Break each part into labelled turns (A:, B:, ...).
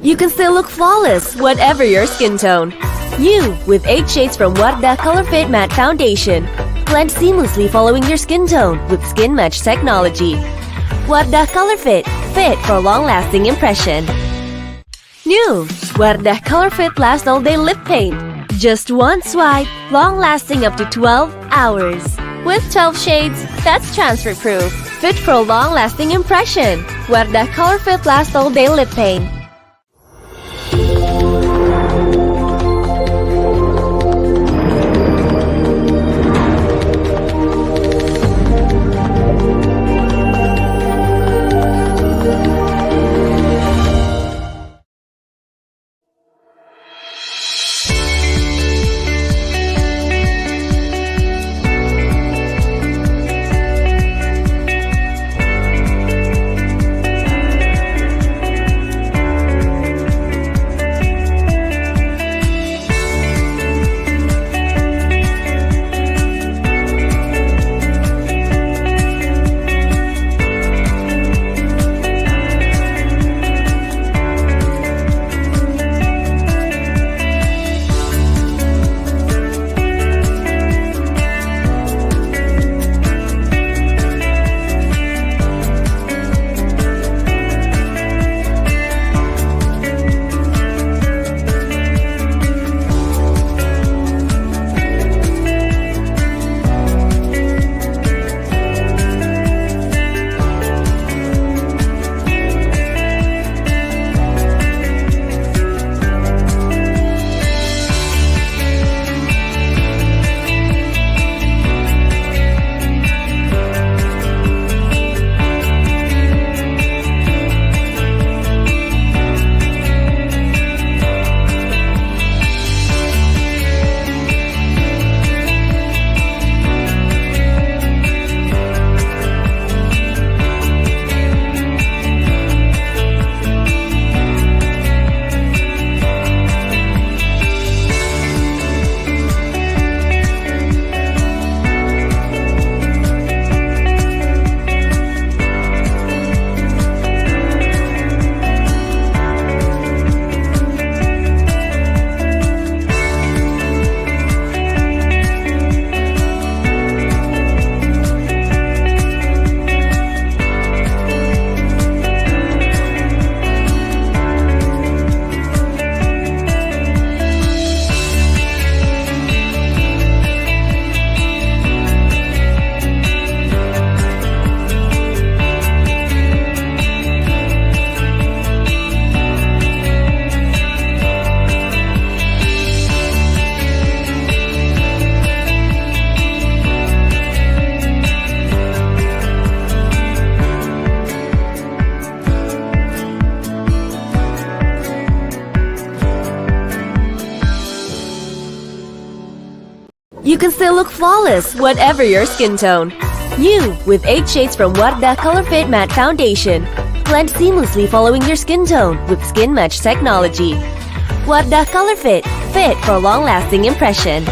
A: You can still look flawless, whatever your skin tone. You, with 8 shades from Wardah Color Fit Matte Foundation. Blend seamlessly following your skin tone with Skin Match technology. Wardah Color Fit, fit for long-lasting impression. New, Wardah Color Fit Last All Day Lip Paint. Just one swipe, long-lasting up to 12 hours. With 12 shades, that's transfer-proof. Fit for a long-lasting impression. Wardah Color Fit Last All Day Lip Paint. You can still look flawless, whatever your skin tone. You, with 8 shades from Wardah Color Fit Matte Foundation. Blend seamlessly following your skin tone with Skin Match technology. Wardah Color Fit, fit for a long-lasting impression.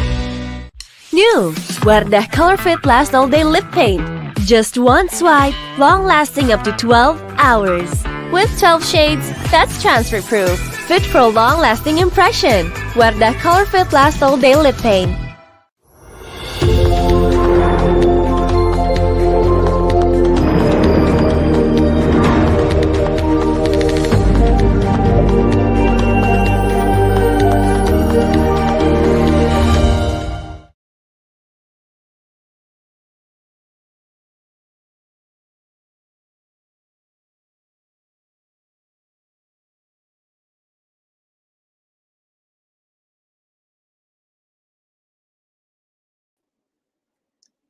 A: New, Wardah Color Fit Last All Day Lip Paint. Just one swipe, long-lasting up to 12 hours. With 12 shades, that's transfer-proof. Fit for a long-lasting impression. Wardah Color Fit Last All Day Lip Paint.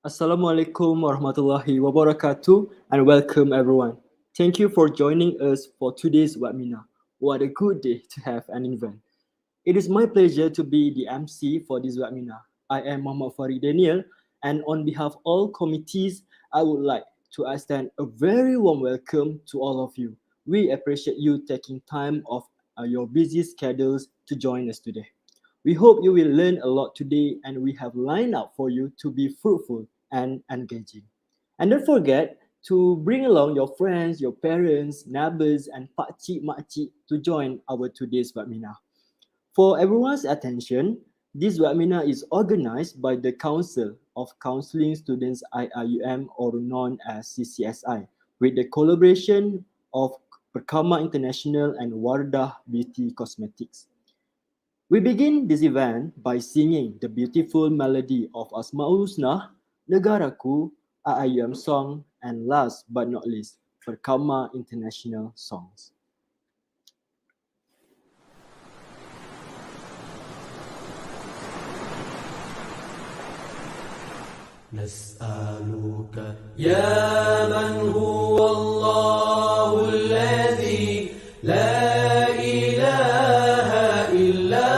B: Assalamuaikum warahmatullahi wabarakatuh and welcome everyone. Thank you for joining us for today's webinar. What a good day to have an event. It is my pleasure to be the MC for this webinar. I am Muhammad Farid Daniel, and on behalf of all committees, I would like to extend a very warm welcome to all of you. We appreciate you taking time off your busy schedules to join us today. We hope you will learn a lot today, and we have lined up for you to be fruitful and engaging. And don't forget to bring along your friends, your parents, neighbors, and pakcik makcik to join our today's webinar. For everyone's attention, this webinar is organized by the Council of Counseling Students IIUM, or known as CCSI, with the collaboration of Perkama International and w.b.t Cosmetics. We begin this event by singing the beautiful melody of Asmaul Husna, Negaraku, IIUM song, and last but not least, Perkama International songs.
C: نسألك يا من هو الله الذي لا إله إلا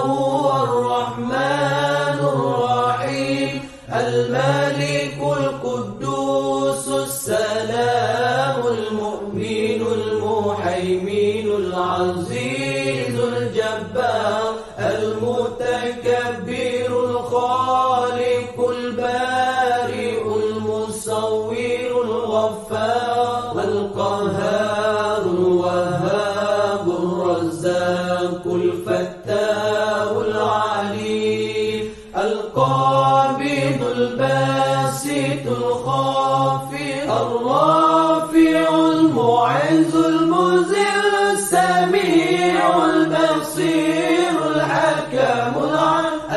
C: هو الرحمن الرحيم الملك القدوس السلام المؤمن المهيمن العزيز الجبار المتكبر الخالق البارئ المصور الغفار القهار الوهاب الرزاق الفتاح العليم القابض الباسط الخافض الرافع المعز المذل السميع البصير الحكم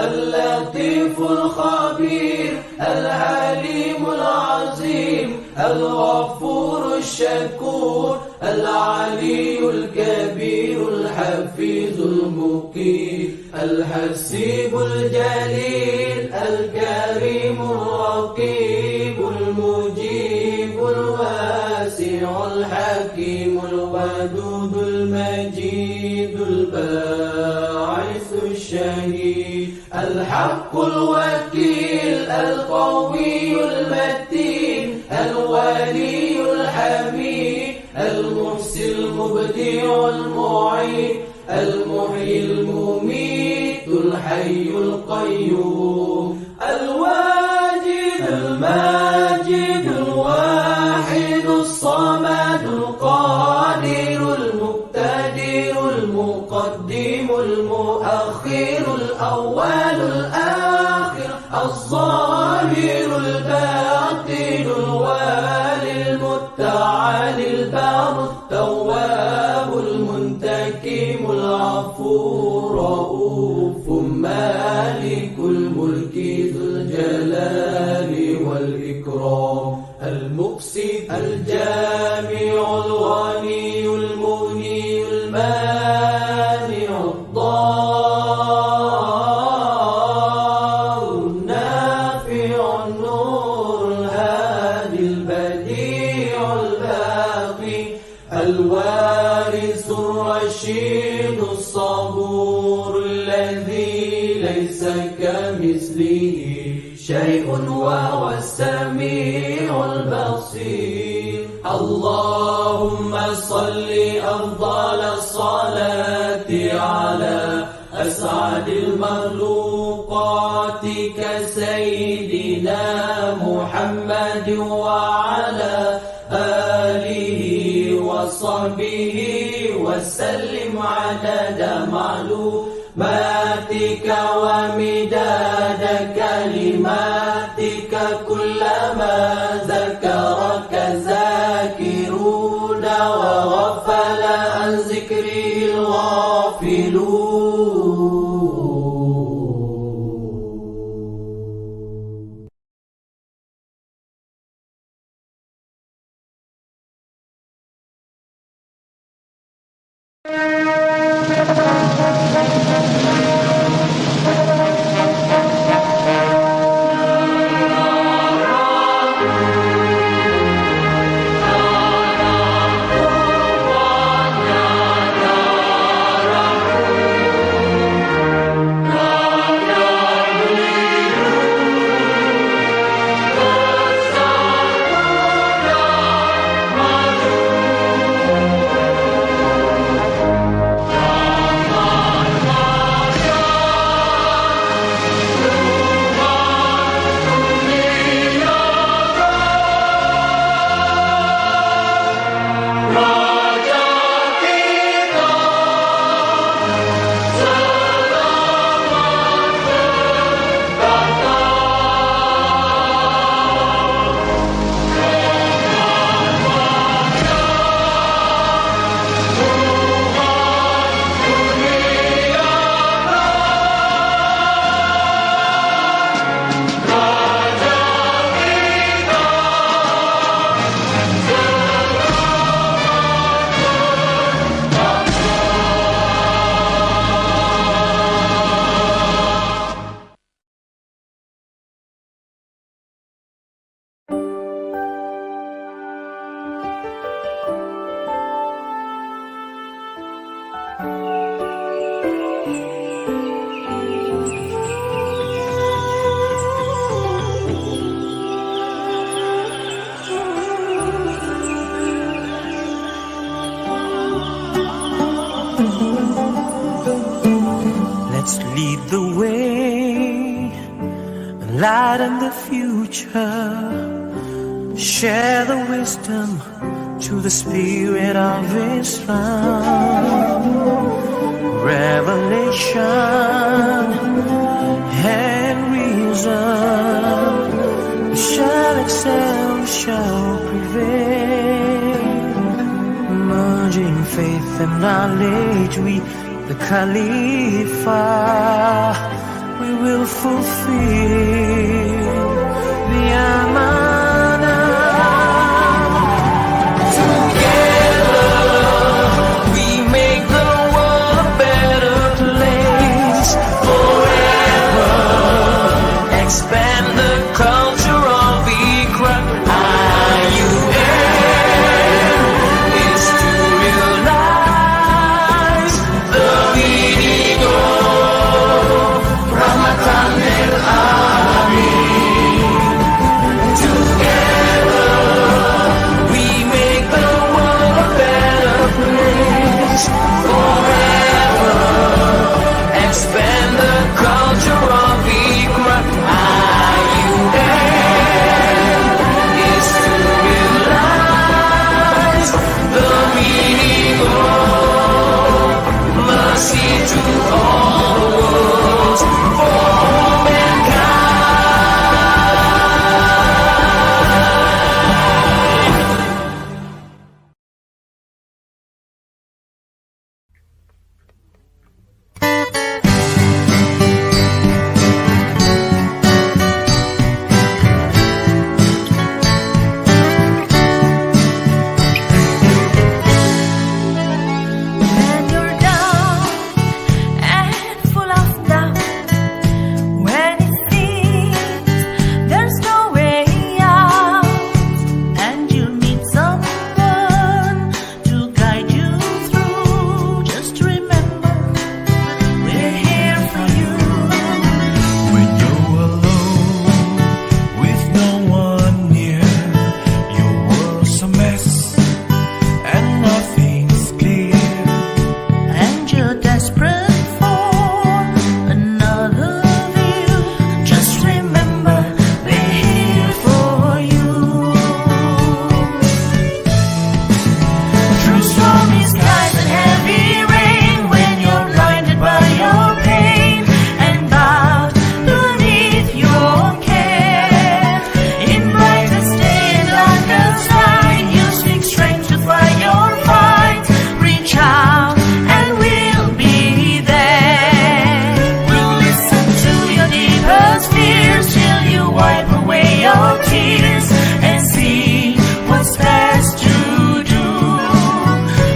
C: اللطيف الخبير الحليم العظيم الغفور الشكور العلي الكبير الحفيظ المقيم الحسيب الجليل الكريم الرقيب المجيب الواسع الحكيم الودود المجيد الباعث الشهيد الحق الوكيل القوي المتين الولي الحميد المحسن المبدع المعيد المحيي المميت الحي القيوم الواجد الماجد الواحد الصمد القادر المقتدر المقدم المؤخر الأول الآخر الظاهر الباطن الوالي المتعالي البار التواب المنتقم العفو رؤوف مالك الملك ذو الجلال والإكرام المقسط الجامع الغني المغني المانع الضار النافع النور الهادي البديع الباقي الوارث الرشيد الصبور الذي ليس كمثله شيء وهو السميع البصير اللهم صل أفضل الصلاة على أسعد المخلوقات كسيدنا محمد وعلى آله وصحبه وسلم عدد معلوماتك ومداد كلماتك كلما ذكرك ذاكرون وغفل عن ذكره الغافلون.
D: prophets lead the way, enlighten the future, share the wisdom to the spirit of Islam. Revelation and reason, we shall excel, we shall prevail. Merging faith and knowledge, we the Khalifa, we will fulfill the amanah. Together we make the world a better place. Forever expand the culture of Iqra. IUM is to realize the meaning of Ramadan al-Amin. Together we make the world a better place. Forever expand the culture of Iqra. IUM is to realize the meaning of mercy to all the worlds, for all mankind.
E: When you're down and full of doubt, when it seems there's no way out, and you need someone to guide you through, just remember we're here for you.
D: When you're alone with no one near, your world's a mess and nothing's clear.
E: And you're desperate for another view, just remember we're here for you. Through stormy skies and heavy rain, when you're blinded by your pain and bowed beneath your care, in brightest day and darkest night, you seek strength to fight your fight. Reach out and we'll be there. We'll listen to your deepest fears till you wipe away your tears and see what's best to do.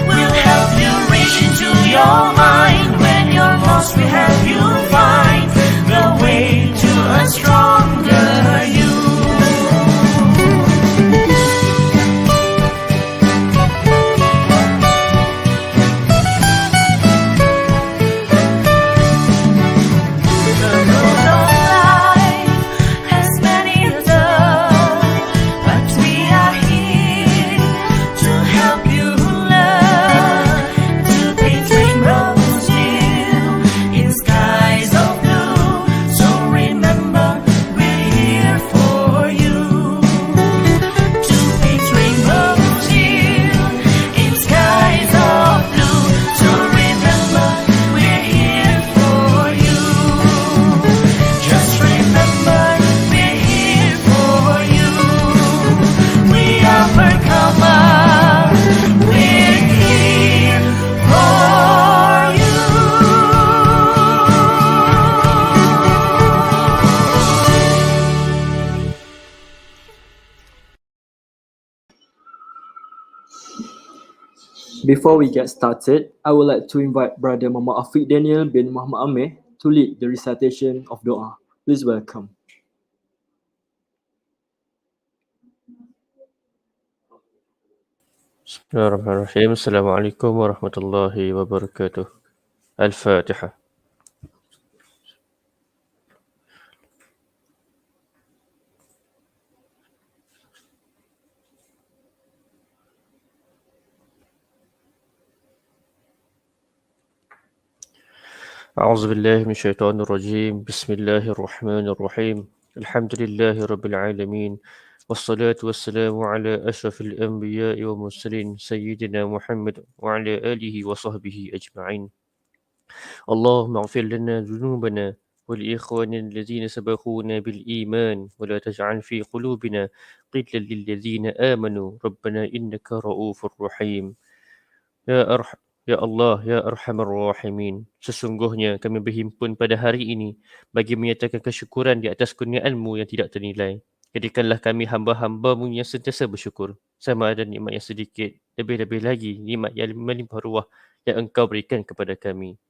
E: We'll help you reach into your mind. When you're lost, we help you find the way to a stronger you. The road of life has many others, but we are here to help you learn to paint rainbows new in skies of blue. So remember, we're here for you. To paint rainbows new in skies of blue. So remember, we're here for you. Just remember, we're here for you. We overcomers, we're here for you.
B: Before we get started, I would like to invite Brother Muhammad Afiq Daniel bin Muhammad Amir to lead the recitation of Doa. Please welcome.
F: Bismillahirrahmanirrahim. Assalamualaikum warahmatullahi wabarakatuh. Al-Fatiha. أعوذ بالله من الشيطان الرجيم بسم الله الرحمن الرحيم الحمد لله رب العالمين والصلاة والسلام على أشرف الأنبياء والمرسلين سيدنا محمد وعلى آله وصحبه أجمعين اللهم اغفر لنا ذنوبنا ولإخواننا الذين سبقونا بالإيمان ولا تجعل في قلوبنا غلا للذين آمنوا ربنا إنك رؤوف رحيم Ya Ya Allah, Ya Arhamar Rahimin, sesungguhnya kami berhimpun pada hari ini bagi menyatakan kesyukuran di atas kurnia-Mu yang tidak ternilai. Jadikanlah kami hamba-hamba-Mu yang sentiasa bersyukur. Sama ada nikmat yang sedikit, lebih-lebih lagi nikmat yang melimpah ruah yang Engkau berikan kepada kami.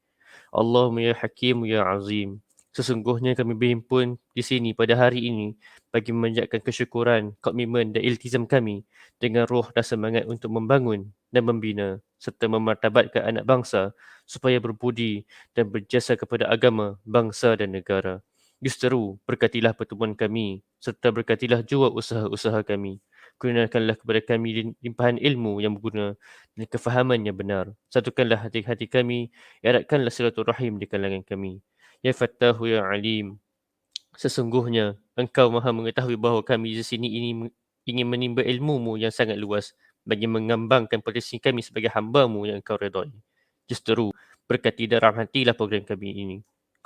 F: Allahumma ya Hakim ya Azim. Sesungguhnya kami berhimpun di sini pada hari ini bagi memanjatkan kesyukuran, komitmen dan iltizam kami dengan roh dan semangat untuk membangun dan membina serta memartabatkan anak bangsa supaya berbudi dan berjasa kepada agama, bangsa dan negara. Justeru, berkatilah pertemuan kami serta berkatilah jua usaha-usaha kami. Kurniakanlah kepada kami limpahan ilmu yang berguna dan kefahaman yang benar. Satukanlah hati-hati kami, eratkanlah silaturahim di kalangan kami. Ya Fattahu Ya Alim, sesungguhnya Engkau maha mengetahui bahawa kami di sini ini ingin menimba ilmu-Mu yang sangat luas bagi mengembangkan potensi kami sebagai hamba-Mu yang Engkau redai. Justeru, berkati dan rahmatilah program kami ini.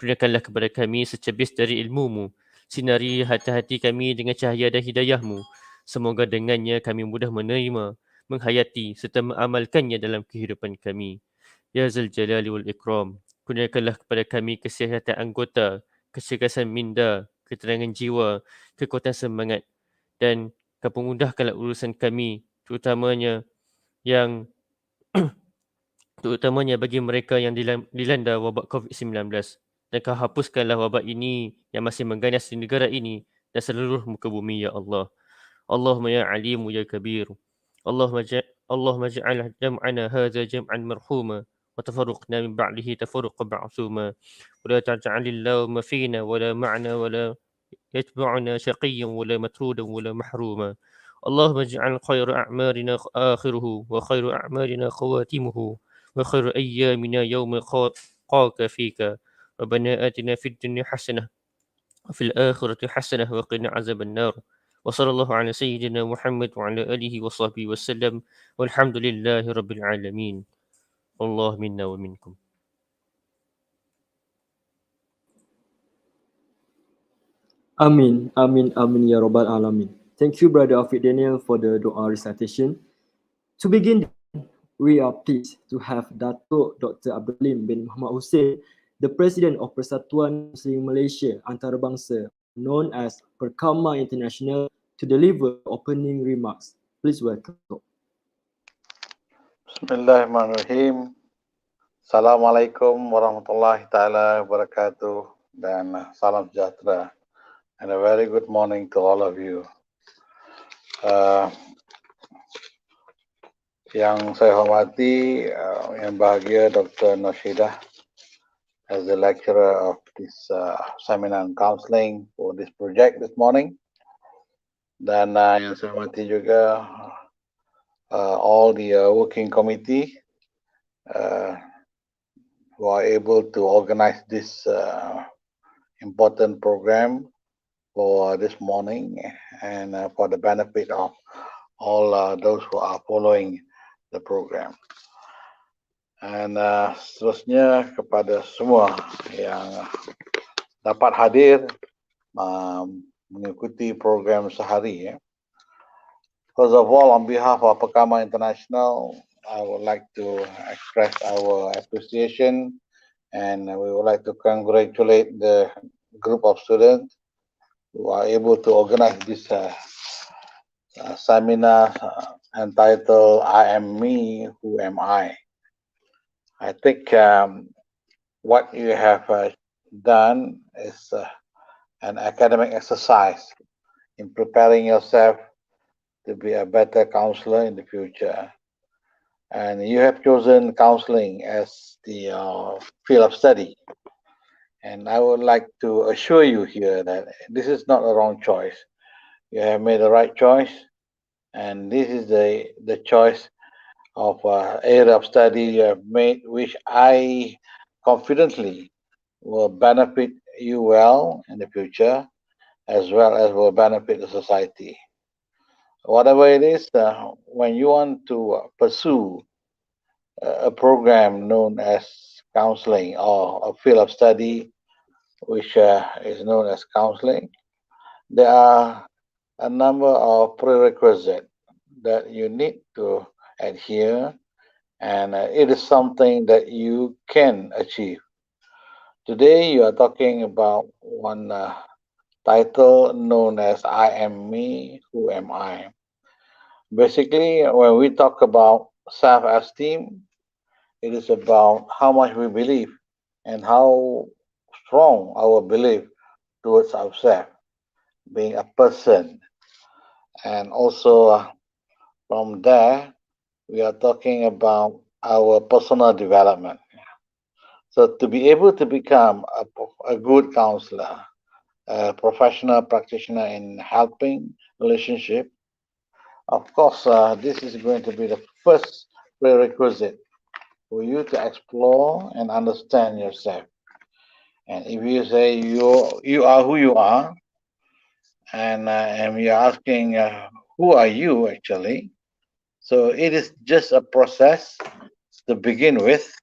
F: Kurniakanlah kepada kami secebis dari ilmu-Mu. Sinari hati-hati kami dengan cahaya dan hidayah-Mu. Semoga dengannya kami mudah menerima, menghayati serta mengamalkannya dalam kehidupan kami. Ya Zal Jalali wal Ikram, kurniakanlah kepada kami kesihatan anggota, kecergasan minda, ketenangan jiwa, kekuatan semangat dan Kau mudahkanlah urusan kami, yang terutamanya bagi mereka yang dilanda wabak COVID-19. Dan Kau hapuskanlah wabak ini yang masih mengganas di negara ini dan seluruh muka bumi, Ya Allah. Allahumma ya alimu ya kabir. Allahumma ja'al jam'ana hadha jam'an marhuma wa tafarruqna min ba'dihi tafarruqan ma'suma. Wa la taj'alil lawma fina wa la ma'na wa la يتبعنا شقيا ولا مطرودا ولا محروما. اللهم اجعل خير أعمالنا آخره وخير أعمالنا خواتمه وخير أيامنا يوم نلقاك فيك. ربنا آتنا في الدنيا حسنة وفي الآخرة حسنة وقنا عذاب النار. وصلى الله على سيدنا محمد وعلى آله وصحبه وسلم والحمد لله رب العالمين. الله منا ومنكم.
B: Amin, amin, amin, ya Rabbal Alamin. Thank you, Brother Afiq Daniel, for the doa recitation. To begin, we are pleased to have Datuk Dr. Abdullim bin Muhammad Hussein, the President of Persatuan Muslim Malaysia Antarabangsa, known as Perkama International, to deliver opening remarks. Please welcome.
G: Bismillahirrahmanirrahim. Assalamualaikum warahmatullahi taala wabarakatuh dan salam sejahtera and a very good morning to all of you. Yang saya hormati, yang bahagia Dr. Nashidah as the lecturer of this seminar and counseling for this project this morning, dan yang saya hormati juga all the working committee who are able to organize this important program for this morning and for the benefit of all those who are following the program. And seterusnya kepada semua yang dapat hadir mengikuti program sehari. First of all, on behalf of Perkama International, I would like to express our appreciation, and we would like to congratulate the group of students who are able to organize this seminar entitled I Am Me, Who Am I? I think what you have done is an academic exercise in preparing yourself to be a better counselor in the future. And you have chosen counseling as the field of study. And I would like to assure you here that this is not a wrong choice. You have made the right choice, and this is the choice of area of study you have made, which I confidently will benefit you well in the future, as well as will benefit the society. Whatever it is, when you want to pursue a program known as counseling or a field of study which is known as counseling, there are a number of prerequisites that you need to adhere, and it is something that you can achieve. Today, you are talking about one title known as I Am Me, Who Am I? Basically, when we talk about self esteem, it is about how much we believe and how strong our belief towards ourselves, being a person. And also, from there, we are talking about our personal development. So, to be able to become a good counselor, a professional practitioner in helping relationship, of course, this is going to be the first prerequisite for you to explore and understand yourself. And if you say you are who you are, and you're asking who are you actually, so it is just a process to begin with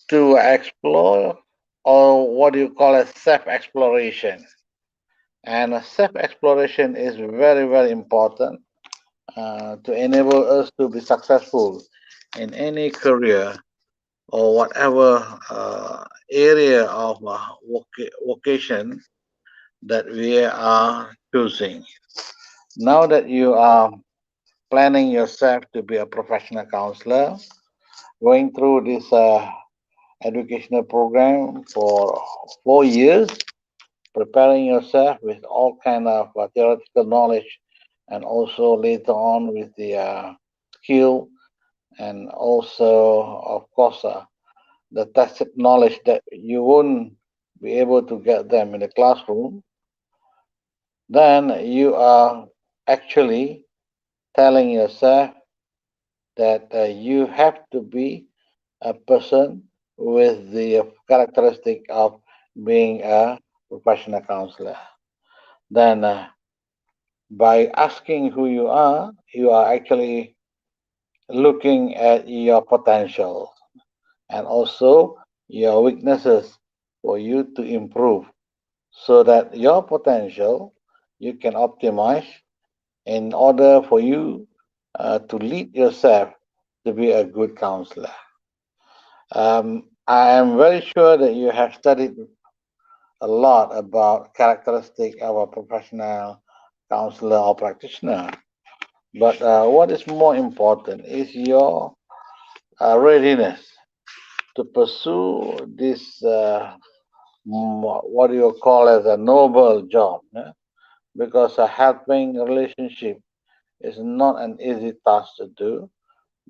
G: to explore, or what do you call a self exploration. And self exploration is very, very important to enable us to be successful in any career or whatever area of vocation that we are choosing. Now that you are planning yourself to be a professional counselor, going through this educational program for 4 years, preparing yourself with all kind of theoretical knowledge, and also later on with the skill, and also, of course, the tacit knowledge that you won't be able to get them in the classroom, then you are actually telling yourself that you have to be a person with the characteristic of being a professional counselor. Then, by asking who you are actually looking at your potential and also your weaknesses for you to improve, so that your potential you can optimize in order for you to lead yourself to be a good counselor. I am very sure that you have studied a lot about characteristic of a professional counselor or practitioner. But what is more important is your readiness to pursue this, what do you call as a noble job, because a helping relationship is not an easy task to do,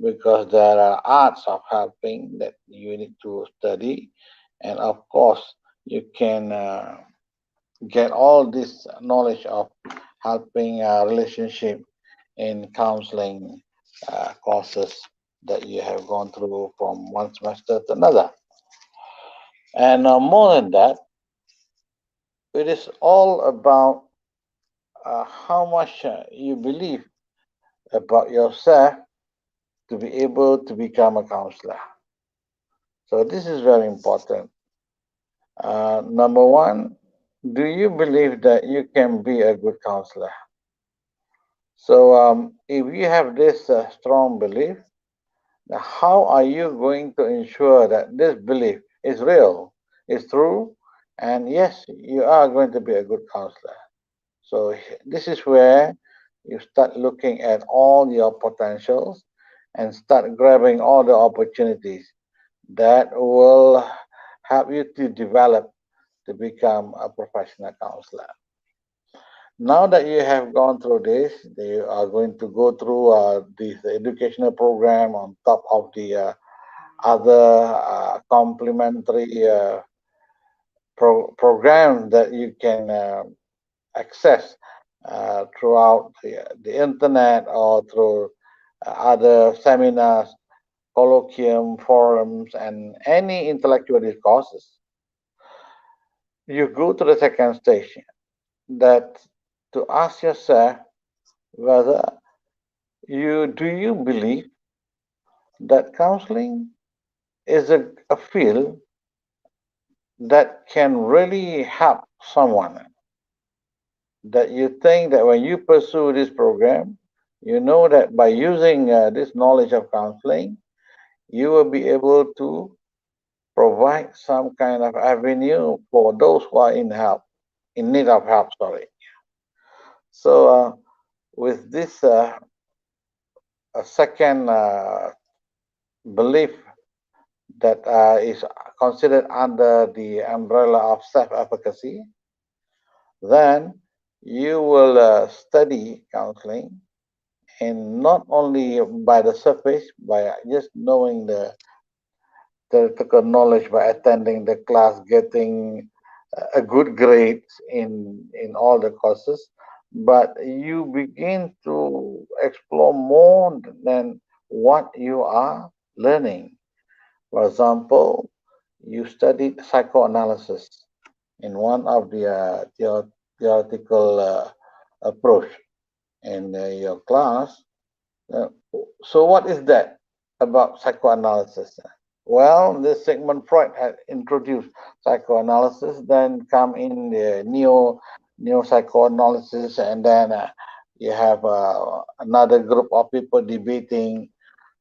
G: because there are arts of helping that you need to study, and of course you can get all this knowledge of helping a relationship in counseling courses that you have gone through from one semester to another. And more than that, it is all about how much you believe about yourself to be able to become a counselor. So this is very important. Number one, do you believe that you can be a good counselor? So if you have this strong belief, how are you going to ensure that this belief is real, is true, and yes, you are going to be a good counselor? So this is where you start looking at all your potentials and start grabbing all the opportunities that will help you to develop to become a professional counselor. Now that you have gone through this, you are going to go through this educational program on top of the other complementary programs that you can access throughout the internet or through other seminars, colloquium, forums, and any intellectual discourses. you go to the second stage, that to ask yourself whether you believe that counseling is a field that can really help someone, that you think that when you pursue this program, you know that by using this knowledge of counseling, you will be able to provide some kind of avenue for those who are in need of help. Sorry. So with this a second belief that is considered under the umbrella of self-efficacy, then you will study counseling, and not only by the surface, by just knowing the theoretical knowledge, by attending the class, getting a good grade in all the courses, but you begin to explore more than what you are learning. For example, you studied psychoanalysis in one of the theoretical approach in your class. Uh, so, what is that about psychoanalysis? Well, this Sigmund Freud had introduced psychoanalysis, then come in the neo psychoanalysis, and then you have another group of people debating.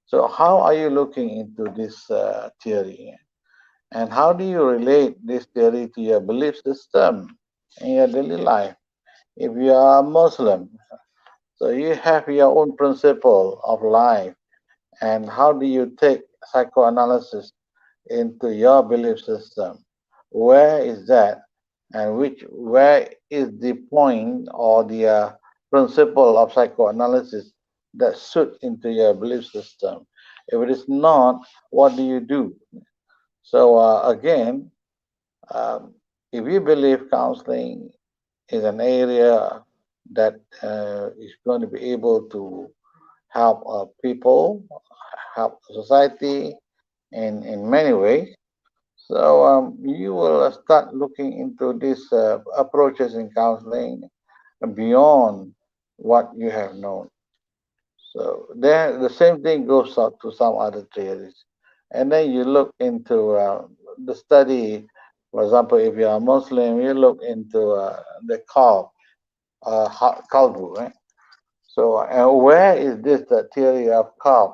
G: So, how are you looking into this theory? And how do you relate this theory to your belief system in your daily life? If you are a Muslim, so you have your own principle of life, and how do you take psychoanalysis into your belief system? Where is that? And where is the point or the principle of psychoanalysis that suit into your belief system? If it is not, what do you do? So again, um, if you believe counseling is an area that is going to be able to help people, help society in many ways, so you will start looking into these approaches in counseling beyond what you have known. So there, the same thing goes out to some other theories. And then you look into the study. For example, if you are Muslim, you look into the Kalbu, right? So where is this the theory of Kalb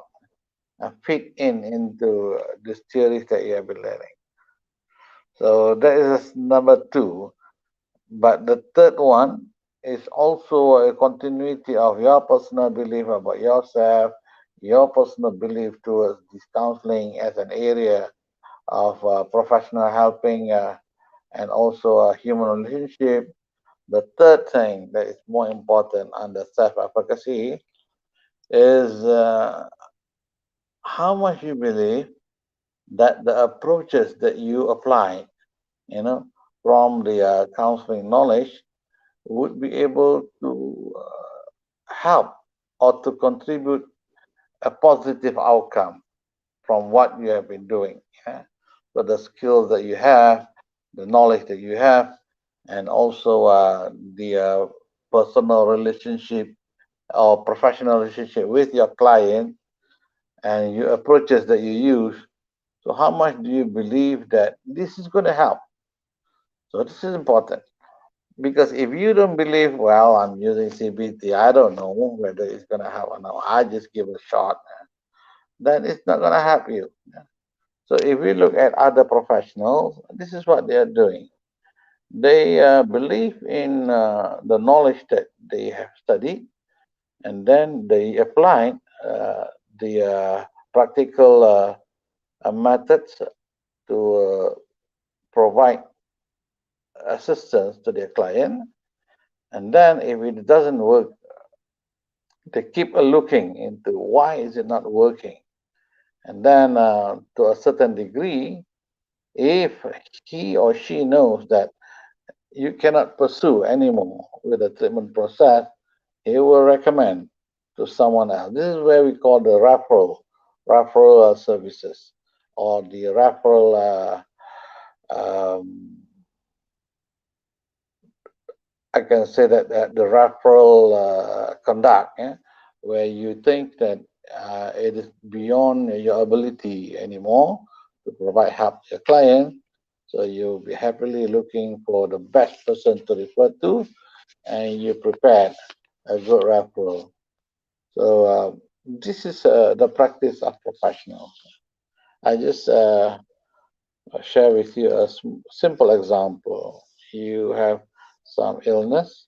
G: fit in into these theories that you have been learning? So that is number two. But the third one is also a continuity of your personal belief about yourself, your personal belief towards this counseling as an area of professional helping and also a human relationship. The third thing that is more important under self-efficacy is how much you believe that the approaches that you apply, you know, from the counseling knowledge would be able to help or to contribute a positive outcome from what you have been doing. Yeah? So the skills that you have, the knowledge that you have, and also the personal relationship or professional relationship with your client and your approaches that you use. So how much do you believe that this is going to help? So this is important. Because if you don't believe, well, I'm using CBT, I don't know whether it's going to help or not. I just give it a shot, then it's not going to help you. So if we look at other professionals, this is what they are doing. They believe in the knowledge that they have studied, and then they apply the practical methods to provide assistance to their client. And then if it doesn't work, they keep looking into why is it not working. And then to a certain degree, if he or she knows that you cannot pursue anymore with the treatment process, he will recommend to someone else. This is where we call the referral services, or the referral um, can say that, the referral conduct, where you think that it is beyond your ability anymore to provide help to your client, so you'll be happily looking for the best person to refer to, and you prepared a good referral. So this is the practice of professionals. I just share with you a simple example. You have some illness,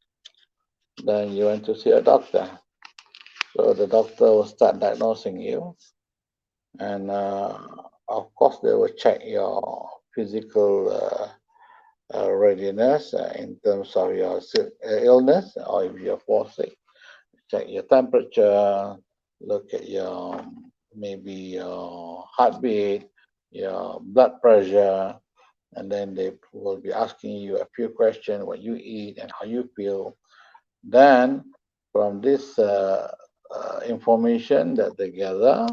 G: then you went to see a doctor. So the doctor will start diagnosing you, and of course they will check your physical readiness in terms of your illness, or if you're fall sick, check your temperature, look at your maybe your heartbeat, your blood pressure, and then they will be asking you a few questions: what you eat and how you feel. Then from this information that they gather,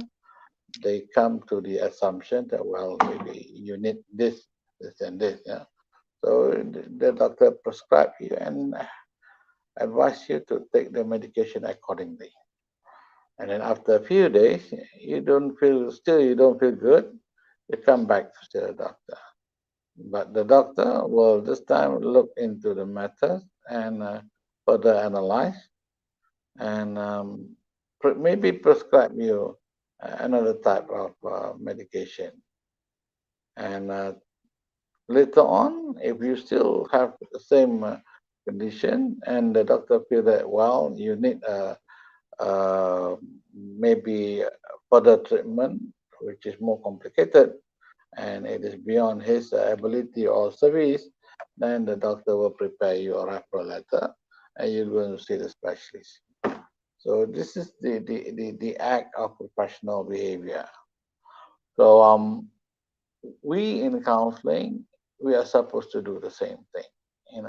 G: they come to the assumption that, well, maybe you need this, this, and this. Yeah. So the doctor prescribe you and advise you to take the medication accordingly. And then after a few days, you don't feel good. You come back to the doctor. But the doctor will this time look into the matter and further analyze, and maybe prescribe you another type of medication. And later on, if you still have the same condition, and the doctor feel that, well, you need maybe further treatment, which is more complicated, and it is beyond his ability or service, then the doctor will prepare you a referral letter, and you're going to see the specialist. So this is the act of professional behavior. So we in counseling, we are supposed to do the same thing,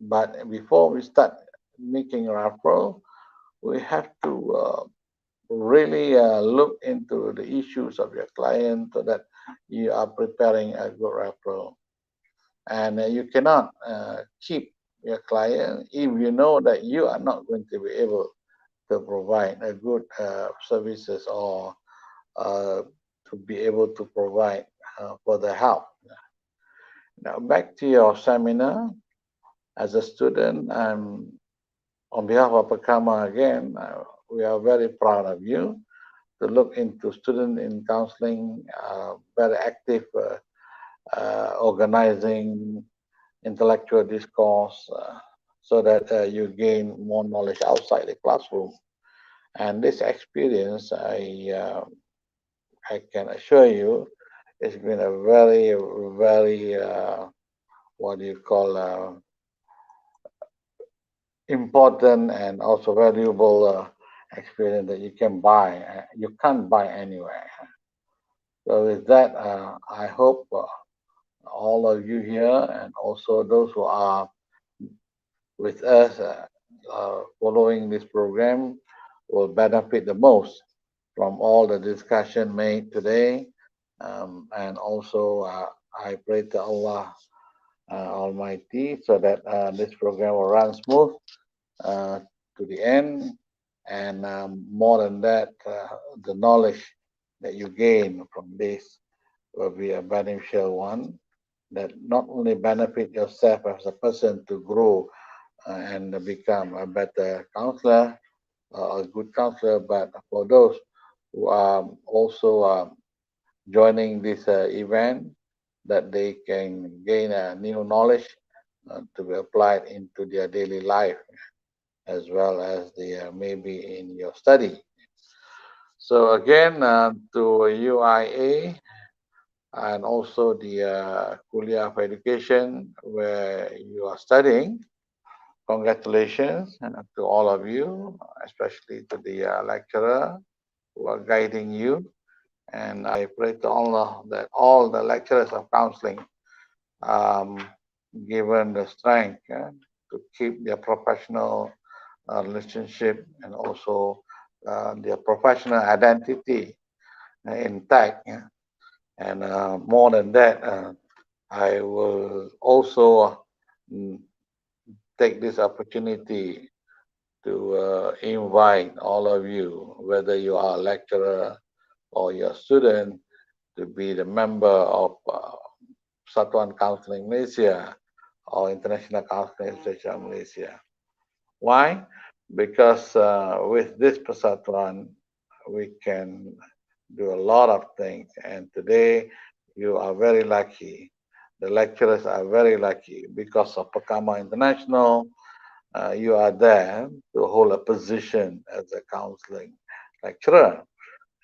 G: But before we start making a referral, we have to really look into the issues of your client so that you are preparing a good referral. And you cannot keep your client if you know that you are not going to be able to provide a good services, or to be able to provide for the help. Now back to your seminar. As a student, on behalf of Pakama again, we are very proud of you to look into student in counseling, very active, organizing intellectual discourse, so that you gain more knowledge outside the classroom. And this experience, I can assure you, it's been a very, very, what do you call, important and also valuable experience that you can't buy anywhere. So with that, I hope all of you here, and also those who are with us following this program, will benefit the most from all the discussion made today. And also, I pray to Allah Almighty, so that this program will run smooth to the end. And more than that, the knowledge that you gain from this will be a beneficial one, that not only benefit yourself as a person to grow and become a better counselor, a good counselor, but for those who are also joining this event, that they can gain a new knowledge to be applied into their daily life, as well as the maybe in your study. So again, to UIA and also the Kulliyyah of Education, where you are studying, congratulations and to all of you, especially to the lecturer who are guiding you. And I pray to Allah that all the lecturers of counseling given the strength to keep their professional relationship, and also their professional identity intact. And more than that, I will also take this opportunity to invite all of you, whether you are a lecturer or you're a student, to be the member of Satuan Counseling Malaysia or International Counseling Association Malaysia. Why? Because with this persatuan, we can do a lot of things. And today, you are very lucky. The lecturers are very lucky because of Pakama International. You are there to hold a position as a counseling lecturer.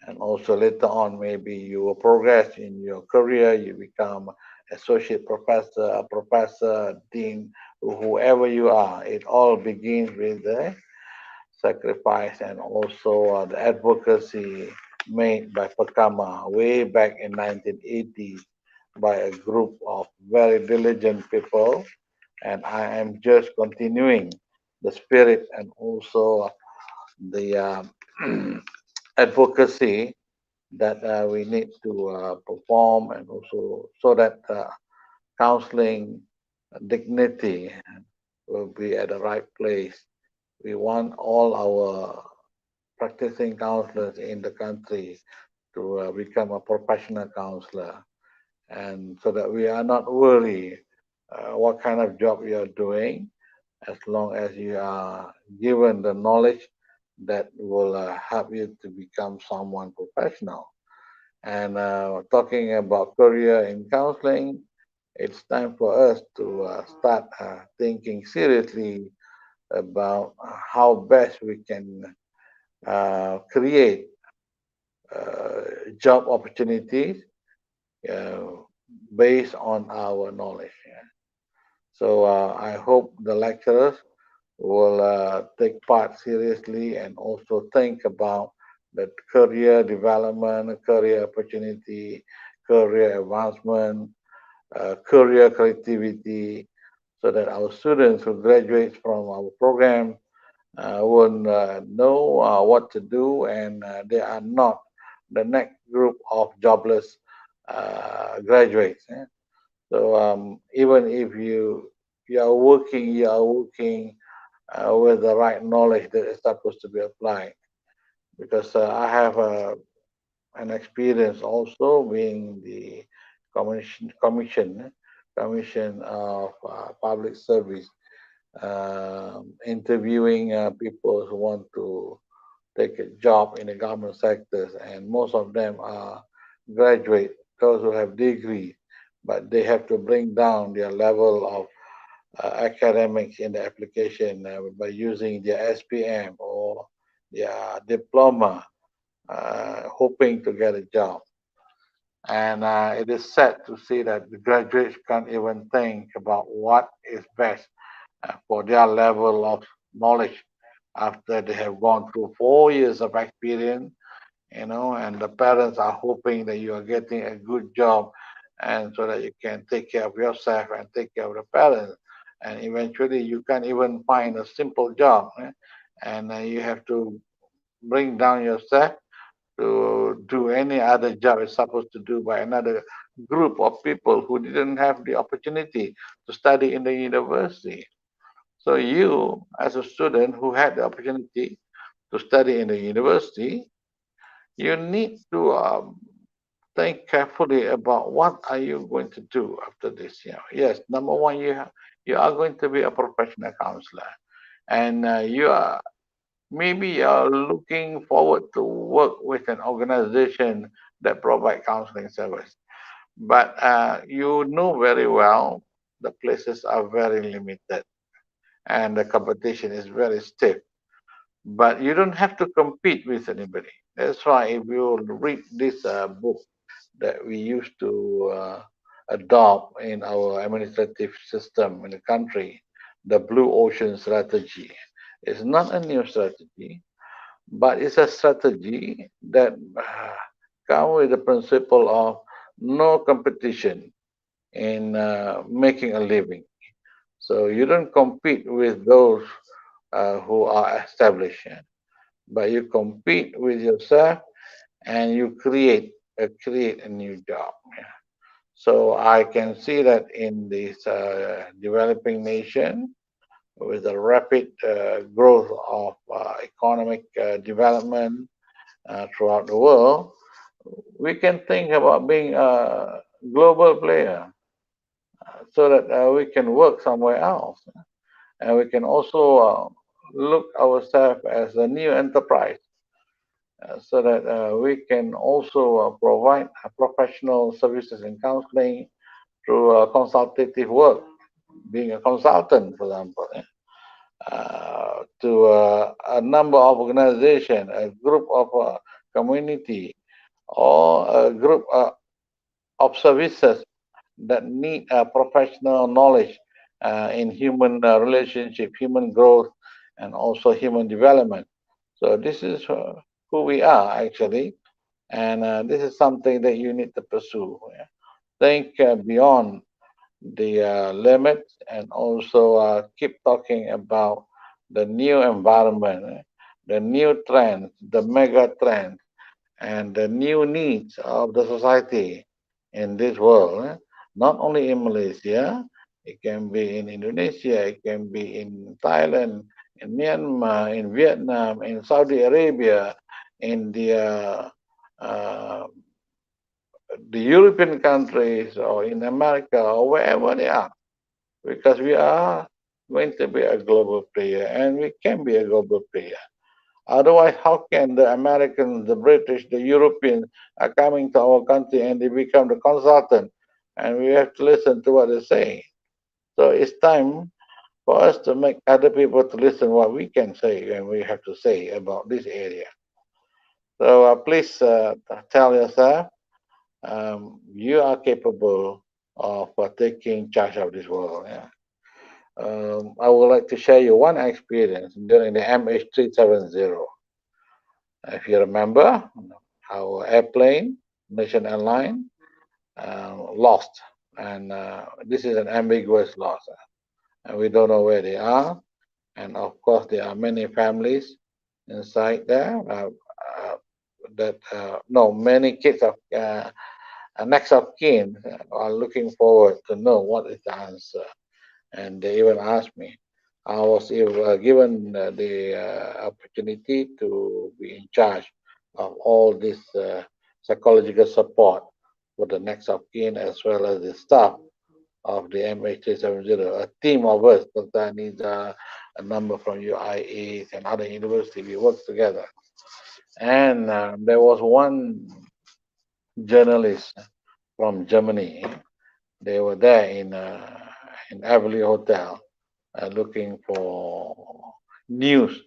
G: And also later on, maybe you will progress in your career. You become associate professor, a professor, dean, whoever you are. It all begins with the sacrifice and also the advocacy made by Pakama way back in 1980 by a group of very diligent people. And I am just continuing the spirit and also the advocacy that we need to perform, and also so that counseling dignity will be at the right place. We want all our practicing counselors in the country to become a professional counselor, and so that we are not worried what kind of job you are doing, as long as you are given the knowledge that will help you to become someone professional. And talking about career in counseling, it's time for us to start thinking seriously about how best we can create job opportunities uh, based on our knowledge. Yeah. So I hope the lecturers will take part seriously and also think about the career development, career opportunity, career advancement, career creativity, so that our students who graduate from our program will know what to do, and they are not the next group of jobless graduates. Eh. So even if you are working with the right knowledge that is supposed to be applied. Because I have an experience also being the commission of public service, interviewing people who want to take a job in the government sectors, and most of them are graduate, those who have degree, but they have to bring down their level of academics in the application by using their SPM or their diploma, hoping to get a job. And it is sad to see that the graduates can't even think about what is best for their level of knowledge after they have gone through 4 years of experience, and the parents are hoping that you are getting a good job, and so that you can take care of yourself and take care of the parents. And eventually you can't even find a simple job, and you have to bring down yourself to do any other job is supposed to do by another group of people who didn't have the opportunity to study in the university. So you, as a student who had the opportunity to study in the university, you need to think carefully about what are you going to do after this. Yes, number one, you are going to be a professional counselor, and you are maybe you are looking forward to work with an organization that provide counseling service, but you know very well the places are very limited and the competition is very stiff. But you don't have to compete with anybody. That's why if you read this book that we used to adopt in our administrative system in the country, the Blue Ocean Strategy. It's not a new strategy, but it's a strategy that comes with the principle of no competition in making a living. So you don't compete with those who are established, but you compete with yourself and you create a new job. Yeah. So I can see that in this developing nation, with the rapid growth of economic development throughout the world, we can think about being a global player so that we can work somewhere else. And we can also look ourselves as a new enterprise so that we can also provide professional services and counseling through consultative work, being a consultant, for example, to a number of organizations, a group of community, or a group of services that need professional knowledge in human relationship, human growth, and also human development. So this is who we are actually, and this is something that you need to pursue. Yeah. Think beyond the limits and also keep talking about the new environment, the new trends, the mega trends, and the new needs of the society in this world. Not only in Malaysia, it can be in Indonesia, it can be in Thailand, in Myanmar, in Vietnam, in Saudi Arabia, in uh, the European countries, or in America, or wherever they are, because we are going to be a global player and we can be a global player. Otherwise, how can the Americans, the British, the Europeans are coming to our country and they become the consultant and we have to listen to what they say? So it's time for us to make other people to listen what we can say and we have to say about this area. So please tell yourself you are capable of taking charge of this world. Yeah. I would like to share you one experience during the MH370. If you remember, our airplane, Nation Airline, lost, and this is an ambiguous loss, and we don't know where they are. And of course, there are many families inside there that no, many kids of next of kin are looking forward to know what is the answer. And they even asked me. I was given the opportunity to be in charge of all this psychological support for the next of kin as well as the staff of the MH370, a team of us. Sometimes needs a number from UIAs and other universities. We work together. And there was one journalist from Germany. They were there in Everly Hotel looking for news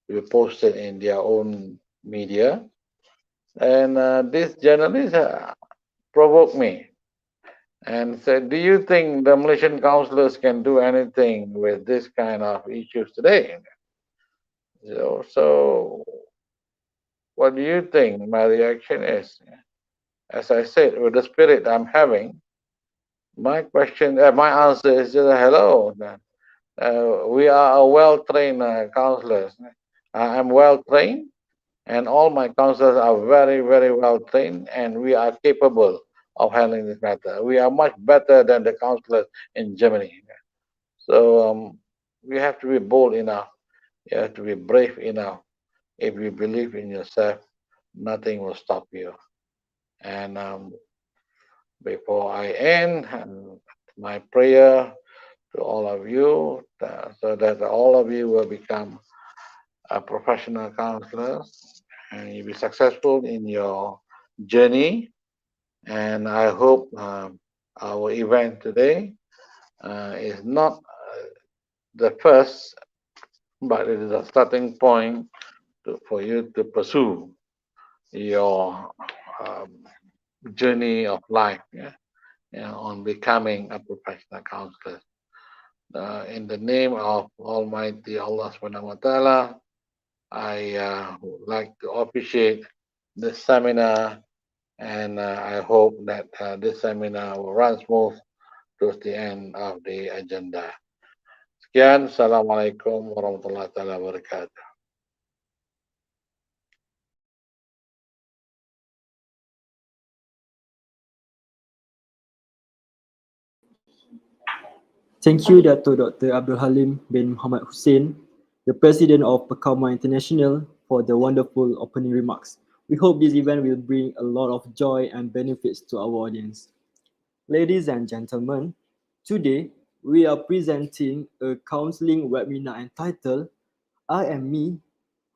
G: to be posted in their own media. And this journalist provoked me and said, "Do you think the Malaysian councillors can do anything with this kind of issues today?" So what do you think my reaction is? As I said, with the spirit I'm having, my question, my answer is just hello. We are a well-trained counselors. I'm well-trained, and all my counselors are very, very well-trained, and we are capable of handling this matter. We are much better than the counselors in Germany. So we have to be bold enough. You have to be brave enough. If you believe in yourself, nothing will stop you. And before I end, my prayer to all of you, so that all of you will become professional counselors and you'll be successful in your journey. And I hope our event today is not the first, but it is a starting point for you to pursue your journey of life, on becoming a professional counselor. In the name of Almighty Allah Subhanahu wa Taala, I would like to appreciate this seminar, and I hope that this seminar will run smooth towards the end of the agenda. Sekian, Assalamualaikum warahmatullahi wabarakatuh.
B: Thank you, Dato Dr. Abdul Halim bin Muhammad Hussein, the President of Pekauma International, for the wonderful opening remarks. We hope this event will bring a lot of joy and benefits to our audience. Ladies and gentlemen, today we are presenting a counseling webinar entitled I Am Me,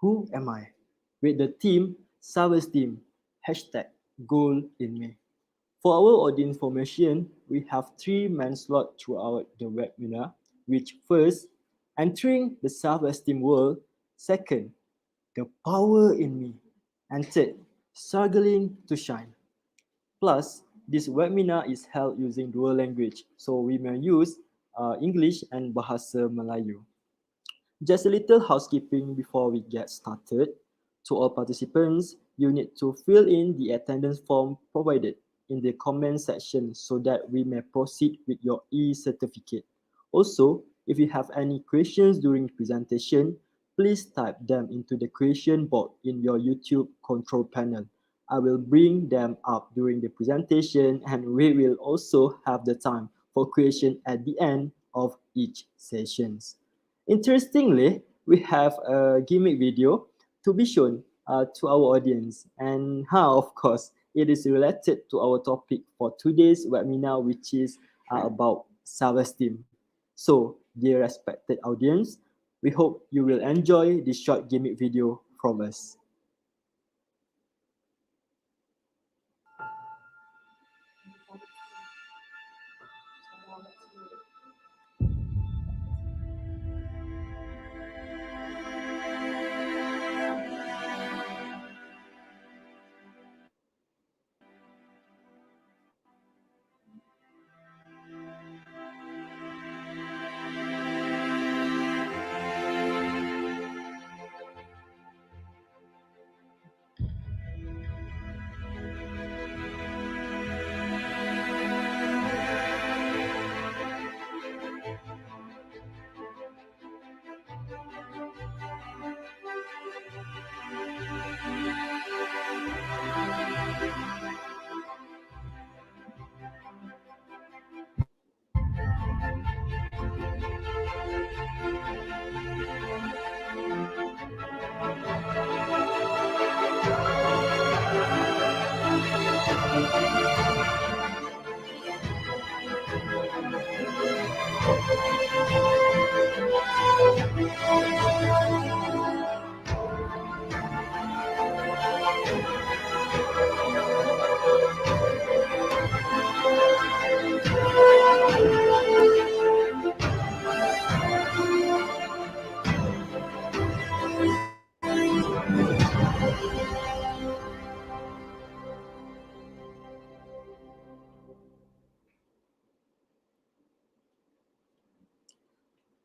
B: Who Am I? With the theme Self-Esteem, #Goal in Me. For our audience information, we have 3 main slots throughout the webinar, which first, entering the self-esteem world, second, the power in me, and third, struggling to shine. Plus, this webinar is held using dual language, so we may use English and Bahasa Melayu. Just a little housekeeping before we get started. To all participants, you need to fill in the attendance form provided in the comment section so that we may proceed with your e-certificate. Also, if you have any questions during the presentation, please type them into the question box in your YouTube control panel. I will bring them up during the presentation, and we will also have the time for questions at the end of each session. Interestingly, we have a gimmick video to be shown to our audience, and how, of course, it is related to our topic for today's webinar, which is about self-esteem. So, dear respected audience, we hope you will enjoy this short gimmick video from us.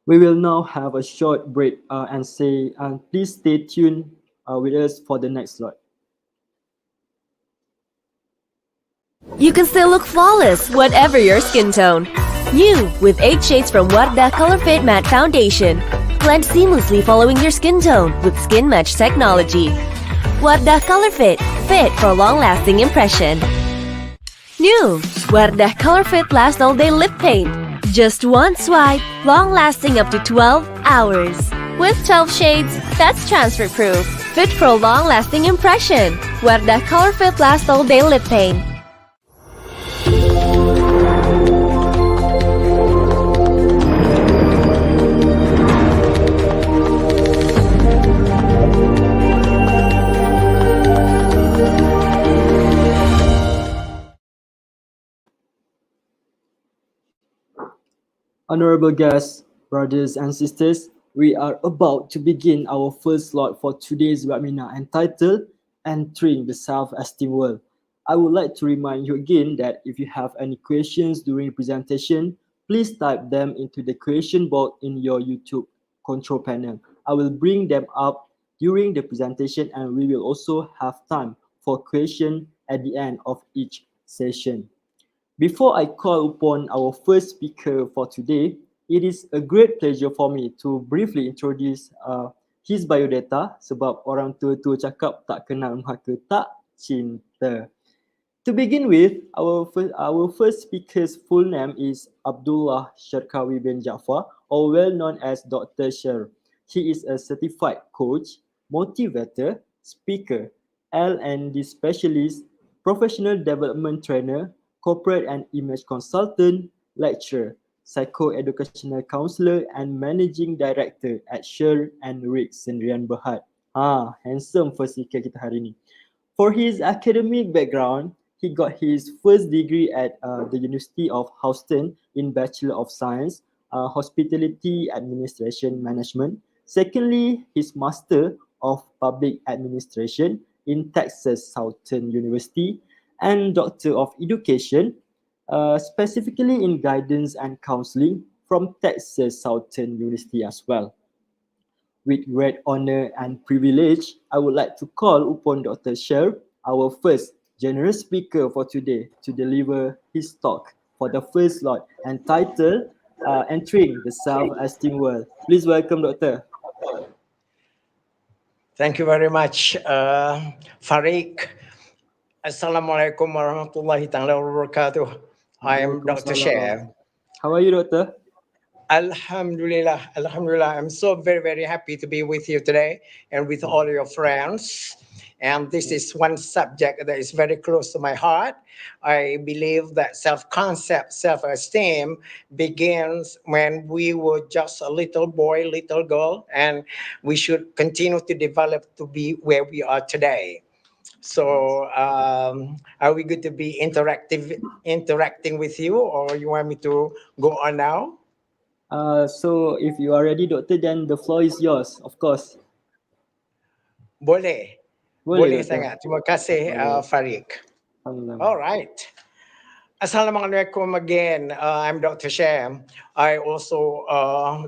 B: We will now have a short break and please stay tuned with us for the next slide.
A: You can still look flawless, whatever your skin tone. You, with 8 shades from Wardah Color Fit Matte Foundation. Blend seamlessly following your skin tone with Skin Match technology. Wardah Color Fit, fit for a long-lasting impression. New, Wardah Color Fit Last All Day Lip Paint. Just one swipe, long-lasting up to 12 hours. With 12 shades, that's transfer-proof. Fit for a long-lasting impression. Wardah Color Fit Last All Day Lip Paint.
B: Honorable guests, brothers and sisters, we are about to begin our first slot for today's webinar entitled Entering the Self-Esteem World. I would like to remind you again that if you have any questions during the presentation, please type them into the question box in your YouTube control panel. I will bring them up during the presentation, and we will also have time for questions at the end of each session. Before I call upon our first speaker for today, it is a great pleasure for me to briefly introduce his biodata, sebab orang tua-tua cakap tak kenal maka tak cinta. To begin with, our first speaker's full name is Abdullah Sharkawi bin Jafar, or well known as Dr. Sher. He is a certified coach, motivator, speaker, L&D specialist, professional development trainer, corporate and image consultant, lecturer, psychoeducational counselor, and managing director at Sher and Rick Sendirian Berhad. Handsome first speaker kita hari ni. For his academic background, he got his first degree at the University of Houston in Bachelor of Science, Hospitality Administration Management. Secondly, his Master of Public Administration in Texas Southern University and Doctor of Education, specifically in Guidance and Counseling from Texas Southern University as well. With great honor and privilege, I would like to call upon Dr. Sher, our first generous speaker for today, to deliver his talk for the first slot entitled Entering the Self-Esteem World. Please welcome Doctor.
H: Thank you very much, Farid. Assalamualaikum warahmatullahi ta'ala wabarakatuh. I am Dr. Sher.
B: How are you, Doctor?
H: Alhamdulillah, Alhamdulillah. I'm so very, very happy to be with you today and with all your friends. And this is one subject that is very close to my heart. I believe that self-concept, self-esteem begins when we were just a little boy, little girl, and we should continue to develop to be where we are today. So, are we good to be interacting with you, or you want me to go on now?
B: So if you are ready, Doctor, then the floor is yours, of course.
H: Boleh.
B: Boleh,
H: Boleh
B: Doctor.
H: sangat. Terima kasih, Farid. All right. Assalamualaikum again. I'm Dr. Sher. I also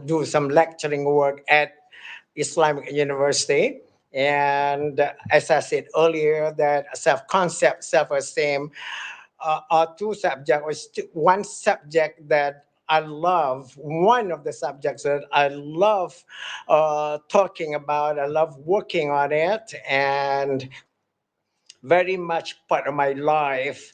H: do some lecturing work at Islamic University. And as I said earlier, that self-concept, self-esteem are two subjects, one subject that I love, one of the subjects that I love talking about, I love working on it, and very much part of my life.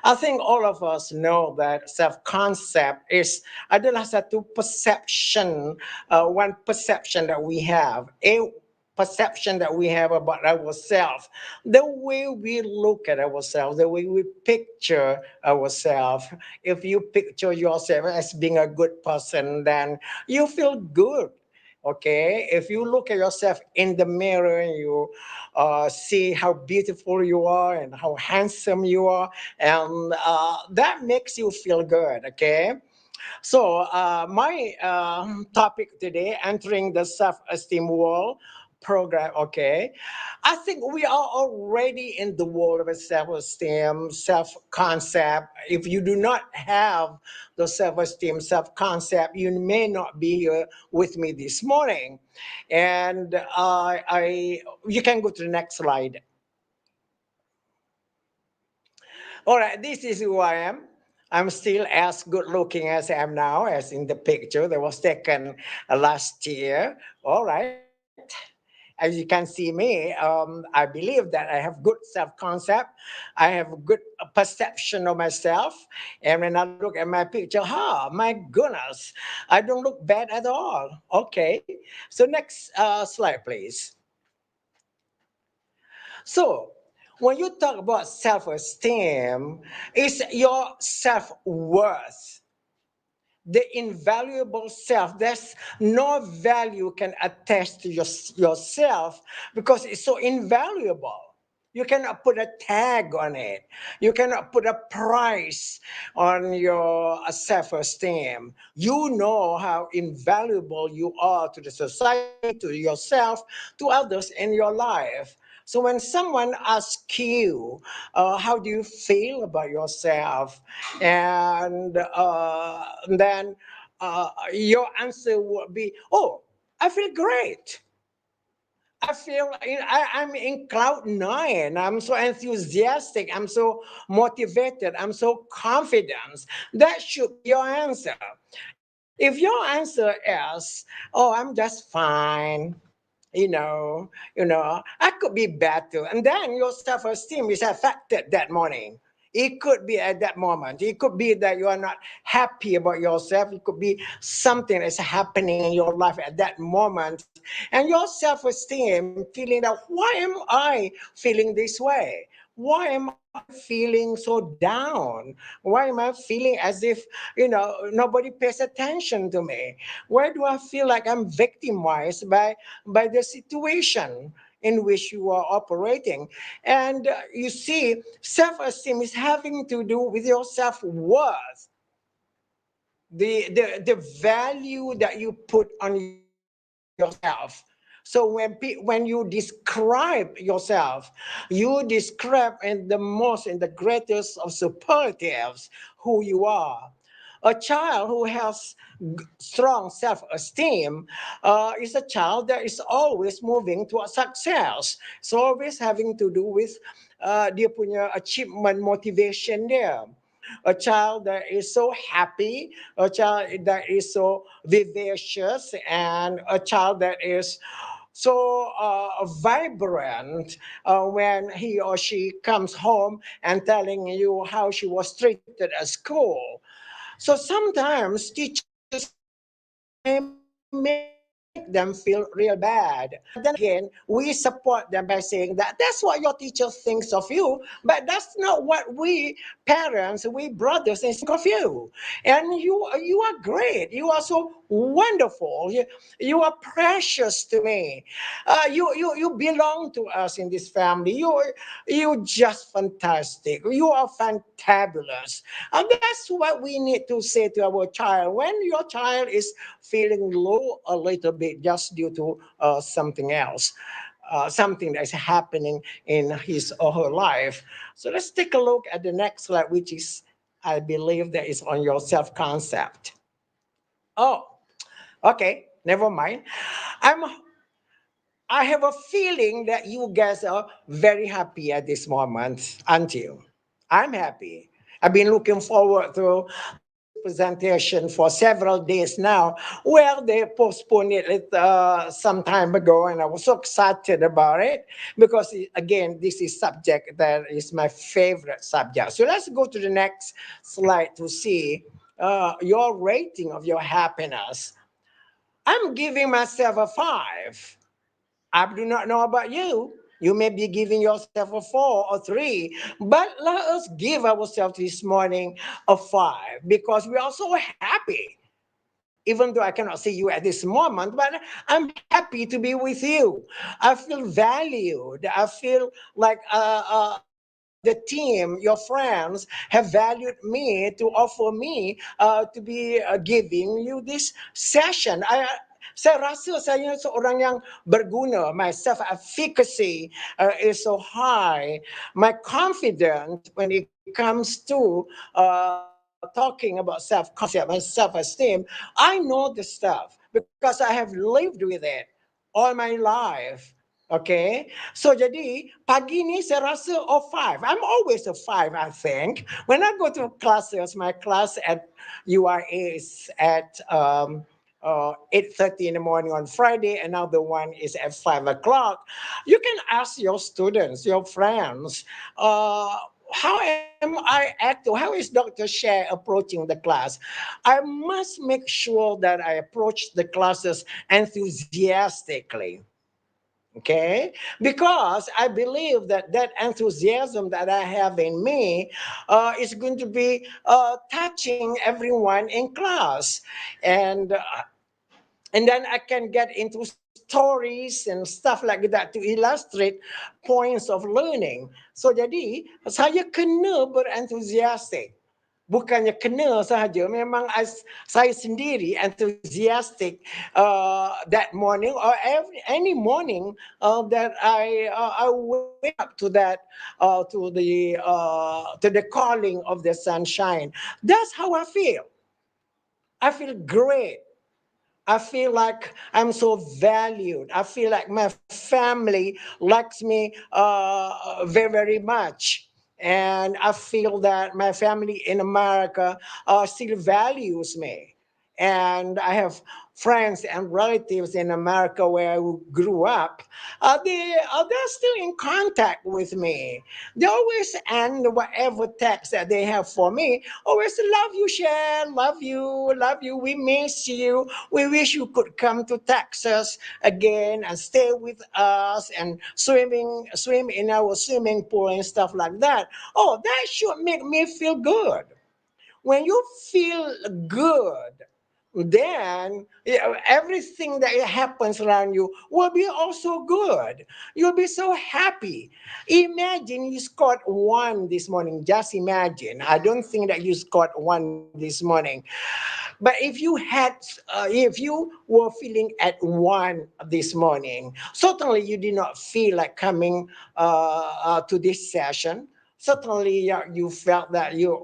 H: I think all of us know that self-concept is adalah satu perception, one perception that we have, a perception that we have about ourselves, the way we look at ourselves, the way we picture ourselves. If you picture yourself as being a good person, then you feel good. Okay, if you look at yourself in the mirror and you see how beautiful you are and how handsome you are, and that makes you feel good. Okay, so my topic today, entering the self-esteem world program. Okay, I think we are already in the world of self-esteem, self-concept. If you do not have the self-esteem, self-concept, you may not be here with me this morning. And you can go to the next slide. All right, this is who I am. I'm still as good looking as I am now, as in the picture that was taken last year. All right. As you can see me, I believe that I have good self-concept. I have good perception of myself. And when I look at my picture, my goodness, I don't look bad at all. Okay. So next slide, please. So when you talk about self-esteem, it's your self-worth, the invaluable self. There's no value can attach to yourself because it's so invaluable. You cannot put a tag on it. You cannot put a price on your self-esteem. You know how invaluable you are to the society, to yourself, to others in your life. So when someone asks you, how do you feel about yourself? And then your answer would be, oh, I feel great. I'm in cloud nine. I'm so enthusiastic. I'm so motivated. I'm so confident. That should be your answer. If your answer is, oh, I'm just fine, I could be better. And then your self-esteem is affected that morning. It could be at that moment. It could be that you are not happy about yourself. It could be something that's happening in your life at that moment. And your self esteem feeling that, why am I feeling this way? Why am I feeling so down? Why am I feeling as if, nobody pays attention to me? Why do I feel like I'm victimized by the situation in which you are operating? And you see, self esteem is having to do with your self worth, the value that you put on yourself. So when you describe yourself, you describe in the greatest of superlatives who you are. A child who has strong self-esteem is a child that is always moving towards success. It's always having to do with dia punya achievement motivation dia. A child that is so happy, a child that is so vivacious, and a child that is so vibrant when he or she comes home and telling you how she was treated at school. So sometimes teachers may make them feel real bad. But then again, we support them by saying that that's what your teacher thinks of you, but that's not what we parents, we brothers and sisters think of you. And you are great. You are so wonderful. You are precious to me. You belong to us in this family. You just fantastic. You are fantabulous. And that's what we need to say to our child when your child is feeling low a little bit just due to something else, something that's happening in his or her life. So let's take a look at the next slide, which is, I believe, that is on your self concept. Oh, okay, never mind. I'm I have a feeling that you guys are very happy at this moment, aren't you? I'm happy. I've been looking forward to this presentation for several days now. Well, they postponed it some time ago, and I was so excited about it because, again, this is subject that is my favorite subject. So let's go to the next slide to see your rating of your happiness. I'm giving myself a 5. I do not know about you. You may be giving yourself a 4 or 3, but let us give ourselves this morning a 5 because we are so happy. Even though I cannot see you at this moment, but I'm happy to be with you. I feel valued. I feel like the team, your friends, have valued me to offer me to be giving you this session. Saya rasa saya seorang yang berguna. My self-efficacy is so high. My confidence when it comes to talking about self-concept and self-esteem, I know the stuff because I have lived with it all my life. Okay, so jadi pagi ni saya rasa 5. I'm always a 5, I think. When I go to classes, my class at URA is at 8:30 in the morning on Friday. Another one is at 5 o'clock. You can ask your students, your friends, how am I acting? How is Dr. Share approaching the class? I must make sure that I approach the classes enthusiastically. Okay, because I believe that that enthusiasm that I have in me is going to be touching everyone in class, and then I can get into stories and stuff like that to illustrate points of learning. So jadi saya kena berenthusiastic. Bukannya kena sahaja, memang saya sendiri enthusiastic that morning or any morning that I wake up to that to the calling of the sunshine. That's how I feel. I feel great. I feel like I'm so valued. I feel like my family likes me very, very much. And I feel that my family in America still values me. And I have friends and relatives in America where I grew up, they're still in contact with me. They always end whatever text that they have for me. Always love you, Shan. Love you. Love you. We miss you. We wish you could come to Texas again and stay with us and swim in our swimming pool and stuff like that. Oh, that should make me feel good. When you feel good, then everything that happens around you will be also good. You'll be so happy. Imagine you scored one this morning. Just imagine. I don't think that you scored one this morning. But if you were feeling at one this morning, certainly you did not feel like coming to this session. Certainly, you felt that you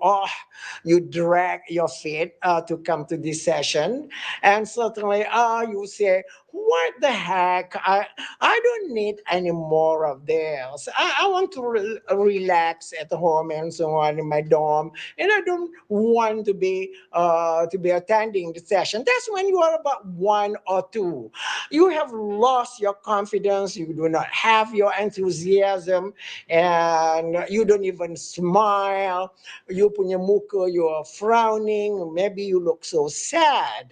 H: drag your feet to come to this session, and certainly, you say, "What the heck? I don't need any more of this. I want to relax at home and so on in my dorm, and I don't want to be attending the session." That's when you are about one or two. You have lost your confidence. You do not have your enthusiasm, and you don't even smile. You punya muka, you are frowning. Maybe you look so sad.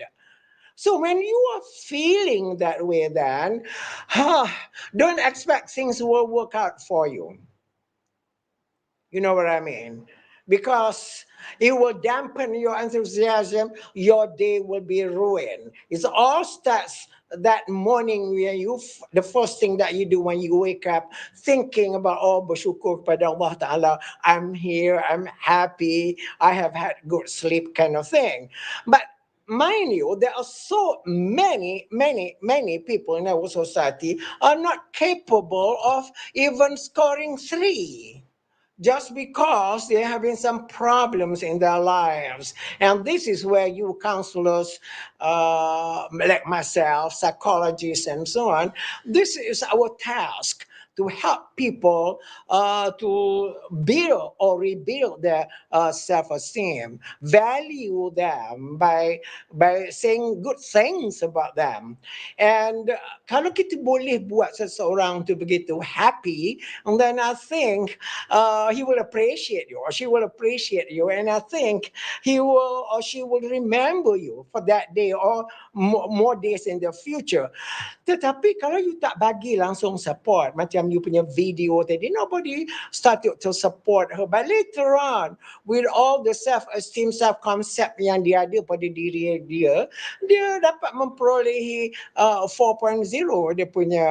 H: So when you are feeling that way, then don't expect things will work out for you. You know what I mean? Because it will dampen your enthusiasm, your day will be ruined. It all starts that morning where the first thing that you do when you wake up, thinking about, oh, bersyukur kepada Allah Ta'ala, I'm here, I'm happy, I have had good sleep kind of thing. But mind you, there are so many people in our society are not capable of even scoring 3 just because they're having some problems in their lives. And this is where you counselors, like myself, psychologists, and so on, this is our task to help people to build or rebuild their self-esteem, value them by saying good things about them. And kalau kita boleh buat seseorang tu begitu happy, and then I think he will appreciate you or she will appreciate you, and I think he will or she will remember you for that day or more days in the future. Tetapi kalau you tak bagi langsung support, macam you punya video tadi, nobody started to support her. But later on, with all the self-esteem, self-concept yang dia ada pada diri dia, dia dapat memperolehi 4.0 dia punya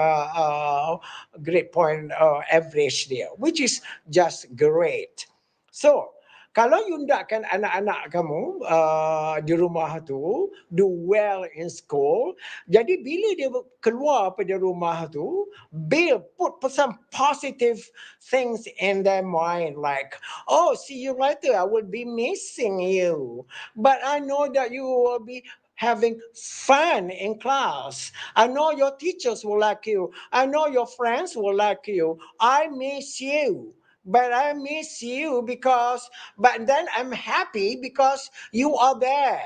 H: grade point average dia, which is just great. So, kalau you hendakkan anak-anak kamu di rumah tu do well in school, jadi bila dia keluar pada rumah tu, put some positive things in their mind, like, oh, see you later, I will be missing you, but I know that you will be having fun in class. I know your teachers will like you. I know your friends will like you. I miss you. But I miss you but then I'm happy because you are there.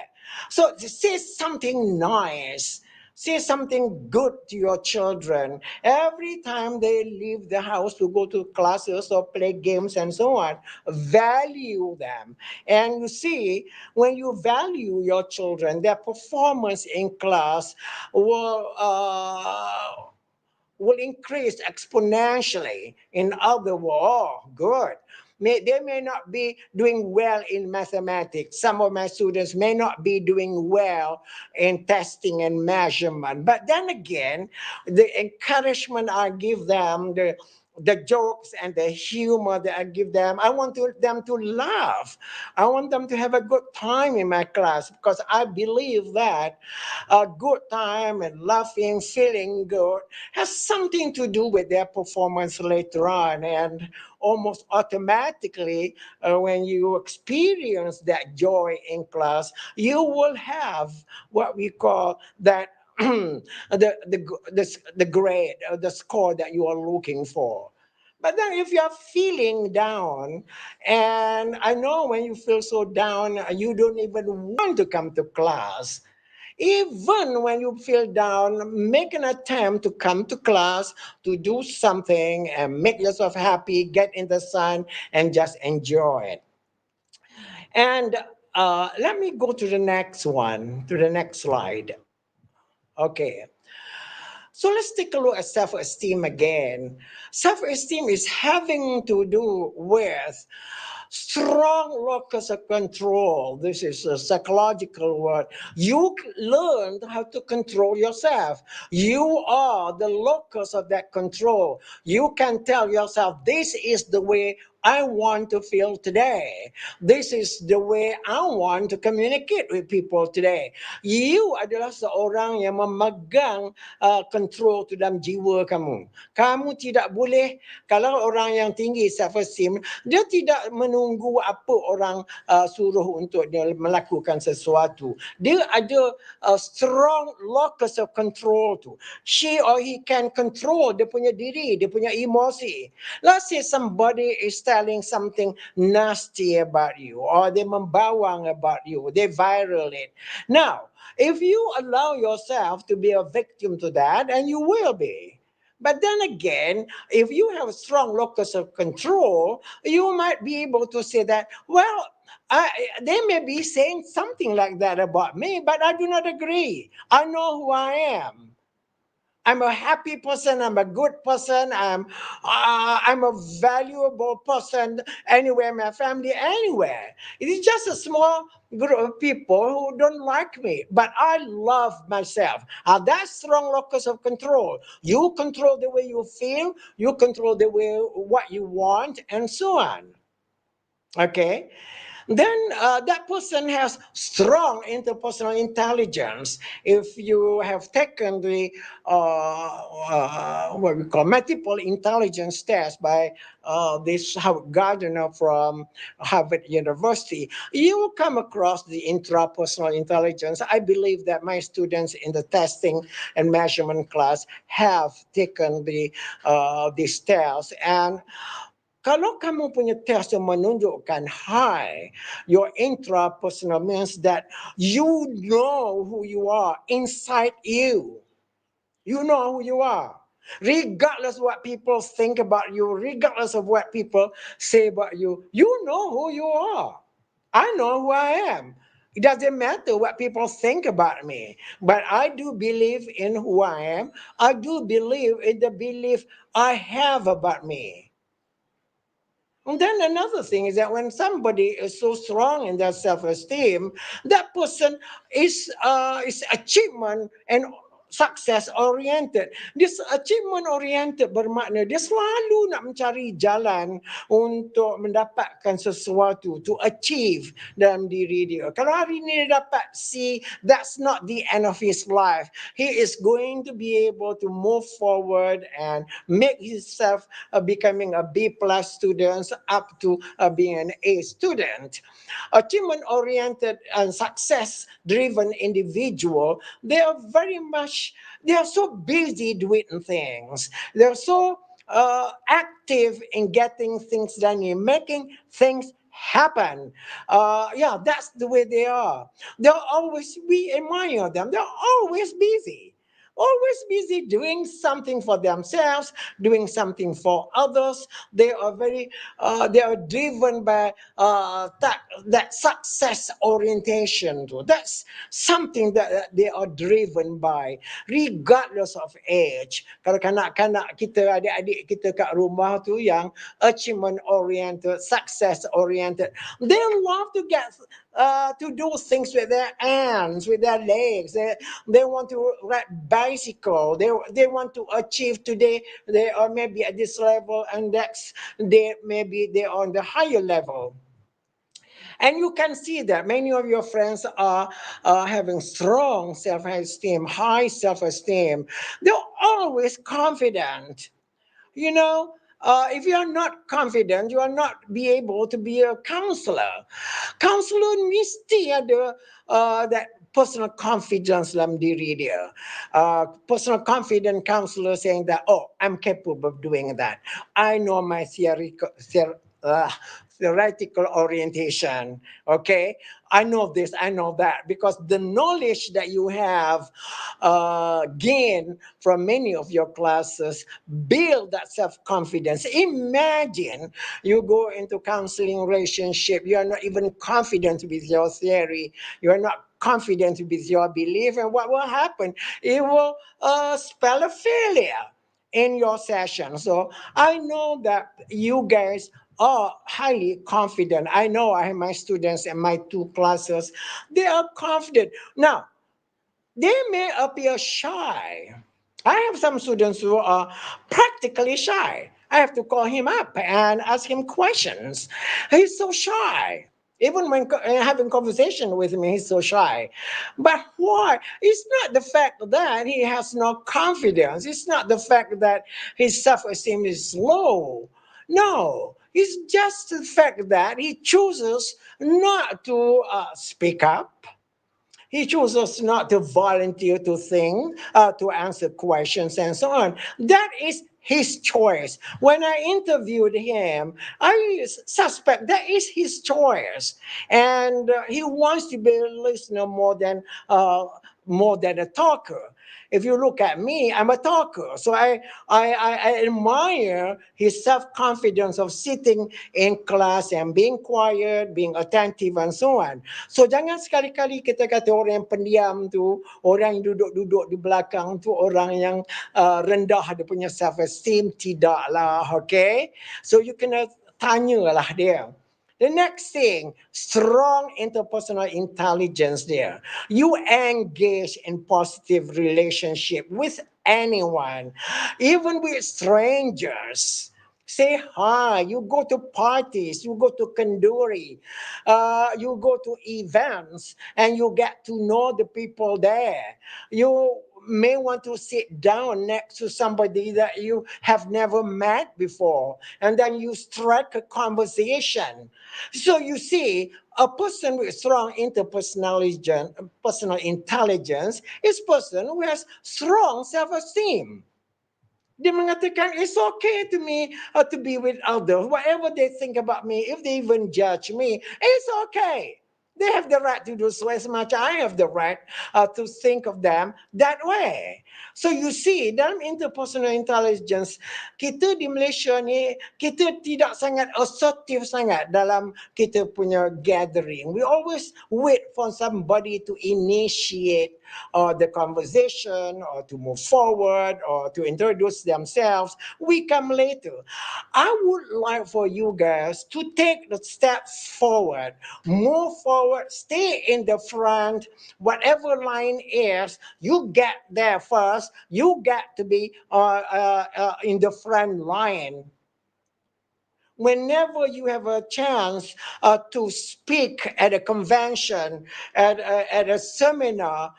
H: So say something nice. Say something good to your children. Every time they leave the house to go to classes or play games and so on, value them. And you see, when you value your children, their performance in class will increase exponentially. In other words, good. They may not be doing well in mathematics. Some of my students may not be doing well in testing and measurement. But then again, the encouragement I give them, the jokes and the humor that I give them, I want them to laugh. I want them to have a good time in my class, because I believe that a good time and laughing, feeling good has something to do with their performance later on. And almost automatically, when you experience that joy in class, you will have what we call that the grade, the score that you are looking for. But then if you're feeling down, and I know when you feel so down, you don't even want to come to class. Even when you feel down, make an attempt to come to class, to do something and make yourself happy, get in the sun and just enjoy it. And let me go to the next one, to the next slide. Okay. So let's take a look at self-esteem again. Self-esteem is having to do with strong locus of control. This is a psychological word. You learned how to control yourself. You are the locus of that control. You can tell yourself, this is the way I want to feel today. This is the way I want to communicate with people today. You adalah seorang yang memegang control tu dalam jiwa kamu. Kamu tidak boleh, kalau orang yang tinggi self-esteem, dia tidak menunggu apa orang suruh untuk dia melakukan sesuatu. Dia ada strong locus of control tu. She or he can control dia punya diri, dia punya emosi. Let's say somebody is telling something nasty about you, or they membawang about you, they viral it. Now, if you allow yourself to be a victim to that, and you will be. But then again, if you have a strong locus of control, you might be able to say that, well, they may be saying something like that about me, but I do not agree. I know who I am. I'm a happy person. I'm a good person. I'm a valuable person anywhere, my family, anywhere. It is just a small group of people who don't like me, but I love myself. That's strong locus of control. You control the way you feel. You control the way what you want, and so on. Okay. Then that person has strong interpersonal intelligence. If you have taken the what we call multiple intelligence test by this Howard Gardner from Harvard University, you will come across the intrapersonal intelligence. I believe that my students in the testing and measurement class have taken this test, and kalau kamu punya test yang menunjukkan high, your intrapersonal means that you know who you are inside you. You know who you are. Regardless of what people think about you, regardless of what people say about you, you know who you are. I know who I am. It doesn't matter what people think about me, but I do believe in who I am. I do believe in the belief I have about me. And then another thing is that when somebody is so strong in their self-esteem, that person is achievement and success oriented. This achievement oriented bermakna dia selalu nak mencari jalan untuk mendapatkan sesuatu, to achieve dalam diri dia. Kalau hari ni dia dapat C, that's not the end of his life. He is going to be able to move forward and make himself becoming a B+ student up to being an A student. Achievement oriented and success driven individual, they are so busy doing things. They're so active in getting things done, in making things happen. That's the way they are. We admire them. They're always busy. Always busy doing something for themselves, doing something for others. They are driven by that success orientation. That's something that they are driven by, regardless of age. Kalau kanak-kanak kita, adik-adik kita kat rumah tu yang achievement oriented, success oriented, they love to get to do things with their hands, with their legs. They want to ride bicycle. They want to achieve today. They are maybe at this level, and next day maybe they're on the higher level. And you can see that many of your friends are having strong self-esteem, high self-esteem. They're always confident. You know, if you are not confident, you are not be able to be a counselor. Counselor mesti ada that personal confidence dalam diri dia. Personal confident counselor saying that, oh, I'm capable of doing that. I know my theoretical orientation. Okay, I know this, I know that, because the knowledge that you have gained from many of your classes build that self-confidence. Imagine you go into counseling relationship, you are not even confident with your theory, you are not confident with your belief, and what will happen? It will spell a failure in your session. So I know that you guys are highly confident. I know I have my students in my 2 classes. They are confident. Now, they may appear shy. I have some students who are practically shy. I have to call him up and ask him questions. He's so shy. Even when having conversation with me, he's so shy. But why? It's not the fact that he has no confidence. It's not the fact that his self-esteem is low. No, it's just the fact that he chooses not to speak up. He chooses not to volunteer to think, to answer questions, and so on. That is his choice. When I interviewed him, I suspect that is his choice, and he wants to be a listener more than a talker. If you look at me, I'm a talker. So I admire his self-confidence of sitting in class and being quiet, being attentive, and so on. So jangan sekali-kali kita kata orang yang pendiam tu, orang yang duduk-duduk di belakang tu, orang yang rendah dia punya self-esteem. Tidaklah, okay? So you kena tanyalah dia. The next thing, strong interpersonal intelligence there. You engage in positive relationship with anyone, even with strangers. Say hi. You go to parties, you go to kenduri, you go to events, and you get to know the people there. You may want to sit down next to somebody that you have never met before, and then you strike a conversation. So you see, a person with strong personal intelligence is a person who has strong self-esteem. Dia mengatakan, it's okay to me to be with others. Whatever they think about me, if they even judge me, it's okay. They have the right to do so as much I have the right to think of them that way. So you see, dalam interpersonal intelligence, kita di Malaysia ni, kita tidak sangat assertive sangat dalam kita punya gathering. We always wait for somebody to initiate the conversation or to move forward or to introduce themselves. We come later. I would like for you guys to take the step forward, move forward, stay in the front. Whatever line is, you get there first. You get to be in the front line. Whenever you have a chance to speak at a convention, at a seminar,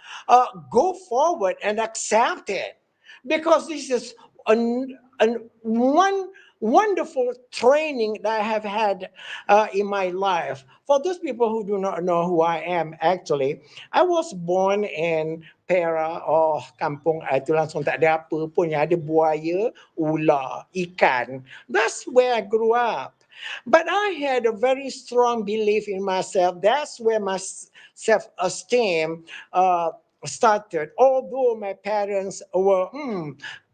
H: go forward and accept it. Because this is one wonderful training that I have had in my life. For those people who do not know who I am, actually, I was born in Perak, kampung itu langsung tak ada apa pun, ada buaya, ular, ikan. That's where I grew up. But I had a very strong belief in myself. That's where my self-esteem started. Although my parents were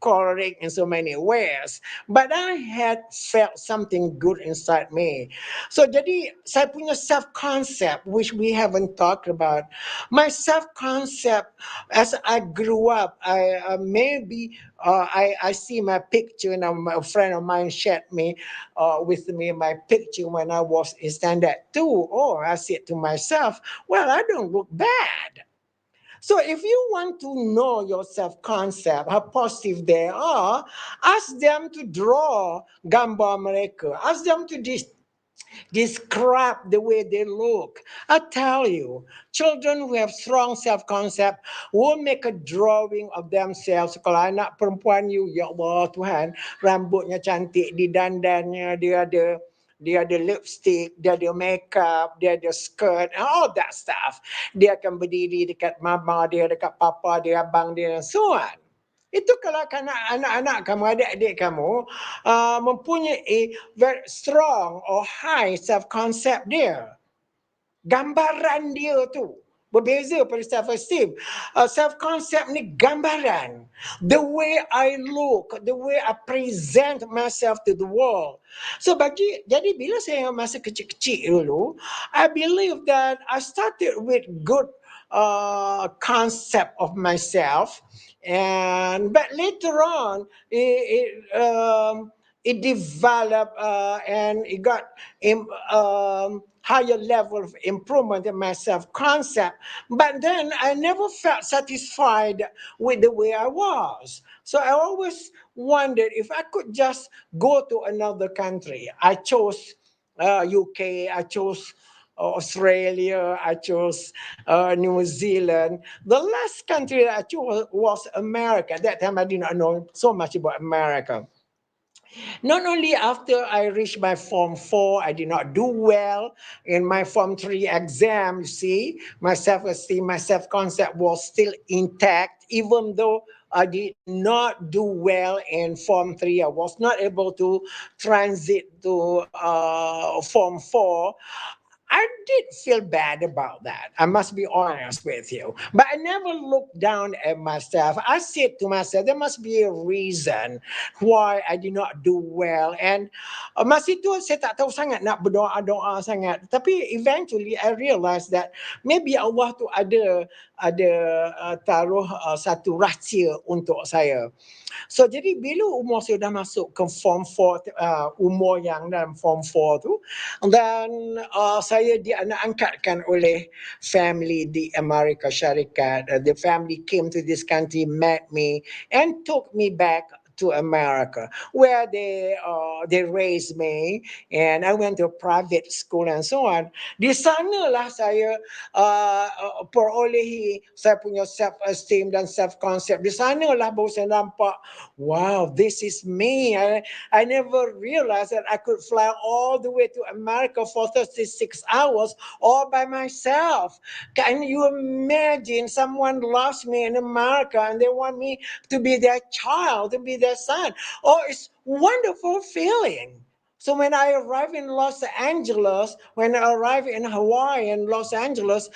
H: choleric in so many ways, but I had felt something good inside me. So jadi saya punya self-concept, which we haven't talked about, my self-concept as I grew up, I see my picture, and a friend of mine shared with me my picture when I was in standard 2. Oh, I said to myself, well, I don't look bad. So if you want to know your self-concept, how positive they are, ask them to draw gambar mereka. Ask them to describe the way they look. I tell you, children who have strong self-concept will make a drawing of themselves. Kalau anak perempuan you, ya Allah Tuhan, rambutnya cantik, di dandannya dia ada lipstick, dia ada makeup, dia ada skirt, and all that stuff. Dia akan berdiri dekat mama dia, dekat papa dia, abang dia, and so on. Itu kalau anak-anak kamu, adik-adik kamu mempunyai very strong or high self-concept dia. Gambaran dia tu berbeza pada self-esteem. Self-concept ni gambaran. The way I look, the way I present myself to the world. So jadi bila saya masa kecil-kecil dulu, I believe that I started with good concept of myself, but later on it developed and it got higher level of improvement in my self-concept. But then I never felt satisfied with the way I was. So I always wondered if I could just go to another country. I chose UK, I chose Australia, I chose New Zealand. The last country that I chose was America. At that time, I did not know so much about America. Not only after I reached my Form 4, I did not do well in my Form 3 exam, you see, my self-esteem, my self-concept was still intact, even though I did not do well in Form 3. I was not able to transit to Form 4. I did feel bad about that. I must be honest with you. But I never looked down at myself. I said to myself, there must be a reason why I did not do well. And masa itu saya tak tahu sangat nak berdoa-doa sangat. Tapi eventually I realized that maybe Allah tu ada taruh satu rahsia untuk saya. So jadi bila umur saya dah masuk ke Form 4, umur yang dalam Form 4 tu, dan saya diangkatkan oleh family di Amerika Syarikat. The family came to this country, met me, and took me back to America, where they raised me, and I went to a private school and so on. Di sanalah saya perolehi saya punya self-esteem dan self-concept. Di sanalah baru saya nampak, wow, this is me. I never realized that I could fly all the way to America for 36 hours all by myself. Can you imagine someone lost me in America and they want me to be their child, to be their son? Oh, it's wonderful feeling. So when I arrived in Los Angeles, when I arrived in Hawaii and Los Angeles,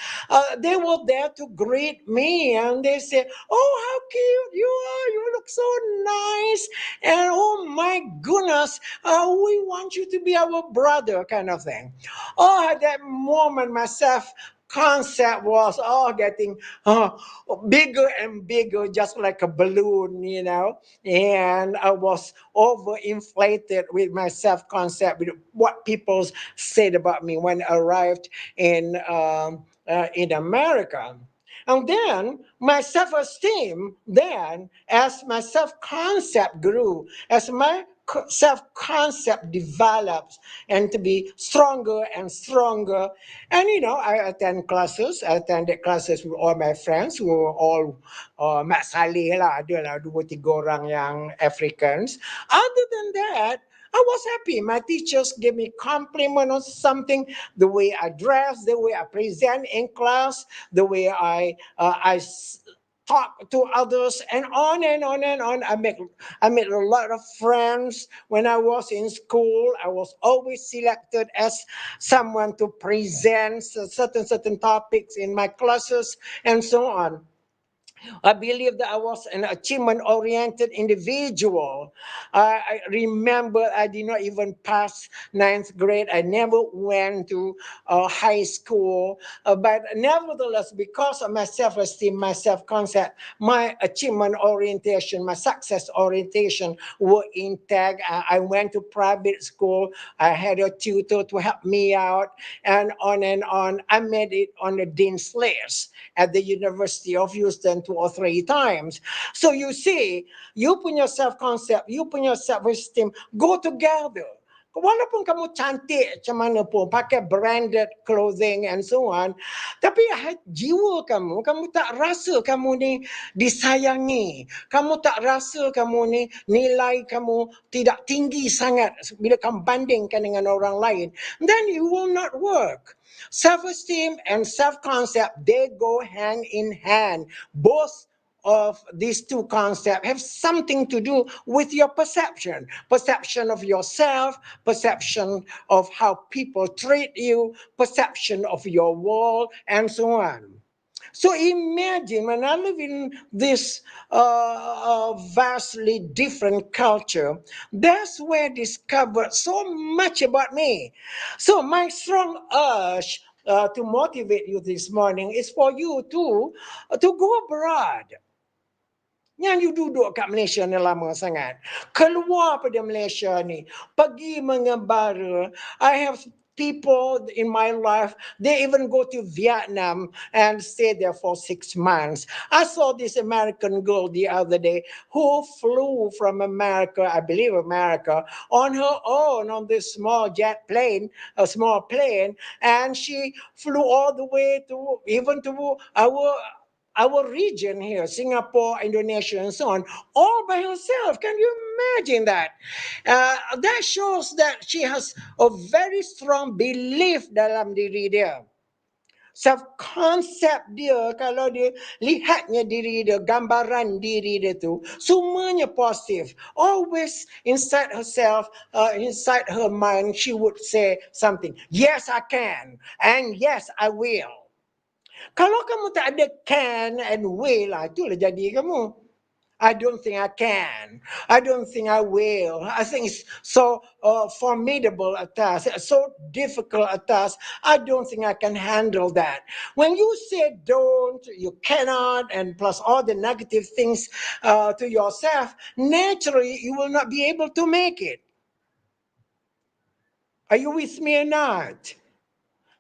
H: they were there to greet me, and they said, "Oh, how cute you are! You look so nice!" And oh my goodness, we want you to be our brother, kind of thing. Oh, at that moment, myself concept was getting bigger and bigger, just like a balloon, and I was overinflated with my self-concept, with what people said about me when I arrived in America. And then my self-esteem, then as my self-concept grew, as my self-concept develops and to be stronger and stronger. And I attended classes with all my friends who were all Mak Saleh lah, ada lah 2-3 orang yang Africans. Other than that, I was happy. My teachers gave me compliment on something, the way I dress, the way I present in class, the way I talk to others, and on and on and on. I made a lot of friends when I was in school. I was always selected as someone to present certain topics in my classes and so on. I believe that I was an achievement-oriented individual. I remember I did not even pass 9th grade. I never went to high school. But nevertheless, because of my self-esteem, my self-concept, my achievement orientation, my success orientation were intact. I went to private school. I had a tutor to help me out, and on and on. I made it on the dean's list at the University of Houston 2 or 3 times. So you see, you punya self-concept, you punya self-esteem go together. Walaupun kamu cantik macam mana pun, pakai branded clothing and so on, tapi jiwa kamu tak rasa kamu ni disayangi. Kamu tak rasa kamu ni nilai kamu tidak tinggi sangat bila kamu bandingkan dengan orang lain, then you will not work. Self-esteem and self-concept, they go hand in hand. Both of these two concepts have something to do with your perception of yourself, perception of how people treat you, perception of your world, and so on. So imagine when I live in this vastly different culture, that's where I discovered so much about me. So my strong urge to motivate you this morning is for you to go abroad. Yang you duduk kat Malaysia ni lama sangat. Keluar pada Malaysia ni. Pergi mengembara. I have people in my life, they even go to Vietnam and stay there for 6 months. I saw this American girl the other day who flew from America, I believe America, on her own on this small jet plane, a small plane, and she flew all the way to even to our region here, Singapore, Indonesia, and so on, all by herself. Can you imagine that? That shows that she has a very strong belief dalam diri dia. Self-concept dia, kalau dia lihatnya diri dia, gambaran diri dia tu, semuanya positif. Always inside herself, inside her mind, she would say something. Yes, I can. And yes, I will. Kalau kamu tak ada can and will, itulah jadi kamu. I don't think I can. I don't think I will. I think it's so formidable a task, so difficult a task. I don't think I can handle that. When you say don't, you cannot, and plus all the negative things to yourself, naturally you will not be able to make it. Are you with me or not?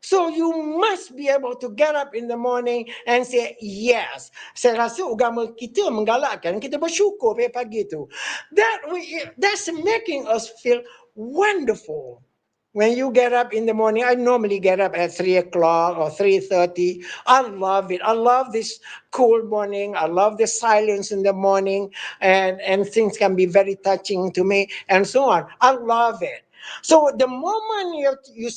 H: So you must be able to get up in the morning and say, yes. Saya rasa agama kita menggalakkan kita bersyukur pagi tu. That's making us feel wonderful. When you get up in the morning, I normally get up at 3 o'clock or 3:30. I love it. I love this cool morning. I love the silence in the morning, and things can be very touching to me and so on. I love it. So the moment you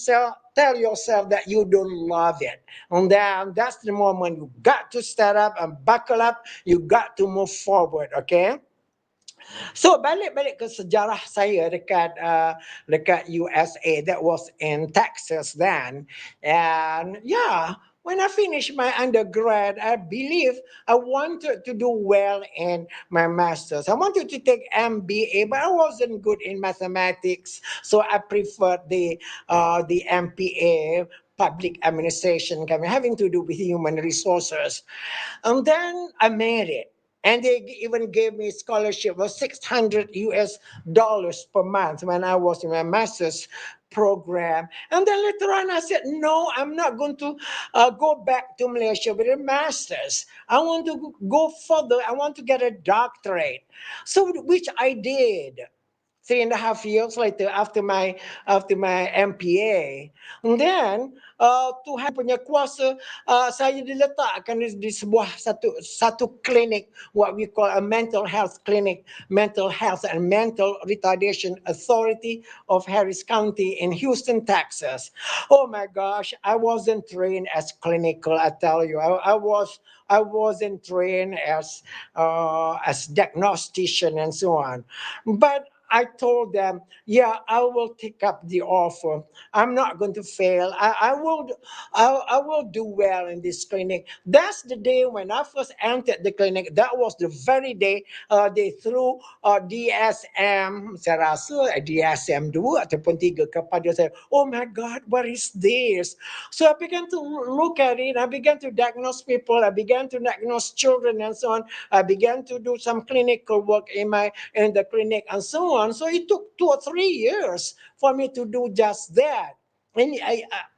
H: tell yourself that you don't love it, and then that's the moment you got to stand up and buckle up. You got to move forward, okay? So balik ke sejarah saya dekat USA. That was in Texas then, and yeah. When I finished my undergrad, I believe I wanted to do well in my master's. I wanted to take MBA, but I wasn't good in mathematics, so I preferred the MPA, public administration, having to do with human resources. And then I made it. And they even gave me a scholarship of $600 per month when I was in my master's program. And then later on, I said, no, I'm not going to go back to Malaysia with a master's. I want to go further. I want to get a doctorate. So, which I did. 3.5 years later, after my MPA, and then Tuhan punya kuasa, saya diletakkan di sebuah satu klinik, what we call a mental health clinic, mental health and mental retardation authority of Harris County in Houston, Texas. Oh my gosh, I wasn't trained as clinical. I tell you, I wasn't trained as diagnostician and so on, but I told them, yeah, I will take up the offer. I'm not going to fail. I will do well in this clinic. That's the day when I first entered the clinic. That was the very day they threw DSM, saya rasa DSM 2 ataupun 3 kepada saya. Oh my God, what is this? So I began to look at it. I began to diagnose people. I began to diagnose children and so on. I began to do some clinical work in the clinic and so on. So it took 2 or 3 years for me to do just that. And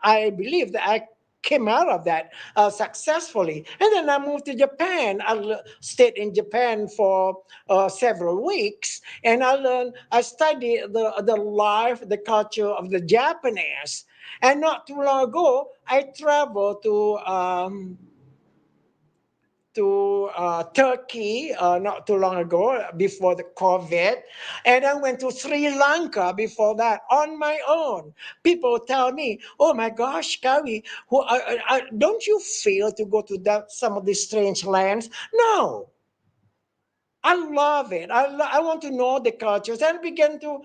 H: I believe that I came out of that successfully. And then I moved to Japan. I stayed in Japan for several weeks, and I studied the life, the culture of the Japanese. And not too long ago, I traveled to Turkey not too long ago, before the COVID, and I went to Sri Lanka before that on my own. People tell me, "Oh my gosh, Kawi, don't you feel to go to some of these strange lands?" No, I love it. I want to know the cultures and begin to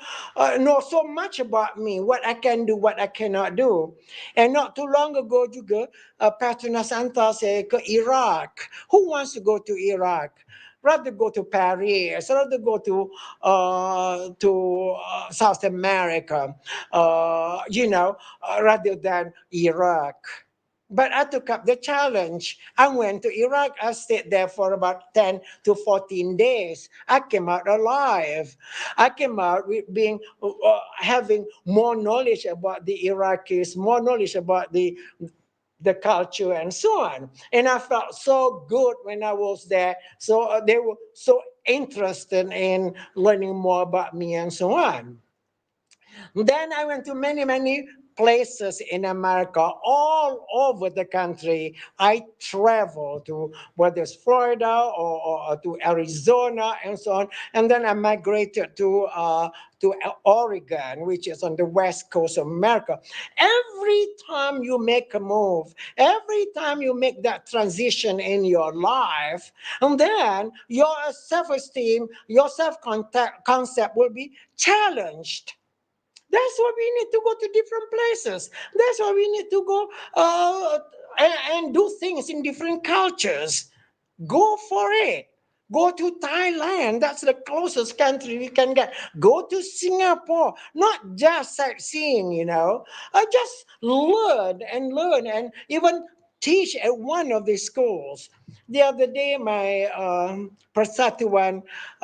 H: know so much about me, what I can do, what I cannot do. And not too long ago juga, Pastor Nasanta said ke Iraq. Who wants to go to Iraq? Rather go to Paris, rather go to South America, rather than Iraq. But I took up the challenge. I went to Iraq. I stayed there for about 10 to 14 days. I came out alive. I came out with having more knowledge about the Iraqis, more knowledge about the culture and so on. And I felt so good when I was there. So they were so interested in learning more about me and so on. Then I went to many places in America, all over the country. I traveled to whether it's Florida or to Arizona and so on. And then I migrated to Oregon, which is on the west coast of America. Every time you make a move, every time you make that transition in your life, and then your self-esteem, your self-concept will be challenged. That's why we need to go to different places. That's why we need to go and do things in different cultures. Go for it. Go to Thailand. That's the closest country we can get. Go to Singapore. Not just sightseeing, just learn and even teach at one of the schools. The other day, my Persatuan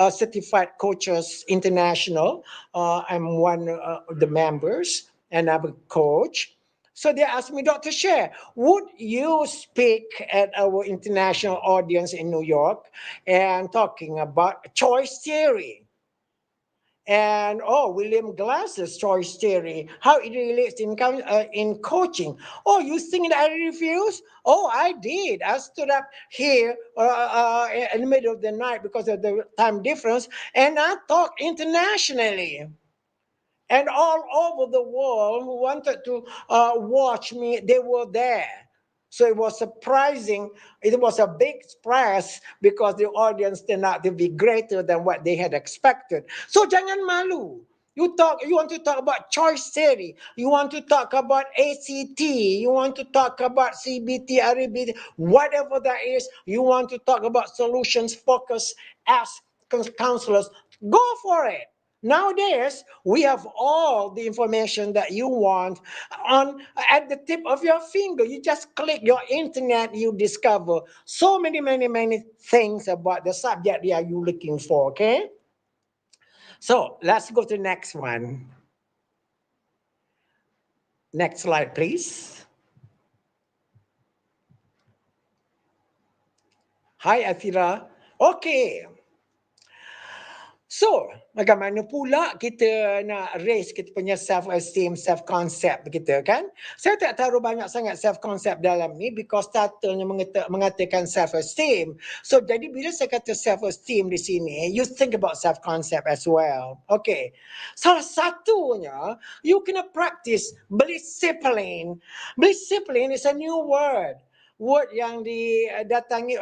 H: Certified Coaches International, I'm one of the members and I'm a coach. So they asked me, Dr. Sher, would you speak at our international audience in New York and talking about choice theory? And William Glass's choice theory, how it relates in coaching. Oh, you think that I refuse? Oh, I did. I stood up here in the middle of the night because of the time difference, and I talked internationally. And all over the world who wanted to watch me, they were there. So it was surprising. It was a big surprise because the audience turned out to be greater than what they had expected. So jangan malu. You want to talk about choice theory. You want to talk about ACT. You want to talk about CBT, RBT, whatever that is. You want to talk about solutions focus as counselors. Go for it. Nowadays, we have all the information that you want at the tip of your finger. You just click your internet, you discover so many things about the subject that you're looking for, okay? So let's go to the next one. Next slide, please. Hi, Athira. Okay. So, bagaimana pula kita nak raise kita punya self-esteem, self-concept kita kan? Saya tak taruh banyak sangat self-concept dalam ni because title-nya mengatakan self-esteem. So, jadi bila saya kata self-esteem di sini, you think about self-concept as well. Okay. Salah satunya, you kena practice berdisiplin. Berdisiplin is a new word. Word yang didatangi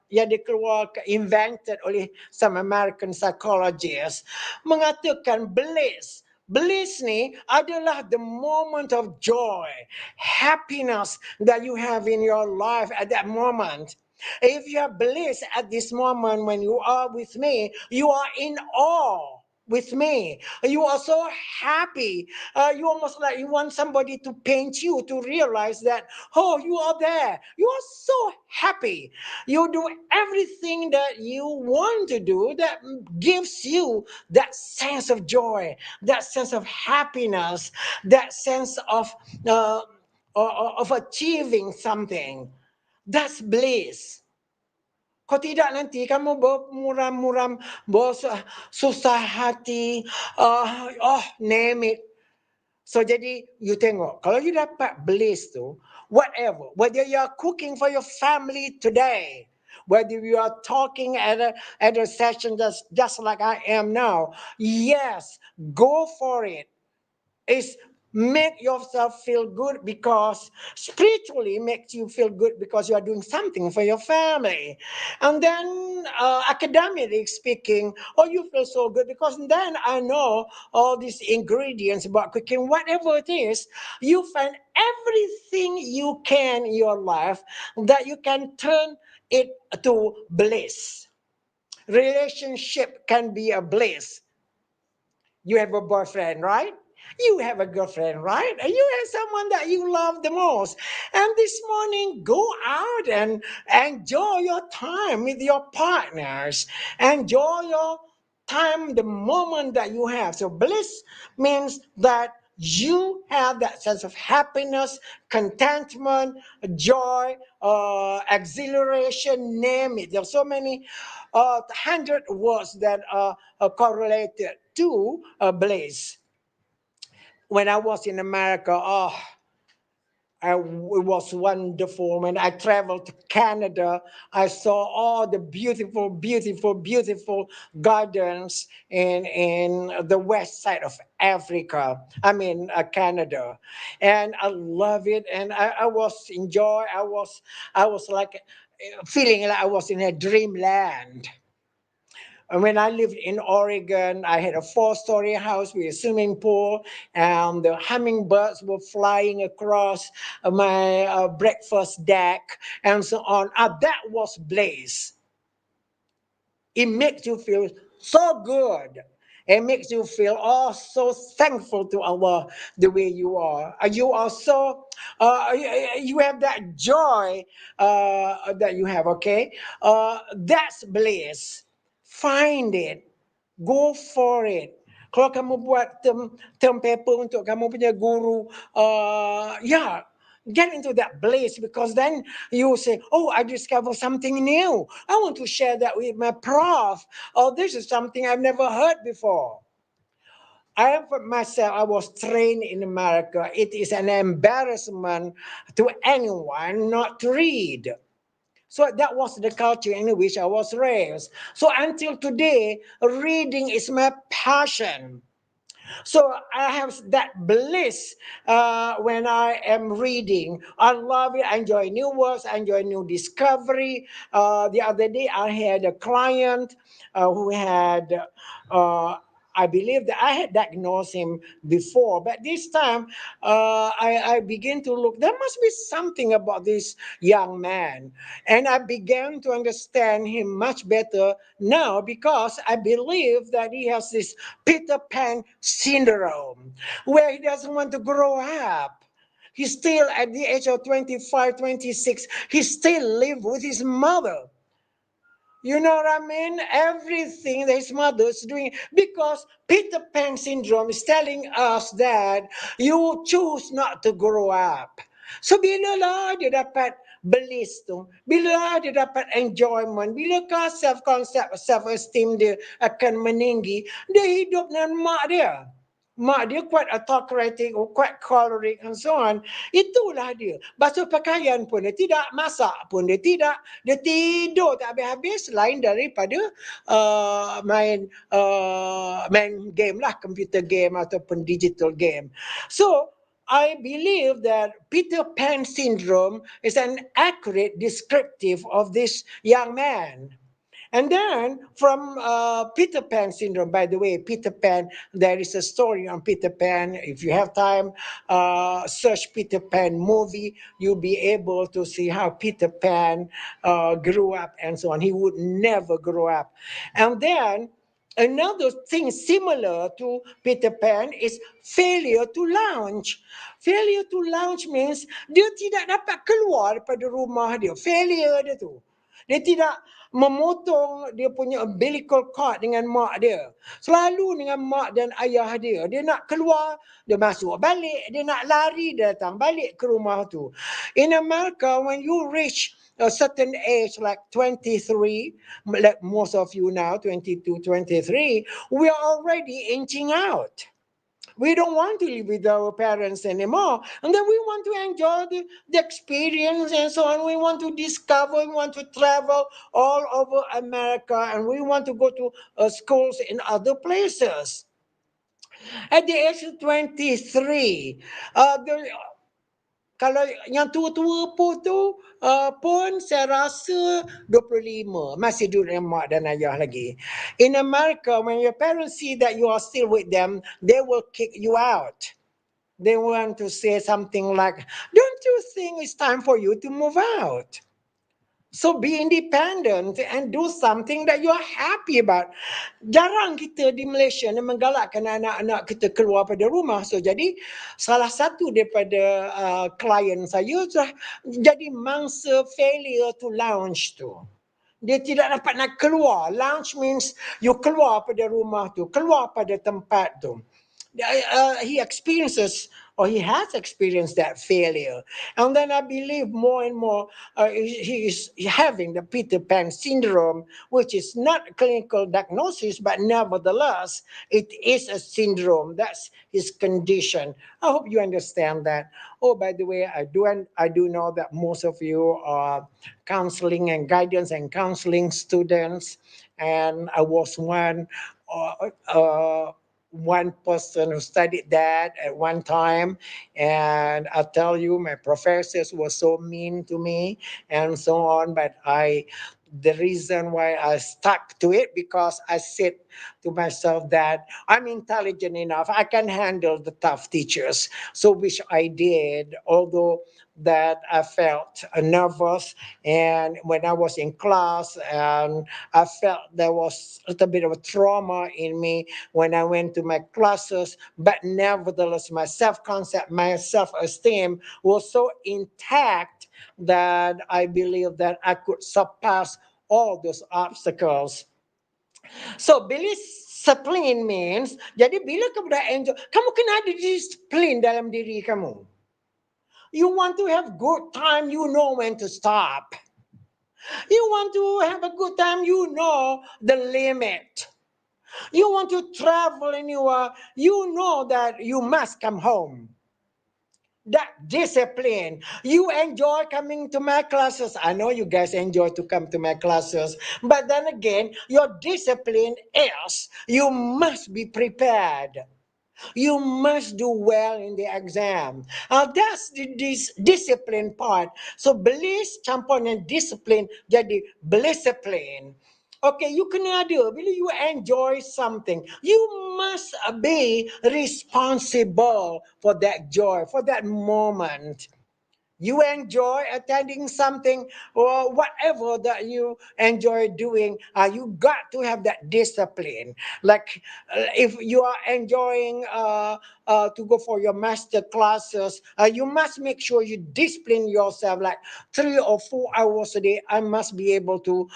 H: yang dikeluarkan invented oleh some American psychologists mengatakan bliss. Bliss ni adalah the moment of joy, happiness that you have in your life at that moment. If you have bliss at this moment when you are with me, you are in awe with me. You are so happy. You almost like you want somebody to paint you to realize that, oh, you are there. You are so happy. You do everything that you want to do that gives you that sense of joy, that sense of happiness, that sense of achieving something. That's bliss. Kalau tidak nanti kamu muram-muram, susah hati, name it. So jadi you tengok, kalau you dapat bliss tu, whatever, whether you are cooking for your family today, whether you are talking at a session just like I am now, yes, go for it. It's make yourself feel good because spiritually makes you feel good because you are doing something for your family. And then academically speaking, oh, you feel so good because then I know all these ingredients about cooking, whatever it is, you find everything you can in your life that you can turn it to bliss. Relationship can be a bliss. You have a boyfriend, right? You have a girlfriend, right? And you have someone that you love the most. And this morning, go out and enjoy your time with your partners. Enjoy your time, the moment that you have. So bliss means that you have that sense of happiness, contentment, joy, exhilaration, name it. There's so many 100 words that are correlated to bliss. When I was in America, it was wonderful. When I traveled to Canada, I saw all the beautiful, beautiful, beautiful gardens in the west side of Africa. I mean, Canada, and I love it. And I was enjoy. I was like feeling like I was in a dreamland. And when I lived in Oregon, I had a 4-story house with a swimming pool, and the hummingbirds were flying across my breakfast deck, and so on. That was bliss. It makes you feel so good. It makes you feel so thankful to Allah the way you are. You are so, you have that joy that you have, okay? That's bliss. Find it. Go for it. Kalau kamu buat term paper untuk kamu punya guru, get into that bliss, because then you say, oh, I discovered something new. I want to share that with my prof. Oh, this is something I've never heard before. I was trained in America. It is an embarrassment to anyone not to read. So that was the culture in which I was raised. So until today, reading is my passion. So I have that bliss when I am reading. I love it. I enjoy new words. I enjoy new discovery. The other day, I had a client who had I believe that I had diagnosed him before, but this time I began to look. There must be something about this young man, and I began to understand him much better now, because I believe that he has this Peter Pan syndrome, where he doesn't want to grow up. He still, at the age of 25, 26, he still lives with his mother. You know what I mean? Everything that his mother is doing, because Peter Pan syndrome is telling us that you choose not to grow up. So bila lah dia dapat bliss tu, bila dia dapat enjoyment, bila ka self-concept, self-esteem dia akan meninggi, dia hidup dengan mak dia. Mak dia quite autocratic or quite choleric and so on. Itulah dia. Basuh pakaian pun dia tidak, masak pun dia tidak, dia tidur tak habis-habis, lain daripada main game lah, computer game ataupun digital game. So I believe that Peter Pan syndrome is an accurate descriptive of this young man. And then from Peter Pan syndrome, by the way, Peter Pan, there is a story on Peter Pan. If you have time, search Peter Pan movie, you'll be able to see how Peter Pan grew up and so on. He would never grow up. And then another thing similar to Peter Pan is failure to launch. Failure to launch means dia tidak dapat keluar daripada rumah dia. Failure dia tu. Dia tidak memotong dia punya umbilical cord dengan mak dia. Selalu dengan mak dan ayah dia. Dia nak keluar, dia masuk balik. Dia nak lari, dia datang balik ke rumah tu. In America, when you reach a certain age, like 23, like most of you now, 22, 23, we are already inching out. We don't want to live with our parents anymore. And then we want to enjoy the experience and so on. We want to discover, we want to travel all over America, and we want to go to schools in other places. At the age of 23, kalau yang tua-tua pun saya rasa 25 masih duduk dengan mak dan ayah lagi. In America, when your parents see that you are still with them, they will kick you out. They want to say something like, don't you think it's time for you to move out? So be independent and do something that you are happy about. Jarang kita di Malaysia ni menggalakkan anak-anak kita keluar pada rumah. So jadi salah satu daripada klien saya sudah jadi mangsa failure to launch tu. Dia tidak dapat nak keluar. Launch means you keluar pada rumah tu, keluar pada tempat tu. He experiences or he has experienced that failure. And then I believe more and more he is having the Peter Pan syndrome, which is not a clinical diagnosis, but nevertheless, it is a syndrome. That's his condition. I hope you understand that. Oh, by the way, I do know that most of you are counseling and guidance and counseling students, and I was one person who studied that at one time, and I tell you, my professors were so mean to me and so on, but the reason why I stuck to it, because I said to myself that I'm intelligent enough, I can handle the tough teachers. So which I did, although that I felt nervous, and when I was in class, and I felt there was a little bit of a trauma in me when I went to my classes, but nevertheless, my self-concept, my self-esteem was so intact that I believe that I could surpass all those obstacles. So discipline means, jadi bila kamu dah enjoy, kamu kena ada disiplin dalam diri kamu. You want to have good time, you know when to stop. You want to have a good time, you know the limit. You want to travel and you know that you must come home. That discipline. You enjoy coming to my classes. I know you guys enjoy to come to my classes. But then again, your discipline is you must be prepared. You must do well in the exam. That's this discipline part. So bliss campur dengan discipline jadi discipline. Okay, you kena ada. Bila you enjoy something, you must be responsible for that joy, for that moment. You enjoy attending something or whatever that you enjoy doing, you got to have that discipline. Like if you are enjoying to go for your master classes, you must make sure you discipline yourself. Like 3 or 4 hours a day, I must be able to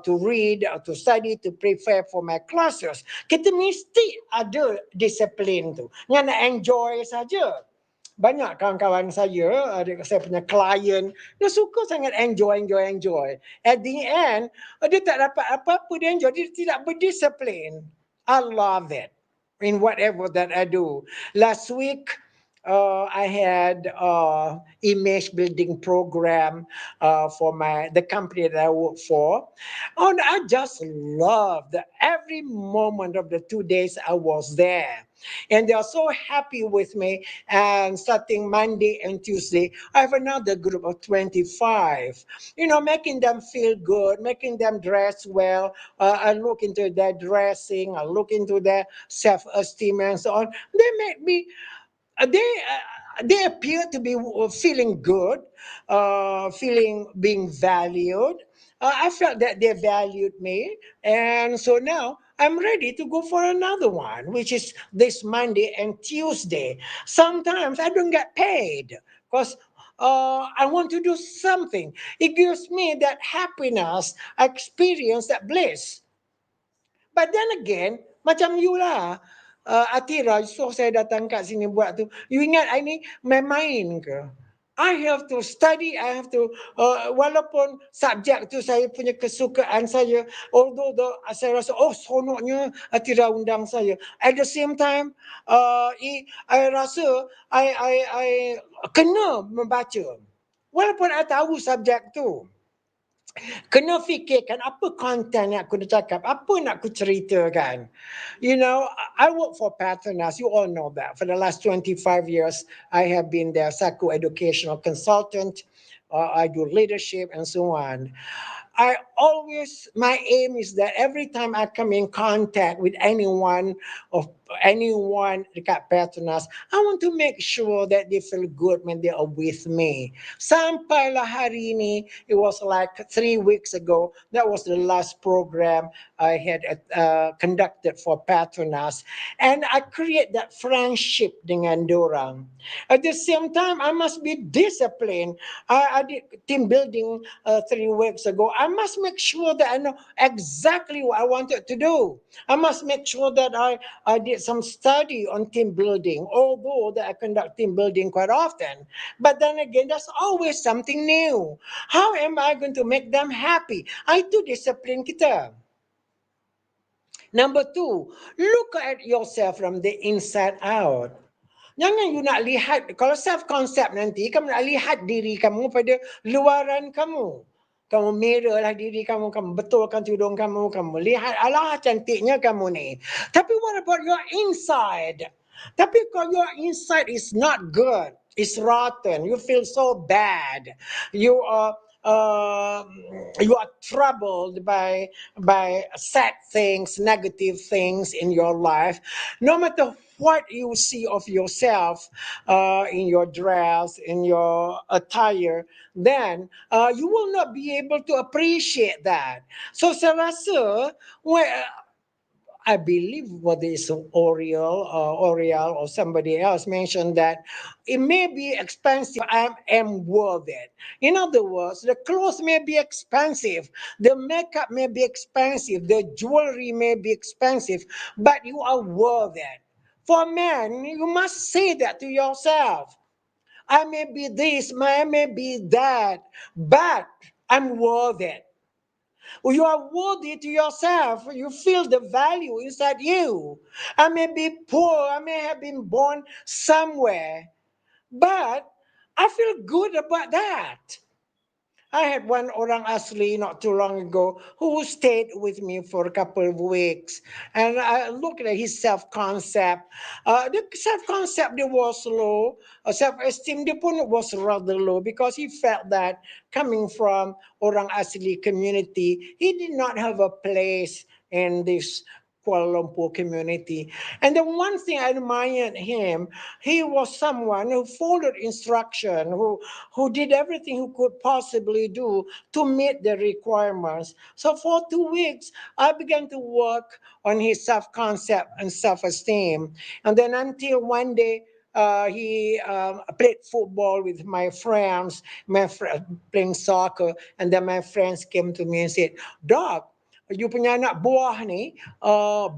H: read, to study, to prepare for my classes. Kita mesti ada disiplin tu. Yang nak enjoy saja. Banyak kawan-kawan saya, saya punya klien, dia suka sangat enjoy. At the end, dia tak dapat apa-apa, dia enjoy, dia tidak berdisiplin. I love it in whatever that I do. Last week, I had image building program for the company that I work for. And I just loved every moment of the 2 days I was there. And they are so happy with me. And starting Monday and Tuesday, I have another group of 25. Making them feel good, making them dress well. I look into their dressing, I look into their self-esteem and so on. They make me, they appear to be feeling good, being valued. I felt that they valued me, and so now I'm ready to go for another one, which is this Monday and Tuesday. Sometimes I don't get paid because I want to do something. It gives me that happiness, experience that bliss. But then again, macam you lah, Atira, suruh saya datang kat sini buat tu. You ingat I ni main-main ke? I have to study, I have to, walaupun subjek tu saya punya kesukaan saya, although saya rasa, seronoknya Atira undang saya. At the same time, I rasa, I kena membaca. Walaupun I tahu subjek tu. kena fikirkan apa konten yang aku nak cakap, apa nak aku ceritakan. You know, I work for Petronas. You all know that. For the last 25 years, I have been their psycho-educational consultant. I do leadership and so on. My aim is that every time I come in contact with anyone dekat Petronas, I want to make sure that they feel good when they are with me. Sampailah hari ini, it was like 3 weeks ago, that was the last program I had conducted for Petronas, and I create that friendship dengan dorang. At the same time, I must be disciplined. I did team building 3 weeks ago. I must make sure that I know exactly what I wanted to do. I must make sure that I did some study on team building, although that I conduct team building quite often. But then again, there's always something new. How am I going to make them happy? Itu disiplin kita. Number 2, look at yourself from the inside out. Jangan you nak lihat, kalau self-concept nanti, kamu nak lihat diri kamu pada luaran kamu. Kamu mirror lah diri kamu, kamu betulkan tudung kamu, kamu lihat, alah cantiknya kamu ni. Tapi what about your inside? Tapi kalau your inside is not good, it's rotten, you feel so bad, you are troubled by sad things, negative things in your life, no matter what you see of yourself in your dress, in your attire, then you will not be able to appreciate that. So saya rasa, I believe what is Oriel or somebody else mentioned that it may be expensive. I am worth it. In other words, the clothes may be expensive, the makeup may be expensive, the jewelry may be expensive, but you are worth it. For men, you must say that to yourself. I may be this, I may be that, but I'm worth it. You are worthy to yourself. You feel the value inside you. I may be poor. I may have been born somewhere. But I feel good about that. I had one orang asli not too long ago who stayed with me for a couple of weeks. And I looked at his self-concept. The self-concept dia was low. Self-esteem dia pun was rather low because he felt that coming from orang asli community, he did not have a place in this Kuala Lumpur community. And the one thing I admired him, he was someone who followed instruction, who did everything he could possibly do to meet the requirements. So for 2 weeks, I began to work on his self-concept and self-esteem. And then until one day, he played football with my friends, playing soccer, and then my friends came to me and said, "Doc, you punya anak buah ni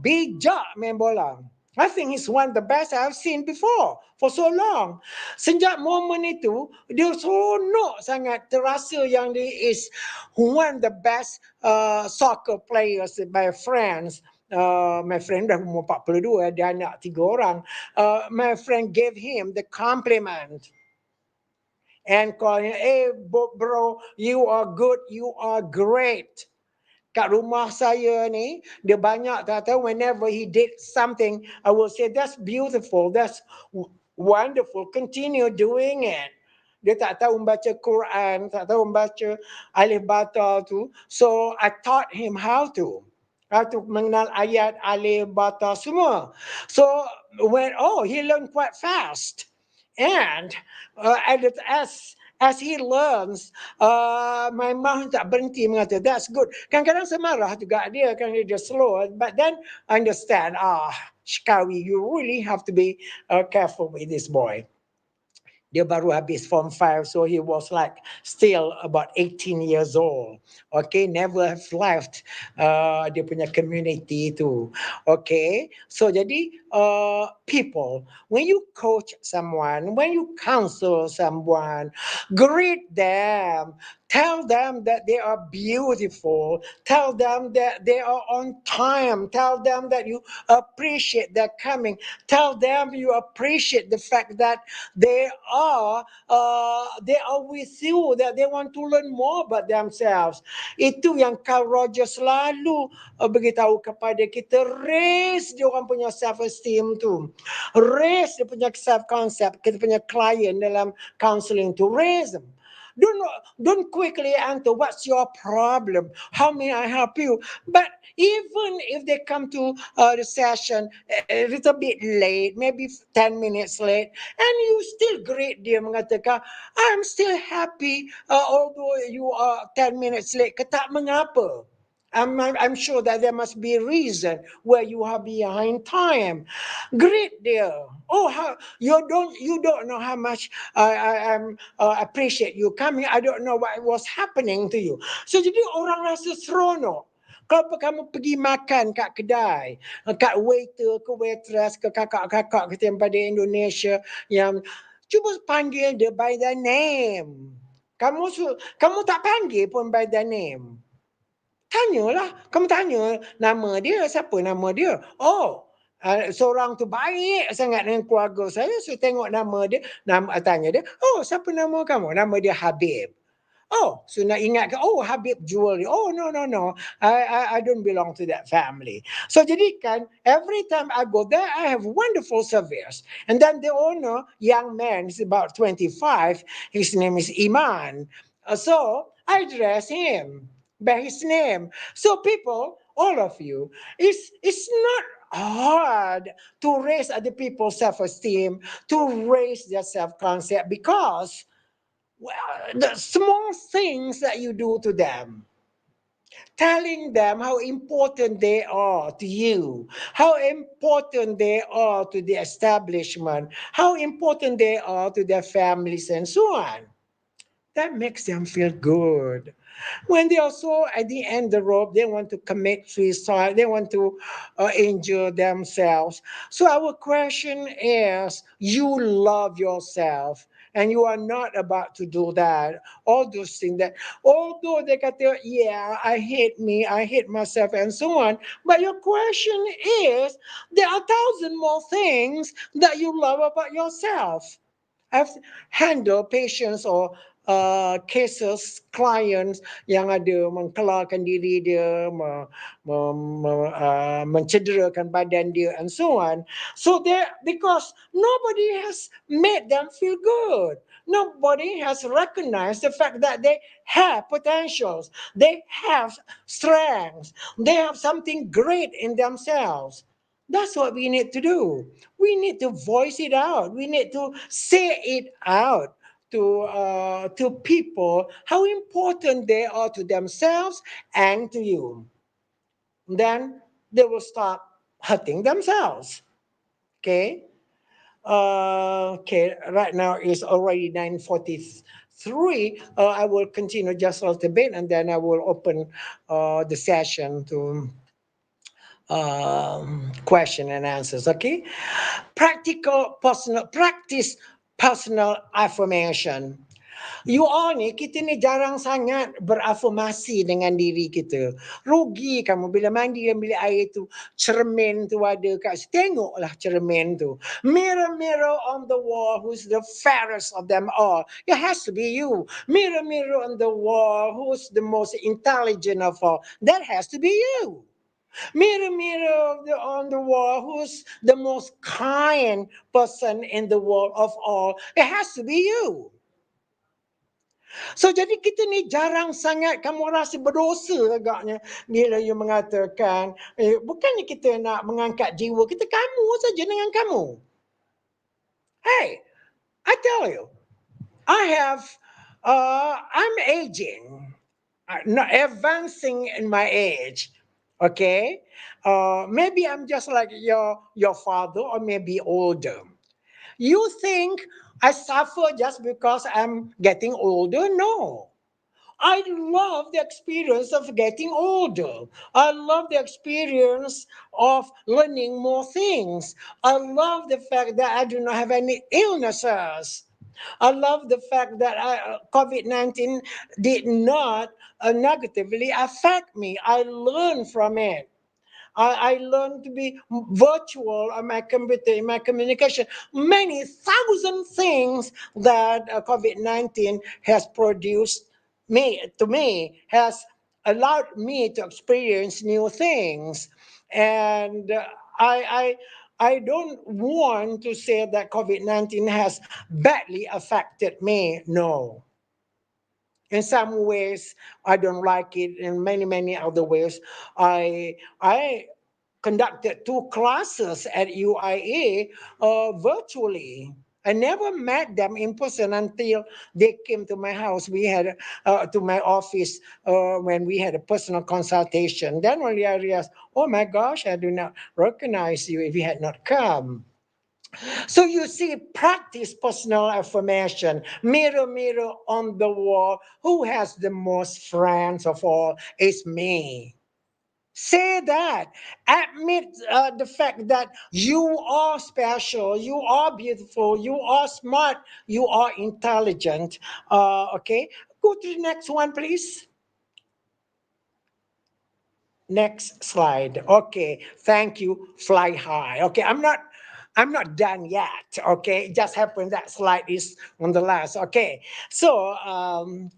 H: bijak main bola. I think he's one of the best I've seen before for so long." Sejak momen itu, dia seronok sangat, terasa yang dia is one of the best soccer players by friends. My friend dah umur 42, dia anak 3 orang. My friend gave him the compliment and called him, "Hey bro, you are good, you are great." Kat rumah saya ni, dia banyak kata whenever he did something, I will say, "That's beautiful, that's wonderful, continue doing it." Dia tak tahu membaca Quran, tak tahu membaca alif bata tu. So I taught him how to mengenal ayat, alif, bata semua. So he learned quite fast. And as he learns, my mouth tak berhenti mengata, "That's good." Kadang-kadang saya marah juga dia, kan dia slow. But then I understand, Shikawi, you really have to be careful with this boy. Dia baru habis Form 5, so he was like still about 18 years old. Okay, never have left dia punya community itu. Okay, so jadi people, when you coach someone, when you counsel someone, greet them. Tell them that they are beautiful. Tell them that they are on time. Tell them that you appreciate their coming. Tell them you appreciate the fact that they they are with you, that they want to learn more about themselves. Itu yang Carl Rogers selalu beritahu kepada kita, raise dia orang punya self esteem tu, raise dia punya self concept, kita punya client dalam counseling tu, raise them. Don't quickly answer what's your problem, how may I help you. But even if they come to the session a little bit late, maybe 10 minutes late, and you still greet dia mengatakan, I'm still happy although you are 10 minutes late, ke tak mengapa. I'm sure that there must be a reason where you are behind time. Greet dia. Oh, how you don't know how much I appreciate you coming. I don't know what was happening to you. So jadi orang rasa seronok. Kalau kamu pergi makan kat kedai, kat waiter ke waitress ke kakak-kakak kita yang pada Indonesia yang cuba panggil dia by their name. Kamu tak panggil pun by their name. Tanyalah, kamu tanya nama dia, siapa nama dia? Oh, seorang tu baik sangat dengan keluarga saya, so tengok nama dia, tanya dia, oh siapa nama kamu? Nama dia Habib. Oh, so nak ingat ke? Oh, Habib Jewelry. Oh, no. I don't belong to that family. So jadi kan, every time I go there, I have wonderful service. And then the owner, young man, is about 25. His name is Iman. So I address him by his name. So people, all of you, it's not hard to raise other people's self-esteem, to raise their self-concept, because the small things that you do to them, telling them how important they are to you, how important they are to the establishment, how important they are to their families, and so on. That makes them feel good. When they are so at the end of the rope, they want to commit suicide, they want to injure themselves. So our question is, you love yourself, and you are not about to do that. All those things that, although they got their, yeah, I hate me, I hate myself, and so on. But your question is, there are 1,000 more things that you love about yourself. I've handled patients or cases, clients yang ada mengkelarkan diri dia, mencederakan badan dia, and so on. So because nobody has made them feel good. Nobody has recognized the fact that they have potentials, they have strengths, they have something great in themselves. That's what we need to do. We need to voice it out. We need to say it out to people how important they are to themselves and to you. Then they will stop hurting themselves. Okay. Okay. Right now it's already 9:43. I will continue just a little bit, and then I will open the session to question and answers. Okay. Practice personal affirmation. You all ni, kita ni jarang sangat berafirmasi dengan diri kita. Rugi kamu bila mandi dan bilik air tu, cermin tu ada kat situ. Tengoklah cermin tu. Mirror, mirror on the wall, who's the fairest of them all? It has to be you. Mirror, mirror on the wall, who's the most intelligent of all? That has to be you. Mirror, mirror on the wall, who's the most kind person in the world of all? It has to be you. So jadi kita ni jarang sangat, kamu rasa berdosa agaknya bila you mengatakan, bukannya kita nak mengangkat jiwa kita, kamu saja dengan kamu. Hey, I tell you, I'm aging, not advancing in my age. Okay, maybe I'm just like your father, or maybe older. You think I suffer just because I'm getting older? No. I love the experience of getting older. I love the experience of learning more things. I love the fact that I do not have any illnesses. I love the fact that COVID-19 did not negatively affect me. I learned from it. I learned to be virtual on my computer, in my communication. Many thousand things that COVID-19 has produced me has allowed me to experience new things, and I don't want to say that COVID-19 has badly affected me. No, in some ways I don't like it. In many other ways, I conducted 2 classes at UIA virtually. I never met them in person until they came to my house. We had to my office when we had a personal consultation. Then only I realized, oh my gosh, I do not recognize you if you had not come. So you see, practice personal affirmation. Mirror, mirror on the wall, who has the most friends of all? It's me. Say that. Admit the fact that you are special, you are beautiful, you are smart, you are intelligent. Okay, go to the next one, please. Next slide. Okay, thank you. Fly high. Okay, I'm not done yet. Okay, it just happened that slide is on the last. Okay, so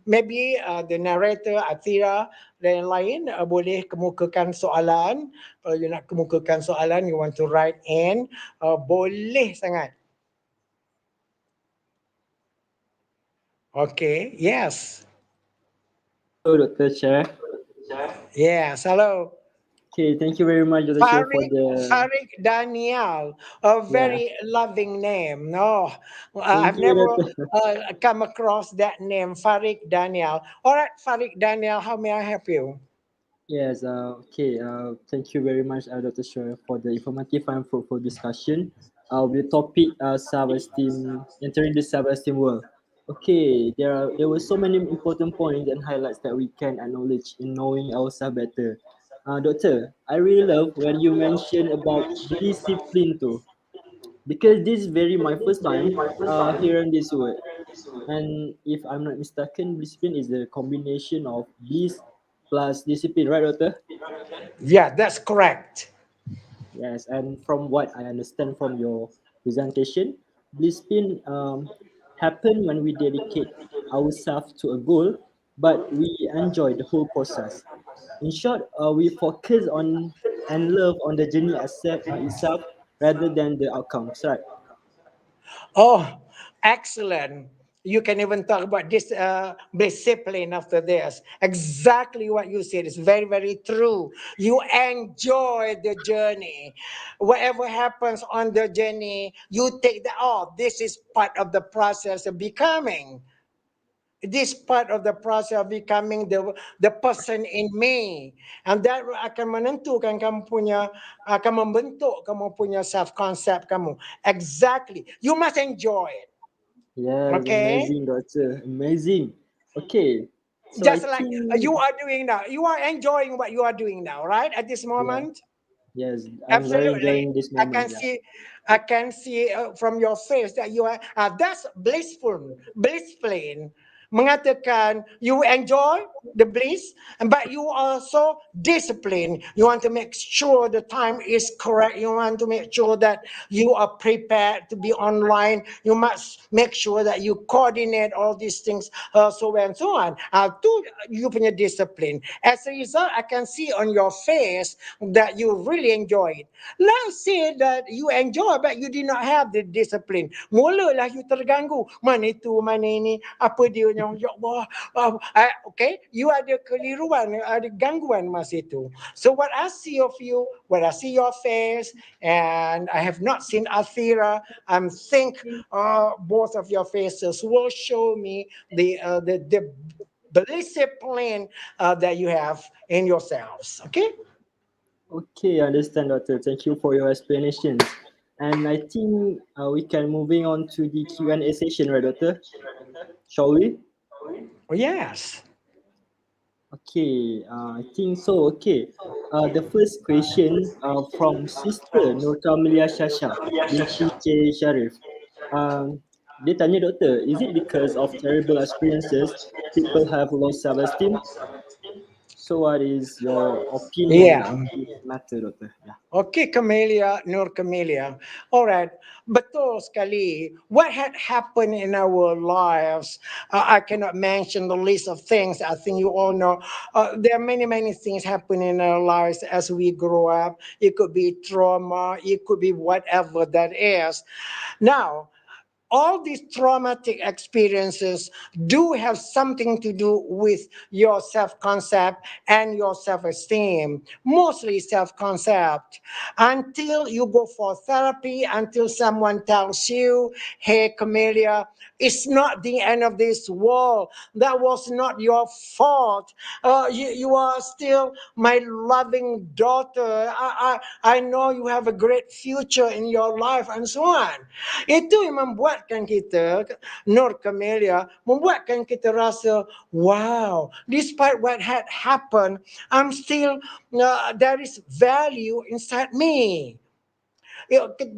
H: maybe the narrator Athira dan lain boleh kemukakan soalan. Kalau you nak kemukakan soalan, you want to write in, boleh sangat. Okay, yes.
B: Hello, Dr. Chair.
H: Yes, hello.
B: Okay, thank you very much, Dr. Chair, for
H: Farid,
B: the
H: Farid Daniel, a
B: yeah.
H: very loving name. No,
B: Thank
H: I've
B: you,
H: never
B: Dr.
H: come across that name, Farid Daniel. All right, Farid Daniel, how may I help you?
B: Yes, okay. Thank you very much, Dr. Chair, for the informative and fruitful discussion. With the topic self-esteem, entering the self-esteem world. Okay, there were so many important points and highlights that we can acknowledge in knowing ourselves better. Doctor, I really love when you mentioned about discipline too, because this is very my first time hearing this word. And if I'm not mistaken, discipline is the combination of bliss plus discipline, right, Doctor?
H: Yeah, that's correct.
B: Yes, and from what I understand from your presentation, discipline happen when we dedicate ourselves to a goal, but we enjoy the whole process. In short, we focus on and love on the journey itself rather than the outcomes, right?
H: Oh, excellent. You can even talk about this discipline after this. Exactly what you said is very true. You enjoy the journey. Whatever happens on the journey, you take that. Oh, this is part of the process of becoming. This part of the process of becoming the person in me, and that akan menentukan kamu punya, akan membentuk kamu punya self concept kamu. Exactly, you must enjoy it.
B: Yes,
H: Okay,
B: amazing, Doctor. Amazing. Okay, so I
H: just like you
B: think
H: are doing now. You are enjoying what you are doing now, right, at this
B: yeah,
H: moment.
B: yes, I'm very
H: Absolutely.
B: enjoying this
H: I can
B: moment. Yeah.
H: see, I can see from your face that you are, that's blissful, blissful. Mengatakan you enjoy the bliss, but you also disciplined. You want to make sure the time is correct. You want to make sure that you are prepared to be online. You must make sure that you coordinate all these things, so and so on. To you punya discipline. As a result, I can see on your face that you really enjoy it. Let's say that you enjoy but you did not have the discipline. Mulalah you terganggu. Mana itu, mana ini, apa dia yang, ya Allah. Okay, you ada keliruan, ada gangguan masa itu. So what I see of you, what I see your face, and I have not seen Athira, I think both of your faces will show me the discipline that you have in yourselves. Okay.
B: Okay, I understand, Doctor. Thank you for your explanations. And I think we can moving on to the Q&A session, right, Doctor? Shall we?
H: Oh, yes.
B: Okay, I think so. Okay, the first question from Sister Nurta Melia Shasha binti J. Sharif. Dia tanya, Doctor, is it because of terrible experiences people have low self-esteem? So what is your opinion
H: Yeah.
B: on this matter, Doctor? Yeah.
H: Okay, Camellia, Nur Camellia. All right. Betul sekali. What had happened in our lives, I cannot mention the list of things. I think you all know. There are many, many things happen in our lives as we grow up. It could be trauma. It could be whatever that is. Now, all these traumatic experiences do have something to do with your self-concept and your self-esteem, mostly self-concept. Until you go for therapy, until someone tells you, hey, Camellia, it's not the end of this world. That was not your fault. You are still my loving daughter. I know you have a great future in your life and so on. Itu yang membuatkan kita, Nur Camellia, membuatkan kita rasa, wow, despite what had happened, I'm still, there is value inside me.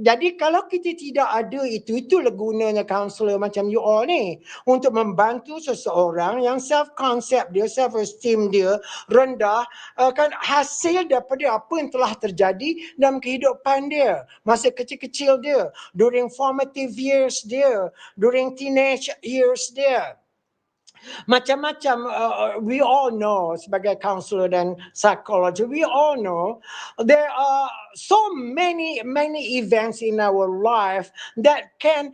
H: Jadi kalau kita tidak ada itulah gunanya kaunselor macam you all ni, untuk membantu seseorang yang self-concept dia, self-esteem dia rendah, kan hasil daripada apa yang telah terjadi dalam kehidupan dia, masa kecil-kecil dia, during formative years dia, during teenage years dia. Macam-macam, we all know sebagai counselor dan psychology, we all know there are so many events in our life that can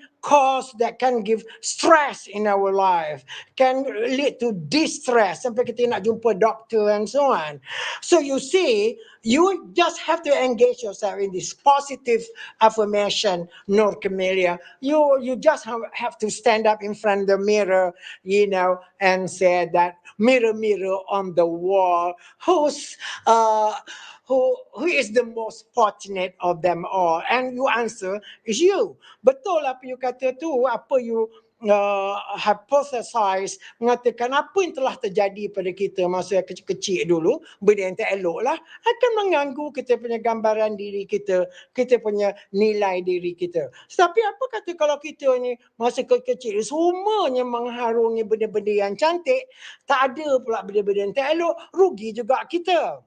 H: give stress in our life, can lead to distress sampai kita nak jumpa doktor and so on. So you see, you just have to engage yourself in this positive affirmation, Nur Camellia. You just have to stand up in front of the mirror, and say that, mirror, mirror on the wall, who is the most fortunate of them all? And you answer is you. Betul apa you kata tu, apa you hypothesize, mengatakan apa yang telah terjadi pada kita masa kecil-kecil dulu, benda yang tak elok lah, akan mengganggu kita punya gambaran diri kita, kita punya nilai diri kita. Tapi apa kata kalau kita ni masa kecil semuanya mengharungi benda-benda yang cantik, tak ada pula benda-benda yang tak elok, rugi juga kita.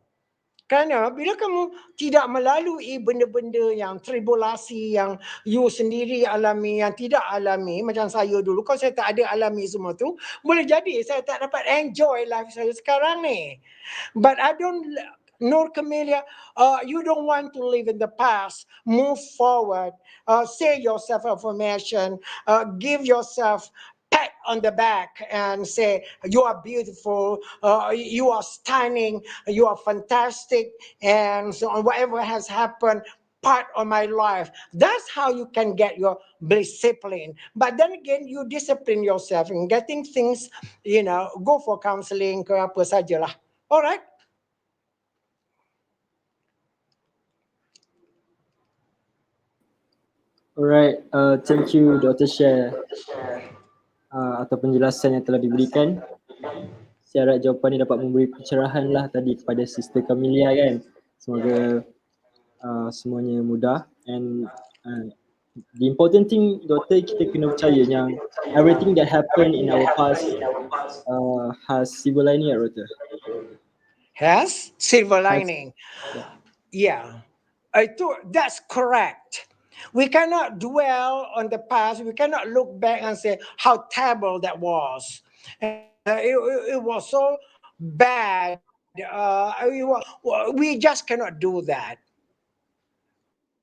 H: Kerana bila kamu tidak melalui benda-benda yang tribulasi yang you sendiri alami, yang tidak alami, macam saya dulu, kalau saya tak ada alami semua tu, boleh jadi saya tak dapat enjoy life saya sekarang ni. But I don't, Nur Camellia, you don't want to live in the past. Move forward. Say your self-affirmation. Give yourself pat on the back and say, you are beautiful, you are stunning, you are fantastic, and so on, whatever has happened, part of my life. That's how you can get your discipline. But then again, you discipline yourself in getting things, go for counseling ke apa sajalah. All right?
B: Alright, thank you Dr. Share atau penjelasan yang telah diberikan. Saya harap jawapan ini dapat memberi pencerahan lah tadi kepada Sister Camellia kan. Semoga semuanya mudah. And the important thing, Doktor, kita kena percaya yang everything that happened in our past has silver lining, Doktor.
H: Has silver lining. Yeah. That's correct. We cannot dwell on the past. We cannot look back and say how terrible that was. It was so bad. We just cannot do that.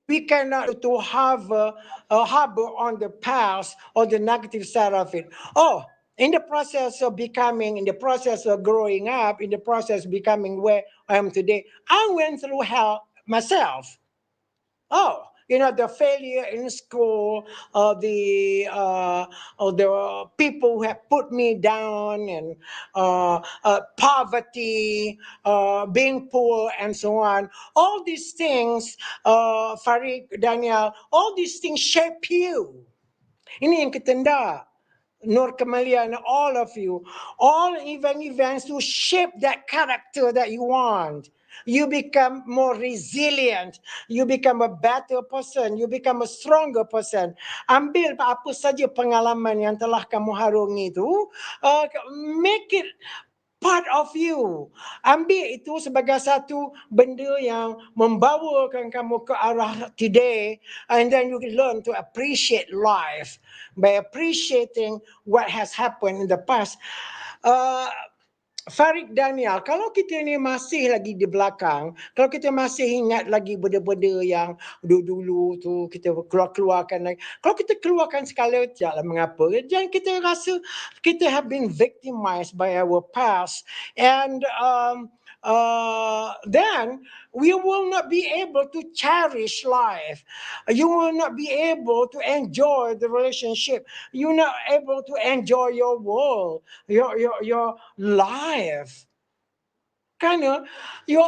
H: We cannot to have a harbor on the past or the negative side of it. Oh, in the process of becoming, in the process of growing up, in the process of becoming where I am today, I went through hell myself. Oh, the failure in school, the people who have put me down, and poverty, being poor, and so on. All these things, Farid, Daniel, all these things shape you. Ini yang ketenda. Nur Camellia and all of you, all events to shape that character that you want. You become more resilient. You become a better person. You become a stronger person. Ambil apa saja pengalaman yang telah kamu harungi itu, make it part of you. Ambil itu sebagai satu benda yang membawakan kamu ke arah today, and then you learn to appreciate life by appreciating what has happened in the past. Farid Daniel, kalau kita ni masih lagi di belakang, kalau kita masih ingat lagi benda-benda yang dulu-dulu tu kita keluarkan lagi, kalau kita keluarkan sekali taklah mengapa. Dan kita rasa kita have been victimized by our past, and then we will not be able to cherish life. You will not be able to enjoy the relationship. You're not able to enjoy your world, your life. Karena you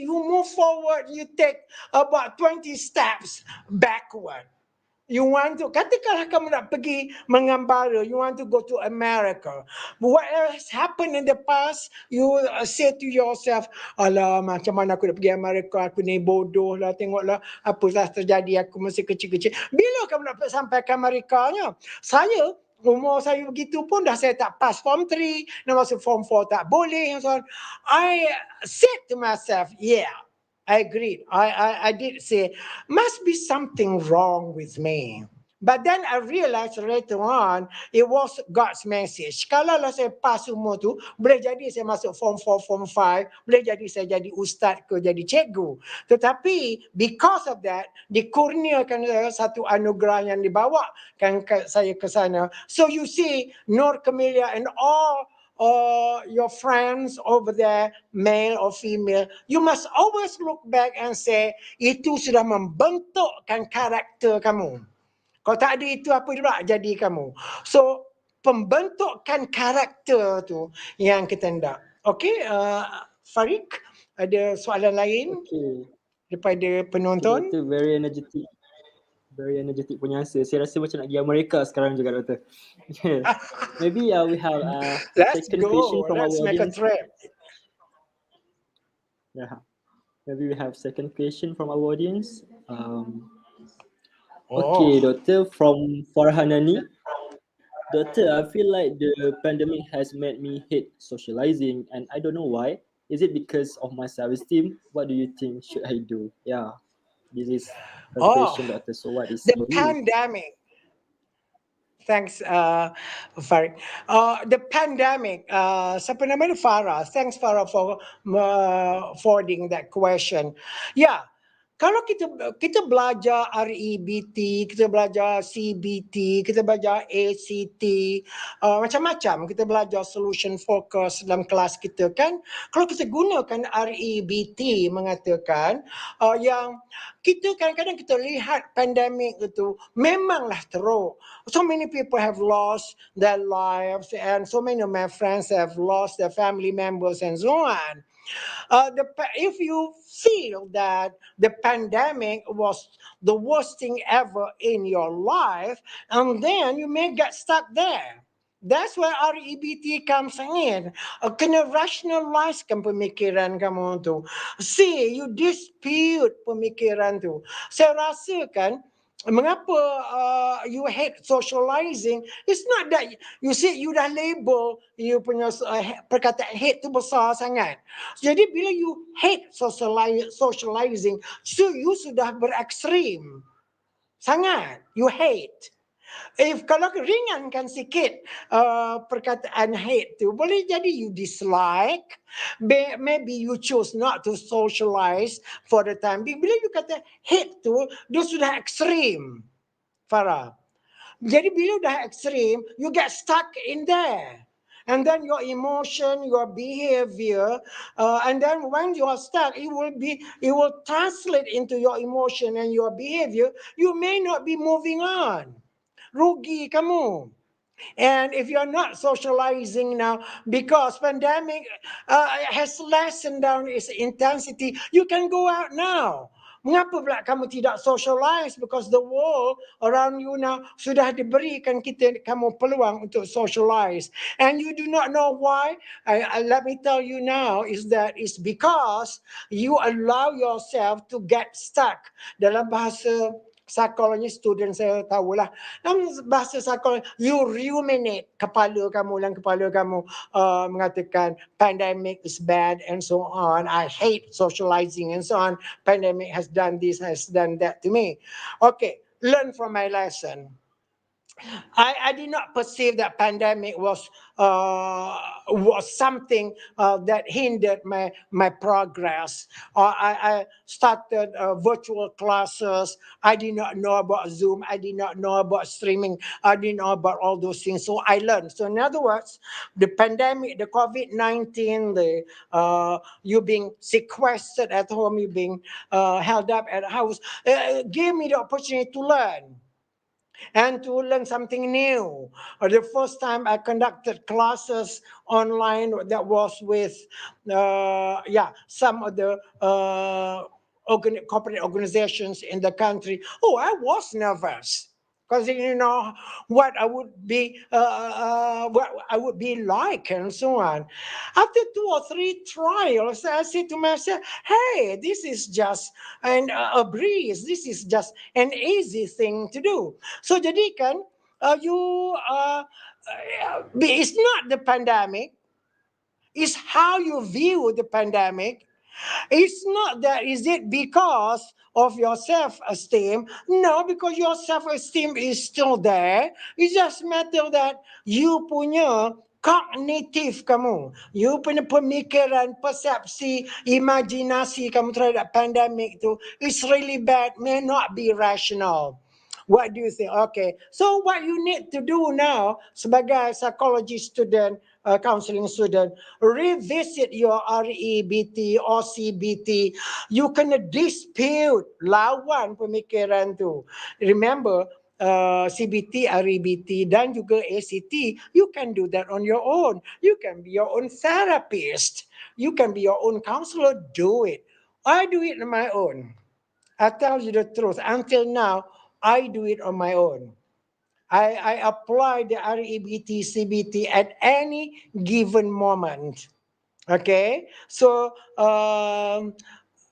H: move forward, you take about 20 steps backward. You want to, katakanlah kamu nak pergi mengembara, you want to go to America. What has happened in the past, you say to yourself, alah macam mana aku nak pergi Amerika, aku ni bodoh lah, tengoklah apa dah terjadi, aku masih kecil-kecil. Bila kamu nak sampai ke Amerikanya? Saya, umur saya begitu pun dah saya tak pass form 3, nak masuk form 4 tak boleh. And so on. I said to myself, yeah, I agreed. I did say, must be something wrong with me. But then I realized later on, it was God's message. Kalau lah saya pass umur tu, boleh jadi saya masuk form 4, form 5, boleh jadi saya jadi ustaz ke jadi cikgu. Tetapi because of that, dikurniakan satu anugerah yang dibawakan saya ke sana. So you see, Nur Camellia and all your friends over there, male or female, you must always look back and say, itu sudah membentukkan karakter kamu. Kalau tak ada itu, apa pula jadi kamu? So, pembentukan karakter tu yang kita hendak. Okay, Farid, ada soalan lain daripada penonton?
B: Doktor very energetic punya answer. Saya rasa macam nak pergi Amerika sekarang juga, Doktor. Maybe we have a second question from our audience. Let's make a trip. Yeah. Maybe we have second question from our audience. Okay, Doctor, from Farhanani. Doctor, I feel like the pandemic has made me hate socializing, and I don't know why. Is it because of my self-esteem? What do you think should I do? Yeah, this is a question, Doctor. So what is
H: the
B: your view?
H: pandemic? Thanks, Farid. The pandemic, siapa nama dia? Farah. Thanks, Farah, for forwarding that question. Yeah. Kalau kita belajar REBT, kita belajar CBT, kita belajar ACT, macam-macam kita belajar solution focus dalam kelas kita kan. Kalau kita gunakan REBT mengatakan yang kita kadang-kadang kita lihat pandemik itu memanglah teruk. So many people have lost their lives and so many of my friends have lost their family members and so on. If you feel that the pandemic was the worst thing ever in your life, and then you may get stuck there. That's where REBT comes in. Kena rationalizekan pemikiran kamu tu. See, you dispute pemikiran tu. Saya rasa kan, mengapa you hate socializing? It's not that you see you dah label you punya perkataan hate tu besar sangat. Jadi bila you hate socializing, so you sudah berekstrim sangat. You hate. Kalau ringankan sikit perkataan hate tu, boleh jadi you dislike, maybe you choose not to socialize for the time being. Bila you kata hate tu, dia sudah ekstrim, Farah. Jadi bila dah ekstrim, you get stuck in there. And then your emotion, your behavior, and then when you are stuck, it will translate into your emotion and your behavior. You may not be moving on. Rugi kamu. And if you're not socializing now, because pandemic has lessened down its intensity, you can go out now. Mengapa pula kamu tidak socialize? Because the world around you now sudah diberikan kamu peluang untuk socialize. And you do not know why. Let me tell you now is that it's because you allow yourself to get stuck. Dalam bahasa Psikologi student saya tahulah. Dalam bahasa psikologi, you ruminate kepala kamu mengatakan pandemic is bad and so on. I hate socializing and so on. Pandemic has done this, has done that to me. Okay, learn from my lesson. I did not perceive that pandemic was something that hindered my progress. I started virtual classes. I did not know about Zoom. I did not know about streaming. I didn't know about all those things. So I learned. So in other words, the pandemic, the COVID-19, you being sequestered at home, you being held up at a house, gave me the opportunity to learn and to learn something new. The first time I conducted classes online, that was with some of the corporate organizations in the country. Oh, I was nervous because you know what I would be like and so on. After 2 or 3 trials, I said to myself, "Hey, this is just a breeze. This is just an easy thing to do." So jadi kan, it's not the pandemic, it's how you view the pandemic. It's not that, is it because of your self-esteem? No, because your self-esteem is still there. It's just matter that you punya kognitif kamu, you punya pemikiran, persepsi, imajinasi kamu terhadap pandemic tu is really bad, may not be rational. What do you think? Okay, so what you need to do now sebagai psychology student, counseling student, revisit your REBT or CBT. You can dispute, lawan pemikiran tu. Remember, CBT, REBT dan juga ACT, you can do that on your own. You can be your own therapist. You can be your own counselor. Do it. I do it on my own. I tell you the truth. Until now, I do it on my own. I apply the REBT, CBT at any given moment. Okay, so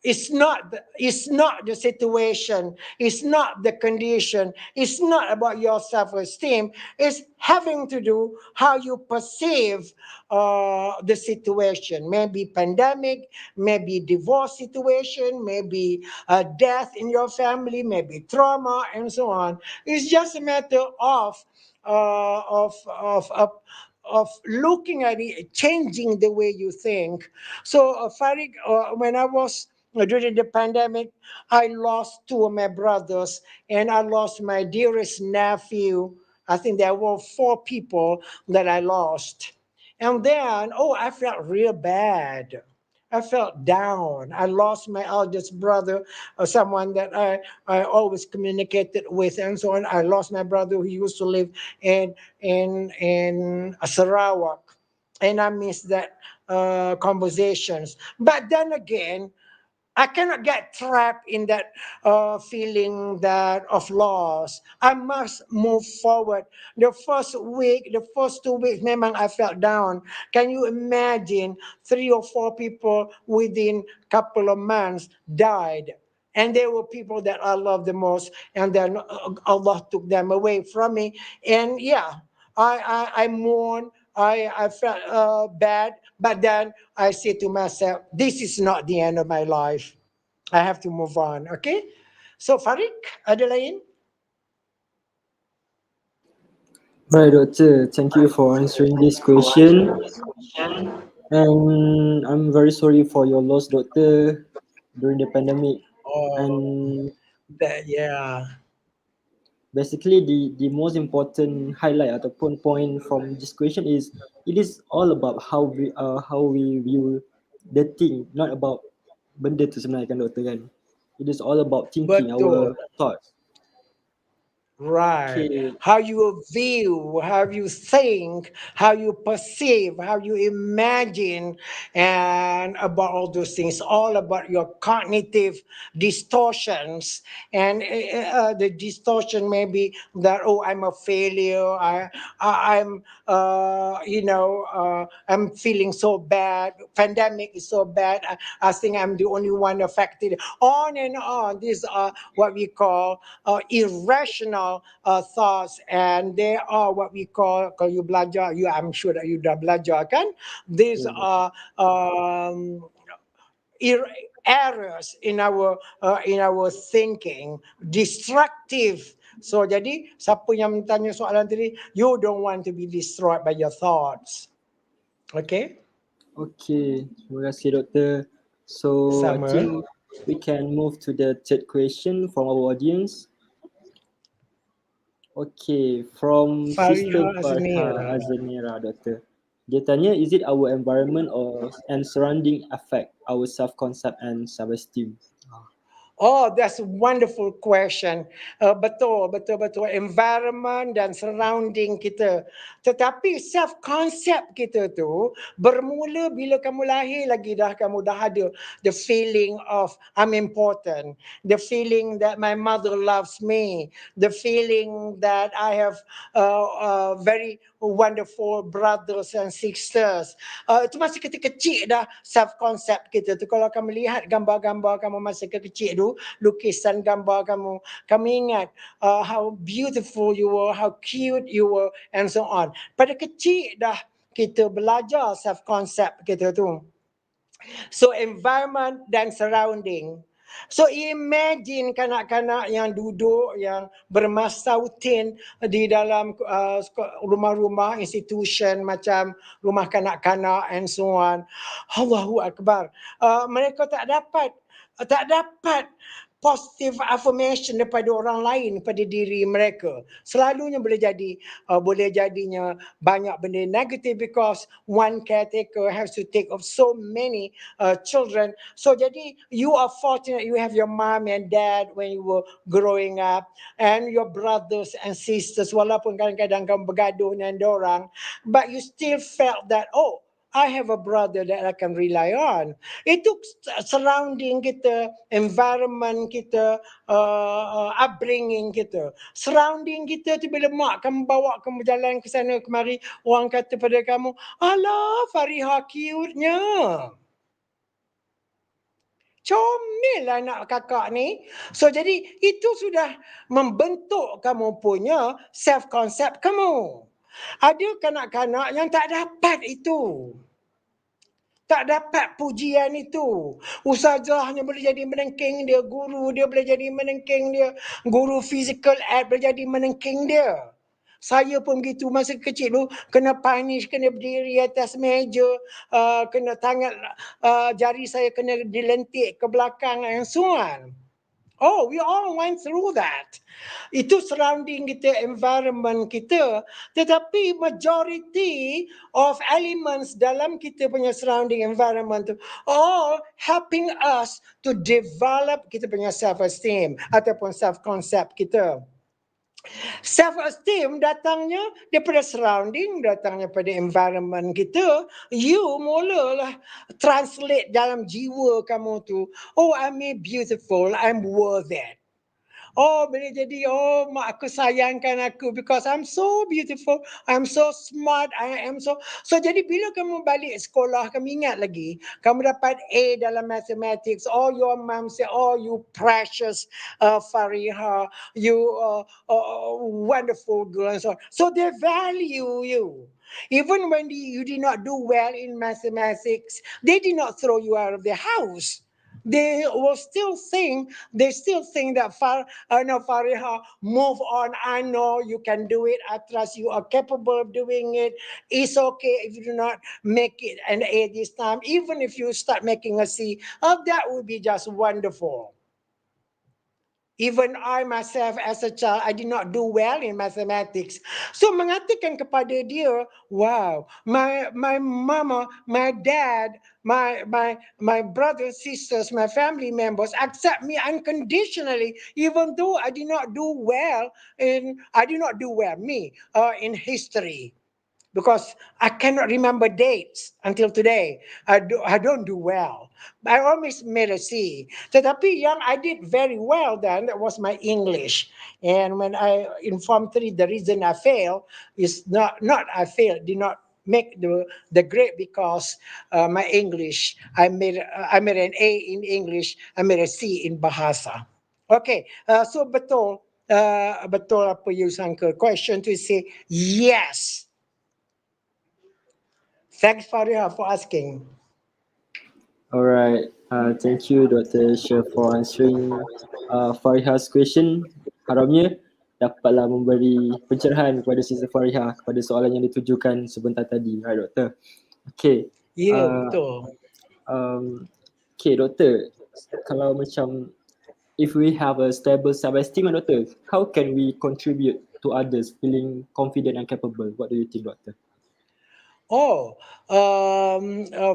H: it's not the situation, it's not the condition, it's not about your self-esteem. It's having to do how you perceive the situation. Maybe pandemic, maybe divorce situation, maybe death in your family, maybe trauma, and so on. It's just a matter of uh, of of of of looking at it, changing the way you think. So, Farid, when I was during the pandemic, I lost 2 of my brothers and I lost my dearest nephew. I think there were 4 people that I lost. And then, I felt real bad. I felt down. I lost my eldest brother, someone that I always communicated with, and so on. I lost my brother who used to live in Sarawak, and I miss that conversations. But then again, I cannot get trapped in that feeling that of loss. I must move forward. The first week, the first 2 weeks, memang I felt down. Can you imagine 3 or 4 people within couple of months died? And they were people that I loved the most, and then Allah took them away from me. And yeah, I mourned. I felt bad, but then I say to myself, this is not the end of my life. I have to move on. Okay? So Farid, ada lain?
B: Right, Doctor. Thank you for answering this question. And I'm very sorry for your loss, Doctor, during the pandemic. And
H: Yeah.
B: basically, the most important highlight ataupun point from this question is it is all about how we view the thing, not about benda tu sebenarnya kan, Doctor kan. It is all about thinking,
H: Betul.
B: our thoughts.
H: Right.
B: Okay.
H: How you view, how you think, how you perceive, how you imagine, and about all those things, all about your cognitive distortions. And the distortion may be that, oh, I'm a failure. I'm, I'm feeling so bad. Pandemic is so bad. I think I'm the only one affected. On and on. These are what we call irrational thoughts, and they are what we call, kalau you belajar, I'm sure that you dah belajar kan, these
B: Yeah.
H: are er- errors in our thinking, destructive. So jadi siapa yang tanya soalan tadi, you don't want to be destroyed by your thoughts. Okay.
B: Okay. Terima kasih, Doktor. So I
H: Sama.
B: think we can move to the third question from our audience. Okay, from Sister
H: Fariha Azmira.
B: Farha Azamira, Doctor. Dia tanya, is it our environment and surrounding affect our self-concept and self-esteem?
H: Oh, that's a wonderful question. Betul. Environment dan surrounding kita. Tetapi self-concept kita tu bermula bila kamu lahir lagi kamu dah ada the feeling of I'm important. The feeling that my mother loves me. The feeling that I have very wonderful brothers and sisters. Itu masa kita kecil dah self-concept kita tu. Kalau kamu lihat gambar-gambar kamu masa kecil tu, lukisan gambar kamu ingat how beautiful you were, how cute you were, and so on. Pada kecil dah kita belajar self-concept kita tu. So environment dan surrounding. So imagine kanak-kanak yang duduk, yang bermasautin di dalam rumah-rumah institution macam rumah kanak-kanak and so on. Allahu Akbar. Mereka tak dapat positive affirmation daripada orang lain pada diri mereka. Selalunya boleh jadinya banyak benda negatif because one caretaker has to take of so many children. So jadi you are fortunate you have your mom and dad when you were growing up, and your brothers and sisters, walaupun kadang-kadang kamu bergaduh dengan dorang, but you still felt that, oh, I have a brother that I can rely on. Itu surrounding kita, environment kita, upbringing kita. Surrounding kita tu bila mak kamu bawa kamu jalan ke sana kemari, orang kata pada kamu, alah Fariha cute-nya. Comel anak kakak ni. So jadi itu sudah membentuk kamu punya self-concept kamu. Ada kanak-kanak yang tak dapat itu. Tak dapat pujian itu. Ustazahnya boleh jadi menengking dia. Guru dia boleh jadi menengking dia. Guru physical art boleh jadi menengking dia. Saya pun begitu masa kecil tu. Kena punish, kena berdiri atas meja. Kena tangan, jari saya kena dilentik ke belakang and so on. Oh, we all went through that. Itu surrounding kita, environment kita. Tetapi majority of elements dalam kita punya surrounding environment tu all helping us to develop kita punya self-esteem ataupun self-concept kita. Self-esteem datangnya daripada surrounding, datangnya pada environment kita. You mulalah translate dalam jiwa kamu tu. Oh, I'm beautiful, I'm worth it. Oh, boleh jadi, oh, mak aku sayangkan aku because I'm so beautiful, I'm so smart, I am so... So, jadi bila kamu balik sekolah, kamu ingat lagi, kamu dapat A dalam mathematics, oh, your mom say, oh, you precious Fariha, you wonderful girl, and so on. So, they value you. Even when you did not do well in mathematics, they did not throw you out of the house. They still think that Fariha, move on. I know you can do it. I trust you are capable of doing it. It's okay if you do not make it an A this time. Even if you start making a C, that would be just wonderful. Even I myself as a child, I did not do well in mathematics. So mengatakan kepada dia, wow, my mama, my dad, my brothers, sisters, my family members accept me unconditionally, even though I did not do well in history. Because I cannot remember dates until today. I don't do well. I always made a C. Tetapi yang I did very well then, that was my English. And when I in Form 3, the reason I failed is not I failed, did not make the grade because my English, I made an A in English, I made a C in Bahasa. Okay, so betul apa you sangka. Question to say yes. Thanks, Faria, for asking.
B: Alright, thank you Dr. Shah for answering Fariha's question. Harapnya dapatlah memberi pencerahan kepada Sister Fariha kepada soalan yang ditujukan sebentar tadi. Right, Doktor? Okay.
H: Ya, betul.
B: Okay, Doktor. Kalau macam if we have a stable self-esteem, Doktor, how can we contribute to others feeling confident and capable? What do you think, Doktor?
H: Oh,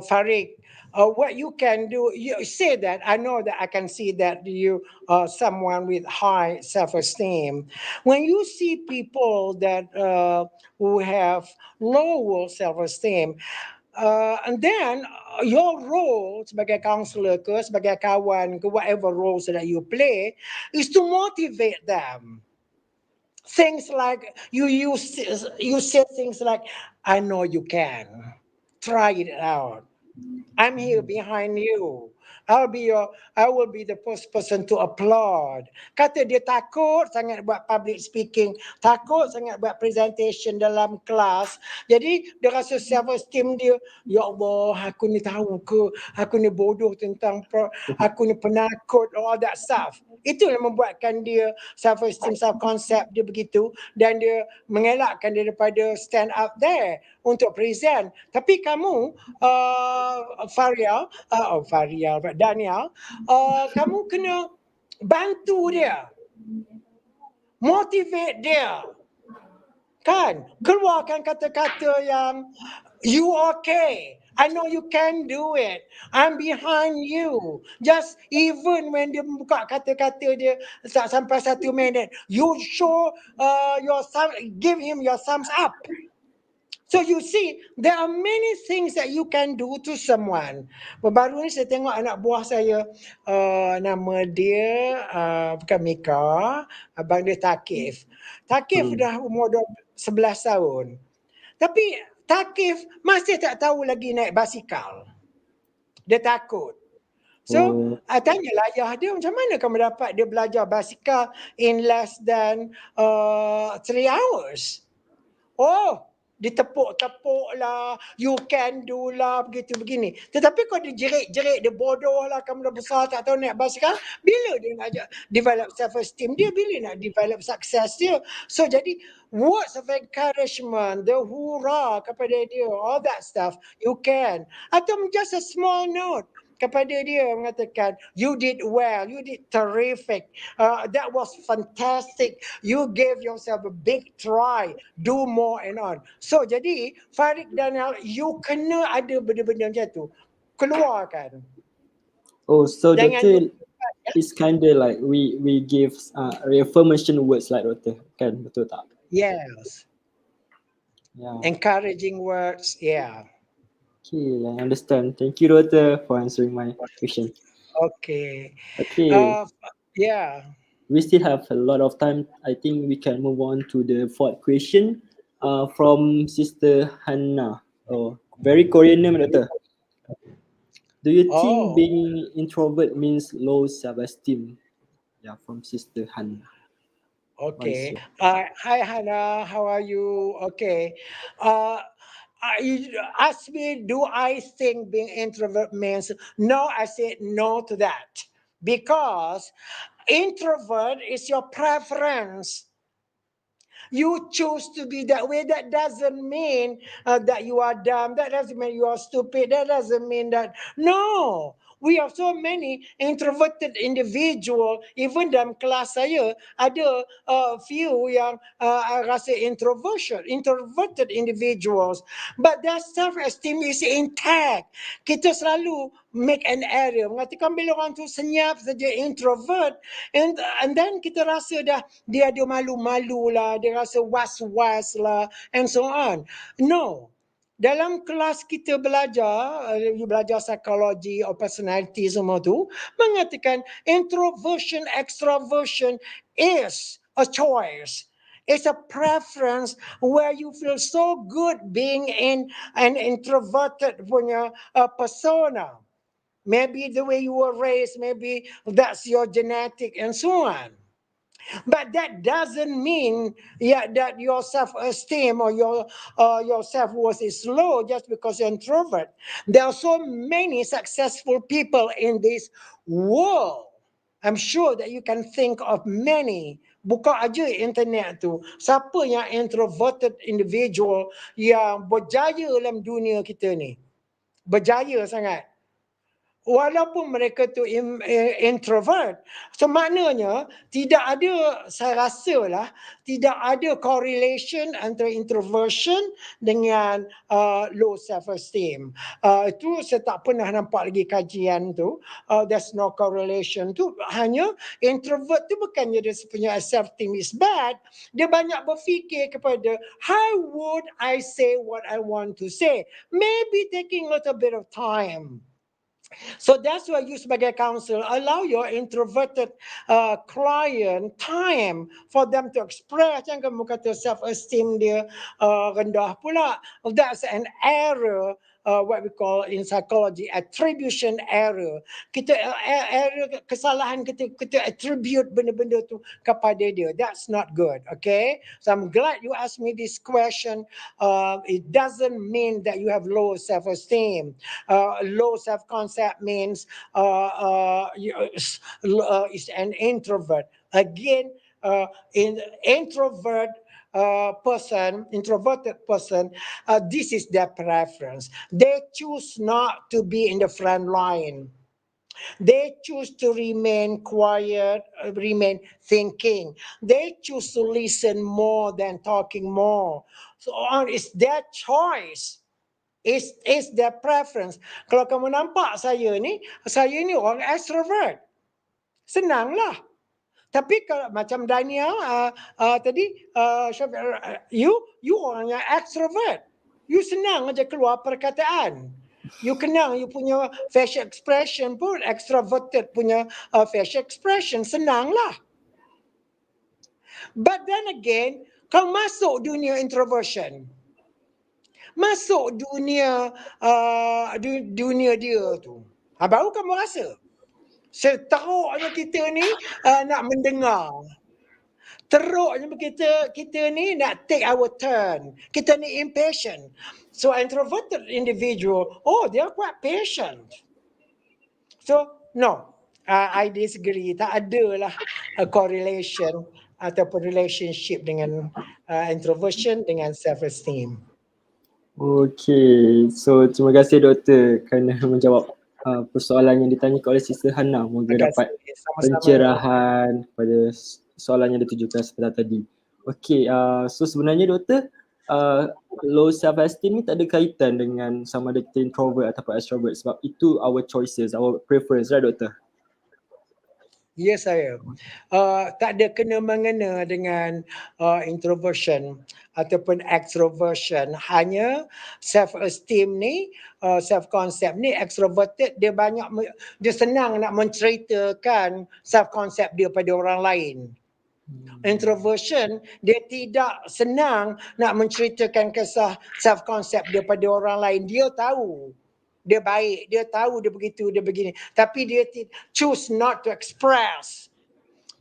H: Farid, what you can do, you say that, I know that I can see that you are someone with high self-esteem. When you see people that who have low self-esteem, and then your role sebagai counselor ke, sebagai kawan ke, whatever roles that you play, is to motivate them. Things like you say things like, I know you can. Try it out. I'm here behind you. I will be the first person to applaud. Kata dia takut sangat buat public speaking, takut sangat buat presentation dalam kelas. Jadi dia rasa self esteem dia, ya Allah, aku ni tahu ke, aku ni bodoh tentang aku ni penakut, all that stuff. Itu yang membuatkan dia self esteem, self concept dia begitu, dan dia mengelakkan dia daripada stand up there untuk present. Tapi kamu Daniel, kamu kena bantu dia, motivate dia, kan? Keluarkan kata-kata yang you okay, I know you can do it, I'm behind you. Just even when dia buka kata-kata dia tak sampai 1 minit, you show give him your thumbs up. So you see, there are many things that you can do to someone. Baru ni saya tengok anak buah saya, nama dia bukan Mika, abang dia Takif. Takif dah umur 11 tahun. Tapi Takif masih tak tahu lagi naik basikal. Dia takut. So, I tanyalah ayah dia, macam mana kamu dapat dia belajar basikal in less than 3 hours? Oh, ditepuk-tepuk lah, you can do lah, begitu begini. Tetapi kalau dia jerit-jerit, dia bodoh lah, kamu dah besar tak tahu naik basikal, bila dia nak develop self-esteem dia, bila nak develop success dia. So jadi words of encouragement, the hurrah kepada dia, all that stuff, you can. Atau just a small note kepada dia mengatakan, you did well, you did terrific, that was fantastic, you gave yourself a big try, do more and on. So jadi Farid dan you kena ada benda-benda macam tu, keluarkan.
B: Oh, so Doctor, it's kind of like we give reaffirmation words like Doctor, kan? Betul tak?
H: Yes.
B: Yeah.
H: Encouraging words, yeah.
B: Okay, I understand. Thank you, Doctor, for answering my question.
H: Okay.
B: Okay.
H: Yeah.
B: We still have a lot of time. I think we can move on to the fourth question from Sister Hannah. Oh, very Korean name, Doctor. Do you think being introvert means low self-esteem? Yeah, from Sister Hannah.
H: Okay. Hi, Hannah. How are you? Okay. You asked me, do I think being introvert means no? I said no to that, because introvert is your preference. You choose to be that way. That doesn't mean that you are dumb. That doesn't mean you are stupid. That doesn't mean that. No. We have so many introverted individual. Even dalam kelas saya ada few yang rasa introverted individuals, but their self-esteem is intact. Kita selalu make an error mengatakan bila orang tu senyap saja introvert, and then kita rasa dah dia ada malu-malu lah, dia rasa was-was lah, and so on. No. Dalam kelas kita belajar, you belajar psikologi or personality semua tu, mengatakan introversion, extroversion is a choice. It's a preference where you feel so good being in an introverted punya persona. Maybe the way you were raised, maybe that's your genetic and so on. But that doesn't mean that your self-esteem or your self-worth is low just because you're introvert. There are so many successful people in this world. I'm sure that you can think of many. Buka aja internet tu. Siapa yang introverted individual yang berjaya dalam dunia kita ni? Berjaya sangat. Walaupun mereka tu introvert. So maknanya tidak ada, saya rasa lah, tidak ada correlation antara introversion dengan low self-esteem. Itu saya tak pernah nampak lagi kajian tu. There's no correlation tu. Hanya introvert tu bukannya dia punya self-esteem is bad. Dia banyak berfikir kepada how would I say what I want to say. Maybe taking a little bit of time. So that's why you sebagai counsel allow your introverted client time for them to express. Jangan kamu kata self-esteem dia rendah pula. That's an error. What we call in psychology attribution error. Kita error kesalahan kita attribute benda-benda tu kepada dia. That's not good. Okay, so I'm glad you asked me this question. It doesn't mean that you have low self-esteem. Low self-concept means is an introvert. Again, in introverted person, this is their preference. They choose not to be in the front line. They choose to remain quiet, remain thinking. They choose to listen more than talking more. So it's their choice. It's their preference. Kalau kamu nampak saya ni orang extrovert. Senanglah. Tapi kalau macam Daniel tadi, you orang yang extrovert. You senang aja keluar perkataan. You kenang, you punya facial expression pun extroverted punya facial expression. Senanglah. But then again, kau masuk dunia introversion. Masuk dunia dia tu. Baru kamu rasa. Seteruknya kita ni nak mendengar. Teruknya kita ni nak take our turn. Kita ni impatient. So introverted individual, they are quite patient. So no, I disagree. Tak adalah a correlation ataupun relationship dengan introversion dengan self-esteem.
B: Okay, so terima kasih doktor kerana menjawab persoalan yang ditanyakan oleh Sister Hana. Moga dapat pencerahan pada soalan yang ditujukan sebentar tadi. Okay, so sebenarnya doktor, low self-esteem ni tak ada kaitan dengan sama ada kita introvert ataupun extrovert sebab itu our choices, our preference, right doktor?
H: Yes, saya. Tak ada kena-mengena dengan introversion ataupun extroversion. Hanya self-esteem ni, self-concept ni, extroverted, dia senang nak menceritakan self-concept dia pada orang lain. Introversion, dia tidak senang nak menceritakan kisah self-concept dia pada orang lain. Dia tahu. Dia baik, dia tahu dia begitu, dia begini. Tapi dia choose not to express.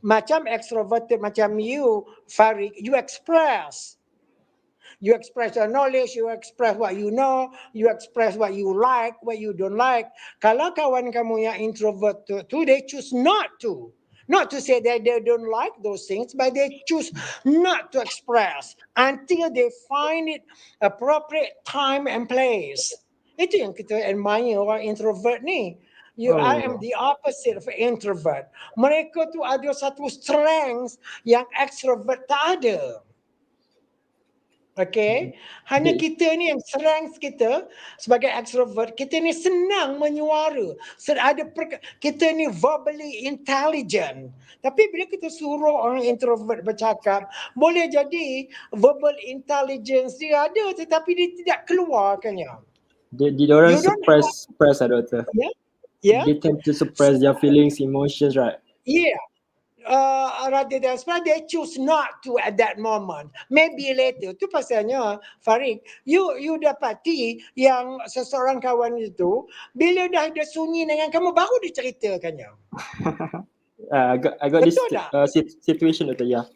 H: Macam extroverted, macam you, Farid, you express. You express your knowledge, you express what you know, you express what you like, what you don't like. Kalau kawan kamu yang introvert tu, they choose not to. Not to say that they don't like those things, but they choose not to express until they find it appropriate time and place. Itu yang kita admire orang introvert ni. I am
B: Oh,
H: the opposite of introvert. Mereka tu ada satu strength yang extrovert tak ada. Okay, hanya
B: they,
H: kita ni yang strength kita sebagai extrovert, kita ni senang menyuara. Kita ni verbally intelligent. Tapi bila kita suruh orang introvert bercakap, boleh jadi verbal intelligence dia ada tetapi dia tidak keluarkannya.
B: they orang
H: You don't have,
B: suppress Doctor.
H: yeah, yeah.
B: They tend to suppress their feelings, emotions, right?
H: Yeah. Rather than they choose not to at that moment. Maybe later. Tu pasalnya, Farid, you dapati yang seseorang kawan itu, bila dah ada sunyi dengan kamu, baru diceritakannya.
B: I got this
H: Betul tak?
B: situation, Doctor. Yeah.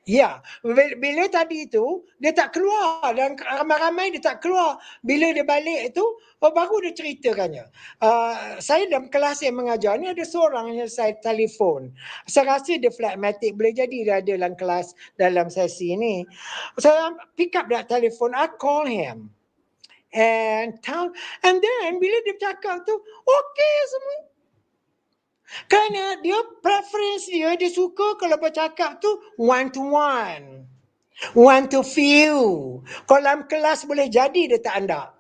H: Ya, bila tadi itu dia tak keluar dan ramai-ramai dia tak keluar. Bila dia balik itu, baru dia ceritakannya. Saya dalam kelas yang mengajar ni ada seorang yang saya telefon. Saya rasa dia phlegmatic, boleh jadi dia ada dalam kelas dalam sesi ni. Saya pick up that telefon, I call him. And then bila dia cakap tu, okay semua. Kerana dia preference dia suka kalau bercakap tu one to one. One to few. Kalau dalam kelas boleh jadi dia tak anda.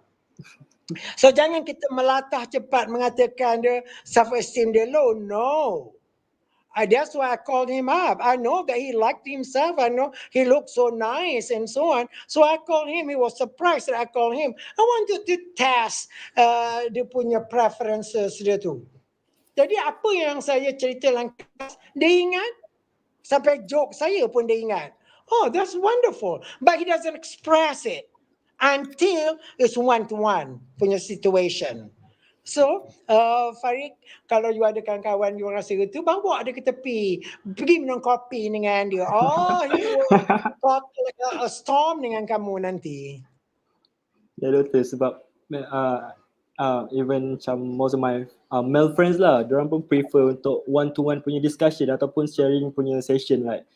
H: So jangan kita melatah cepat mengatakan dia self-esteem dia low. No. That's why I called him up. I know that he liked himself. I know he looked so nice and so on. So I called him. He was surprised that I called him. I wanted to test dia punya preferences dia tu. Jadi apa yang saya cerita dalam kelas, dia ingat. Sampai joke saya pun dia ingat. Oh, that's wonderful. But he doesn't express it until it's one-to-one punya situation. So, Farid, kalau you ada kawan-kawan you rasa itu, bawa dia ke tepi. Pergi minum kopi dengan dia. Oh, he will talk like a storm dengan kamu nanti.
B: Ya, Doctor, sebab even macam most of my male friends lah, diorang pun prefer untuk one-to-one punya discussion ataupun sharing punya session like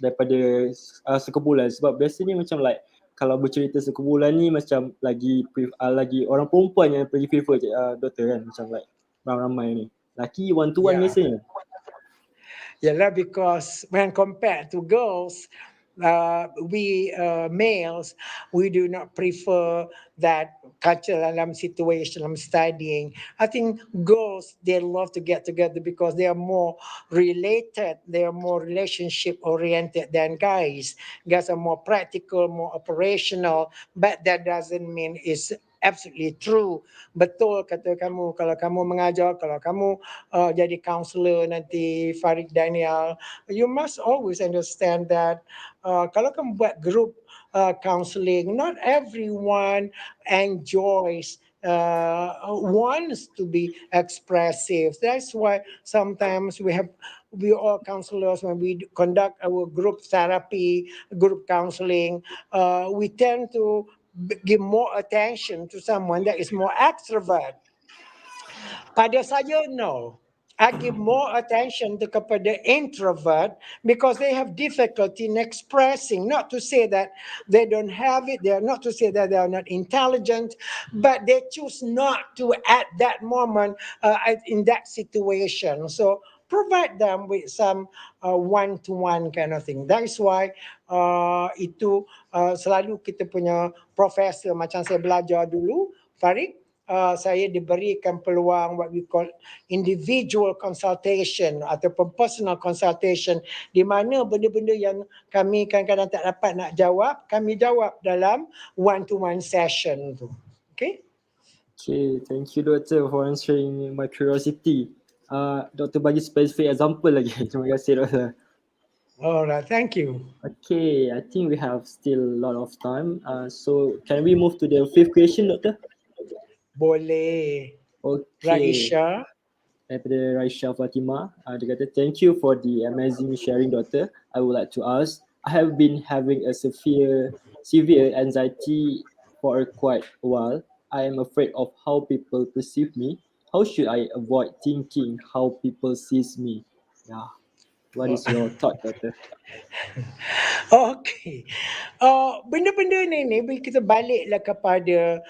B: daripada sekumpulan. Sebab biasanya macam like kalau bercerita sekumpulan ni macam lagi orang perempuan yang pergi prefer Doktor kan, macam like ramai-ramai ni. Laki one-to-one biasanya.
H: Yalah, because when compared to girls, we males, we do not prefer that culture dalam situation, dalam studying. I think girls, they love to get together because they are more related, they are more relationship oriented than guys. Guys are more practical, more operational, but that doesn't mean it's absolutely true. Betul kata kamu, kalau kamu mengajar, kalau kamu jadi counselor nanti, Farid Daniel, you must always understand that kalau kamu buat group counseling, not everyone enjoys wants to be expressive. That's why sometimes we all counselors, when we conduct our group therapy, group counseling, we tend to give more attention to someone that is more extrovert. Pada saya, no. I give more attention to kepada introvert because they have difficulty in expressing. Not to say that they don't have it, they are not to say that they are not intelligent, but they choose not to at that moment in that situation. So provide them with some one-to-one kind of thing. That is why itu selalu kita punya profesor, macam saya belajar dulu, Farid, saya diberikan peluang what we call individual consultation ataupun personal consultation, di mana benda-benda yang kami kadang-kadang tak dapat nak jawab, kami jawab dalam one-to-one session tu. Okay?
B: Okay, thank you Doctor for answering my curiosity. Doktor bagi specific example lagi. Terima kasih Doktor.
H: Alright, thank you.
B: Okay, I think we have still a lot of time. So can we move to the fifth question, Doctor?
H: Boleh.
B: Okay.
H: Raisha.
B: Daripada Raisha Fatima, dia kata, thank you for the amazing sharing, Doctor. I would like to ask, I have been having a severe anxiety for quite a while. I am afraid of how people perceive me. How should I avoid thinking how people sees me? Yeah. What is your thought, Doctor?
H: Okey. Benda-benda ni bila kita baliklah kepada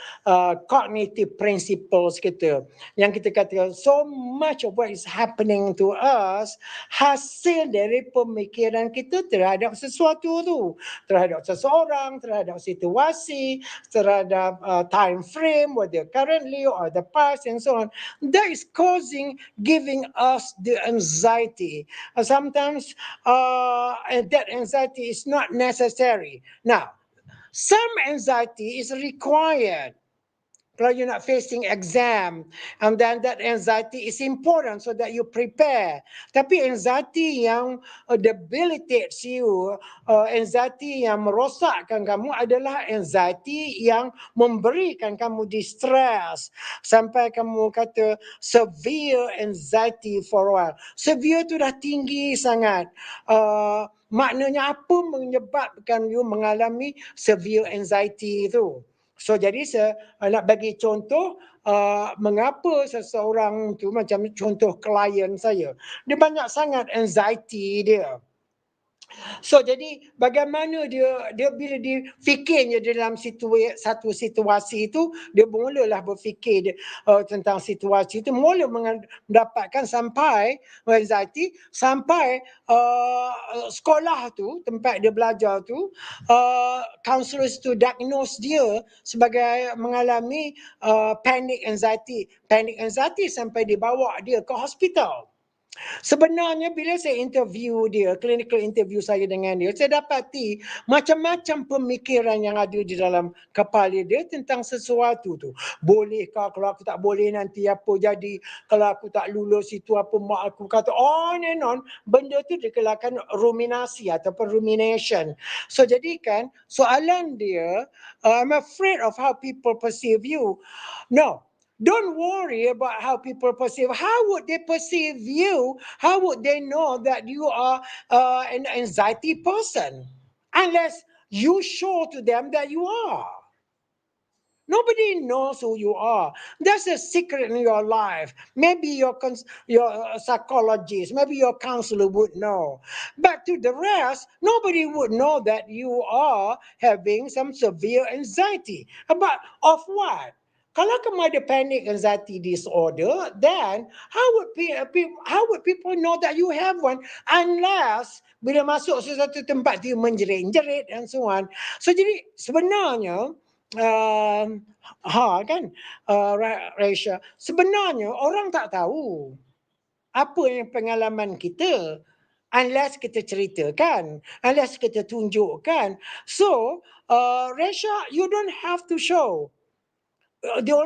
H: cognitive principles kita, yang kita kata so much of what is happening to us hasil dari pemikiran kita terhadap sesuatu tu, terhadap seseorang, terhadap situasi, terhadap time frame, whether currently or the past and so on. That is giving us the anxiety. Sometimes and that anxiety is not necessary. Now, some anxiety is required. Kalau you're not facing exam, and then that anxiety is important so that you prepare. Tapi anxiety yang debilitates you, anxiety yang merosakkan kamu adalah anxiety yang memberikan kamu distress sampai kamu kata severe anxiety for a while. Severe tu dah tinggi sangat. Maknanya apa menyebabkan you mengalami severe anxiety itu? So jadi saya nak bagi contoh mengapa seseorang tu, macam contoh klien saya, dia banyak sangat anxiety dia. So jadi bagaimana dia bila dia fikirnya dalam satu situasi itu, dia mulalah berfikir tentang situasi itu, mula mendapatkan sampai anxiety, sampai sekolah tu, tempat dia belajar tu, counselors tu diagnose dia sebagai mengalami panic anxiety sampai dibawa dia ke hospital. Sebenarnya bila saya interview dia, clinical interview saya dengan dia, saya dapati macam-macam pemikiran yang ada di dalam kepala dia tentang sesuatu tu. Bolehkah, kalau aku tak boleh nanti apa jadi, kalau aku tak lulus itu apa, mak aku kata on and on. Benda tu dikelakkan ruminasi ataupun rumination. So jadi kan soalan dia, I'm afraid of how people perceive you. No. Don't worry about how people perceive. How would they perceive you? How would they know that you are an anxiety person? Unless you show to them that you are. Nobody knows who you are. That's a secret in your life. Maybe your psychologist, maybe your counselor would know. But to the rest, nobody would know that you are having some severe anxiety. But of what? Kalau kamu ada panic anxiety disorder, then how would people know that you have one unless bila masuk sesuatu tempat dia menjerit-jerit and so on. So jadi sebenarnya Raisha, sebenarnya orang tak tahu apa yang pengalaman kita unless kita ceritakan, unless kita tunjukkan. So Raisha, you don't have to show. Your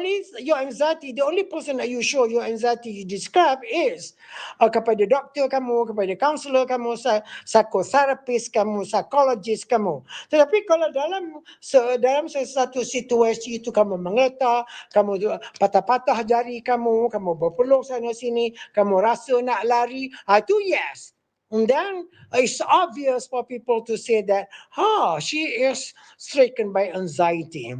H: anxiety, the only person that you show your anxiety you describe is kepada doktor kamu, kepada counselor kamu, psychotherapist kamu, psychologist kamu. Tetapi kalau dalam sesuatu situasi itu kamu mengetah, kamu patah-patah jari kamu berpeluh sana sini, kamu rasa nak lari, itu yes. And then it's obvious for people to say that, she is stricken by anxiety.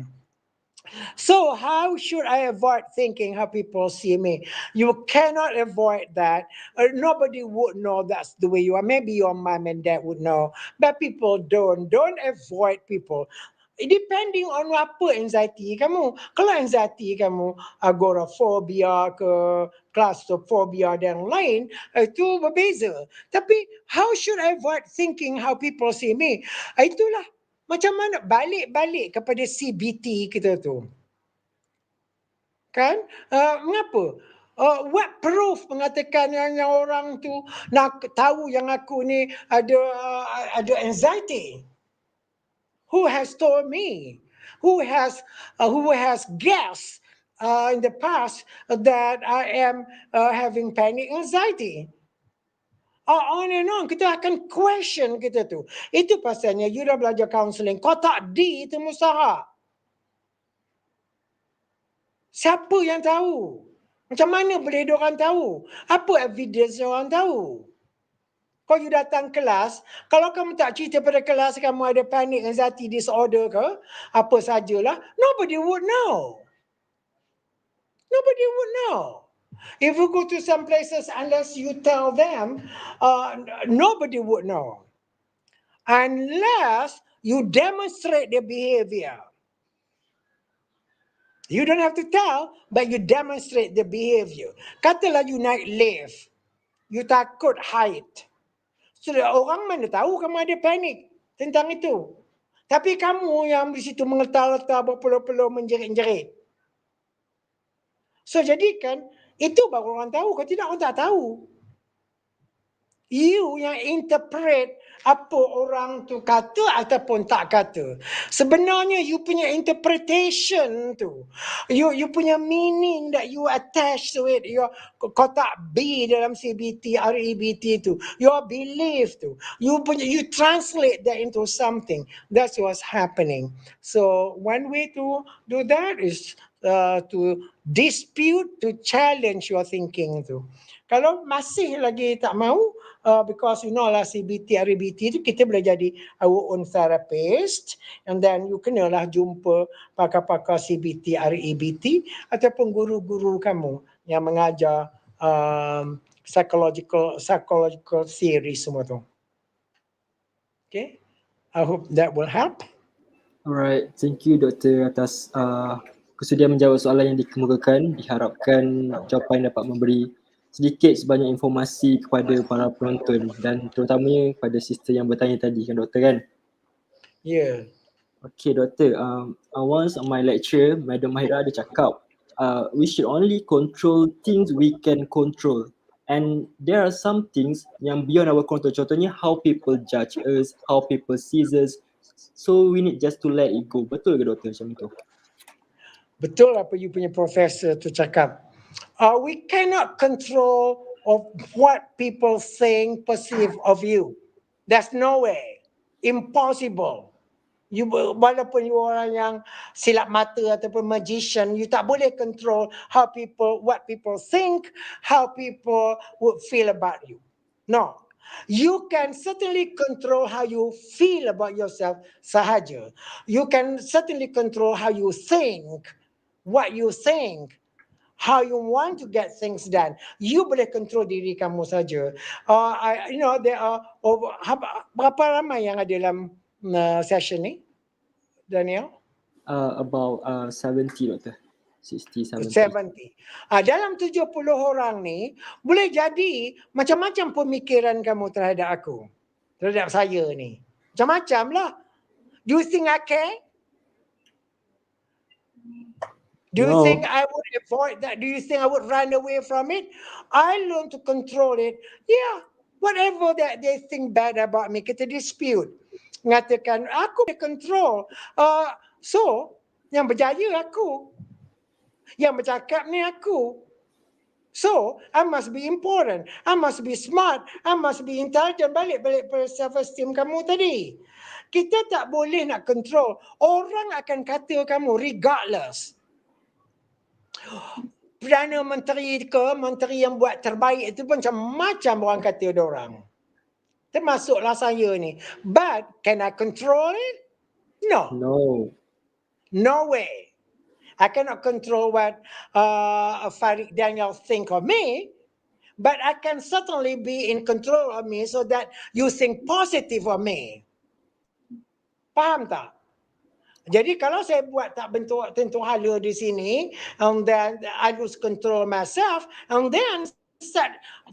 H: So how should I avoid thinking how people see me? You cannot avoid that. Nobody would know that's the way you are. Maybe your mom and dad would know, but people don't. Don't avoid people. Depending on apa anxiety kamu. Kalau anxiety kamu agoraphobia ke claustrophobia dan lain, itu berbeza. Tapi how should I avoid thinking how people see me? Itulah macam mana balik kepada CBT kita tu. Kan? Mengapa? What proof mengatakan yang orang tu nak tahu yang aku ni ada anxiety? Who has told me? Who has guessed in the past that I am having panic anxiety? On and on, kita akan question kita tu. Itu pasalnya you dah belajar counselling, kau tak D itu mustahak. Siapa yang tahu? Macam mana boleh diorang tahu? Apa evidence diorang tahu? Kau you datang kelas, kalau kamu tak cerita pada kelas kamu ada panic anxiety disorder ke, apa sajalah, nobody would know. Nobody would know. If you go to some places, unless you tell them, nobody would know. unless you demonstrate their behavior. You don't have to tell, but you demonstrate the behavior. Katalah you naik lift, you takut height. So orang mana tahu kamu ada panik tentang itu. Tapi kamu yang di situ mengetar-getar, berpeluh-peluh, menjerit-jerit. So jadikan itu baru orang tahu. Kalau tidak, orang tak tahu. You yang interpret apa orang tu kata ataupun tak kata. Sebenarnya you punya interpretation tu, you punya meaning that you attach to it, your kotak B dalam CBT, REBT tu, your belief tu, you translate that into something. That's what's happening. So one way to do that is to dispute, to challenge your thinking tu. Kalau masih lagi tak mau, because you know lah CBT, RBT tu kita boleh jadi our own therapist, and then you kenalah jumpa pakar-pakar CBT, REBT ataupun guru-guru kamu yang mengajar psychological theory semua tu. Okay, I hope that will help.
B: Alright, thank you Doktor atas kesudian menjawab soalan yang dikemukakan. Diharapkan jawapan dapat memberi sedikit sebanyak informasi kepada para penonton dan terutamanya kepada sister yang bertanya tadi kan Doktor kan?
H: Yeah.
B: Okay Doktor, once on my lecture, Madam Mahira ada cakap we should only control things we can control, and there are some things yang beyond our control. Contohnya how people judge us, how people sees us, so we need just to let it go. Betul ke Doktor macam itu?
H: Betul apa you punya professor tu cakap. We cannot control of what people think, perceive of you. There's no way. Impossible. You, walaupun you orang yang silap mata ataupun magician, you tak boleh control what people think, how people would feel about you. No. You can certainly control how you feel about yourself sahaja. You can certainly control how you think, what you think, how you want to get things done. You boleh control diri kamu saja. There are berapa ramai yang ada dalam session ni, Daniel?
B: About 70 Doktor. 60, 70.
H: Dalam 70 orang ni, boleh jadi macam-macam pemikiran kamu terhadap aku, terhadap saya ni. Macam-macam lah. Do you think I care? Do you think I would avoid that? Do you think I would run away from it? I learn to control it. Yeah, whatever that they think bad about me, kita dispute. Ngatakan, aku boleh control. So, yang berjaya aku. Yang bercakap ni aku. So, I must be important. I must be smart. I must be intelligent. Balik pada self-esteem kamu tadi. Kita tak boleh nak control. Orang akan kata kamu regardless. Perdana Menteri ke, menteri yang buat terbaik itu pun macam-macam orang kata orang. Termasuklah saya ni. But can I control it? No. No way. I cannot control what Farid Daniel think of me, but I can certainly be in control of me so that you think positive of me. Faham tak? Jadi kalau saya buat tak bentuk tentu hala di sini, and then I lose control myself, and then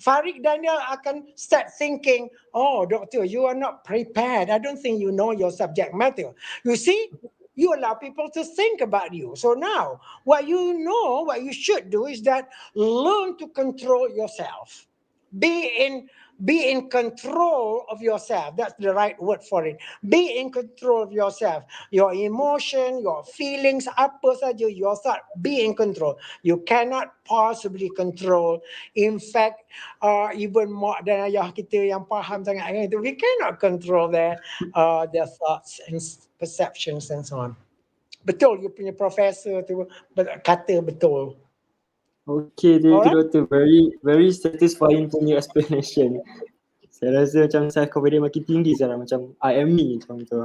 H: Farid Daniel akan start thinking, oh doctor, you are not prepared. I don't think you know your subject matter. You see, you allow people to think about you. So now, what you should do is that learn to control yourself. Be in control of yourself. That's the right word for it. Be in control of yourself. Your emotion, your feelings, apa saja, your thought, be in control. You cannot possibly control. In fact, even mak dan ayah kita yang faham sangat itu, we cannot control their thoughts and perceptions and so on. Betul, you punya professor tu kata betul.
B: Okay, thank you Doktor. Very, very satisfying punya explanation. Saya rasa macam saya confidence makin tinggi sekarang, macam I am me macam tu.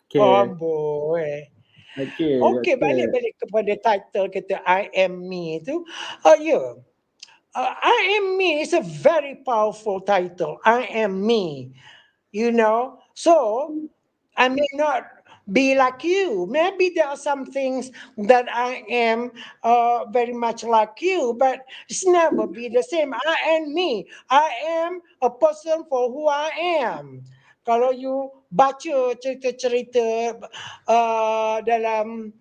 B: Okay.
H: Oh boy. Okay, balik kepada title kita I am me tu. I am me is a very powerful title. I am me. You know, So I may not be like you. Maybe there are some things that I am very much like you, but it's never be the same. I am me. I am a person for who I am. Kalau you baca cerita-cerita dalam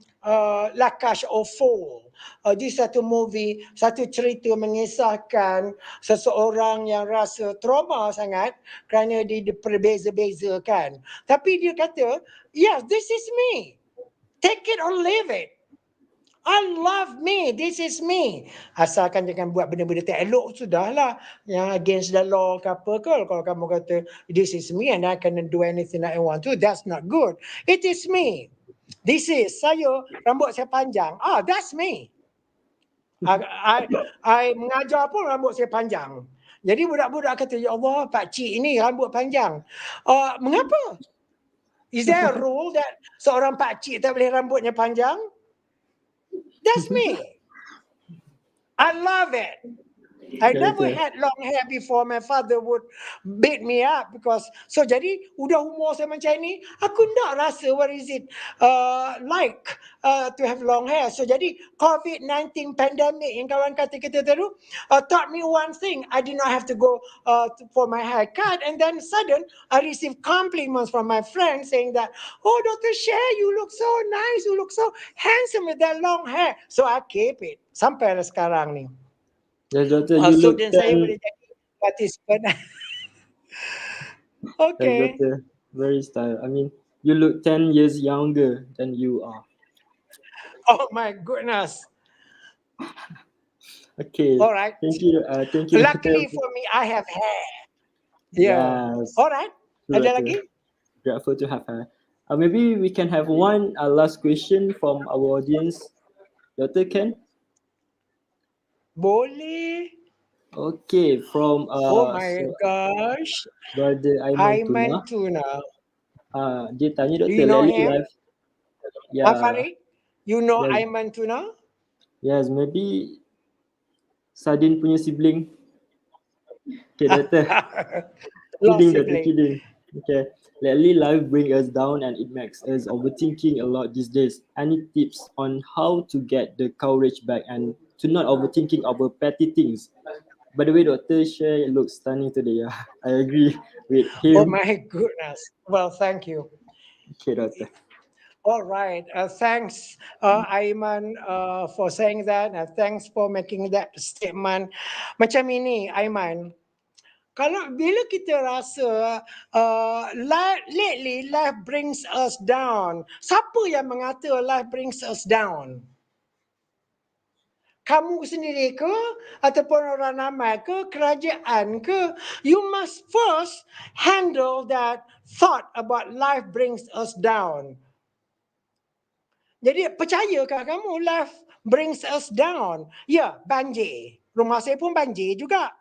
H: Lakash of Four, di satu movie, satu cerita mengisahkan seseorang yang rasa trauma sangat kerana dia diperbeza-bezakan. Tapi dia kata, yes, this is me. Take it or leave it. I love me. This is me. Asalkan jangan buat benda-benda tak elok, sudahlah. Yang against the law ke apa ke. Kalau kamu kata, this is me and I can do anything that I want to, that's not good. It is me. This is saya, rambut saya panjang. That's me. I mengajar pun rambut saya panjang. Jadi budak-budak kata, ya Allah, Pak Cik ini rambut panjang. Mengapa? Is there a rule that seorang Pak Cik tak boleh rambutnya panjang? That's me. I love it. I never had long hair before. My father would beat me up because jadi udah umur saya macam ni, aku nak rasa what is it like to have long hair. So jadi COVID-19 pandemic yang kawan kata kita tu taught me one thing. I did not have to go for my haircut, and then sudden I received compliments from my friends saying that, oh Dr. Share, you look so nice, you look so handsome with that long hair. So I keep it sampai sekarang ni.
B: Yes, Doctor, you look
H: Student saya boleh jadi participant. Okay.
B: Yes, Doctor, very style. I mean, you look 10 years younger than you are.
H: Oh my goodness.
B: Okay.
H: All right.
B: Thank you. Thank you.
H: Luckily
B: Doctor.
H: for me, I have hair. Yeah.
B: Yes.
H: All right.
B: True,
H: Ada
B: Doctor.
H: lagi?
B: Grateful to have her. Maybe we can have one last question from our audience. Doctor, can?
H: Boleh.
B: Okay, from
H: Oh my gosh.
B: Brother
H: Aiman
B: Aiman Tuna.
H: Tuna.
B: Dia tanya,
H: Do
B: Doctor,
H: you know
B: lately
H: him?
B: life. Yeah.
H: Farid? You know
B: Yes.
H: Aiman Tuna?
B: Yes, maybe Sadin punya sibling. Okay, Doctor.
H: Lost
B: Kidding, Doctor,
H: sibling.
B: kidding. Okay. Lately, life brings us down and it makes us overthinking a lot these days. Any tips on how to get the courage back and to not overthinking over petty things? By the way, Dr. Share looks stunning today. Yeah, I agree with him.
H: Oh my goodness. Well, thank you.
B: Okay, Doctor.
H: All right. Thanks, Aiman, for saying that. Thanks for making that statement. Macam ini, Aiman. Kalau bila kita rasa lately life brings us down, siapa yang mengata life brings us down? Kamu sendiri ke ataupun orang ramai ke, kerajaan ke? You must first handle that thought about life brings us down. Jadi percayakah kamu life brings us down? Ya, banjir. Rumah saya pun banjir juga.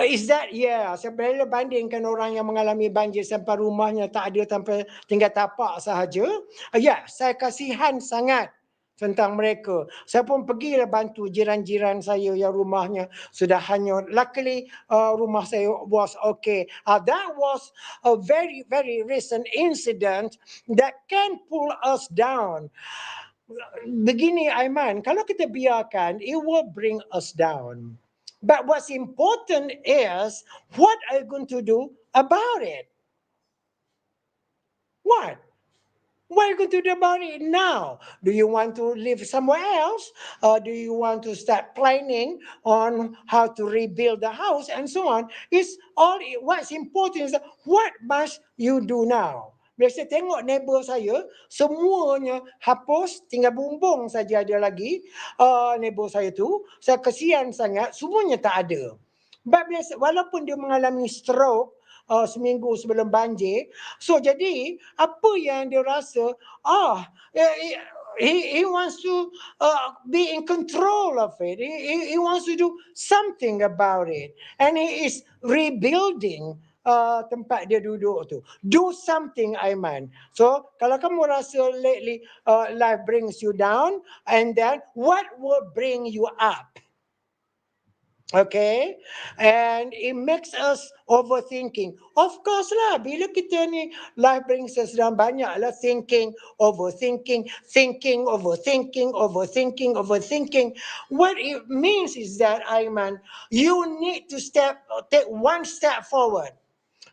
H: Is that, saya bila bandingkan orang yang mengalami banjir sampai rumahnya tak ada sampai tinggal tapak sahaja. Saya kasihan sangat tentang mereka. Saya pun pergilah bantu jiran-jiran saya yang rumahnya sudah hanyut. Luckily, rumah saya was okay. That was a very, very recent incident that can pull us down. Begini, Aiman, kalau kita biarkan, it will bring us down. But what's important is, what are you going to do about it? What? What are you going to do about it now? Do you want to live somewhere else? Or do you want to start planning on how to rebuild the house and so on? What's important is what must you do now? Bila saya tengok neighbor saya, semuanya hapus, tinggal bumbung saja ada lagi. Neighbor saya tu, saya kesian sangat, semuanya tak ada. Walaupun dia mengalami stroke, seminggu sebelum banjir. So jadi apa yang dia rasa, he wants to be in control of it. He wants to do something about it. And he is rebuilding tempat dia duduk tu. Do something, Aiman. So kalau kamu rasa lately life brings you down, and then what will bring you up? Okay, and it makes us overthinking. Of course lah, bila kita ni life brings us down, banyaklah thinking, overthinking, overthinking. What it means is that, Aiman, you need to take one step forward.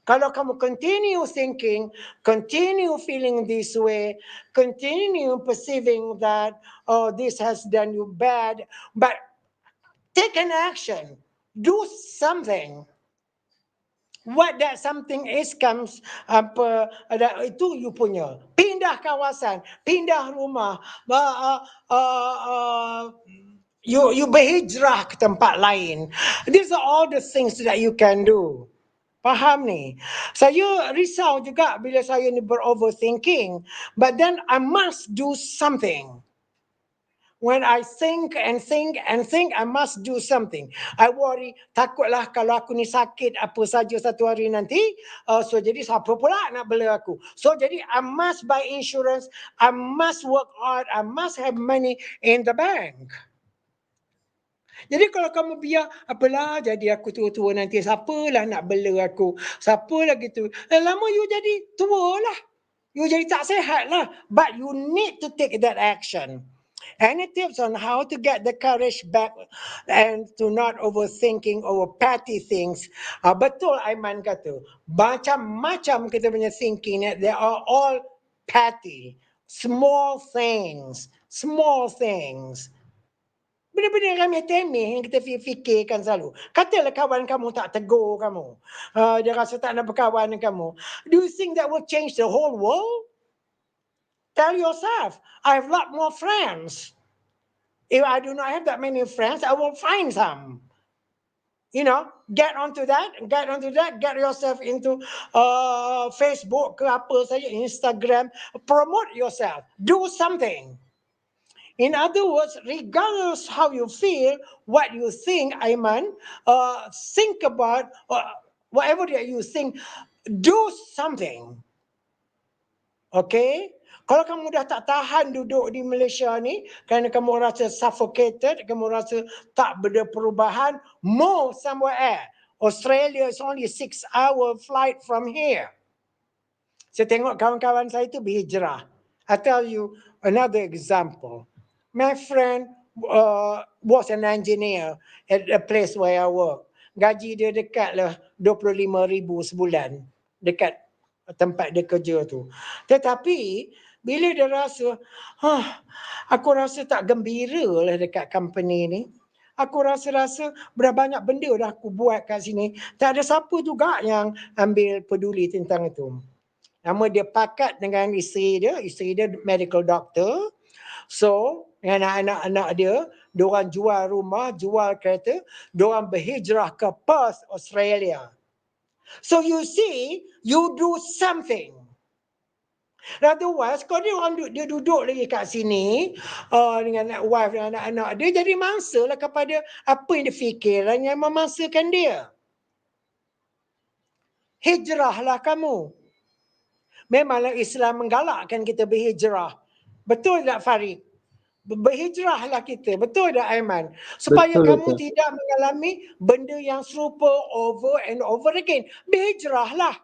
H: Kalau kamu continue thinking, continue feeling this way, continue perceiving that, oh, this has done you bad, but take an action. Do something. What that something is comes apa itu you punya. Pindah kawasan, pindah rumah, you berhijrah ke tempat lain. These are all the things that you can do. Faham ni? Saya risau juga bila saya ni beroverthinking. But then I must do something. When I think, I must do something. I worry, takutlah kalau aku ni sakit apa saja satu hari nanti, so jadi siapa pula nak bela aku? So jadi I must buy insurance, I must work hard, I must have money in the bank. Jadi kalau kamu biar, apalah jadi aku tua-tua nanti, siapalah nak bela aku, siapa lagi tu. Lama you jadi tua lah. You jadi tak sihat lah. But you need to take that action. Any tips on how to get the courage back and to not overthinking over petty things? Betul Aiman kata, macam-macam kita punya thinking, they are all petty, small things. Benda-benda remeh-temeh yang kita fikirkan selalu. Katalah kawan kamu tak tegur kamu. Dia rasa tak nak berkawan dengan kamu. Do you think that will change the whole world? Tell yourself, I have a lot more friends. If I do not have that many friends, I will find some. You know, get onto that, get yourself into Facebook ke apa saja, Instagram, promote yourself, do something. In other words, regardless how you feel, what you think, Aiman, think about whatever that you think, do something. Okay? Kalau kamu dah tak tahan duduk di Malaysia ni, kerana kamu rasa suffocated, kamu rasa tak ada perubahan, move somewhere else. Australia is only a 6-hour flight from here. Saya tengok kawan-kawan saya itu berhijrah. I tell you another example. My friend was an engineer at a place where I work. Gaji dia dekatlah 25,000 sebulan dekat tempat dia kerja tu. Tetapi bila dia rasa, aku rasa tak gembira lah dekat company ni. Aku rasa berapa banyak benda dah aku buat kat sini. Tak ada siapa juga yang ambil peduli tentang itu. Nama dia pakat dengan isteri dia medical doctor. So, dengan anak-anak dia, diorang jual rumah, jual kereta, diorang berhijrah ke Perth, Australia. So you see, you do something. Otherwise, kalau dia duduk lagi kat sini dengan wife dan anak-anak dia, jadi mangsa lah kepada apa yang dia fikir yang memangsakan dia. Hijrahlah kamu. Memanglah Islam menggalakkan kita berhijrah. Betul tak Farid? Berhijrahlah kita. Betul tak Aiman? Supaya kamu tidak mengalami benda yang serupa over and over again. Berhijrahlah.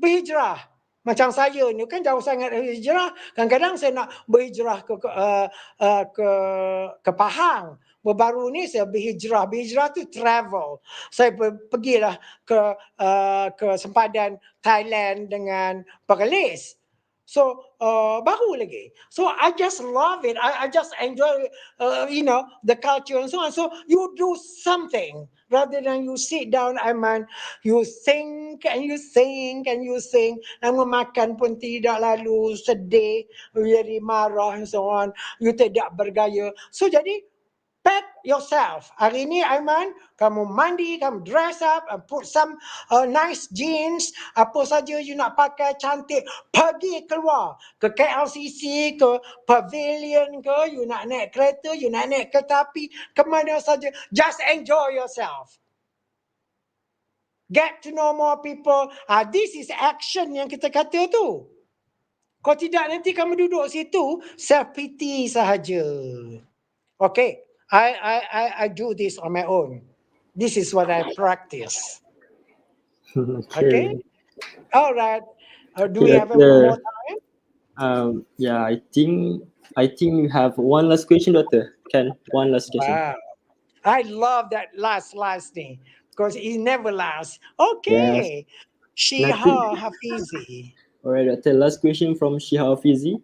H: Berhijrah. Macam saya ni kan jauh sangat hijrah. Kadang-kadang saya nak berhijrah ke Pahang. Baru ni saya berhijrah. Berhijrah tu travel. Saya pergilah ke sempadan Thailand dengan Perlis. So baru lagi. So I just love it. I just enjoy the culture and so on. So you do something rather than you sit down, Aiman. You think and you think and you think. Dan makan pun tidak lalu sedih, jadi marah and so on. You tidak bergaya. So jadi pack yourself. Hari ni Aiman, kamu mandi, kamu dress up, put some nice jeans, apa saja you nak pakai cantik, pergi keluar ke KLCC, ke pavilion ke, you nak naik kereta, you nak naik kereta api, ke mana saja, just enjoy yourself. Get to know more people. This is action yang kita kata tu. Kalau tidak nanti kamu duduk situ self pity sahaja. Okay. I do this on my own. This is what I practice. Okay.
B: Okay.
H: All right. Do
B: Okay,
H: we have a more
B: Doctor.
H: time?
B: Yeah, I think you have one last question, Doctor. Can one last question?
H: Wow. I love that last thing because it never lasts.
B: Yes.
H: Okay.
B: Nothing.
H: Shiha Hafizi.
B: All right, Doctor. Last question from Shihal Fizi.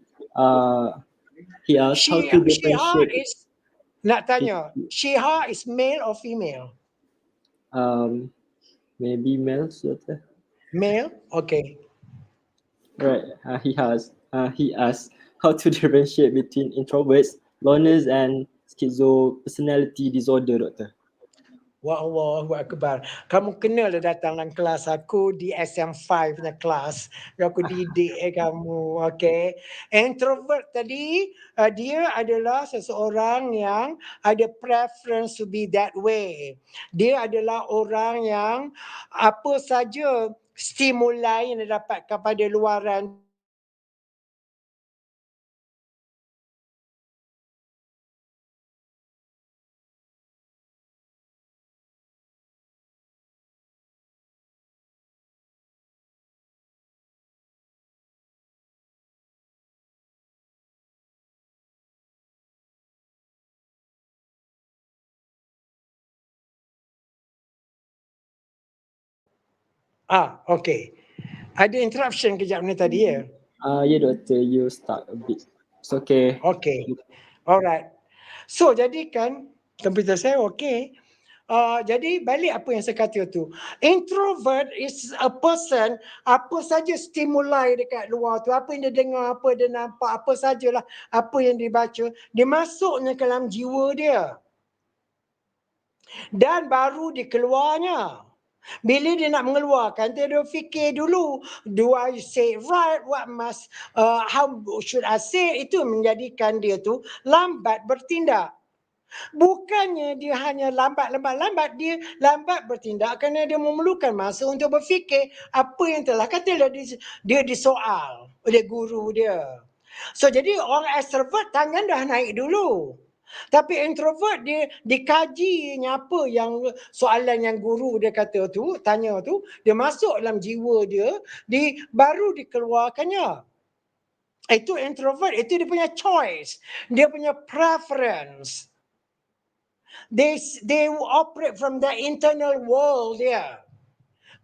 B: He asked how to
H: Shiha
B: differentiate
H: is nak tanya. Shiha is male or female?
B: um maybe males, Doctor.
H: Male. Okay.
B: Right. He asked how to differentiate between introverts, loners, and schizo personality disorder, Doctor.
H: Wah Allahu Akbar. Kamu kena lah datang dalam kelas aku di SM5 punya kelas. Aku didik kamu. Okay. Introvert tadi, dia adalah seseorang yang ada preference to be that way. Dia adalah orang yang apa saja stimuli yang dia dapatkan pada luaran okay. Ada interruption kejap ni tadi ya.
B: Yeah, Doctor. You start a bit. It's okay.
H: Okay. Alright. So jadi kan komputer saya okay. Jadi balik apa yang saya kata tu. Introvert is a person, apa saja stimuli dekat luar tu, apa yang dia dengar, apa dia nampak, apa sajalah, apa yang dia baca, dia masuknya ke dalam jiwa dia. Dan baru dikeluarnya. Bila dia nak mengeluarkan, dia fikir dulu, do I say it right, how should I say it? Itu menjadikan dia tu lambat bertindak. Bukannya dia hanya lambat, dia lambat bertindak kerana dia memerlukan masa untuk berfikir apa yang telah katalah dia disoal oleh guru dia. So jadi orang extrovert tangan dah naik dulu. Tapi introvert dia dikajinya apa yang soalan yang guru dia kata tu, tanya tu, dia masuk dalam jiwa dia, baru dikeluarkannya. Itu introvert, itu dia punya choice, dia punya preference. They operate from the internal world dia.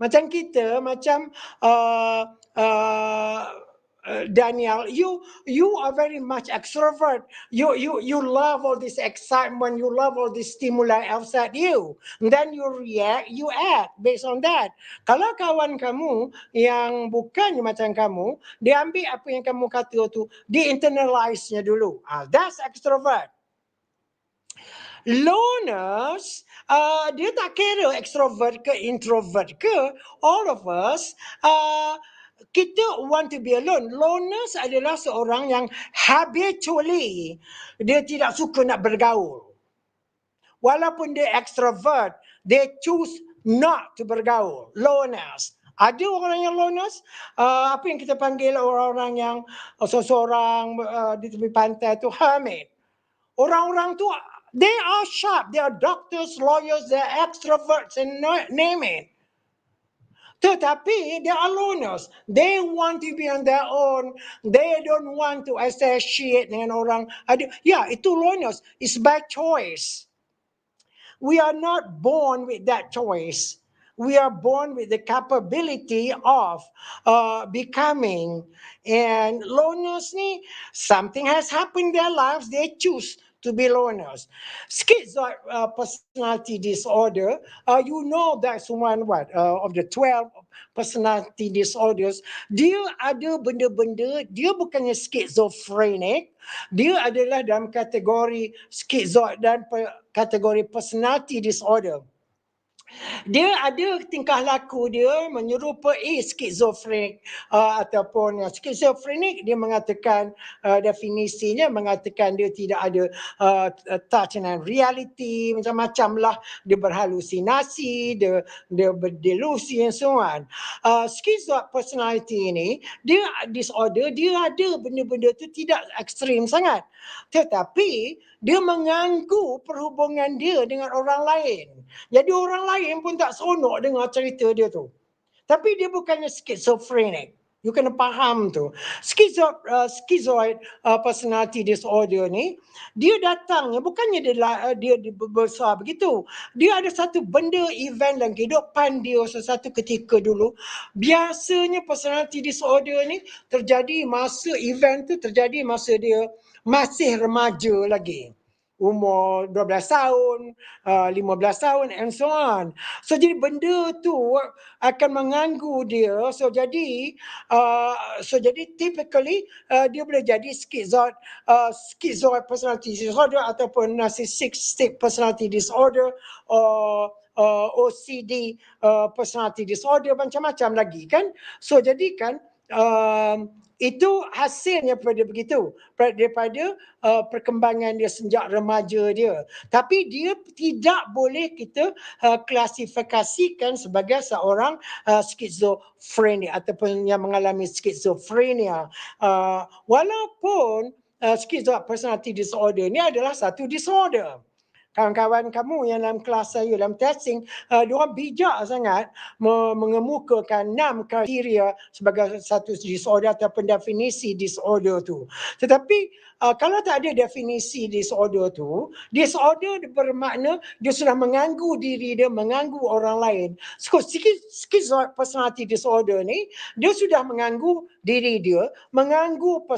H: Macam kita, macam Daniel, you are very much extrovert. You love all this excitement, you love all this stimuli outside you. And then you react, you act based on that. Kalau kawan kamu yang bukan macam kamu, dia ambil apa yang kamu kata tu, dia internalize-nya dulu. That's extrovert. Loners, dia tak kira extrovert ke introvert ke, all of us, kita want to be alone. Loners adalah seorang yang habitually dia tidak suka nak bergaul. Walaupun dia extrovert, they choose not to bergaul. Loners. Ada orang yang loners, apa yang kita panggil orang-orang yang seseorang di tepi pantai tu hermit. Orang-orang tu, they are sharp. They are doctors, lawyers, they are extroverts and name it. Tetapi they are loners. They want to be on their own. They don't want to associate dengan orang. Ya, itu loners. It's by choice. We are not born with that choice. We are born with the capability of becoming. And loners ni, something has happened in their lives. They choose to be loners. Schizoid personality disorder, you know that's one of the 12 personality disorders. Dia ada benda-benda, dia bukannya schizophrenic, dia adalah dalam kategori schizoid dan kategori personality disorder. Dia ada tingkah laku dia menyerupai skizofrenik ataupun skizofrenik. Dia mengatakan definisinya mengatakan dia tidak ada touch dengan reality, macam-macam lah. Dia berhalusinasi, dia berdelusi and so on. Schizoid personality ini, dia disorder, dia ada benda-benda tu tidak ekstrim sangat, tetapi dia mengganggu perhubungan dia dengan orang lain. Jadi orang lain pun tak seronok dengar cerita dia tu. Tapi dia bukannya schizophrenic. You kena faham tu. Schizoid personality disorder ni, dia datangnya bukannya dia besar begitu. Dia ada satu benda, event dalam kehidupan dia sesuatu ketika dulu. Biasanya personality disorder ni terjadi masa event tu terjadi masa dia masih remaja lagi. Umur 12 tahun, 15 tahun and so on. So jadi benda tu akan mengganggu dia. So jadi typically dia boleh jadi schizoid personality disorder ataupun narcissistic personality disorder, OCD personality disorder, macam-macam lagi kan. So jadi kan itu hasilnya pada begitu, daripada perkembangan dia sejak remaja dia. Tapi dia tidak boleh kita klasifikasikan sebagai seorang skizofrenia ataupun yang mengalami skizofrenia. Walaupun schizoid personality disorder ni adalah satu disorder. Kawan-kawan kamu yang dalam kelas saya, dalam testing, diorang bijak sangat mengemukakan 6 kriteria sebagai satu disorder ataupun definisi disorder tu. Tetapi kalau tak ada definisi disorder tu, disorder bermakna dia sudah mengganggu diri dia, mengganggu orang lain. Schizoid personality disorder ni, dia sudah mengganggu diri dia, mengganggu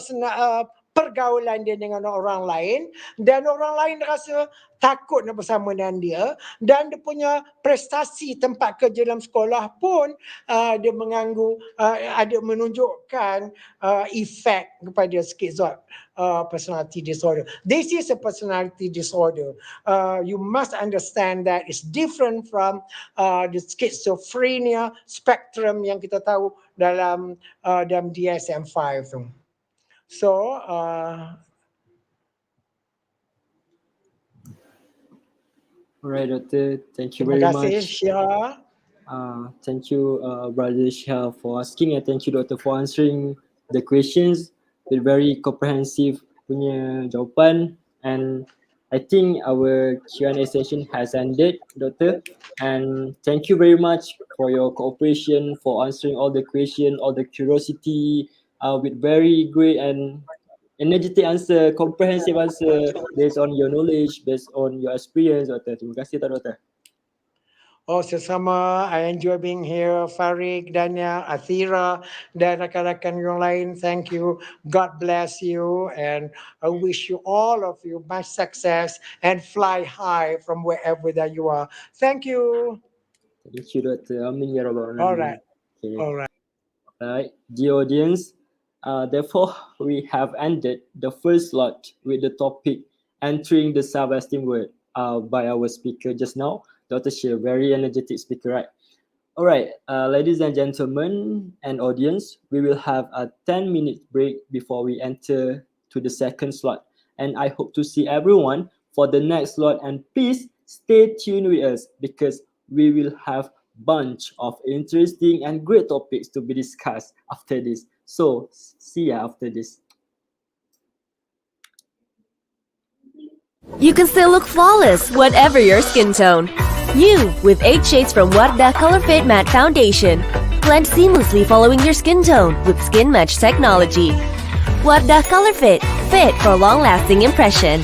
H: pergaulan dia dengan orang lain, dan orang lain rasa takut nak bersama dengan dia, dan dia punya prestasi tempat kerja dalam sekolah pun dia mengganggu, ada menunjukkan efek kepada schizoid personality disorder. This is a personality disorder. You must understand that it's different from the schizophrenia spectrum yang kita tahu dalam DSM-5 tu. So,
B: Alright, Doctor. Thank you very
H: terima kasih,
B: much.
H: Syah.
B: Thank you, Brother Shah, for asking, and thank you, Doctor, for answering the questions with very comprehensive punya jawapan. And I think our Q&A session has ended, Doctor. And thank you very much for your cooperation, for answering all the questions, all the curiosity, with very great and energetic answer, comprehensive answer based on your knowledge, based on your experience, Doctor. Terima kasih, Doctor.
H: Oh, sesama. I enjoy being here. Farid, Dania, Athira, dan rakan-rakan yang lain. Thank you. God bless you. And I wish you, all of you, much success and fly high from wherever that you are. Thank you.
B: Thank you, Doctor. Amin ya rabbal alamin.
H: All right.
B: Okay.
H: All right.
B: Alright, dear audience, therefore we have ended the first slot with the topic entering the self-esteem word by our speaker just now, Dr. Shea, very energetic speaker, right? Alright, ladies and gentlemen and audience, we will have a 10-minute break before we enter to the second slot. And I hope to see everyone for the next slot, and please stay tuned with us because we will have bunch of interesting and great topics to be discussed after this. So, see ya after this.
A: You can still look flawless, whatever your skin tone. You, with 8 shades from Wardah Color Fit Matte Foundation. Blend seamlessly following your skin tone with Skin Match technology. Wardah Color Fit, fit for long-lasting impression.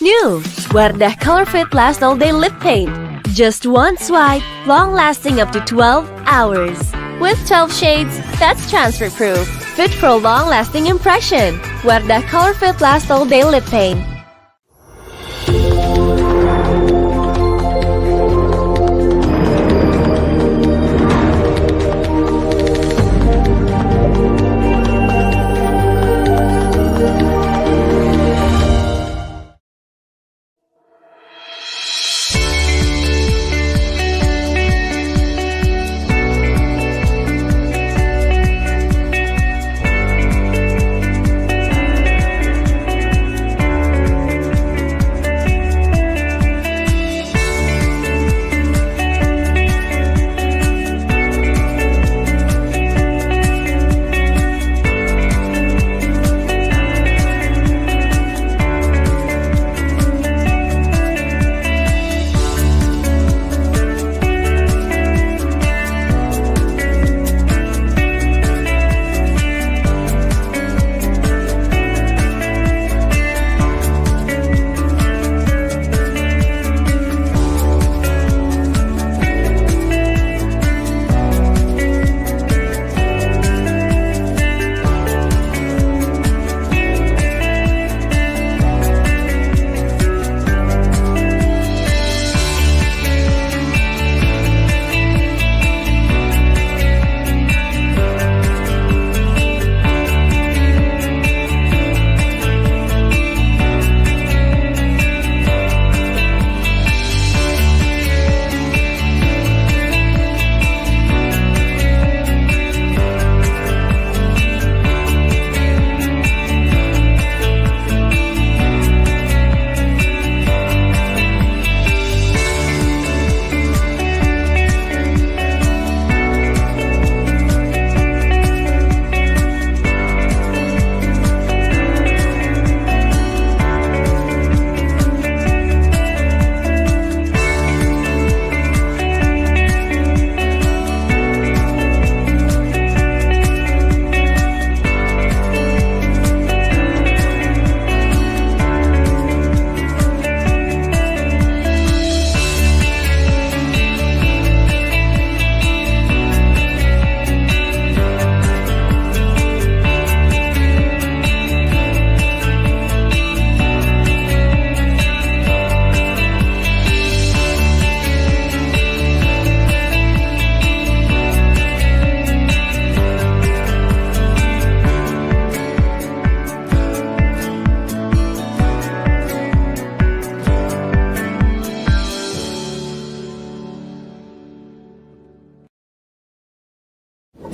A: New, Wardah Color Fit Last All Day Lip Paint. Just one swipe, long-lasting up to 12 hours. With 12 shades, that's transfer-proof. Fit for a long-lasting impression. Wardah Color Fit Last All Day Lip Paint.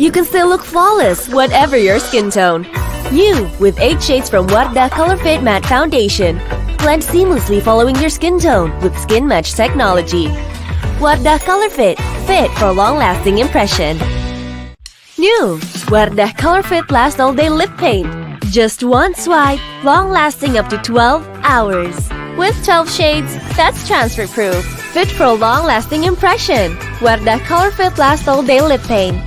A: You can still look flawless, whatever your skin tone. You, with 8 shades from Wardah Color Fit Matte Foundation. Blend seamlessly following your skin tone with Skin Match technology. Wardah Color Fit, fit for long-lasting impression. New, Wardah Color Fit Last All Day Lip Paint. Just one swipe, long-lasting up to 12 hours. With 12 shades, that's transfer-proof. Fit for a long-lasting impression. Wardah Color Fit Last All Day Lip Paint.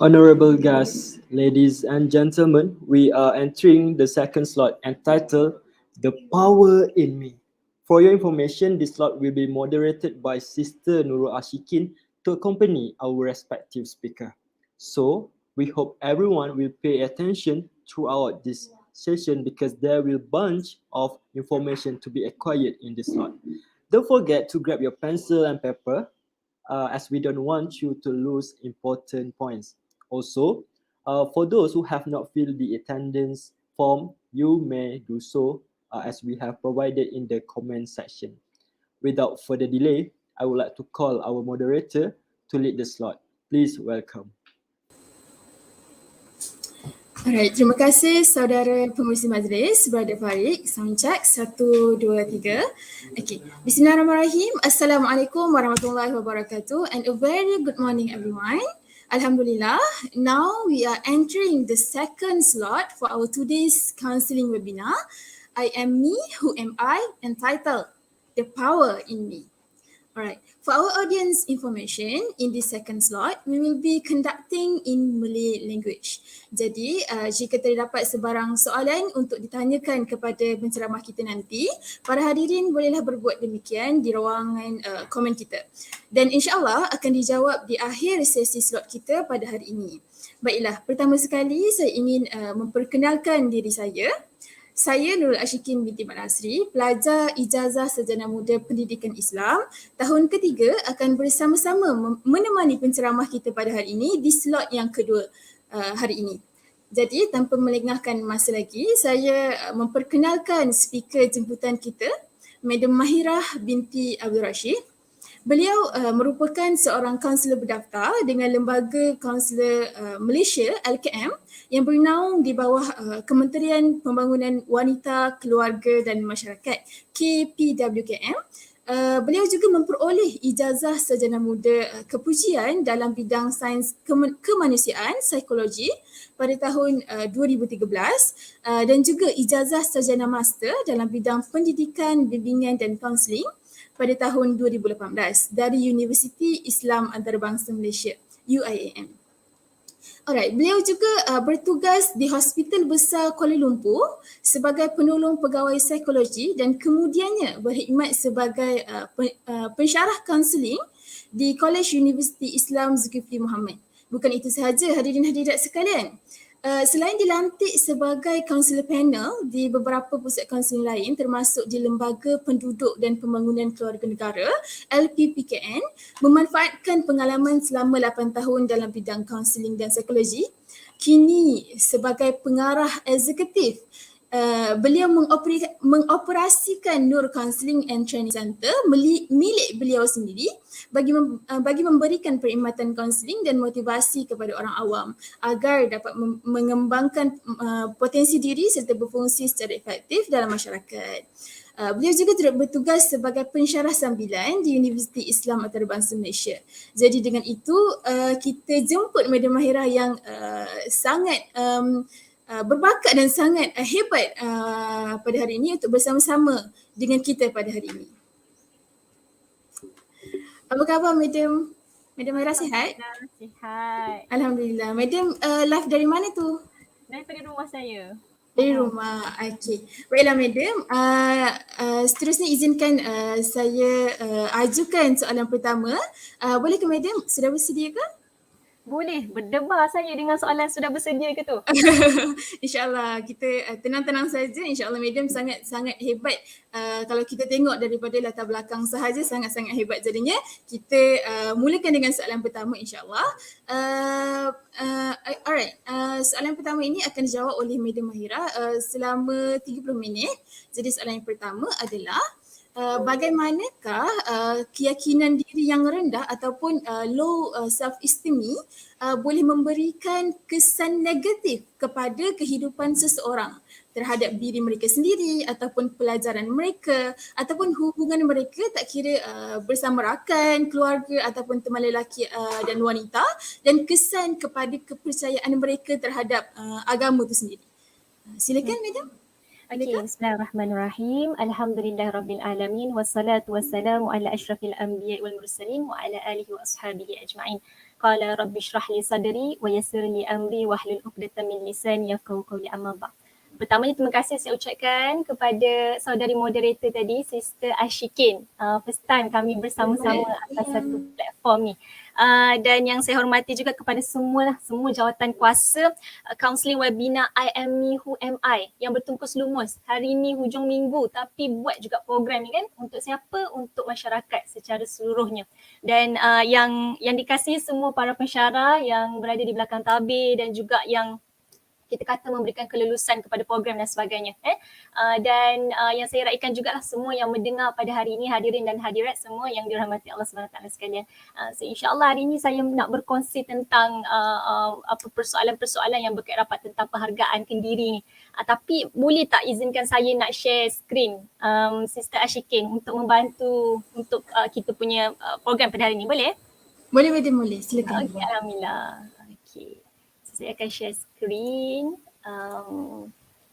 B: Honorable guests, ladies and gentlemen, we are entering the second slot entitled The Power in Me. For your information, this slot will be moderated by Sister Nurul Ashikin to accompany our respective speaker. So, we hope everyone will pay attention throughout this session because there will bunch of information to be acquired in this slot. Don't forget to grab your pencil and paper as we don't want you to lose important points. Also, for those who have not filled the attendance form, you may do so as we have provided in the comment section. Without further delay, I would like to call our moderator to lead the slot. Please welcome.
I: Alright, terima kasih saudara pengurusi majlis, Brother Farid. Sound check, 1, 2, 3. Okay, Bismillahirrahmanirrahim. Assalamuaikum warahmatullahi wabarakatuh and a very good morning everyone. Alhamdulillah, now we are entering the second slot for our today's counseling webinar. I am me, who am I, entitled The Power in Me. Alright, for our audience information, in this second slot, we will be conducting in Malay language. Jadi, jika terdapat sebarang soalan untuk ditanyakan kepada penceramah kita nanti, para hadirin bolehlah berbuat demikian di ruangan komen kita. Dan insyaAllah akan dijawab di akhir sesi slot kita pada hari ini. Baiklah, pertama sekali saya ingin memperkenalkan diri saya. Saya Nurul Ashikin binti Mat Nasri, pelajar Ijazah Sarjana Muda Pendidikan Islam. Tahun ketiga akan bersama-sama menemani penceramah kita pada hari ini di slot yang kedua hari ini. Jadi tanpa melengahkan masa lagi, saya memperkenalkan speaker jemputan kita, Madam Mahirah binti Abdul Rashid. Beliau merupakan seorang kaunselor berdaftar dengan Lembaga Kaunselor Malaysia LKM yang bernaung di bawah Kementerian Pembangunan Wanita, Keluarga dan Masyarakat KPWKM. Beliau juga memperoleh ijazah sarjana muda kepujian dalam bidang sains kemanusiaan psikologi pada tahun 2013 dan juga ijazah sarjana master dalam bidang pendidikan, bimbingan dan kaunseling pada tahun 2018 dari Universiti Islam Antarabangsa Malaysia, UIAM. Alright, beliau juga bertugas di Hospital Besar Kuala Lumpur sebagai penolong pegawai psikologi dan kemudiannya berkhidmat sebagai pensyarah kaunseling di College Universiti Islam Zulkifli Muhammad. Bukan itu sahaja hadirin hadirat sekalian. Selain dilantik sebagai kaunselor panel di beberapa pusat kaunseling lain termasuk di Lembaga Penduduk dan Pembangunan Keluarga Negara LPPKN, memanfaatkan pengalaman selama 8 tahun dalam bidang kaunseling dan psikologi, kini sebagai pengarah eksekutif beliau mengoperasikan Nur Counselling and Training Center milik beliau sendiri bagi memberikan perkhidmatan kaunseling dan motivasi kepada orang awam agar dapat mengembangkan potensi diri serta berfungsi secara efektif dalam masyarakat. Beliau juga turut bertugas sebagai pensyarah sambilan di Universiti Islam Antarabangsa Malaysia. Jadi dengan itu kita jemput Madam Mahirah yang sangat berbakat dan sangat hebat pada hari ini untuk bersama-sama dengan kita pada hari ini. Apa khabar Madam? Madam Mahirah sihat?
J: Sihat.
I: Alhamdulillah. Madam live dari mana tu?
J: Daripada rumah saya.
I: Dari rumah. Okey. Baiklah Madam, seterusnya izinkan saya ajukan soalan pertama. Boleh ke Madam? Sudah bersedia ke?
J: Boleh, berdebar saya dengan soalan sudah bersedia ke tu?
I: InsyaAllah kita tenang-tenang saja. InsyaAllah Madam sangat hebat. Kalau kita tengok daripada latar belakang sahaja sangat-sangat hebat. Jadinya kita mulakan dengan soalan pertama insyaAllah. Alright, soalan pertama ini akan dijawab oleh Madam Mahirah selama 30 minit. Jadi soalan yang pertama adalah bagaimanakah keyakinan diri yang rendah ataupun low self-esteem ni boleh memberikan kesan negatif kepada kehidupan seseorang terhadap diri mereka sendiri ataupun pelajaran mereka ataupun hubungan mereka tak kira bersama rakan, keluarga ataupun teman lelaki dan wanita dan kesan kepada kepercayaan mereka terhadap agama itu sendiri. Silakan Madam.
J: Okay, bismillahirrahmanirrahim. Alhamdulillahirabbil alamin wassalatu wassalamu ala asyrafil anbiya'i wal mursalin wa ala alihi wa ashabihi ajma'in. Qala rabbi shrah li sadri wa yassir li amri wahlul 'uqdatam min lisani yafqahu qawli, amma ba'd. Pertamanya terima kasih saya ucapkan kepada saudari moderator tadi, Sister Ashikin. First time kami bersama-sama atas satu platform ni. Dan yang saya hormati juga kepada semua jawatan kuasa counselling webinar I Am Me Who Am I yang bertungkus lumus hari ni hujung minggu, tapi buat juga program ni kan untuk siapa? Untuk masyarakat secara seluruhnya. Dan yang dikasihi semua para pensyarah yang berada di belakang tabir dan juga yang kita kata memberikan kelulusan kepada program dan sebagainya. Dan yang saya raikan juga lah semua yang mendengar pada hari ini, hadirin dan hadirat semua yang dirahmati Allah SWT sekalian. So insyaAllah hari ini saya nak berkongsi tentang persoalan-persoalan yang berkait rapat tentang penghargaan kendiri ni. Tapi boleh tak izinkan saya nak share screen Sister Ashikin untuk membantu untuk kita punya program pada hari ini, boleh?
I: Boleh Madam, boleh. Silakan.
J: Okay, alhamdulillah. Okay. Saya akan share screen.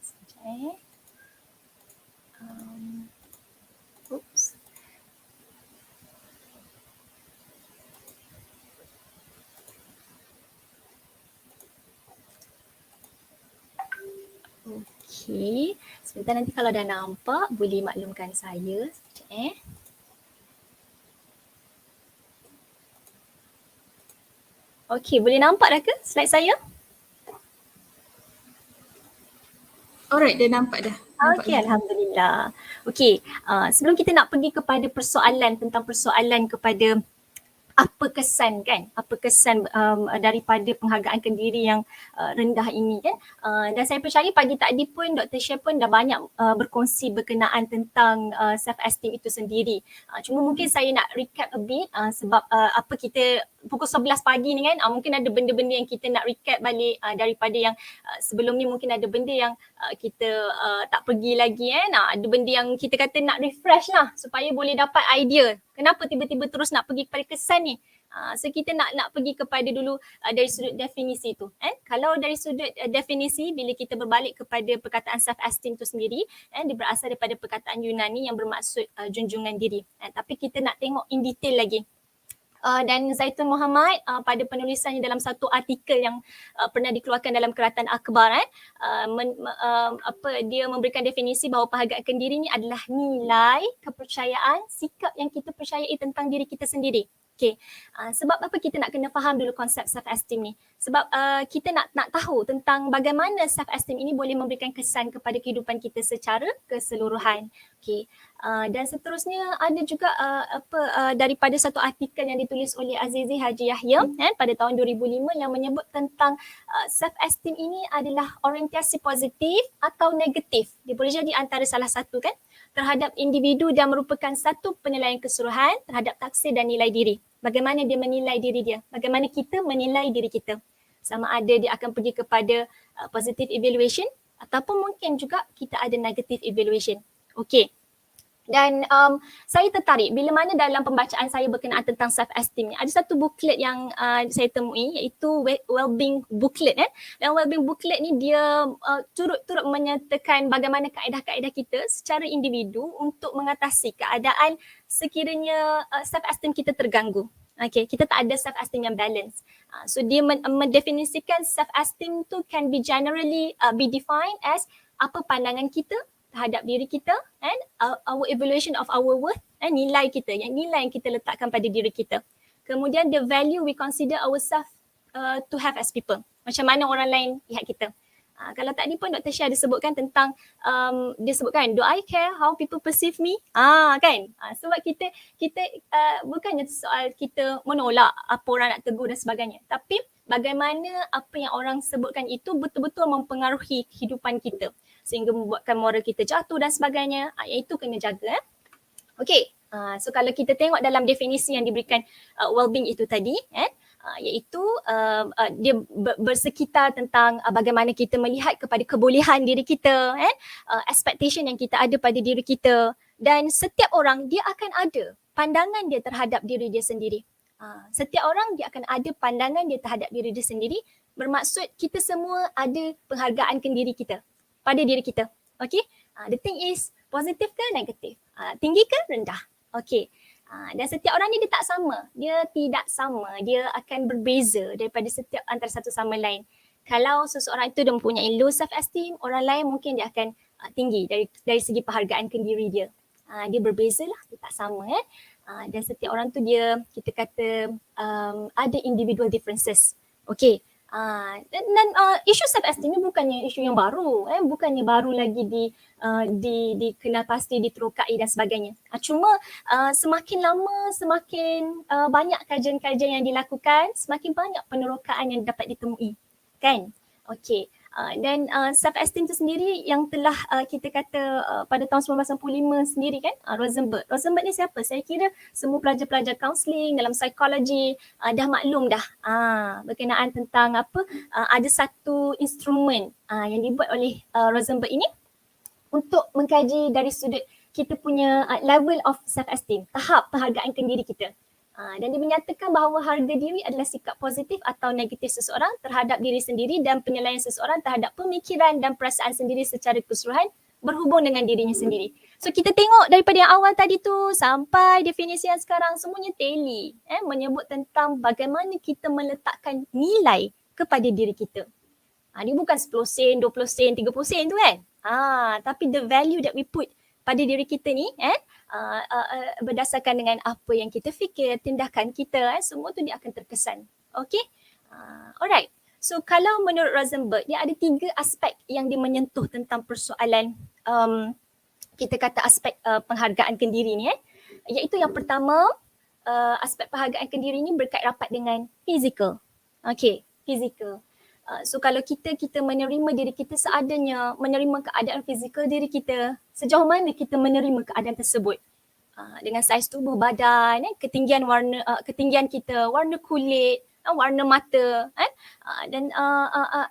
J: Sekejap. Oops. Okey, sebentar, nanti kalau dah nampak boleh maklumkan saya. Sekejap. Okey, boleh nampak dah ke slide saya?
I: Alright, dah nampak dah. Nampak
J: Okey,
I: dah.
J: alhamdulillah. Okey, sebelum kita nak pergi kepada persoalan tentang persoalan kepada apa kesan kan, apa kesan daripada penghargaan diri yang rendah ini kan. Dan saya percaya pagi tadi pun Dr. Syah pun dah banyak berkongsi berkenaan tentang self esteem itu sendiri. Cuma mungkin saya nak recap a bit sebab apa kita pukul 11 pagi ni kan, mungkin ada benda-benda yang kita nak recap balik daripada yang sebelum ni mungkin ada benda yang kita tak pergi lagi kan. Ada benda yang kita kata nak refresh lah supaya boleh dapat idea. Kenapa tiba-tiba terus nak pergi kepada kesan ni? So kita nak pergi kepada dulu dari sudut definisi tu. Kalau dari sudut definisi, bila kita berbalik kepada perkataan self-esteem tu sendiri, dia berasal daripada perkataan Yunani yang bermaksud junjungan diri. Tapi kita nak tengok in detail lagi. Dan Zaitun Muhammad pada penulisannya dalam satu artikel yang pernah dikeluarkan dalam Keratan Akhbar, dia memberikan definisi bahawa penghargaan diri ni adalah nilai, kepercayaan, sikap yang kita percayai tentang diri kita sendiri. Okay. Sebab apa kita nak kena faham dulu konsep self-esteem ni? Sebab kita nak tahu tentang bagaimana self-esteem ini boleh memberikan kesan kepada kehidupan kita secara keseluruhan. Okay. Dan seterusnya ada juga daripada satu artikel yang ditulis oleh Azizi Haji Yahya pada tahun 2005 yang menyebut tentang self-esteem ini adalah orientasi positif atau negatif. Dia boleh jadi antara salah satu kan, terhadap individu dan merupakan satu penilaian keseluruhan terhadap taksir dan nilai diri. Bagaimana dia menilai diri dia, bagaimana kita menilai diri kita. Sama ada dia akan pergi kepada positive evaluation ataupun mungkin juga kita ada negative evaluation. Okey. Dan saya tertarik bila mana dalam pembacaan saya berkenaan tentang self-esteem ni. Ada satu booklet yang saya temui iaitu well-being booklet. Dan well-being booklet ni dia turut-turut menyatakan bagaimana kaedah-kaedah kita secara individu untuk mengatasi keadaan sekiranya self-esteem kita terganggu. Okay, kita tak ada self-esteem yang balance. So dia mendefinisikan self-esteem tu can be generally be defined as apa pandangan kita terhadap diri kita and our evaluation of our worth and nilai kita, nilai yang kita letakkan pada diri kita. Kemudian the value we consider ourselves to have as people. Macam mana orang lain lihat kita. Kalau tadi pun Dr. Syah ada sebutkan tentang dia sebutkan, do I care how people perceive me? Kan? Sebab kita bukannya soal kita menolak apa orang nak tegur dan sebagainya, tapi bagaimana apa yang orang sebutkan itu betul-betul mempengaruhi kehidupan kita sehingga membuatkan moral kita jatuh dan sebagainya. Yang itu kena jaga. Okey. So kalau kita tengok dalam definisi yang diberikan well-being itu tadi, iaitu dia bersekitar tentang bagaimana kita melihat kepada kebolehan diri kita, expectation yang kita ada pada diri kita, dan setiap orang dia akan ada pandangan dia terhadap diri dia sendiri. Setiap orang dia akan ada pandangan dia terhadap diri dia sendiri, bermaksud kita semua ada penghargaan diri kita pada diri kita. Okay, the thing is positif ke negatif, tinggi ke rendah. Okay. Dan setiap orang ni dia tak sama, dia tidak sama, dia akan berbeza daripada setiap antara satu sama lain. Kalau seseorang itu dia mempunyai low self-esteem, orang lain mungkin dia akan tinggi dari segi penghargaan diri dia. Dia berbeza lah, dia tak sama. Dan setiap orang tu dia, kita kata ada individual differences. Okay. Dan isu self-esteem ni bukannya isu yang baru, bukannya baru lagi dikenal pasti, diterokai dan sebagainya. Cuma semakin lama, semakin banyak kajian-kajian yang dilakukan, semakin banyak penerokaan yang dapat ditemui, kan? Okey. Dan self-esteem tu sendiri yang telah kita kata pada tahun 1995 sendiri kan, Rosenberg ni siapa? Saya kira semua pelajar-pelajar kaunseling dalam psikologi dah maklum dah berkenaan tentang apa, ada satu instrumen yang dibuat oleh Rosenberg ini untuk mengkaji dari sudut kita punya level of self-esteem, tahap penghargaan diri kita. Dan dia menyatakan bahawa harga diri adalah sikap positif atau negatif seseorang terhadap diri sendiri dan penilaian seseorang terhadap pemikiran dan perasaan sendiri secara keseluruhan berhubung dengan dirinya sendiri. So kita tengok daripada yang awal tadi tu sampai definisi yang sekarang semuanya tally, menyebut tentang bagaimana kita meletakkan nilai kepada diri kita. Dia bukan 10 sen, 20 sen, 30 sen tu kan. Tapi the value that we put pada diri kita ni berdasarkan dengan apa yang kita fikir, tindakan kita, semua tu dia akan terkesan. Okay? Alright. So kalau menurut Rosenberg, dia ada 3 aspek yang dia menyentuh tentang persoalan kita kata aspek penghargaan ke diri ni. Iaitu yang pertama, aspek penghargaan ke diri ni berkait rapat dengan fizikal. Okay, fizikal. So kalau kita menerima diri kita seadanya, menerima keadaan fizikal diri kita, sejauh mana kita menerima keadaan tersebut. Dengan saiz tubuh badan, ketinggian kita, warna kulit, warna mata, dan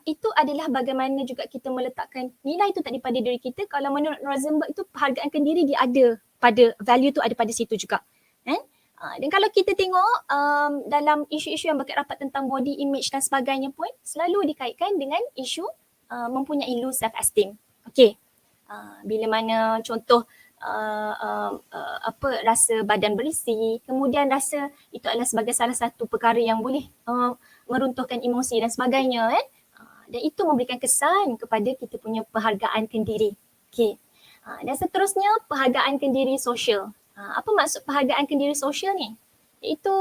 J: itu adalah bagaimana juga kita meletakkan nilai itu tadi pada diri kita. Kalau menurut Rosenberg itu penghargaan ke diri dia ada pada value tu ada pada situ juga. Dan kalau kita tengok dalam isu-isu yang berkait rapat tentang body image dan sebagainya pun selalu dikaitkan dengan isu mempunyai low self esteem. Okey. Bila mana contoh rasa badan berisi, kemudian rasa itu adalah sebagai salah satu perkara yang boleh meruntuhkan emosi dan sebagainya, dan itu memberikan kesan kepada kita punya penghargaan ke diri. Okey. Dan seterusnya penghargaan ke diri sosial. Apa maksud penghargaan ke diri sosial ni? Iaitu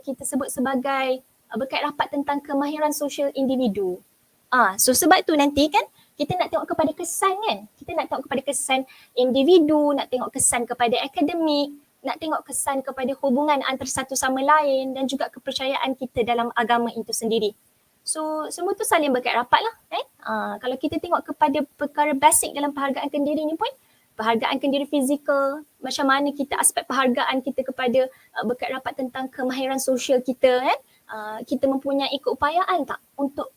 J: kita sebut sebagai berkait rapat tentang kemahiran sosial individu. So sebab tu nanti kan kita nak tengok kepada kesan kan. Kita nak tengok kepada kesan individu, nak tengok kesan kepada akademik, nak tengok kesan kepada hubungan antara satu sama lain dan juga kepercayaan kita dalam agama itu sendiri. So semua tu saling berkait rapat lah. Kalau kita tengok kepada perkara basic dalam penghargaan ke diri ni pun, penghargaan ke diri fizikal, macam mana kita aspek penghargaan kita kepada berkait rapat tentang kemahiran sosial kita, kita mempunyai keupayaan tak untuk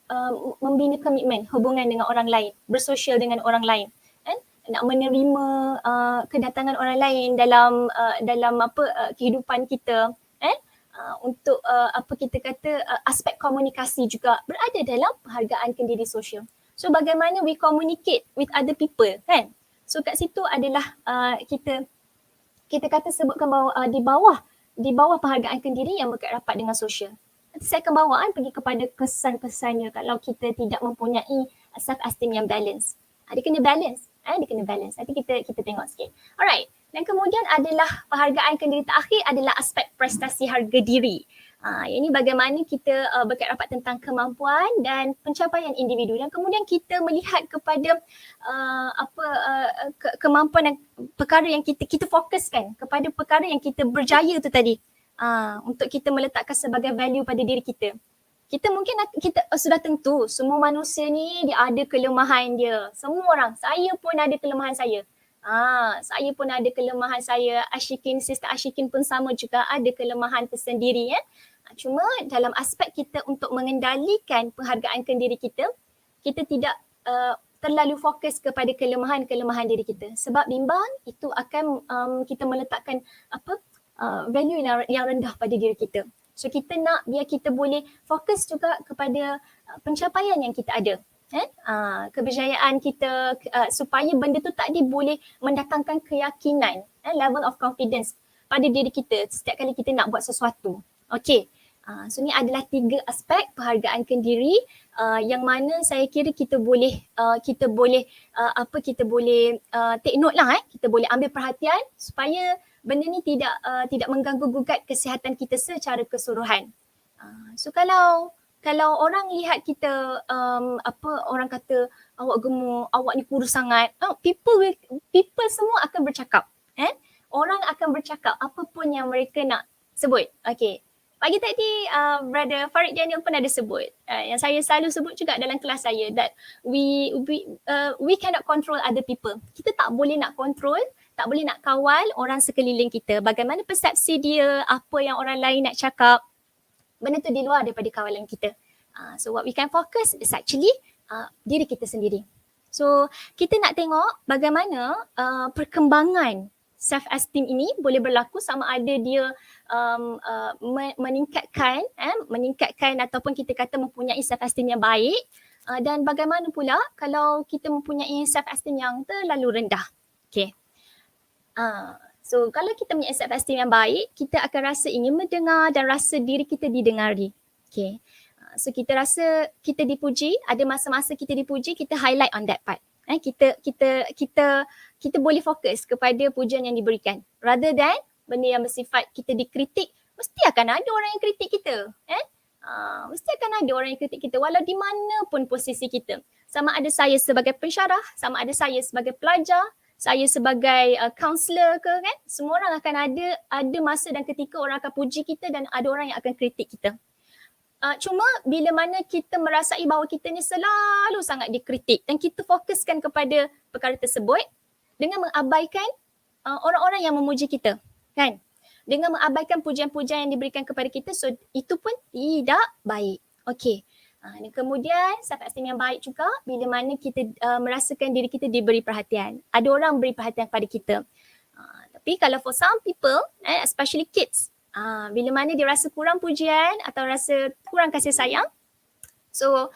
J: membina komitmen hubungan dengan orang lain, bersosial dengan orang lain, nak menerima kedatangan orang lain dalam kehidupan kita, untuk kita kata aspek komunikasi juga berada dalam penghargaan ke diri sosial. So bagaimana we communicate with other people kan? So kat situ adalah kita kata sebutkan bahawa di bawah penghargaan ke diri yang berkait rapat dengan sosial. Nanti saya akan bawa pergi kepada kesan-kesannya kalau kita tidak mempunyai self esteem yang balance. Dia kena balance. Nanti kita tengok sikit. Alright. Dan kemudian adalah penghargaan ke diri terakhir adalah aspek prestasi harga diri. Yang ini bagaimana kita berkait rapat tentang kemampuan dan pencapaian individu, dan kemudian kita melihat kepada kemampuan dan perkara yang kita fokuskan kepada perkara yang kita berjaya tu tadi, untuk kita meletakkan sebagai value pada diri kita. Kita mungkin kita sudah tentu semua manusia ni dia ada kelemahan dia. Semua orang, saya pun ada kelemahan saya. Saya pun ada kelemahan saya. Sister Ashikin pun sama juga ada kelemahan tersendiri ya. Cuma dalam aspek kita untuk mengendalikan penghargaan ke diri kita, kita tidak terlalu fokus kepada kelemahan-kelemahan diri kita. Sebab bimbang itu akan kita meletakkan value yang rendah pada diri kita. So kita nak biar kita boleh fokus juga kepada pencapaian yang kita ada. Keberjayaan kita, supaya benda tu tadi boleh mendatangkan keyakinan, level of confidence pada diri kita setiap kali kita nak buat sesuatu. Okay. So ni adalah 3 aspek penghargaan ke diri yang mana saya kira kita boleh take note lah, kita boleh ambil perhatian supaya benda ni tidak mengganggu gugat kesihatan kita secara keseluruhan. So kalau orang lihat kita orang kata awak gemuk, awak ni kurus sangat, people semua akan bercakap. Orang akan bercakap apa pun yang mereka nak sebut. Okay. Pagi tadi Brother Farid Daniel pun ada sebut, yang saya selalu sebut juga dalam kelas saya, that we cannot control other people. Kita tak boleh nak control, tak boleh nak kawal orang sekeliling kita. Bagaimana persepsi dia, apa yang orang lain nak cakap, benda tu di luar daripada kawalan kita. So what we can focus is actually diri kita sendiri. So kita nak tengok bagaimana perkembangan self-esteem ini boleh berlaku, sama ada dia meningkatkan ataupun kita kata mempunyai self-esteem yang baik, dan bagaimana pula kalau kita mempunyai self-esteem yang terlalu rendah. Okay. So kalau kita mempunyai self-esteem yang baik, kita akan rasa ingin mendengar dan rasa diri kita didengari. Okay. So kita rasa kita dipuji, ada masa-masa kita dipuji, kita highlight on that part. Kita boleh fokus kepada pujian yang diberikan. Rather than benda yang bersifat kita dikritik, mesti akan ada orang yang kritik kita. Mesti akan ada orang yang kritik kita walau di mana pun posisi kita. Sama ada saya sebagai pensyarah, sama ada saya sebagai pelajar, saya sebagai counselor ke kan. Semua orang akan ada masa dan ketika orang akan puji kita dan ada orang yang akan kritik kita. Cuma bila mana kita merasai bahawa kita ni selalu sangat dikritik dan kita fokuskan kepada perkara tersebut dengan mengabaikan orang-orang yang memuji kita, kan? Dengan mengabaikan pujian-pujian yang diberikan kepada kita, so itu pun tidak baik. Okey. Dan kemudian self-esteem yang baik juga bila mana kita merasakan diri kita diberi perhatian. Ada orang beri perhatian kepada kita. Tapi kalau for some people, especially kids, bila mana dia rasa kurang pujian atau rasa kurang kasih sayang, so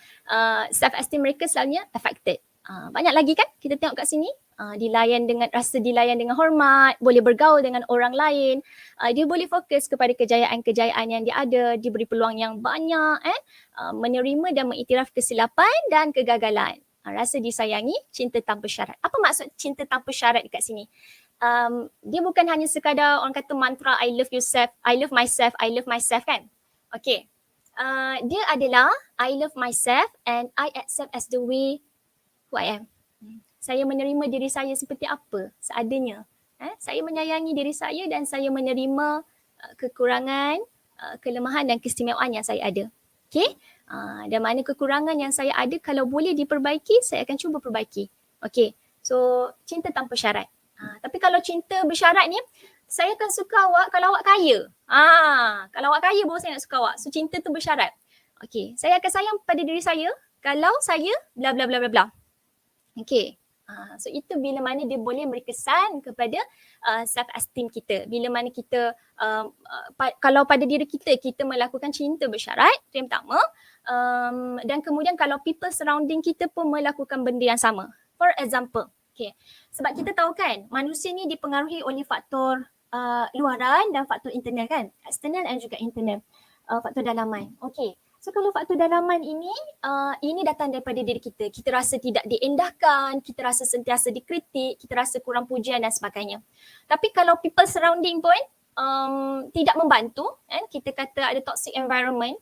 J: self-esteem mereka selalunya affected. Banyak lagi kan kita tengok kat sini, rasa dilayan dengan hormat, boleh bergaul dengan orang lain, dia boleh fokus kepada kejayaan-kejayaan yang dia ada, diberi peluang yang banyak, menerima dan mengiktiraf kesilapan dan kegagalan. Rasa disayangi, cinta tanpa syarat. Apa maksud cinta tanpa syarat dekat sini? Dia bukan hanya sekadar orang kata mantra I love yourself, I love myself, I love myself kan. Okay. Dia adalah I love myself and I accept as the way who I am. Saya menerima diri saya seperti apa seadanya. Saya menyayangi diri saya dan saya menerima kekurangan, kelemahan dan keistimewaan yang saya ada. Okay. Dan mana kekurangan yang saya ada kalau boleh diperbaiki, saya akan cuba perbaiki. Okay. So cinta tanpa syarat. Tapi kalau cinta bersyarat ni, saya akan suka awak kalau awak kaya. Kalau awak kaya baru saya nak suka awak. So cinta tu bersyarat. Okay, saya akan sayang pada diri saya kalau saya bla bla bla bla bla. Okay. So itu bila mana dia boleh berkesan kepada self-esteem kita. Bila mana kita, kalau pada diri kita melakukan cinta bersyarat, itu yang pertama. Dan kemudian kalau people surrounding kita pun melakukan benda yang sama. For example, okay. Sebab kita tahu kan, manusia ni dipengaruhi oleh faktor luaran dan faktor internal kan. External dan juga internal. Faktor dalaman. Okay. So kalau faktor dalaman ini datang daripada diri kita. Kita rasa tidak diendahkan, kita rasa sentiasa dikritik, kita rasa kurang pujian dan sebagainya. Tapi kalau people surrounding pun tidak membantu, kita kata ada toxic environment,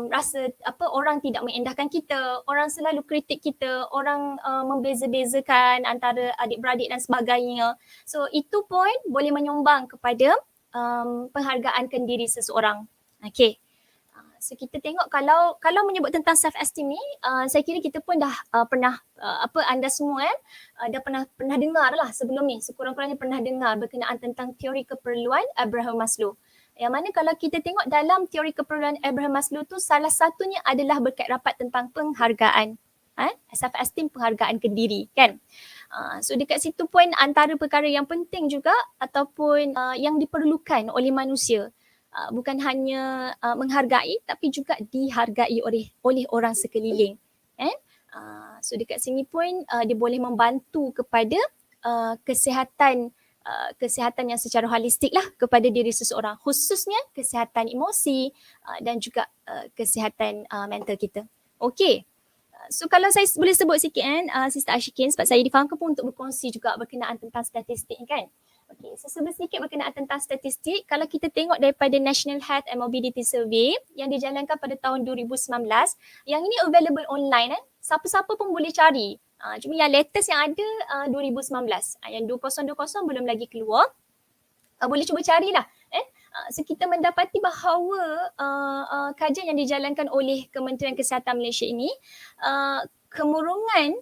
J: rasa orang tidak mengendahkan kita, orang selalu kritik kita, orang membeza-bezakan antara adik-beradik dan sebagainya. So itu pun boleh menyumbang kepada penghargaankan diri seseorang. Okay. So kita tengok kalau menyebut tentang self-esteem ni, saya kira kita pun dah pernah, anda semua dah pernah dengar lah sebelum ni, sekurang-kurangnya pernah dengar berkenaan tentang teori keperluan Abraham Maslow. Yang mana kalau kita tengok dalam teori keperluan Abraham Maslow tu, salah satunya adalah berkait rapat tentang penghargaan. Self-esteem, penghargaan ke diri kan. So dekat situ pun antara perkara yang penting juga ataupun yang diperlukan oleh manusia. Bukan hanya menghargai tapi juga dihargai oleh orang sekeliling. So dekat sini pun dia boleh membantu kepada kesihatan yang secara holistik lah kepada diri seseorang, khususnya kesihatan emosi dan juga kesihatan mental kita. Okey. So kalau saya boleh sebut sikit Sister Ashikin, sebab saya difahamkan pun untuk berkongsi juga berkenaan tentang statistik kan. Okey, so sebut sedikit berkenaan tentang statistik. Kalau kita tengok daripada National Health and Mobility Survey yang dijalankan pada tahun 2019, yang ini available online siapa-siapa pun boleh cari. Cuma yang latest yang ada 2019. Yang 2020 belum lagi keluar. Boleh cuba carilah. So kita mendapati bahawa kajian yang dijalankan oleh Kementerian Kesihatan Malaysia ini, kemurungan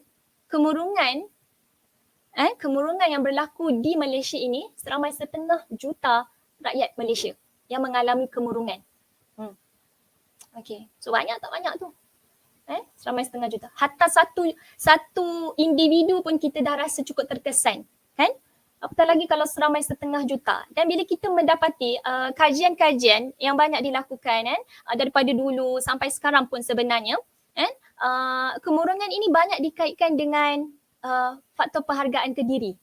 J: yang berlaku di Malaysia ini seramai 1.5 juta rakyat Malaysia yang mengalami kemurungan. Okay, so banyak tak banyak tu? Seramai 1.5 juta. Hatta satu individu pun kita dah rasa cukup terkesan, kan? Apatah lagi kalau seramai 1.5 juta. Dan bila kita mendapati kajian-kajian yang banyak dilakukan daripada dulu sampai sekarang pun sebenarnya, kemurungan ini banyak dikaitkan dengan faktor penghargaan ke diri.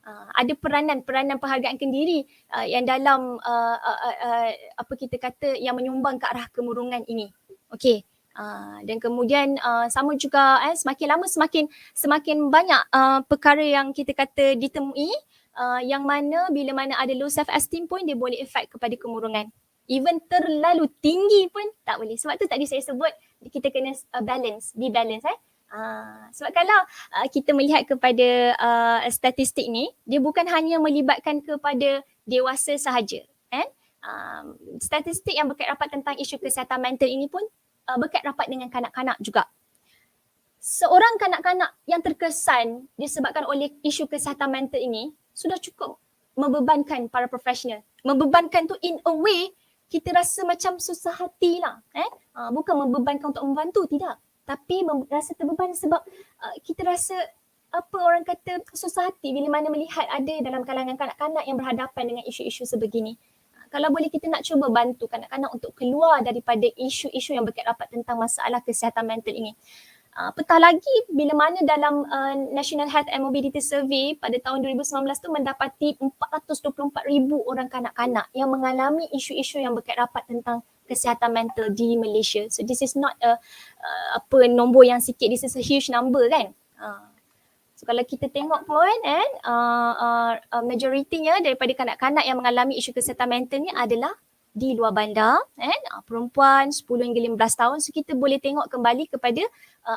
J: Ada peranan penghargaan ke diri yang dalam apa kita kata yang menyumbang ke arah kemurungan ini. Okey. Dan kemudian sama juga semakin lama semakin banyak perkara yang kita kata ditemui yang mana bila mana ada low self esteem pun dia boleh efek kepada kemurungan. Even terlalu tinggi pun tak boleh. Sebab tu tadi saya sebut kita kena be balance. Sebab kalau kita melihat kepada statistik ni, dia bukan hanya melibatkan kepada dewasa sahaja. Statistik yang berkait rapat tentang isu kesihatan mental ini pun berkait rapat dengan kanak-kanak juga. Seorang kanak-kanak yang terkesan disebabkan oleh isu kesihatan mental ini sudah cukup membebankan para profesional. Membebankan tu in a way kita rasa macam susah hati lah. Bukan membebankan untuk membantu, tidak. Tapi rasa terbeban sebab kita rasa apa orang kata susah hati bila mana melihat ada dalam kalangan kanak-kanak yang berhadapan dengan isu-isu sebegini. Kalau boleh kita nak cuba bantu kanak-kanak untuk keluar daripada isu-isu yang berkait rapat tentang masalah kesihatan mental ini. Petah lagi bila mana dalam National Health and Mobility Survey pada tahun 2019 tu mendapati 424,000 orang kanak-kanak yang mengalami isu-isu yang berkait rapat tentang kesihatan mental di Malaysia. So this is not nombor yang sikit, this is a huge number kan. So kalau kita tengok pun majoritinya daripada kanak-kanak yang mengalami isu kesihatan mental ni adalah di luar bandar, perempuan 10 hingga 15 tahun. So kita boleh tengok kembali kepada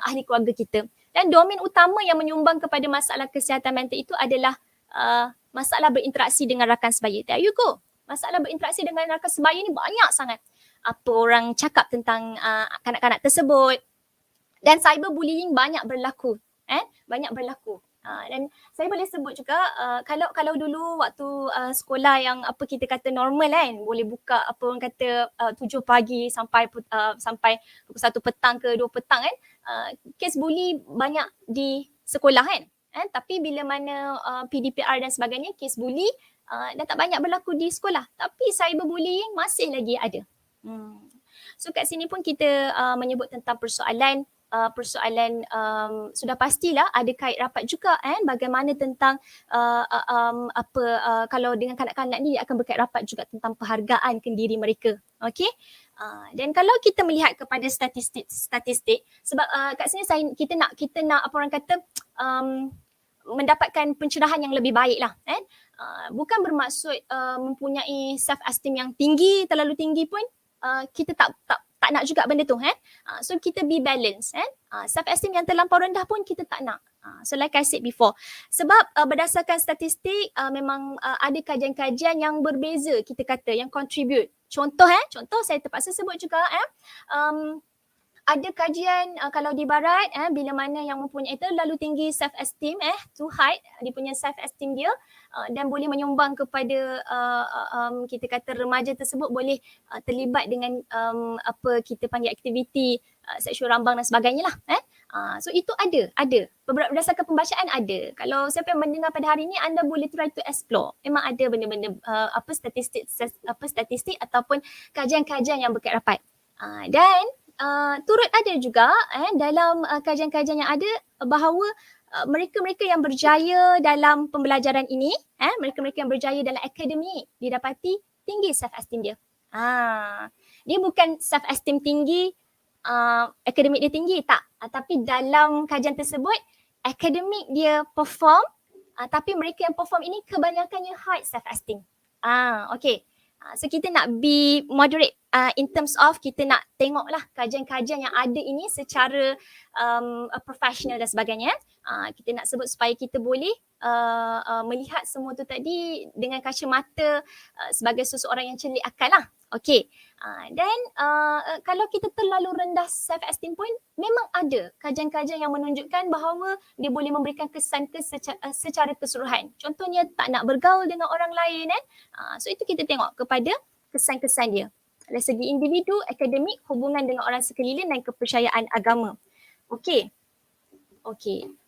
J: ahli keluarga kita. Dan domain utama yang menyumbang kepada masalah kesihatan mental itu adalah masalah berinteraksi dengan rakan sebaya. There you go. Masalah berinteraksi dengan rakan sebaya ni banyak sangat. Apa orang cakap tentang kanak-kanak tersebut. Dan cyberbullying banyak berlaku. Banyak berlaku. Dan saya boleh sebut juga kalau dulu waktu sekolah yang apa kita kata normal kan, boleh buka apa orang kata 7 pagi sampai pukul 1 petang ke 2 petang kan, kes bully banyak di sekolah kan. Tapi bila mana PDPR dan sebagainya, kes bully dah tak banyak berlaku di sekolah. Tapi cyberbullying masih lagi ada. So kat sini pun kita menyebut tentang persoalan sudah pastilah ada kait rapat juga bagaimana tentang kalau dengan kanak-kanak ni akan berkait rapat juga tentang penghargaan ke diri mereka. Okey. Dan kalau kita melihat kepada statistik sebab kat sini kita nak apa orang kata mendapatkan pencerahan yang lebih baik lah. Bukan bermaksud mempunyai self esteem yang tinggi, terlalu tinggi pun kita tak nak juga benda tu. So kita be balance. Self esteem yang terlampau rendah pun kita tak nak. So like I said before, sebab berdasarkan statistik memang ada kajian-kajian yang berbeza kita kata yang contribute. Contoh saya terpaksa sebut juga ada kajian kalau di barat bila mana yang mempunyai terlalu tinggi self esteem too high dia punya self esteem dia dan boleh menyumbang kepada kita kata remaja tersebut boleh terlibat dengan apa kita panggil aktiviti seksual rambang dan sebagainya lah. So itu ada berdasarkan pembacaan ada. Kalau siapa yang mendengar pada hari ini anda boleh try to explore. Memang ada benda-benda statistik ataupun kajian-kajian yang berkait rapat. Dan turut ada juga dalam kajian-kajian yang ada bahawa mereka-mereka yang berjaya dalam pembelajaran ini, mereka-mereka yang berjaya dalam akademik didapati tinggi self esteem dia. Dia bukan self esteem tinggi, akademik dia tinggi, tak. Tapi dalam kajian tersebut, akademik dia perform, tapi mereka yang perform ini kebanyakannya high self esteem. Okay. So kita nak be moderate in terms of kita nak tengoklah kajian-kajian yang ada ini secara profesional dan sebagainya. Kita nak sebut supaya kita boleh melihat semua tu tadi dengan kacamata sebagai seseorang yang celik akal lah. Okay. Dan kalau kita terlalu rendah self esteem pun memang ada kajian-kajian yang menunjukkan bahawa dia boleh memberikan kesan secara keseluruhan. Contohnya tak nak bergaul dengan orang lain so itu kita tengok kepada kesan-kesan dia. Dari segi individu, akademik, hubungan dengan orang sekeliling dan kepercayaan agama. Okey.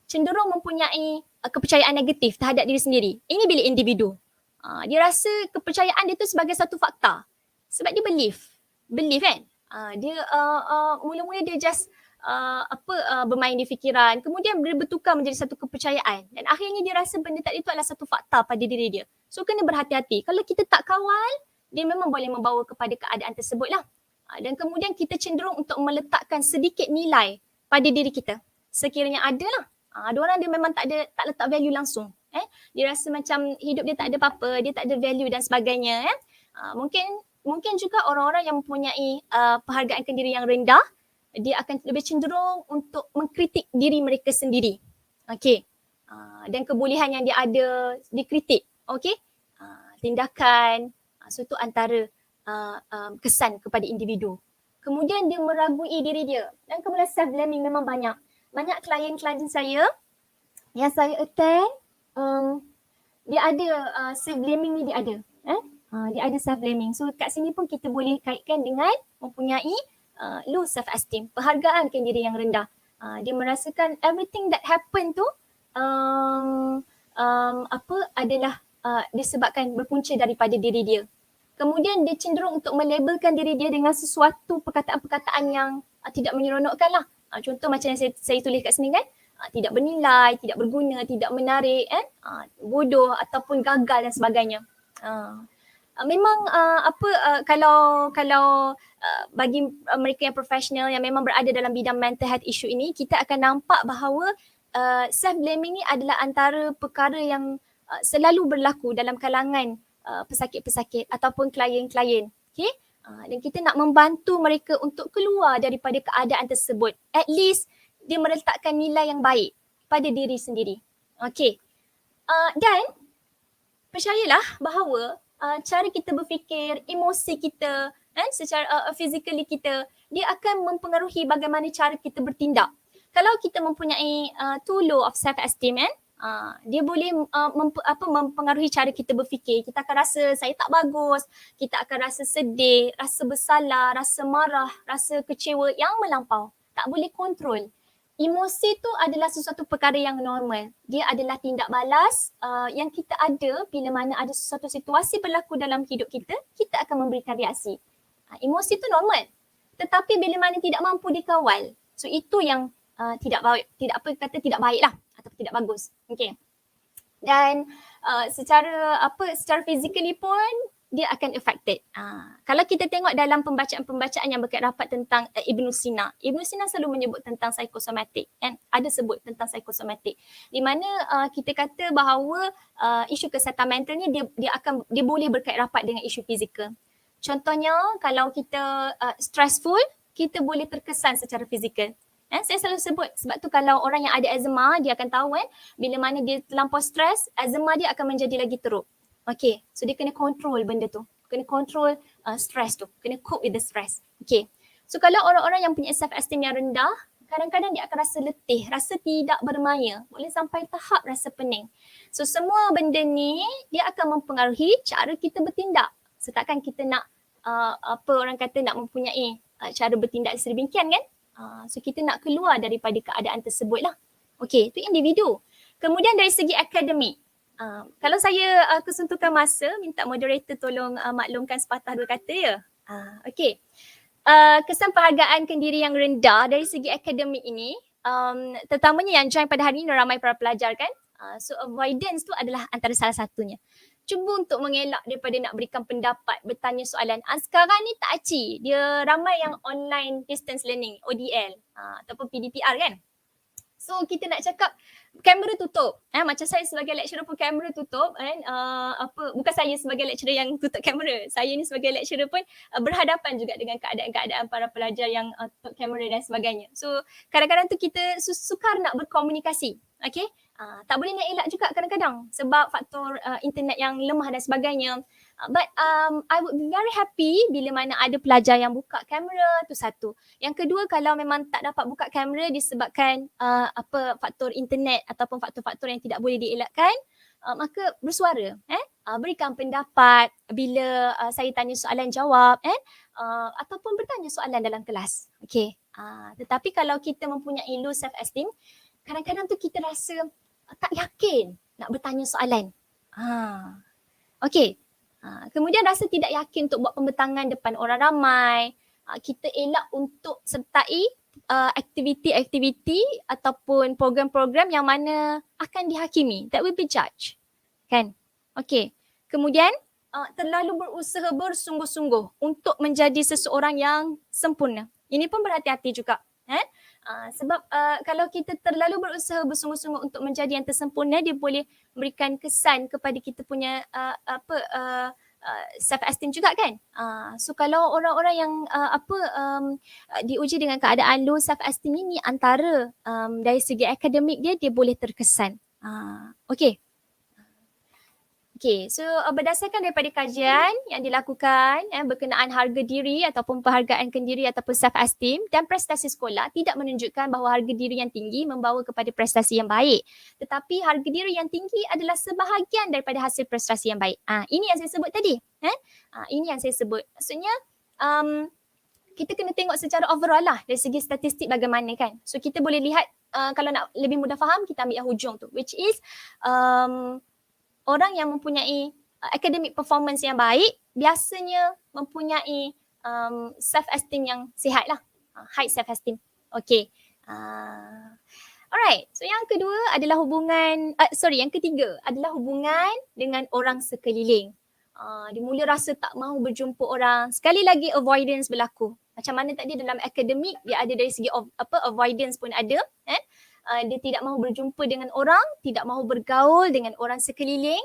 J: Cenderung mempunyai kepercayaan negatif terhadap diri sendiri. Ini bila individu. Dia rasa kepercayaan dia tu sebagai satu fakta. Sebab dia believe kan. Dia mula-mula dia just bermain di fikiran. Kemudian dia bertukar menjadi satu kepercayaan. Dan akhirnya dia rasa benda tadi itu adalah satu fakta pada diri dia. So kena berhati-hati. Kalau kita tak kawal, dia memang boleh membawa kepada keadaan tersebut lah. Dan kemudian kita cenderung untuk meletakkan sedikit nilai pada diri kita. Sekiranya ada lah. Ada orang dia memang tak letak value langsung. Dia rasa macam hidup dia tak ada apa-apa, dia tak ada value dan sebagainya. Mungkin juga orang-orang yang mempunyai penghargaan diri yang rendah, dia akan lebih cenderung untuk mengkritik diri mereka sendiri. Okey. Dan kebolehan yang dia ada dikritik. Okey. Tindakan, so itu antara kesan kepada individu. Kemudian dia meragui diri dia. Dan kemudian self-blaming memang banyak. Banyak klien-klien saya yang saya attend, dia ada self-blaming ni dia ada. Dia ada self-blaming. So kat sini pun kita boleh kaitkan dengan mempunyai low self-esteem, penghargaan diri yang rendah. Dia merasakan everything that happen tu adalah disebabkan berpunca daripada diri dia. Kemudian dia cenderung untuk melabelkan diri dia dengan sesuatu perkataan-perkataan yang tidak menyeronokkan lah. Contoh macam yang saya tulis kat sini kan, tidak bernilai, tidak berguna, tidak menarik, bodoh ataupun gagal dan sebagainya. Memang kalau bagi mereka yang profesional yang memang berada dalam bidang mental health issue ini, kita akan nampak bahawa self-blaming ni adalah antara perkara yang selalu berlaku dalam kalangan pesakit-pesakit ataupun klien-klien. Okay? Dan kita nak membantu mereka untuk keluar daripada keadaan tersebut. At least dia meletakkan nilai yang baik pada diri sendiri. Okay. Dan percayalah bahawa cara kita berfikir, emosi kita, secara physically kita, dia akan mempengaruhi bagaimana cara kita bertindak. Kalau kita mempunyai too low of self-esteem, dia boleh mempengaruhi cara kita berfikir. Kita akan rasa saya tak bagus, kita akan rasa sedih, rasa bersalah, rasa marah, rasa kecewa yang melampau. Tak boleh kontrol. Emosi tu adalah sesuatu perkara yang normal. Dia adalah tindak balas yang kita ada bila mana ada sesuatu situasi berlaku dalam hidup kita, kita akan memberikan reaksi. Emosi tu normal. Tetapi bila mana tidak mampu dikawal, so itu yang tidak baik lah atau tidak bagus. Okay. Dan secara physically pun dia akan affected. Kalau kita tengok dalam pembacaan-pembacaan yang berkait rapat tentang Ibn Sina selalu menyebut tentang psikosomatik, ada sebut tentang psikosomatik, di mana kita kata bahawa isu kesihatan mental ni dia boleh berkait rapat dengan isu fizikal. Contohnya kalau kita stressful, kita boleh terkesan secara fizikal. Saya selalu sebut, sebab tu kalau orang yang ada eczema, dia akan tahu bila mana dia terlampau stres, eczema dia akan menjadi lagi teruk. Okay, so dia kena control benda tu. Kena control stress tu. Kena cope with the stress. Okay, so kalau orang-orang yang punya self-esteem yang rendah, kadang-kadang dia akan rasa letih, rasa tidak bermaya. Boleh sampai tahap rasa pening. So semua benda ni, dia akan mempengaruhi cara kita bertindak. Setakat kita nak, orang kata nak mempunyai cara bertindak sedemikian kan? So kita nak keluar daripada keadaan tersebut lah. Okay, itu individu. Kemudian dari segi akademik, kalau saya kesuntukan masa, minta moderator tolong maklumkan sepatah dua kata ya. Okay, kesan penghargaan diri yang rendah dari segi akademik ini, terutamanya yang join pada hari ini ramai para pelajar kan. So avoidance tu adalah antara salah satunya. Cuba untuk mengelak daripada nak berikan pendapat, bertanya soalan. Sekarang ni tak aci, dia ramai yang online distance learning, ODL ataupun PDPR kan. So kita nak cakap kamera tutup. Macam saya sebagai lecturer pun kamera tutup kan. Bukan saya sebagai lecturer yang tutup kamera. Saya ni sebagai lecturer pun berhadapan juga dengan keadaan-keadaan para pelajar yang tutup kamera dan sebagainya. So kadang-kadang tu kita sukar nak berkomunikasi. Okay. Tak boleh nak elak juga kadang-kadang sebab faktor internet yang lemah dan sebagainya. But I would be very happy bila mana ada pelajar yang buka kamera, tu satu. Yang kedua, kalau memang tak dapat buka kamera disebabkan faktor internet ataupun faktor-faktor yang tidak boleh dielakkan, maka bersuara, berikan pendapat bila saya tanya soalan jawab, ataupun bertanya soalan dalam kelas. Okay. Tetapi kalau kita mempunyai low self-esteem, kadang-kadang tu kita rasa tak yakin nak bertanya soalan. Okay. Kemudian rasa tidak yakin untuk buat pembentangan depan orang ramai. Kita elak untuk sertai aktiviti-aktiviti ataupun program-program yang mana akan dihakimi, that will be judged. Kan? Okay. Kemudian terlalu berusaha bersungguh-sungguh untuk menjadi seseorang yang sempurna. Ini pun berhati-hati juga. Sebab kalau kita terlalu berusaha bersungguh-sungguh untuk menjadi yang tersempurna, dia boleh memberikan kesan kepada kita punya self esteem juga kan. So kalau orang-orang yang diuji dengan keadaan low self esteem ini, antara dari segi akademik dia boleh terkesan. Okay, so berdasarkan daripada kajian yang dilakukan berkenaan harga diri ataupun penghargaan diri ataupun self-esteem dan prestasi sekolah tidak menunjukkan bahawa harga diri yang tinggi membawa kepada prestasi yang baik. Tetapi harga diri yang tinggi adalah sebahagian daripada hasil prestasi yang baik. Ini yang saya sebut tadi. Ini yang saya sebut. Maksudnya kita kena tengok secara overall lah dari segi statistik bagaimana kan. So kita boleh lihat kalau nak lebih mudah faham, kita ambil yang hujung tu, which is orang yang mempunyai academic performance yang baik biasanya mempunyai self-esteem yang sihat lah. High self-esteem. Okay. Alright. So yang kedua adalah yang ketiga adalah hubungan dengan orang sekeliling. Dia mula rasa tak mahu berjumpa orang. Sekali lagi avoidance berlaku. Macam mana tadi dalam akademik, dia ada dari segi avoidance pun ada. Dia tidak mahu berjumpa dengan orang, tidak mahu bergaul dengan orang sekeliling.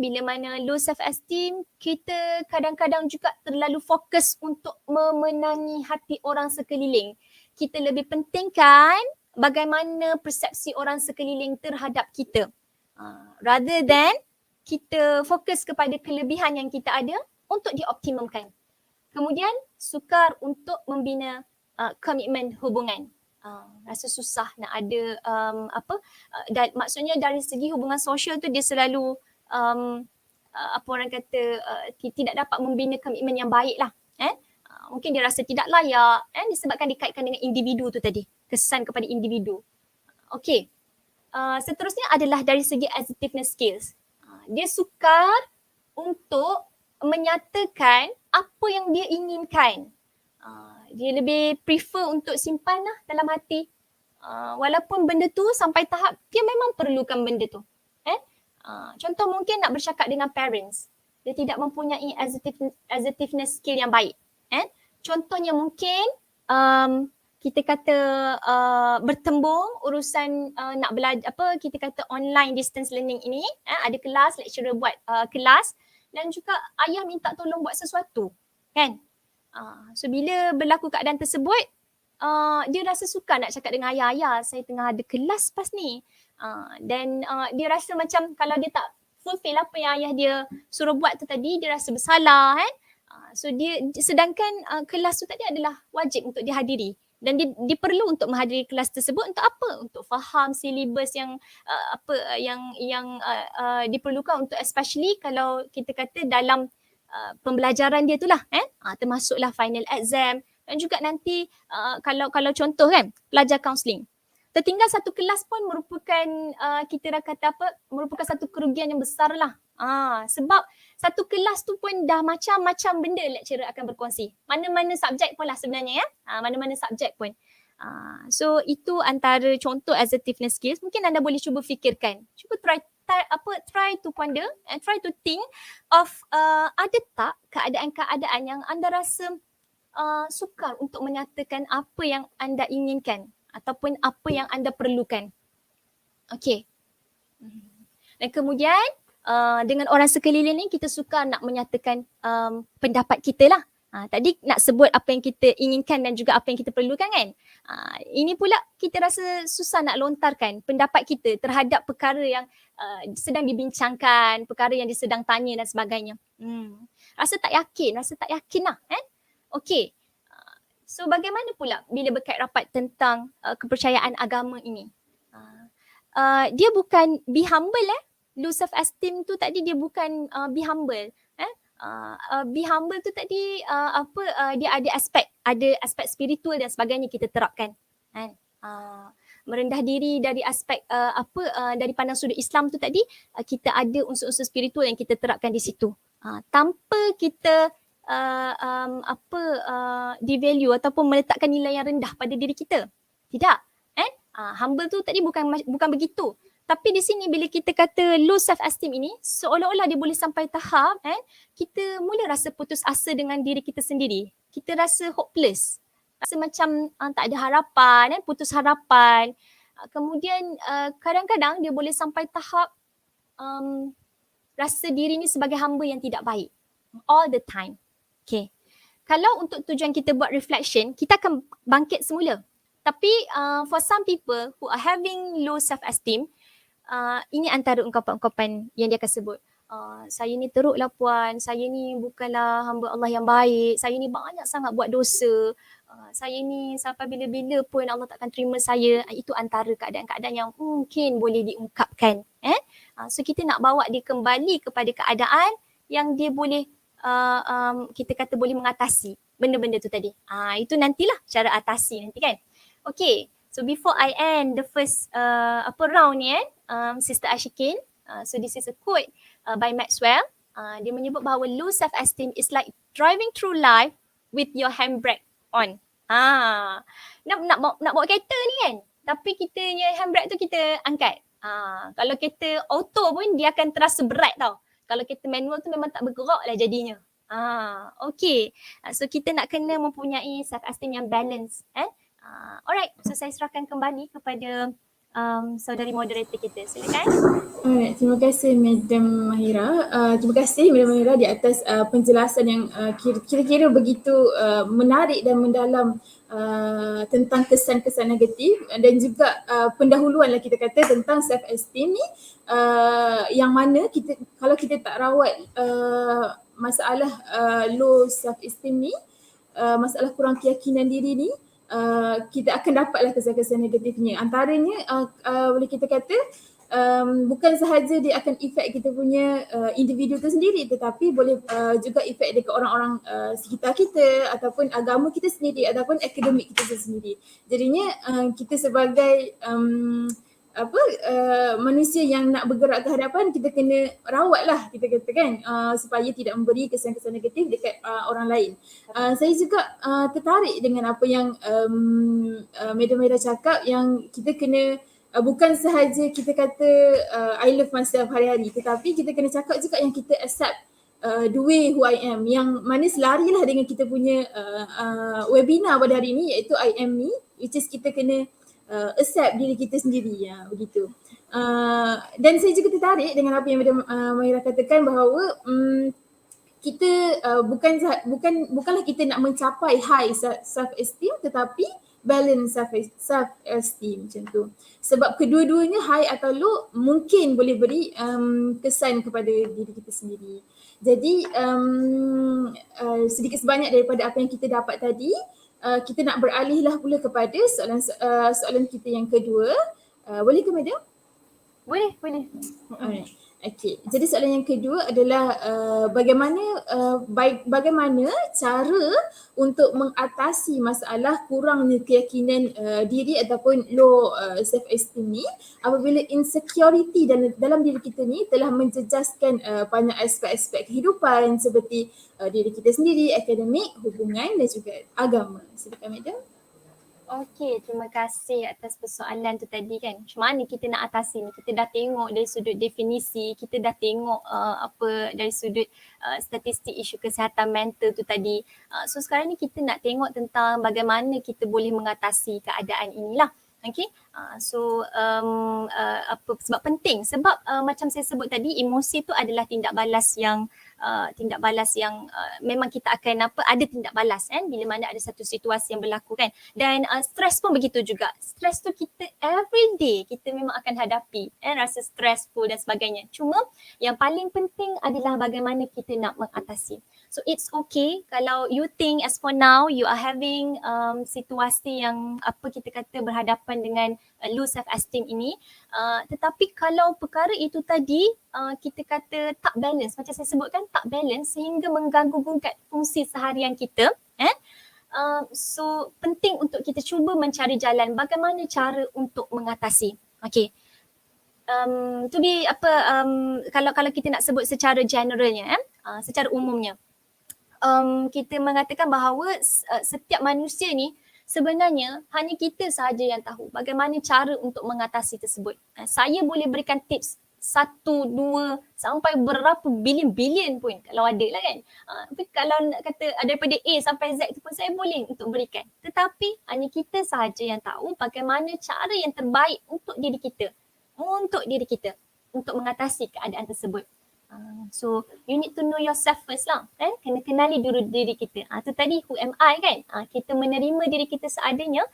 J: Bila mana low self-esteem, kita kadang-kadang juga terlalu fokus untuk memenangi hati orang sekeliling. Kita lebih pentingkan bagaimana persepsi orang sekeliling terhadap kita. Rather than kita fokus kepada kelebihan yang kita ada untuk dioptimumkan. Kemudian sukar untuk membina komitmen hubungan. Rasa susah nak ada maksudnya dari segi hubungan sosial tu dia selalu orang kata tidak dapat membina komitmen yang baik lah. Mungkin dia rasa tidak layak disebabkan dikaitkan dengan individu tu tadi, kesan kepada individu. Okey. Seterusnya adalah dari segi assertiveness skills. Dia sukar untuk menyatakan apa yang dia inginkan. Dia lebih prefer untuk simpan lah dalam hati. Walaupun benda tu sampai tahap dia memang perlukan benda tu. Contoh mungkin nak bercakap dengan parents. Dia tidak mempunyai assertiveness skill yang baik. Contohnya mungkin kita kata bertembung urusan nak belajar kita kata online distance learning ini. Ada kelas, lecturer buat kelas dan juga ayah minta tolong buat sesuatu. Kan? So bila berlaku keadaan tersebut, dia rasa sukar nak cakap dengan ayah, saya tengah ada kelas pas ni. Dan dia rasa macam kalau dia tak fulfill apa yang ayah dia suruh buat tu tadi, dia rasa bersalah kan. So dia sedangkan kelas tu tadi adalah wajib untuk dihadiri. Dan dia perlu untuk menghadiri kelas tersebut untuk apa? Untuk faham silibus yang yang diperlukan untuk especially kalau kita kata dalam pembelajaran dia tu lah termasuklah final exam dan juga nanti kalau contoh kan pelajar kaunseling. Tertinggal satu kelas pun merupakan kita kata merupakan satu kerugian yang besar lah. Sebab satu kelas tu pun dah macam-macam benda lecturer akan berkongsi. Mana-mana subjek pun lah sebenarnya mana-mana subjek pun. So itu antara contoh assertiveness skills. Mungkin anda boleh cuba fikirkan. Cuba try to ponder and try to think of ada tak keadaan-keadaan yang anda rasa sukar untuk menyatakan apa yang anda inginkan ataupun apa yang anda perlukan. Okey. Dan kemudian dengan orang sekeliling ni kita suka nak menyatakan pendapat kita lah. Tadi nak sebut apa yang kita inginkan dan juga apa yang kita perlukan kan. Ini pula kita rasa susah nak lontarkan pendapat kita terhadap perkara yang sedang dibincangkan, perkara yang sedang tanya dan sebagainya. Rasa tak yakin lah. Okey. So bagaimana pula bila berkait rapat tentang kepercayaan agama ini? Dia bukan be humble low self esteem tu tadi dia bukan be humble. Be humble tu tadi dia ada aspek spiritual dan sebagainya kita terapkan. Merendah diri dari aspek dari pandang sudut Islam tu tadi kita ada unsur-unsur spiritual yang kita terapkan di situ. Tanpa kita devalue ataupun meletakkan nilai yang rendah pada diri kita. Tidak. Humble tu tadi bukan begitu. Tapi di sini bila kita kata low self esteem ini seolah-olah dia boleh sampai tahap kita mula rasa putus asa dengan diri kita sendiri. kita rasa hopeless, rasa macam tak ada harapan, putus harapan. Kemudian kadang-kadang dia boleh sampai tahap rasa diri ni sebagai hamba yang tidak baik all the time. Okay. Kalau untuk tujuan kita buat reflection, kita akan bangkit semula. Tapi for some people who are having low self-esteem, ini antara ungkapan-ungkapan yang dia akan sebut. Saya ni teruklah puan, saya ni bukanlah hamba Allah yang baik, saya ni banyak sangat buat dosa, saya ni sampai bila-bila pun Allah takkan terima saya. Itu antara keadaan-keadaan yang mungkin boleh diungkapkan. So kita nak bawa dia kembali kepada keadaan yang dia boleh kita kata boleh mengatasi benda-benda tu tadi. Itu nantilah cara atasi nanti kan. Okay, so before I end the first round ni Sister Ashikin, so this is a quote by Maxwell. Dia menyebut bahawa low self-esteem is like driving through life with your handbrake on. Nak bawa kereta ni kan, tapi kita punya handbrake tu kita angkat. Kalau kereta auto pun dia akan terasa berat tau. Kalau kereta manual tu memang tak bergerak lah jadinya. Okay. So kita nak kena mempunyai self-esteem yang balance. Alright, so saya serahkan kembali kepada saudari moderator kita. Silakan.
I: Alright, terima kasih Madam Mahira. Terima kasih Madam Mahira di atas penjelasan yang kira-kira begitu menarik dan mendalam tentang kesan-kesan negatif dan juga pendahuluan lah kita kata tentang self-esteem ni, yang mana kita kalau kita tak rawat masalah low self-esteem ni, masalah kurang keyakinan diri ni, kita akan dapatlah kesan-kesan negatifnya. Antaranya boleh kita kata bukan sahaja dia akan efek kita punya individu tu sendiri, tetapi boleh juga efek dekat orang-orang sekitar kita ataupun agama kita sendiri ataupun akademik kita sendiri. Jadinya kita sebagai manusia yang nak bergerak ke hadapan, kita kena rawat lah kita kata kan, supaya tidak memberi kesan-kesan negatif dekat orang lain. Saya juga tertarik dengan apa yang Madam Maida cakap, yang kita kena bukan sahaja kita kata I love myself hari-hari, tetapi kita kena cakap juga yang kita accept the way who I am, yang mana selarilah dengan kita punya webinar pada hari ini, iaitu I am me, which is kita kena accept diri kita sendiri, begitu. Dan saya juga tertarik dengan apa yang Madam Mahira katakan bahawa kita bukanlah kita nak mencapai high self-esteem, tetapi balance self-esteem macam tu. Sebab kedua-duanya high atau low mungkin boleh beri kesan kepada diri kita sendiri. Jadi sedikit sebanyak daripada apa yang kita dapat tadi, kita nak beralihlah pula kepada soalan kita yang kedua. Boleh ke Madam?
J: Boleh.
I: Alright. Okay. Jadi soalan yang kedua adalah bagaimana cara untuk mengatasi masalah kurangnya keyakinan diri ataupun low self-esteem ni apabila insecurity dalam diri kita ni telah menjejaskan banyak aspek-aspek kehidupan seperti diri kita sendiri, akademik, hubungan dan juga agama. Silakan Madam.
J: Okey, terima kasih atas persoalan tu tadi kan. Macam mana kita nak atasi ni? Kita dah tengok dari sudut definisi, kita dah tengok dari sudut statistik isu kesihatan mental tu tadi. So sekarang ni kita nak tengok tentang bagaimana kita boleh mengatasi keadaan inilah. Okay, sebab penting, sebab macam saya sebut tadi, emosi tu adalah tindak balas yang memang kita akan ada tindak balas kan bila mana ada satu situasi yang berlaku kan. Dan stres pun begitu juga. Stres tu kita everyday kita memang akan hadapi rasa stressful dan sebagainya. Cuma yang paling penting adalah bagaimana kita nak mengatasi. So it's okay kalau you think as for now you are having situasi yang kita kata berhadapan dengan low self-esteem ini, tetapi kalau perkara itu tadi kita kata tak balance, macam saya sebutkan tak balance sehingga mengganggu-gugat fungsi seharian kita, so penting untuk kita cuba mencari jalan bagaimana cara untuk mengatasi. Okay, kalau kita nak sebut secara generalnya, secara umumnya, kita mengatakan bahawa setiap manusia ni sebenarnya hanya kita sahaja yang tahu bagaimana cara untuk mengatasi tersebut. Saya boleh berikan tips 1, 2 sampai berapa bilion-bilion pun kalau ada lah kan. Tapi kalau nak kata daripada A sampai Z tu pun saya boleh untuk berikan. Tetapi hanya kita sahaja yang tahu bagaimana cara yang terbaik untuk diri kita. Untuk mengatasi keadaan tersebut. So you need to know yourself first lah. Kena kenali dulu diri kita. Tu tadi who am I kan. Kita menerima diri kita seadanya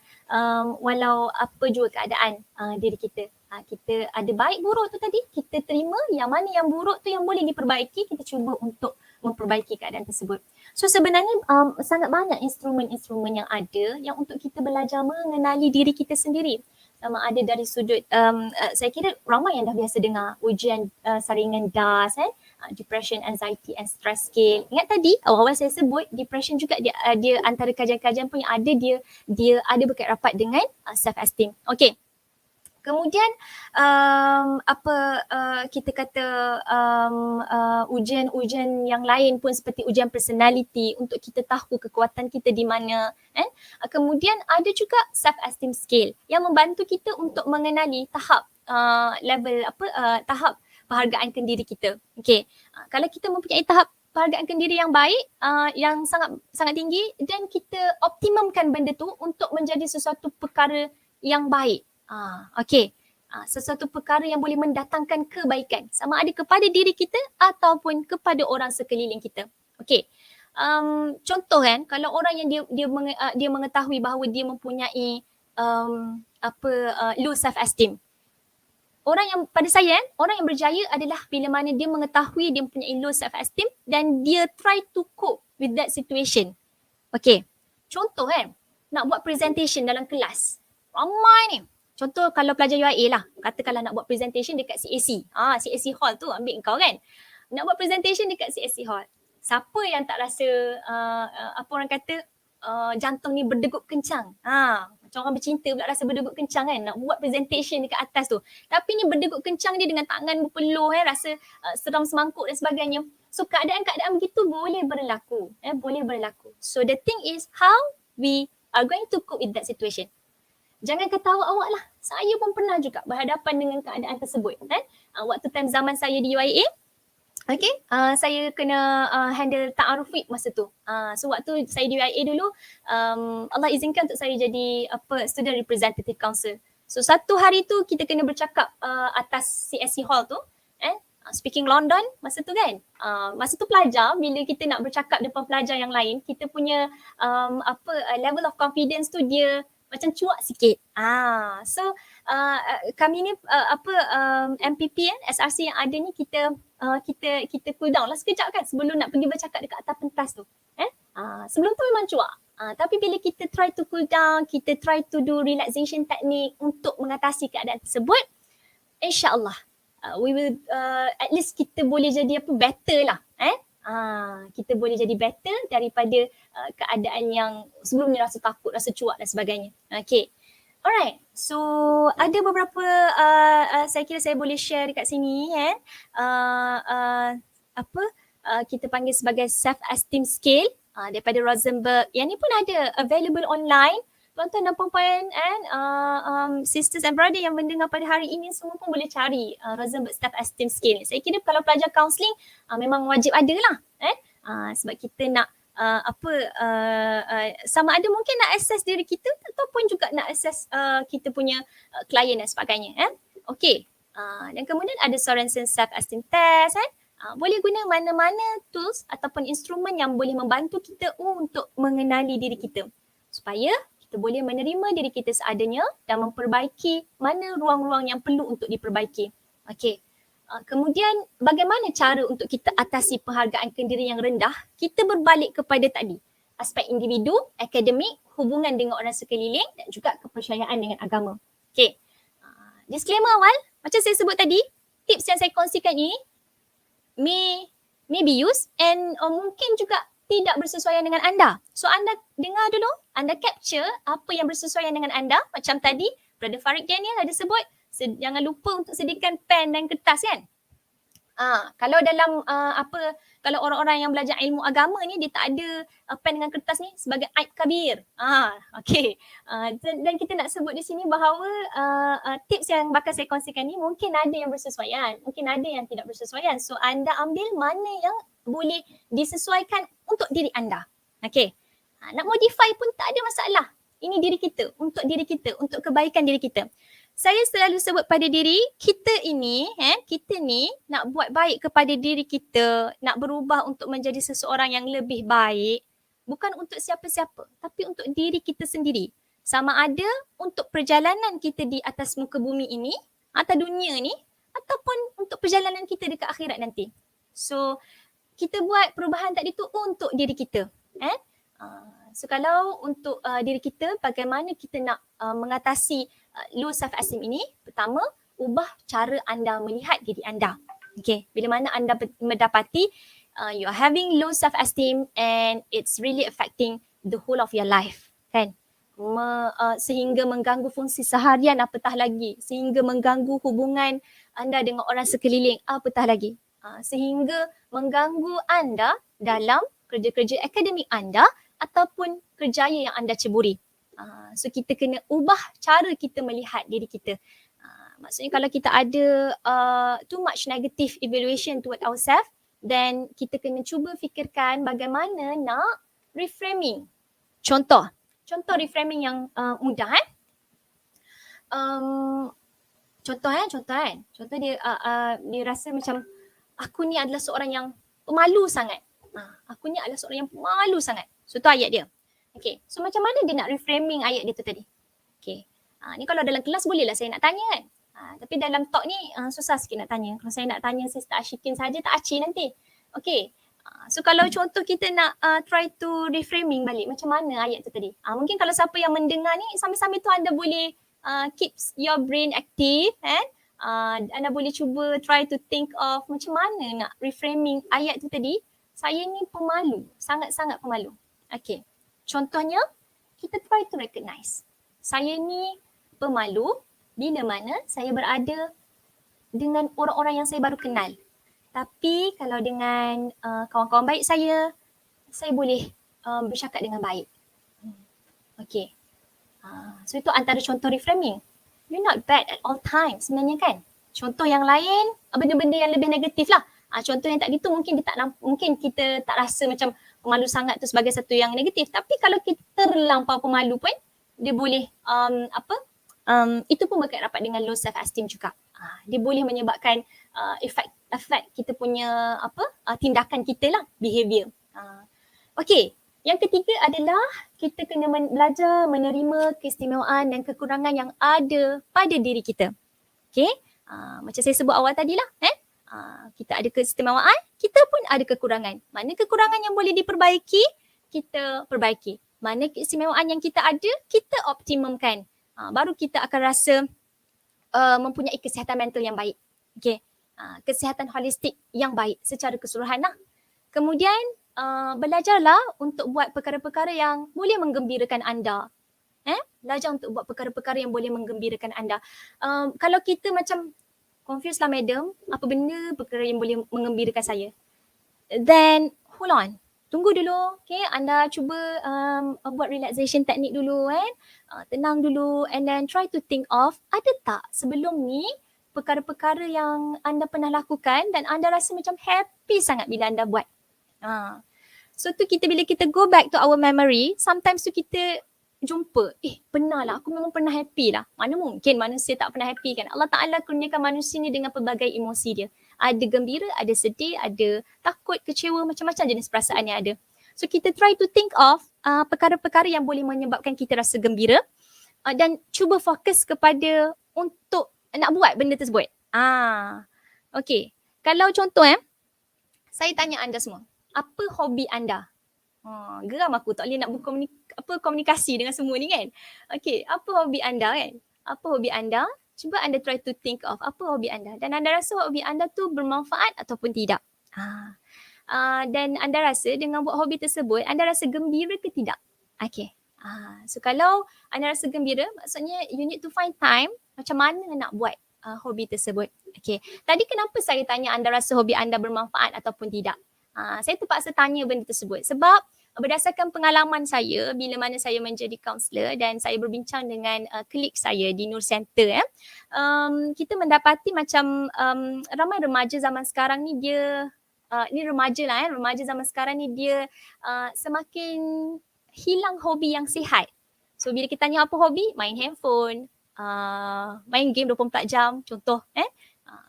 J: walau apa juga keadaan diri kita. Kita ada baik buruk tu tadi, kita terima yang mana yang buruk tu yang boleh diperbaiki, kita cuba untuk memperbaiki keadaan tersebut. So sebenarnya sangat banyak instrumen-instrumen yang ada yang untuk kita belajar mengenali diri kita sendiri. Sama ada dari sudut, saya kira ramai yang dah biasa dengar ujian saringan DAS, depression, anxiety and stress scale. Ingat tadi awal-awal saya sebut depression juga dia antara kajian-kajian pun yang ada dia ada berkait rapat dengan self esteem. Okey. Kemudian kita kata ujian-ujian yang lain pun seperti ujian personality untuk kita tahu kekuatan kita di mana. Kemudian ada juga self esteem scale yang membantu kita untuk mengenali tahap tahap penghargaan diri kita. Okey. Kalau kita mempunyai tahap penghargaan diri yang baik, yang sangat tinggi, dan kita optimumkan benda tu untuk menjadi sesuatu perkara yang baik. Okey. Sesuatu perkara yang boleh mendatangkan kebaikan sama ada kepada diri kita ataupun kepada orang sekeliling kita. Okey. Contoh kan, kalau orang yang dia mengetahui bahawa dia mempunyai low self esteem. Orang yang pada saya orang yang berjaya adalah bila mana dia mengetahui dia mempunyai low self esteem dan dia try to cope with that situation. Okey. Contoh kan, nak buat presentation dalam kelas. Ramai ni. Contoh kalau pelajar UIA lah, katakanlah nak buat presentation dekat CAC. CAC hall tu ambil kau kan. Nak buat presentation dekat CAC hall. Siapa yang tak rasa apa orang kata jantung ni berdegup kencang. Macam orang bercinta pula rasa berdegup kencang kan, nak buat presentation dekat atas tu. Tapi ni berdegup kencang dia dengan tangan berpeluh rasa seram semangkuk dan sebagainya. So keadaan-keadaan begitu boleh berlaku. Boleh berlaku. So the thing is how we are going to cope with that situation. Jangan kata awak lah. Saya pun pernah juga berhadapan dengan keadaan tersebut. Waktu time zaman saya di UIA, saya kena handle ta'aruf week masa tu. So waktu saya di UIA dulu, Allah izinkan untuk saya jadi student representative council. So satu hari tu kita kena bercakap atas CSC hall tu. Speaking London masa tu kan. Masa tu pelajar, bila kita nak bercakap depan pelajar yang lain, kita punya level of confidence tu dia macam cuak sikit. So kami ni MPP SRC yang ada ni kita cool down lah sekejap kan sebelum nak pergi bercakap dekat atas pentas tu. Sebelum tu memang cuak. Tapi bila kita try to cool down, kita try to do relaxation technique untuk mengatasi keadaan tersebut, insya-Allah we will at least kita boleh jadi better lah. Kita boleh jadi better daripada keadaan yang sebelum ni rasa takut, rasa cuak dan sebagainya. Okay. Alright. So ada beberapa saya kira saya boleh share dekat sini kita panggil sebagai self esteem scale daripada Rosenberg. Yang ni pun ada available online. Tuan-tuan dan puan-puan sisters and brother yang mendengar pada hari ini semua pun boleh cari Rosenberg self esteem scale ni. Saya kira kalau pelajar counselling memang wajib ada lah. Sebab kita nak sama ada mungkin nak assess diri kita ataupun juga nak assess kita punya klien dan sebagainya. Okay. Dan kemudian ada Sorensen self esteem test boleh guna mana-mana tools ataupun instrumen yang boleh membantu kita untuk mengenali diri kita supaya kita boleh menerima diri kita seadanya dan memperbaiki mana ruang-ruang yang perlu untuk diperbaiki. Okey. Kemudian bagaimana cara untuk kita atasi penghargaan diri yang rendah? Kita berbalik kepada tadi. Aspek individu, akademik, hubungan dengan orang sekeliling dan juga kepercayaan dengan agama. Okey. Disclaimer awal, macam saya sebut tadi, tips yang saya kongsikan ini may be used and mungkin juga tidak bersesuaian dengan anda. So anda dengar dulu, anda capture apa yang bersesuaian dengan anda. Macam tadi, Brother Farid Daniel ada sebut, jangan lupa untuk sediakan pen dan kertas kan. Kalau dalam kalau orang-orang yang belajar ilmu agama ni dia tak ada pen dengan kertas ni sebagai aib kabir. Okey. Dan kita nak sebut di sini bahawa tips yang bakal saya kongsikan ni mungkin ada yang bersesuaian, mungkin ada yang tidak bersesuaian. So anda ambil mana yang boleh disesuaikan untuk diri anda. Okey. Nak modify pun tak ada masalah. Ini diri kita, untuk kebaikan diri kita. Saya selalu sebut pada diri, kita ni nak buat baik kepada diri kita, nak berubah untuk menjadi seseorang yang lebih baik, bukan untuk siapa-siapa, tapi untuk diri kita sendiri. Sama ada untuk perjalanan kita di atas muka bumi ini, atau dunia ni, ataupun untuk perjalanan kita dekat akhirat nanti. So, kita buat perubahan tadi tu untuk diri kita. So kalau untuk diri kita, bagaimana kita nak mengatasi low self-esteem ini? Pertama, ubah cara anda melihat diri anda. Okay, bila mana anda mendapati you are having low self-esteem and it's really affecting the whole of your life, kan? Sehingga mengganggu fungsi seharian, apatah lagi. Sehingga mengganggu hubungan anda dengan orang sekeliling, apatah lagi. Sehingga mengganggu anda dalam kerja-kerja akademik anda ataupun kerjaya yang anda ceburi. So kita kena ubah cara kita melihat diri kita. Maksudnya kalau kita ada too much negative evaluation toward ourselves, then kita kena cuba fikirkan bagaimana nak reframing. Contoh reframing yang mudah Contoh dia rasa macam aku ni adalah seorang yang pemalu sangat. Aku ni adalah seorang yang pemalu sangat. So tu ayat dia. Okay, so macam mana dia nak reframing ayat dia tu tadi? Okay, ni kalau dalam kelas bolehlah saya nak tanya kan. Tapi dalam talk ni susah sikit nak tanya. Kalau saya nak tanya saya tak asyikin saja, tak aci nanti. Okay, so kalau contoh kita nak try to reframing balik, macam mana ayat tu tadi? Mungkin kalau siapa yang mendengar ni, sambil-sambil tu anda boleh keeps your brain active kan. Anda boleh cuba try to think of macam mana nak reframing ayat tu tadi. Saya ni pemalu, sangat-sangat pemalu. Okay, contohnya kita try to recognize. Saya ni pemalu bila mana saya berada dengan orang-orang yang saya baru kenal. Tapi kalau dengan kawan-kawan baik saya boleh bercakap dengan baik. Okay, so itu antara contoh reframing. You're not bad at all times sebenarnya kan. Contoh yang lain, benda-benda yang lebih negatif lah. Contoh yang tadi tu mungkin kita tak rasa macam pemalu sangat tu sebagai satu yang negatif. Tapi kalau kita terlampau pemalu pun, dia boleh itu pun berkait rapat dengan low self esteem juga. Dia boleh menyebabkan efek kita punya tindakan kita lah, behavior. Okay, yang ketiga adalah kita kena belajar menerima keistimewaan dan kekurangan yang ada pada diri kita. Okay, macam saya sebut awal tadi lah. Kita ada keistimewaan, kita pun ada kekurangan. Mana kekurangan yang boleh diperbaiki, kita perbaiki. Mana keistimewaan yang kita ada, kita optimumkan. Baru kita akan rasa mempunyai kesihatan mental yang baik. Okay. Kesihatan holistik yang baik secara keseluruhan lah. Kemudian belajarlah untuk buat perkara-perkara yang boleh menggembirakan anda. Belajar untuk buat perkara-perkara yang boleh menggembirakan anda. Kalau kita macam confused lah madam, apa benda perkara yang boleh mengembirakan saya? Then hold on, tunggu dulu. Okay, anda cuba buat relaxation teknik dulu kan. Tenang dulu and then try to think of, ada tak sebelum ni perkara-perkara yang anda pernah lakukan dan anda rasa macam happy sangat bila anda buat. So tu bila kita go back to our memory, sometimes tu kita jumpa, benar lah, aku memang pernah happy lah. Mana mungkin manusia tak pernah happy kan? Allah Ta'ala kurniakan manusia ni dengan pelbagai emosi dia. Ada gembira, ada sedih, ada takut, kecewa, macam-macam jenis perasaan yang ada. So kita try to think of perkara-perkara yang boleh menyebabkan kita rasa gembira dan cuba fokus kepada untuk nak buat benda tersebut. Okay, kalau contoh saya tanya anda semua, apa hobi anda? Geram aku tak boleh nak komunikasi dengan semua ni kan. Okay, apa hobi anda kan? Apa hobi anda? Cuba anda try to think of apa hobi anda. Dan anda rasa hobi anda tu bermanfaat ataupun tidak. Dan anda rasa dengan buat hobi tersebut, anda rasa gembira ke tidak? Okay. So kalau anda rasa gembira, maksudnya you need to find time macam mana nak buat hobi tersebut. Okay. Tadi kenapa saya tanya anda rasa hobi anda bermanfaat ataupun tidak? Saya terpaksa tanya benda tersebut sebab berdasarkan pengalaman saya bila mana saya menjadi kaunselor dan saya berbincang dengan klik saya di Nur Center, kita mendapati macam ramai remaja zaman sekarang ni dia ni remaja lah remaja zaman sekarang ni dia semakin hilang hobi yang sihat. So bila kita tanya apa hobi, main handphone, main game 24 jam contoh.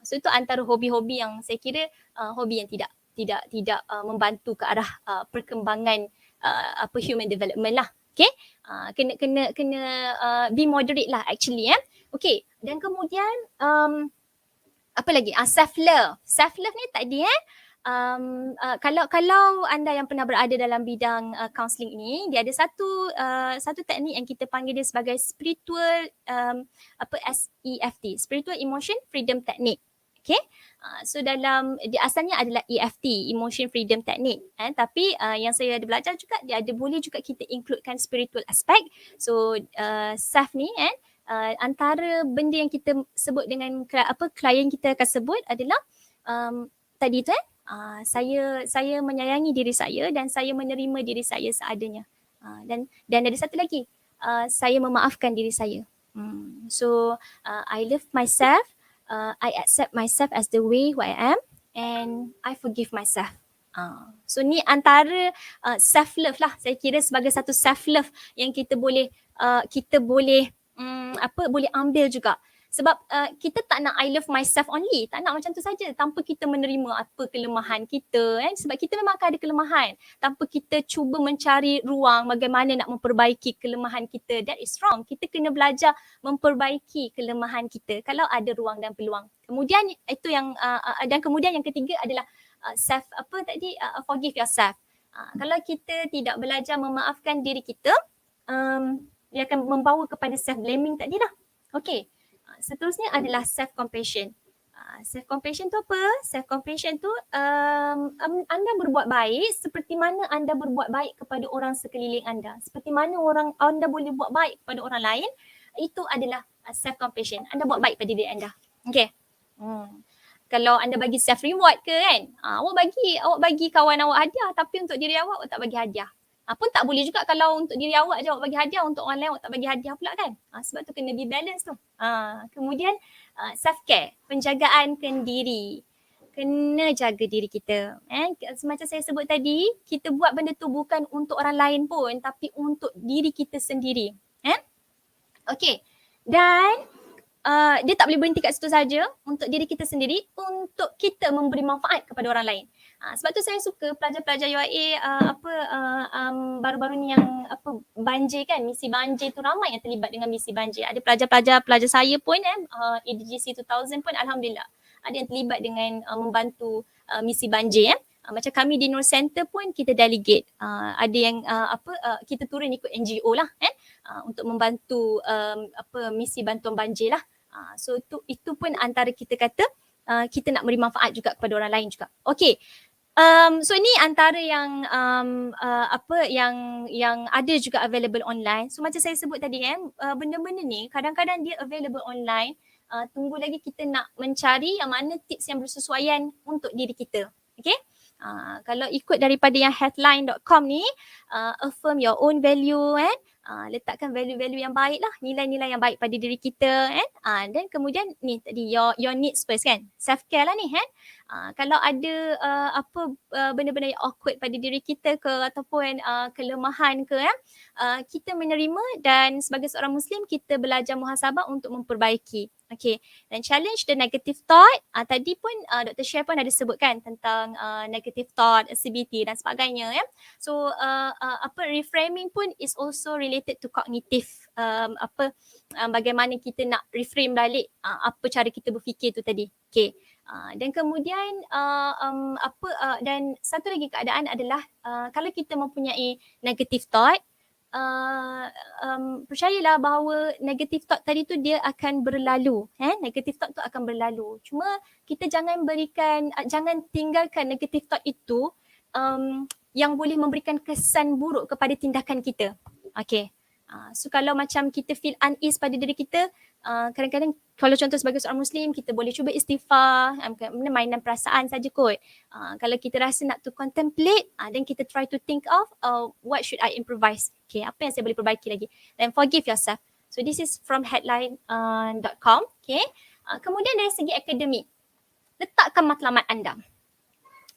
J: So itu antara hobi-hobi yang saya kira hobi yang tidak membantu ke arah perkembangan human development lah. Okay, kena be moderate lah actually. Okay, dan kemudian apa lagi? Self love ni tadi kalau anda yang pernah berada dalam bidang counselling ini, dia ada satu teknik yang kita panggil dia sebagai spiritual SEFT, spiritual emotion freedom technique. Okay, so dalam dia asalnya adalah EFT, emotion freedom technique. Tapi yang saya ada belajar juga, dia ada boleh juga kita includekan spiritual aspect. So self ni antara benda yang kita sebut dengan klien kita akan sebut adalah tadi tu saya menyayangi diri saya dan saya menerima diri saya seadanya. Dan ada satu lagi, saya memaafkan diri saya. So I love myself, I accept myself as the way who I am and I forgive myself. So ni antara self love lah, saya kira sebagai satu self love yang kita boleh boleh ambil juga. Sebab kita tak nak I love myself only, tak nak macam tu saja tanpa kita menerima apa kelemahan kita. Sebab kita memang akan ada kelemahan. Tanpa kita cuba mencari ruang bagaimana nak memperbaiki kelemahan kita, that is wrong. Kita kena belajar memperbaiki kelemahan kita kalau ada ruang dan peluang. Kemudian itu yang dan kemudian yang ketiga adalah self forgive yourself. Kalau kita tidak belajar memaafkan diri kita, dia akan membawa kepada self blaming tadi lah. Okay. Seterusnya adalah self-compassion. Self-compassion tu apa? Self-compassion tu anda berbuat baik seperti mana anda berbuat baik kepada orang sekeliling anda. Seperti mana anda boleh buat baik kepada orang lain, itu adalah self-compassion. Anda buat baik pada diri anda. Okay. Kalau anda bagi self-reward ke kan, awak bagi kawan awak hadiah tapi untuk diri awak tak bagi hadiah. Pun tak boleh juga kalau untuk diri awak je awak bagi hadiah, untuk orang lain awak tak bagi hadiah pula kan. Sebab tu kena be balance tu. Kemudian self-care, penjagaan diri. Kena jaga diri kita. Semacam saya sebut tadi, kita buat benda tu bukan untuk orang lain pun tapi untuk diri kita sendiri. Okay. Dan dia tak boleh berhenti kat situ saja, untuk diri kita sendiri, untuk kita memberi manfaat kepada orang lain. Sebab tu saya suka pelajar-pelajar UIA baru-baru ni yang banjir kan, misi banjir tu ramai yang terlibat dengan misi banjir. Ada pelajar saya pun EDGC 2000 pun alhamdulillah ada yang terlibat dengan membantu misi banjir. Macam kami di Nur Center pun kita delegate, ada yang kita turun ikut NGO lah untuk membantu misi bantuan banjir lah. So itu pun antara kita kata kita nak beri manfaat juga kepada orang lain juga. Okay. So ni antara yang yang ada juga available online. So macam saya sebut tadi kan, benda-benda ni kadang-kadang dia available online. Tunggu lagi kita nak mencari yang mana tips yang bersesuaian untuk diri kita. Okay. Kalau ikut daripada yang headline.com ni, affirm your own value letakkan value-value yang baik lah, nilai-nilai yang baik pada diri kita dan kemudian ni tadi your needs first kan, self-care lah ni kalau ada benda-benda yang awkward pada diri kita ke ataupun kelemahan ke kita menerima dan sebagai seorang Muslim kita belajar muhasabah untuk memperbaiki. Okay, dan challenge the negative thought. Tadi pun Dr. Share pun ada sebutkan tentang negative thought, CBT dan sebagainya So reframing pun is also related to cognitive bagaimana kita nak reframe balik apa cara kita berfikir tu tadi. Okay. Dan kemudian dan satu lagi keadaan adalah kalau kita mempunyai negative thought, percayalah bahawa negative thought tadi tu dia akan berlalu. Negative thought tu akan berlalu. Cuma kita jangan tinggalkan negative thought itu yang boleh memberikan kesan buruk kepada tindakan kita. Okay. So kalau macam kita feel unease pada diri kita, kadang-kadang kalau contoh sebagai seorang Muslim, kita boleh cuba istighfar, mainan perasaan saja kot. Kalau kita rasa nak to contemplate, then kita try to think of what should I improvise. Okay, apa yang saya boleh perbaiki lagi. Then forgive yourself. So this is from headline.com. Okay. Kemudian dari segi akademik, letakkan matlamat anda.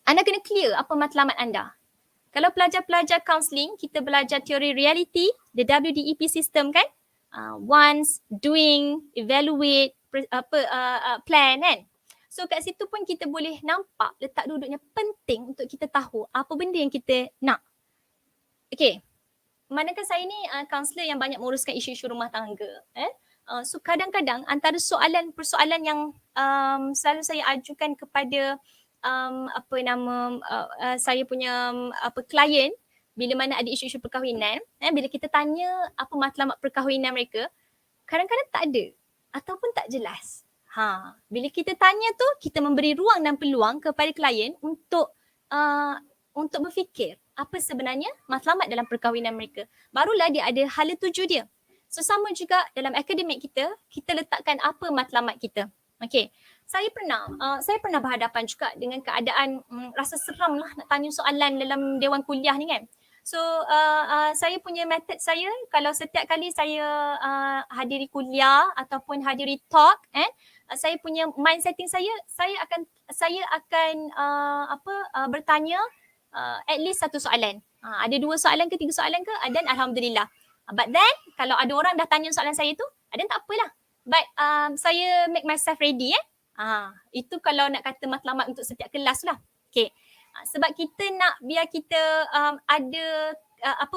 J: Anda kena clear apa matlamat anda. Kalau pelajar-pelajar counselling, kita belajar teori reality, the w.b.t system kan? Once, doing, evaluate, plan kan? So kat situ pun kita boleh nampak letak duduknya penting untuk kita tahu apa benda yang kita nak. Okay. Manakah saya ni kaunselor yang banyak menguruskan isu-isu rumah tangga. So kadang-kadang antara persoalan yang selalu saya ajukan kepada saya punya klien bila mana ada isu-isu perkahwinan, bila kita tanya apa matlamat perkahwinan mereka, kadang-kadang tak ada ataupun tak jelas. Bila kita tanya tu, kita memberi ruang dan peluang kepada klien untuk berfikir apa sebenarnya matlamat dalam perkahwinan mereka. Barulah dia ada hala tuju dia. So sama juga dalam akademik kita letakkan apa matlamat kita. Okay. Saya pernah berhadapan juga dengan keadaan rasa seram lah nak tanya soalan dalam dewan kuliah ni kan. So saya punya method saya, kalau setiap kali saya hadiri kuliah ataupun hadiri talk, saya punya mind setting saya akan bertanya at least satu soalan. Ada 2 soalan ke 3 soalan ke, dan alhamdulillah. But then kalau ada orang dah tanya soalan saya tu, dan tak apalah. But saya make myself ready itu kalau nak kata matlamat untuk setiap kelas lah. Okay. Sebab kita nak biar kita ada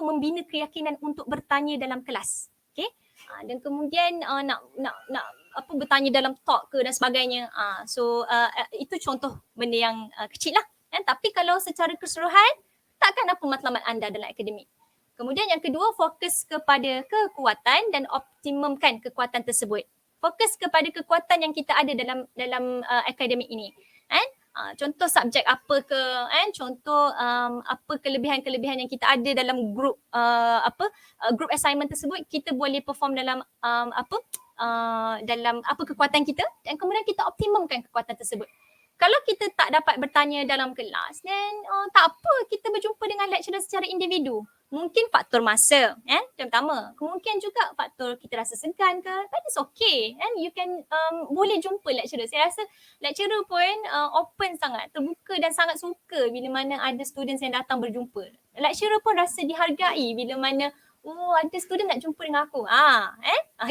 J: membina keyakinan untuk bertanya dalam kelas. Okay. Dan kemudian nak bertanya dalam talk ke dan sebagainya. So itu contoh benda yang kecil lah. Tapi kalau secara keseluruhan, takkan apa matlamat anda dalam akademik. Kemudian yang kedua, fokus kepada kekuatan dan optimumkan kekuatan tersebut. Fokus kepada kekuatan yang kita ada dalam akademik ini. Contoh subjek apa ke, contoh apa kelebihan-kelebihan yang kita ada dalam group group assignment tersebut, kita boleh perform dalam dalam kekuatan kita, dan kemudian kita optimumkan kekuatan tersebut. Kalau kita tak dapat bertanya dalam kelas, then tak apa, kita berjumpa dengan lecturer secara individu. Mungkin faktor masa, yang pertama. Kemungkinan juga faktor kita rasa segan ke, but it's okay. And you can boleh jumpa lecturer. Saya rasa lecturer pun open sangat, terbuka dan sangat suka bila mana ada students yang datang berjumpa. Lecturer pun rasa dihargai bila mana ada student nak jumpa dengan aku.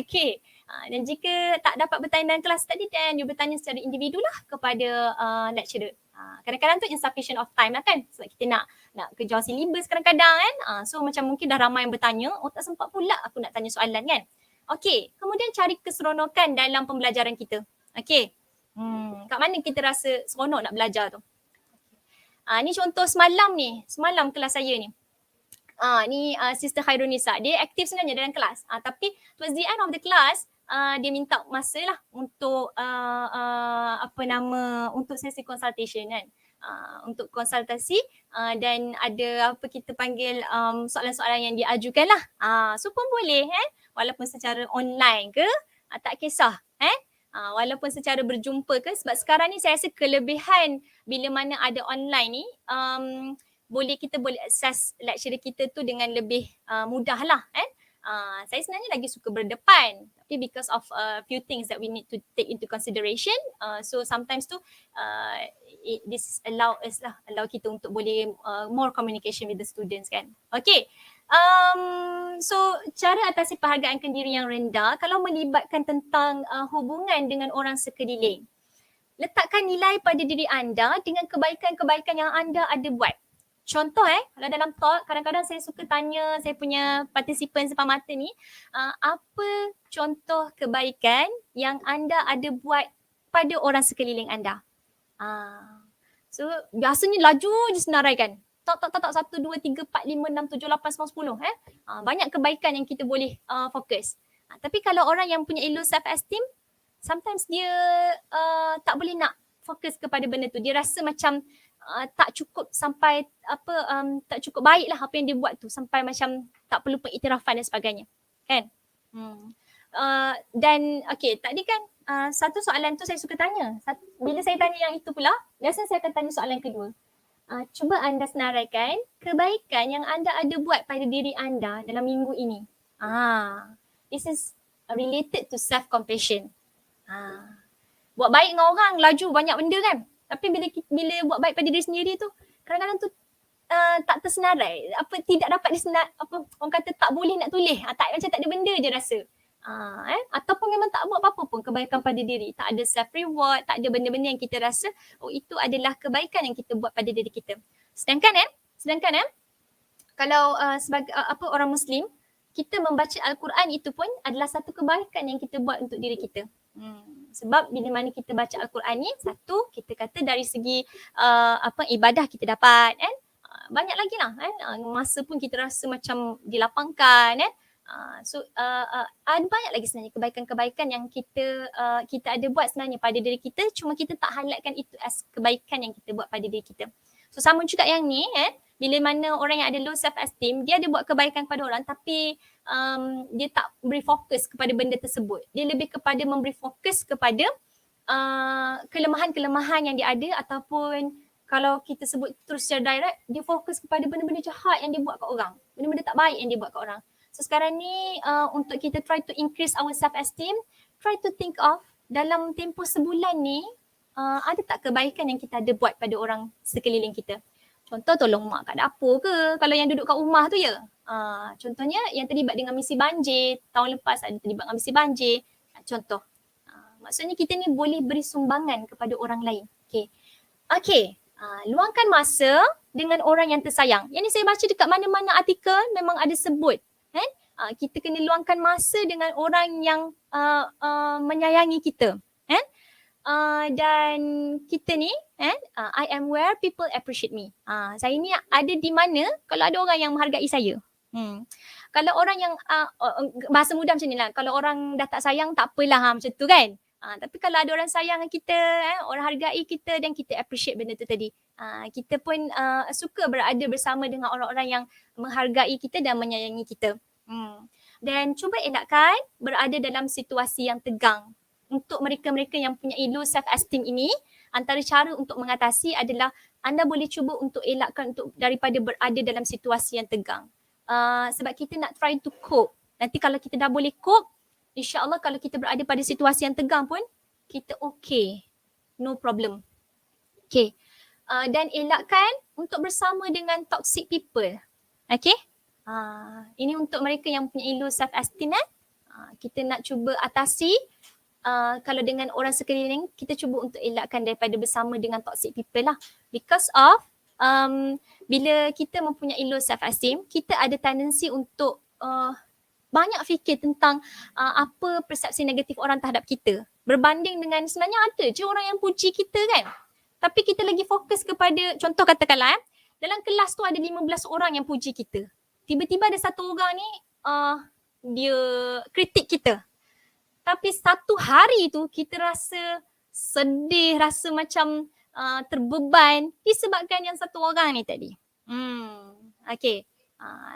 J: Okay. Dan jika tak dapat bertanya dalam kelas tadi, dan you bertanya secara individu lah kepada lecturer. Kadang-kadang tu insufficient of time lah kan, sebab kita nak kejar silibus kadang-kadang kan. So macam mungkin dah ramai yang bertanya, tak sempat pula aku nak tanya soalan kan. Okay, kemudian cari keseronokan dalam pembelajaran kita. Okay, kat mana kita rasa seronok nak belajar tu. Ni contoh semalam kelas saya ni. Ni Sister Khairenn, dia aktif sebenarnya dalam kelas. Tapi towards the end of the class, dia minta masa lah untuk untuk sesi consultation kan. Untuk konsultasi dan ada kita panggil soalan-soalan yang diajukan lah. So pun boleh walaupun secara online ke, tak kisah walaupun secara berjumpa ke, sebab sekarang ni saya rasa kelebihan bila mana ada online ni, kita boleh access lecturer kita tu dengan lebih mudah lah saya sebenarnya lagi suka berdepan, tapi because of a few things that we need to take into consideration, so sometimes tu this allow kita untuk boleh more communication with the students kan. Okay, so cara atasi penghargaan diri yang rendah kalau melibatkan tentang hubungan dengan orang sekeliling. Letakkan nilai pada diri anda dengan kebaikan-kebaikan yang anda ada buat. Contoh kalau dalam talk, kadang-kadang saya suka tanya saya punya participant depan mata ni, apa contoh kebaikan yang anda ada buat pada orang sekeliling anda? So biasanya laju je senaraikan. Tak 1, 2, 3, 4, 5, 6, 7, 8, 9, 10. Banyak kebaikan yang kita boleh fokus. Tapi kalau orang yang punya low self-esteem, sometimes dia tak boleh nak fokus kepada benda tu. Dia rasa macam tak cukup sampai tak cukup baik lah apa yang dia buat tu, sampai macam tak perlu pengiktirafan dan sebagainya. kan. Dan okay, tadi kan satu soalan tu saya suka tanya. Bila saya tanya yang itu pula, biasanya saya akan tanya soalan kedua. Cuba anda senaraikan kebaikan yang anda ada buat pada diri anda dalam minggu ini. This is related to self-compassion. Buat baik dengan orang, laju banyak benda kan. Tapi bila buat baik pada diri sendiri tu, kadang-kadang tu tak tersenarai. Tidak dapat orang kata tak boleh nak tulis. Macam tak ada benda je rasa. Ataupun memang tak buat apa-apa pun kebaikan pada diri. Tak ada self-reward, tak ada benda-benda yang kita rasa, itu adalah kebaikan yang kita buat pada diri kita. Sedangkan kalau sebagai orang Muslim, kita membaca Al-Quran itu pun adalah satu kebaikan yang kita buat untuk diri kita. Sebab bila mana kita baca Al-Quran ni, satu, kita kata dari segi ibadah kita dapat kan. Banyak lagi lah kan. Masa pun kita rasa macam dilapangkan kan. Ada banyak lagi sebenarnya kebaikan-kebaikan yang kita ada buat sebenarnya pada diri kita, cuma kita tak highlightkan itu as kebaikan yang kita buat pada diri kita. So sama juga yang ni bila mana orang yang ada low self esteem, dia ada buat kebaikan kepada orang tapi dia tak beri fokus kepada benda tersebut. Dia lebih kepada memberi fokus kepada kelemahan-kelemahan yang dia ada, ataupun kalau kita sebut terus secara direct, dia fokus kepada benda-benda jahat yang dia buat kat orang, benda-benda tak baik yang dia buat kat orang. So sekarang ni untuk kita try to increase our self esteem, try to think of dalam tempoh sebulan ni ada tak kebaikan yang kita ada buat pada orang sekeliling kita. Contoh tolong mak kat dapur ke, kalau yang duduk kat rumah tu ya. Contohnya yang terlibat dengan misi banjir, tahun lepas ada terlibat dengan misi banjir. Contoh. Maksudnya kita ni boleh beri sumbangan kepada orang lain. Okay. Luangkan masa dengan orang yang tersayang. Yang ni saya baca dekat mana-mana artikel memang ada sebut. Kita kena luangkan masa dengan orang yang menyayangi kita. Dan kita ni I am where people appreciate me. Saya ni ada di mana kalau ada orang yang menghargai saya. Kalau orang yang bahasa mudah macam ni lah, kalau orang dah tak sayang tak apalah macam tu kan. Tapi kalau ada orang sayang kita, orang hargai kita dan kita appreciate benda tu tadi, kita pun suka berada bersama dengan orang-orang yang menghargai kita dan menyayangi kita. Dan cuba elakkan berada dalam situasi yang tegang. Untuk mereka-mereka yang punya low self-esteem ini, antara cara untuk mengatasi adalah anda boleh cuba untuk elakkan daripada berada dalam situasi yang tegang. Sebab kita nak try to cope. Nanti kalau kita dah boleh cope, insya-Allah kalau kita berada pada situasi yang tegang pun, kita okay. No problem. Okay. Dan elakkan untuk bersama dengan toxic people. Okay. Ini untuk mereka yang punya low self-esteem. Kita nak cuba atasi. Kalau dengan orang sekeliling, kita cuba untuk elakkan daripada bersama dengan toxic people lah. Because of bila kita mempunyai low self-esteem, kita ada tendensi untuk banyak fikir tentang apa persepsi negatif orang terhadap kita. Berbanding dengan sebenarnya ada je orang yang puji kita kan. Tapi kita lagi fokus kepada, contoh katakanlah dalam kelas tu ada 15 orang yang puji kita. Tiba-tiba ada satu orang ni dia kritik kita. Tapi satu hari tu kita rasa sedih, rasa macam terbeban disebabkan yang satu orang ni tadi. Okay.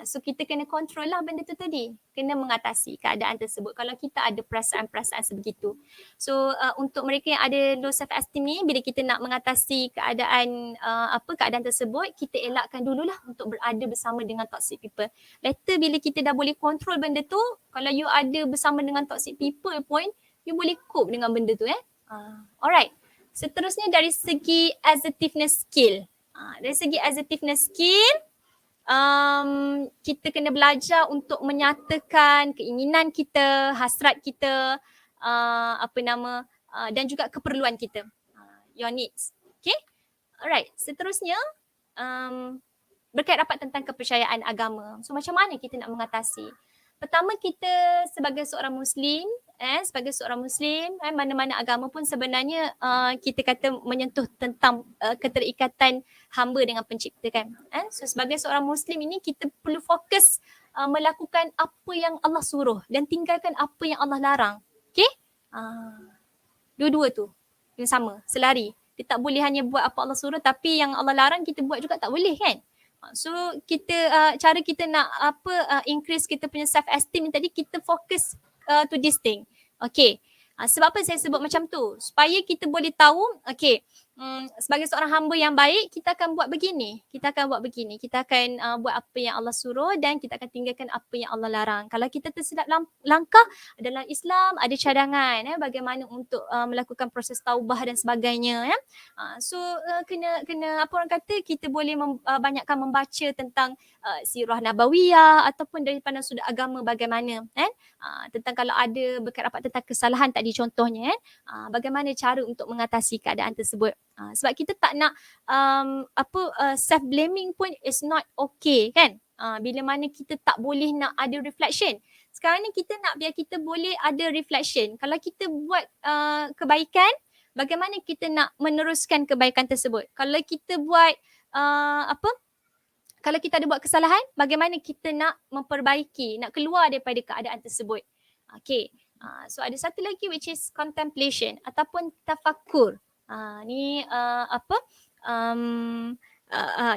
J: So kita kena control lah benda tu tadi. Kena mengatasi keadaan tersebut kalau kita ada perasaan-perasaan sebegitu. So untuk mereka yang ada low self-esteem ni, bila kita nak mengatasi keadaan keadaan tersebut, kita elakkan dululah untuk berada bersama dengan toxic people. Later bila kita dah boleh control benda tu, kalau you ada bersama dengan toxic people pun, you boleh cope dengan benda tu. Alright. Seterusnya dari segi assertiveness skill. Dari segi assertiveness skill, kita kena belajar untuk menyatakan keinginan kita, hasrat kita, dan juga keperluan kita, your needs. Okay, alright. Seterusnya berkait rapat tentang kepercayaan agama. So macam mana kita nak mengatasi? Pertama, kita sebagai seorang Muslim, mana-mana agama pun sebenarnya kita kata menyentuh tentang keterikatan hamba dengan pencipta kan. So sebagai seorang Muslim ini kita perlu fokus melakukan apa yang Allah suruh dan tinggalkan apa yang Allah larang. Okay? Dua-dua tu yang sama, selari. Dia tak boleh hanya buat apa Allah suruh tapi yang Allah larang kita buat juga tak boleh kan. So kita cara kita nak increase kita punya self esteem tadi, kita fokus to this thing. Okay. Sebab apa saya sebut macam tu? Supaya kita boleh tahu, okay, sebagai seorang hamba yang baik, kita akan buat begini. Kita akan buat apa yang Allah suruh dan kita akan tinggalkan apa yang Allah larang. Kalau kita tersilap langkah, dalam Islam ada cadangan bagaimana untuk melakukan proses taubah dan sebagainya. So kena apa orang kata, kita boleh banyakkan membaca tentang sirah nabawiyah ataupun daripada sudut agama bagaimana tentang kalau ada berkait-rapat tentang kesalahan tadi contohnya bagaimana cara untuk mengatasi keadaan tersebut. Sebab kita tak nak self blaming pun is not okay kan. Bila mana kita tak boleh nak ada reflection. Sekarang ni kita nak biar kita boleh ada reflection. Kalau kita buat kebaikan, bagaimana kita nak meneruskan kebaikan tersebut. Kalau kita buat kalau kita ada buat kesalahan, bagaimana kita nak memperbaiki, nak keluar daripada keadaan tersebut. Okay. So ada satu lagi which is contemplation ataupun tafakur. Ni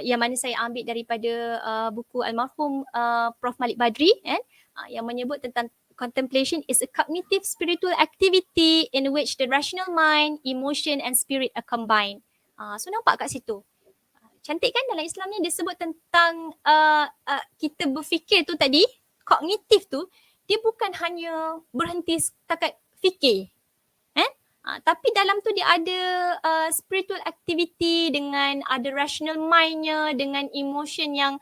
J: yang mana saya ambil daripada buku almarhum Prof Malik Badri yang menyebut tentang contemplation is a cognitive spiritual activity in which the rational mind, emotion and spirit are combined. So nampak kat situ. Cantik kan, dalam Islam ni disebut tentang kita berfikir tu tadi, kognitif tu, dia bukan hanya berhenti setakat fikir. Tapi dalam tu dia ada spiritual activity dengan ada rational mindnya, dengan emotion yang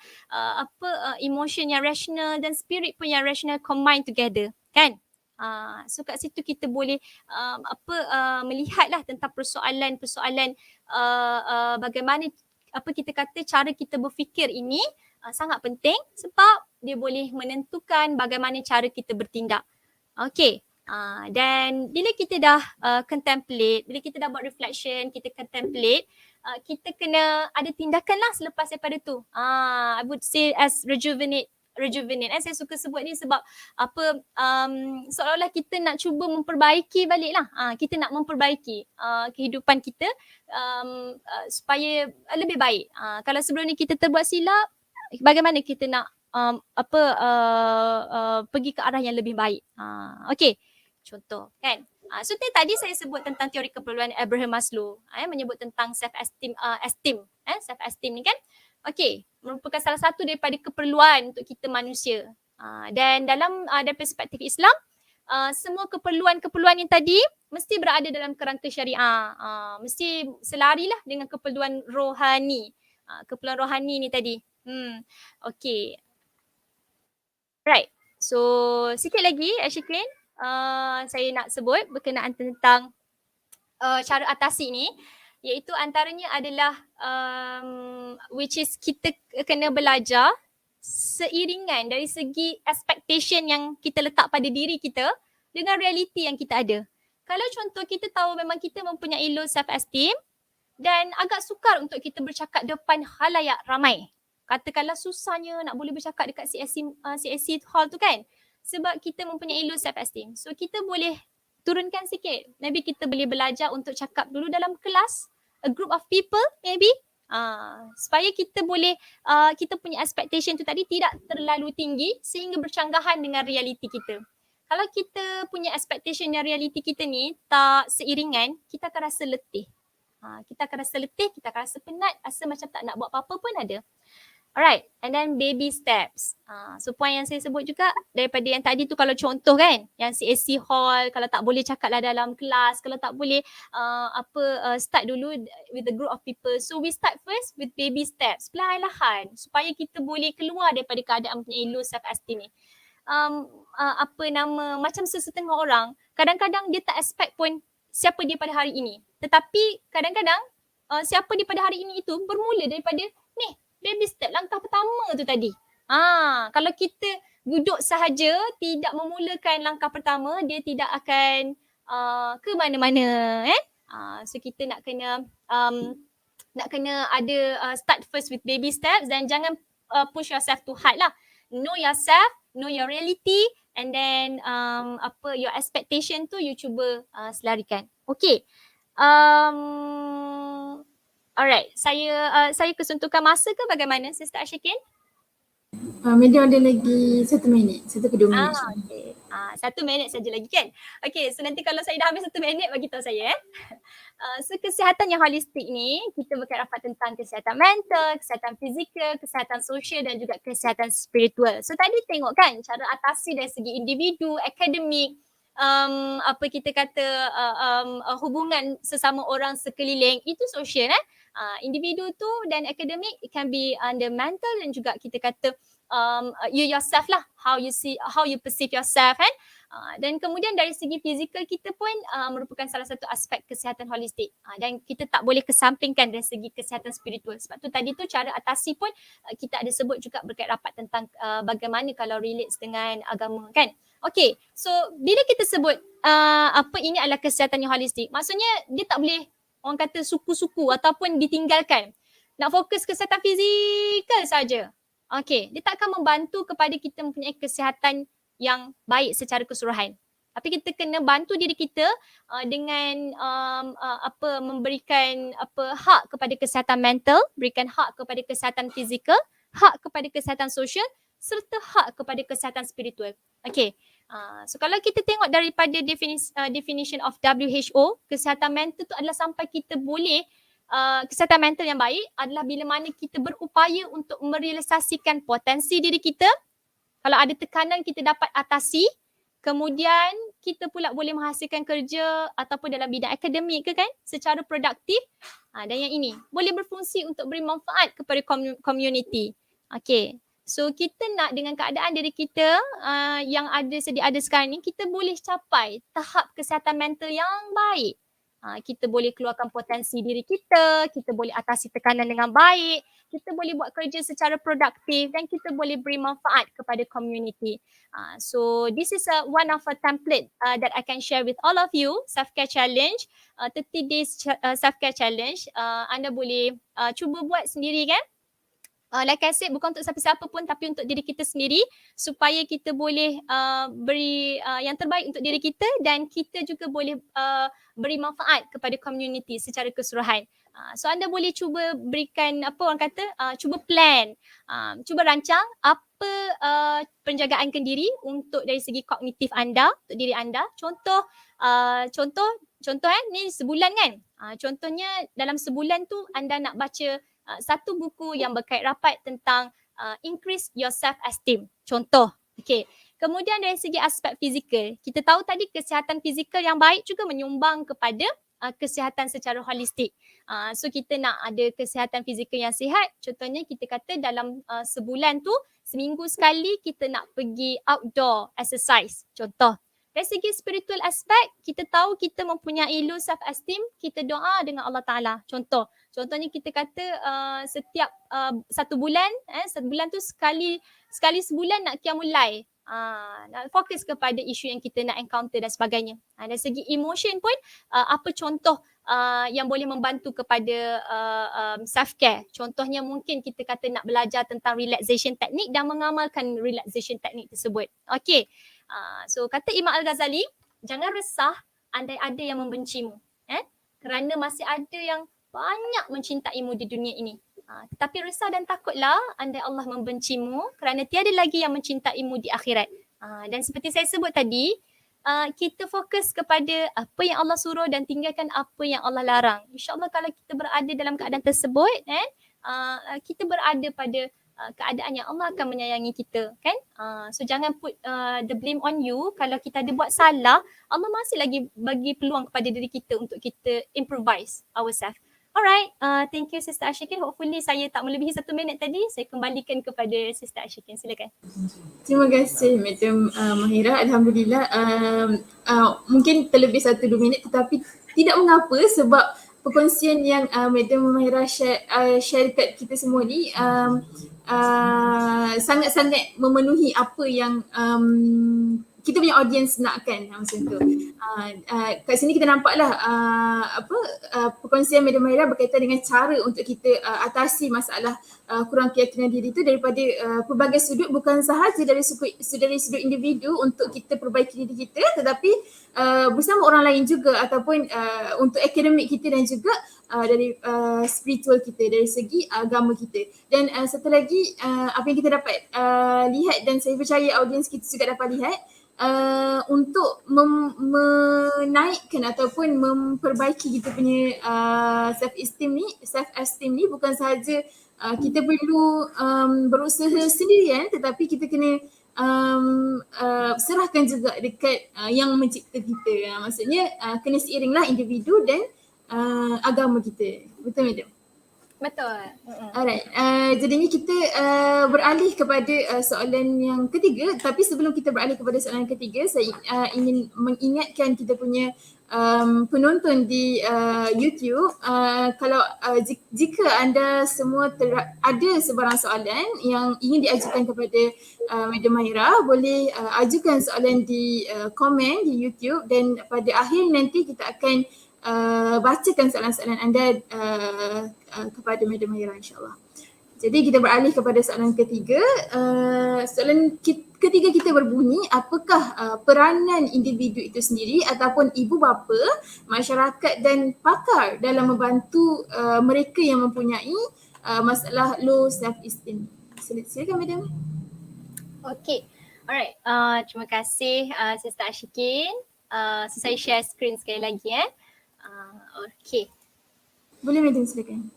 J: emotion yang rational dan spirit pun yang rational combine together, kan? So kat situ kita boleh melihatlah tentang persoalan-persoalan bagaimana kita kata cara kita berfikir ini sangat penting sebab dia boleh menentukan bagaimana cara kita bertindak. Okay. Dan bila kita dah contemplate, bila kita dah buat reflection, kita contemplate, kita kena ada tindakan lah selepas daripada tu. I would say as rejuvenate. Saya suka sebut ni sebab seolah-olah kita nak cuba memperbaiki balik lah. Kita nak memperbaiki kehidupan kita supaya lebih baik. Kalau sebelum ni kita terbuat silap, bagaimana kita nak pergi ke arah yang lebih baik. Okay. Contoh kan. So tadi saya sebut tentang teori keperluan Abraham Maslow menyebut tentang self-esteem, self-esteem ni kan. Okay, merupakan salah satu daripada keperluan untuk kita manusia. Dan dalam dari perspektif Islam, semua keperluan-keperluan yang tadi mesti berada dalam kerangka syariah. Mesti selarilah dengan keperluan rohani. Keperluan rohani ni tadi. Okay. Right. So sikit lagi Khairenn, saya nak sebut berkenaan tentang cara atasi ni, iaitu antaranya adalah which is kita kena belajar seiringan dari segi expectation yang kita letak pada diri kita dengan realiti yang kita ada. Kalau contoh kita tahu memang kita mempunyai low self esteem dan agak sukar untuk kita bercakap depan khalayak ramai. Katakanlah susahnya nak boleh bercakap dekat CSC hall tu kan. Sebab kita mempunyai low self esteem. So kita boleh turunkan sikit. Maybe kita boleh belajar untuk cakap dulu dalam kelas, a group of people maybe. Supaya kita boleh, kita punya expectation tu tadi tidak terlalu tinggi sehingga bercanggahan dengan realiti kita. Kalau kita punya expectation dan realiti kita ni tak seiringan, kita akan rasa letih. Kita akan rasa letih, kita akan rasa penat, rasa macam tak nak buat apa-apa pun ada. Alright, and then baby steps. So point yang saya sebut juga daripada yang tadi tu, kalau contoh kan, yang CSC hall, kalau tak boleh cakaplah dalam kelas, kalau tak boleh start dulu with a group of people. So we start first with baby steps, perlahan-lahan supaya kita boleh keluar daripada keadaan punya low self esteem ni. Macam sesetengah orang, kadang-kadang dia tak expect pun siapa dia pada hari ini. Tetapi kadang-kadang siapa dia pada hari ini itu bermula daripada ni, baby step, langkah pertama tu tadi. Kalau kita duduk sahaja, tidak memulakan langkah pertama, dia tidak akan ke mana-mana. So kita nak kena ada start first with baby steps dan jangan push yourself too hard lah. Know yourself, know your reality and then your expectation tu you cuba selarikan. Okay. Alright, saya kesuntukan masa ke bagaimana Sister Ashikin?
I: Madam ada lagi 1 minit, 1 ke 2 minit.
J: Okay. 1 minit saja lagi kan? Okay, so nanti kalau saya dah habis 1 minit, bagi tahu saya. So kesihatan yang holistik ni, kita berkait rapat tentang kesihatan mental, kesihatan fizikal, kesihatan sosial dan juga kesihatan spiritual. So tadi tengok kan cara atasi dari segi individu, akademik, apa kita kata hubungan sesama orang sekeliling, itu sosial individu tu dan akademik, it can be under mental dan juga kita kata you yourself lah, how you perceive yourself kan. Dan kemudian dari segi fizikal kita pun merupakan salah satu aspek kesihatan holistik, dan kita tak boleh kesampingkan dari segi kesihatan spiritual. Sebab tu tadi tu cara atasi pun kita ada sebut juga berkait rapat tentang bagaimana kalau relates dengan agama kan. Okay, so bila kita sebut apa ini adalah kesihatan yang holistik, maksudnya dia tak boleh orang kata suku-suku ataupun ditinggalkan. Nak fokus kesihatan fizikal saja. Okay, dia tak akan membantu kepada kita mempunyai kesihatan yang baik secara keseluruhan. Tapi kita kena bantu diri kita dengan memberikan hak kepada kesihatan mental, berikan hak kepada kesihatan fizikal, hak kepada kesihatan sosial serta hak kepada kesihatan spiritual. Okay. So kalau kita tengok daripada definition of WHO, kesihatan mental tu adalah sampai kita boleh kesihatan mental yang baik adalah bila mana kita berupaya untuk merealisasikan potensi diri kita. Kalau ada tekanan kita dapat atasi, kemudian kita pula boleh menghasilkan kerja ataupun dalam bidang akademik ke kan secara produktif. Dan yang ini boleh berfungsi untuk beri manfaat kepada community. Okay. So kita nak dengan keadaan diri kita yang sedia ada sekarang ni, kita boleh capai tahap kesihatan mental yang baik. Kita boleh keluarkan potensi diri kita boleh atasi tekanan dengan baik, kita boleh buat kerja secara produktif dan kita boleh beri manfaat kepada community. So this is one of a template that I can share with all of you, self-care challenge, 30 days self-care challenge. Anda boleh cuba buat sendiri kan. Like I said, bukan untuk siapa-siapa pun tapi untuk diri kita sendiri supaya kita boleh beri yang terbaik untuk diri kita dan kita juga boleh beri manfaat kepada community secara keseluruhan. So anda boleh cuba berikan cuba plan, cuba rancang apa penjagaan kendiri untuk dari segi kognitif anda, untuk diri anda. Contoh ni sebulan kan. Contohnya dalam sebulan tu anda nak baca satu buku yang berkait rapat tentang increase your self-esteem. Contoh. Okay. Kemudian dari segi aspek fizikal, kita tahu tadi kesihatan fizikal yang baik juga menyumbang kepada kesihatan secara holistik. So kita nak ada kesihatan fizikal yang sihat. Contohnya kita kata dalam sebulan tu, seminggu sekali kita nak pergi outdoor exercise. Contoh. Dari segi spiritual aspek, kita tahu kita mempunyai low self-esteem, kita doa dengan Allah Ta'ala. Contohnya kita kata setiap 1 bulan, 1 bulan tu sekali sebulan nak qiyamul lail. Nak fokus kepada isu yang kita nak encounter dan sebagainya. Dari segi emotion pun, apa contoh yang boleh membantu kepada self-care. Contohnya mungkin kita kata nak belajar tentang relaxation technique dan mengamalkan relaxation technique tersebut. Okay. So kata Imam Al-Ghazali, jangan resah andai ada yang membencimu. Kerana masih ada yang banyak mencintaimu di dunia ini. Tetapi resah dan takutlah andai Allah membencimu kerana tiada lagi yang mencintaimu di akhirat. Dan seperti saya sebut tadi, kita fokus kepada apa yang Allah suruh dan tinggalkan apa yang Allah larang. InsyaAllah kalau kita berada dalam keadaan tersebut, kita berada pada keadaan yang Allah akan menyayangi kita kan. So jangan put the blame on you. Kalau kita ada buat salah, Allah masih lagi bagi peluang kepada diri kita untuk kita improvise ourselves. Alright, thank you Sister Ashikin. Hopefully saya tak melebihi 1 minit tadi. Saya kembalikan kepada Sister Ashikin. Silakan.
I: Terima kasih Madam Mahira. Alhamdulillah. Mungkin terlebih 1-2 minit tetapi tidak mengapa sebab perkongsian yang Madam Mahira share kat kita semua ni sangat-sangat memenuhi apa yang kita punya audience nakkan macam tu. Kat sini kita nampaklah perkongsian Madam Mahira berkaitan dengan cara untuk kita atasi masalah kurang keyakinan diri itu daripada pelbagai sudut, bukan sahaja dari sudut individu untuk kita perbaiki diri kita, tetapi bersama orang lain juga, ataupun untuk akademik kita dan juga dari spiritual kita, dari segi agama kita. Dan satu lagi apa yang kita dapat lihat, dan saya percaya audiens kita juga dapat lihat, untuk menaikkan ataupun memperbaiki kita punya self esteem ni bukan sahaja kita perlu berusaha sendirian, tetapi kita kena serahkan juga dekat yang mencipta kita. Maksudnya kena seiringlah individu dan agama kita. Betul madam?
J: Betul.
I: Alright, jadinya kita beralih kepada soalan yang ketiga. Tapi sebelum kita beralih kepada soalan yang ketiga, saya ingin mengingatkan kita punya penonton di YouTube, kalau jika anda semua ada sebarang soalan yang ingin diajukan kepada Madam Mahira, boleh ajukan soalan di komen di YouTube, dan pada akhir nanti kita akan bacakan soalan-soalan anda kepada Madam Mahira, insyaAllah. Jadi kita beralih kepada soalan ketiga. Soalan ketiga kita berbunyi, apakah peranan individu itu sendiri ataupun ibu bapa, masyarakat dan pakar dalam membantu mereka yang mempunyai masalah low self-esteem? Silakan Madam.
J: Okay. Alright. Terima kasih Sister Ashikin. Saya share screen sekali lagi. Okay.
I: Boleh Madam, silakan.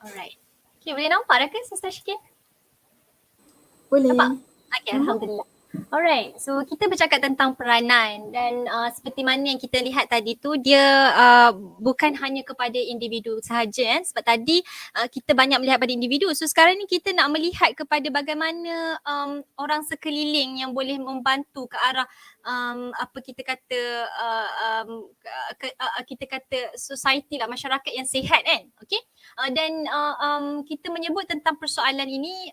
J: Alright. Okay, boleh nampak dah ke Sister Ashikin?
I: Boleh.
J: Nampak? Okay, Alhamdulillah. Alright, so kita bercakap tentang peranan, dan seperti mana yang kita lihat tadi tu, dia bukan hanya kepada individu sahaja sebab tadi kita banyak melihat pada individu. So sekarang ni kita nak melihat kepada bagaimana orang sekeliling yang boleh membantu ke arah apa kita kata kita kata society lah, masyarakat yang sihat kan. Okay, dan kita menyebut tentang persoalan ini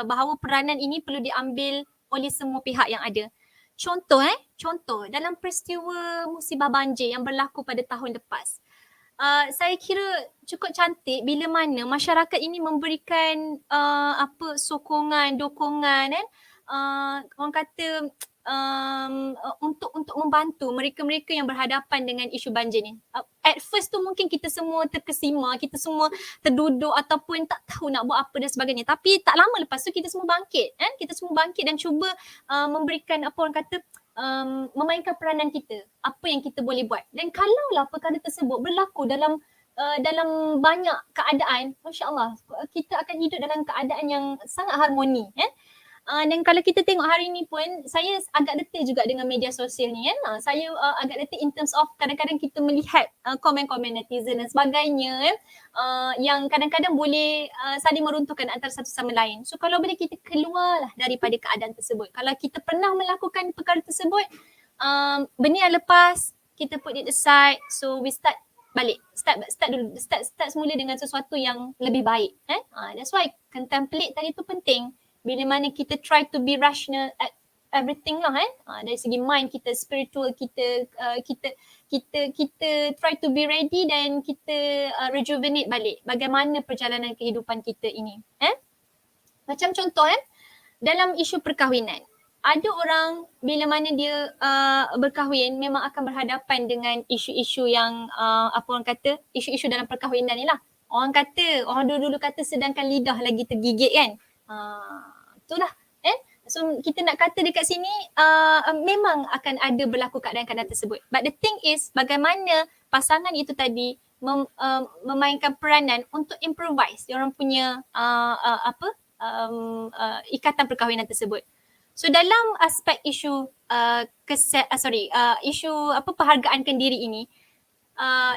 J: bahawa peranan ini perlu diambil oleh semua pihak yang ada. Contoh dalam peristiwa musibah banjir yang berlaku pada tahun lepas, saya kira cukup cantik bila mana masyarakat ini memberikan sokongan, dokongan kan, orang kata untuk membantu mereka-mereka yang berhadapan dengan isu banjir ni. At first tu mungkin kita semua terkesima, kita semua terduduk ataupun tak tahu nak buat apa dan sebagainya. Tapi tak lama lepas tu kita semua bangkit kan? Kita semua bangkit dan cuba memberikan apa orang kata memainkan peranan kita, apa yang kita boleh buat. Dan kalaulah perkara tersebut berlaku dalam banyak keadaan, masya-Allah, kita akan hidup dalam keadaan yang sangat harmoni kan. Dan kalau kita tengok hari ni pun, saya agak letih juga dengan media sosial ni kan. Saya agak letih in terms of kadang-kadang kita melihat komen-komen netizen dan sebagainya yang kadang-kadang boleh saling meruntuhkan antara satu sama lain. So kalau boleh kita keluarlah daripada keadaan tersebut. Kalau kita pernah melakukan perkara tersebut, benda yang lepas kita put it aside, so we start balik. Start semula dengan sesuatu yang lebih baik kan. That's why contemplate tadi tu penting. Bila mana kita try to be rational at everything lah kan. Dari segi mind kita, spiritual kita, kita try to be ready dan kita rejuvenate balik bagaimana perjalanan kehidupan kita ini. Macam contoh dalam isu perkahwinan. Ada orang bila mana dia berkahwin memang akan berhadapan dengan isu-isu yang apa orang kata, isu-isu dalam perkahwinan ni lah. Orang dulu kata sedangkan lidah lagi tergigit kan. Itulah so kita nak kata dekat sini memang akan ada berlaku keadaan-keadaan tersebut. But the thing is bagaimana pasangan itu tadi memainkan peranan untuk improvise diorang punya ikatan perkahwinan tersebut. So dalam aspek isu isu perhargaankan diri ini,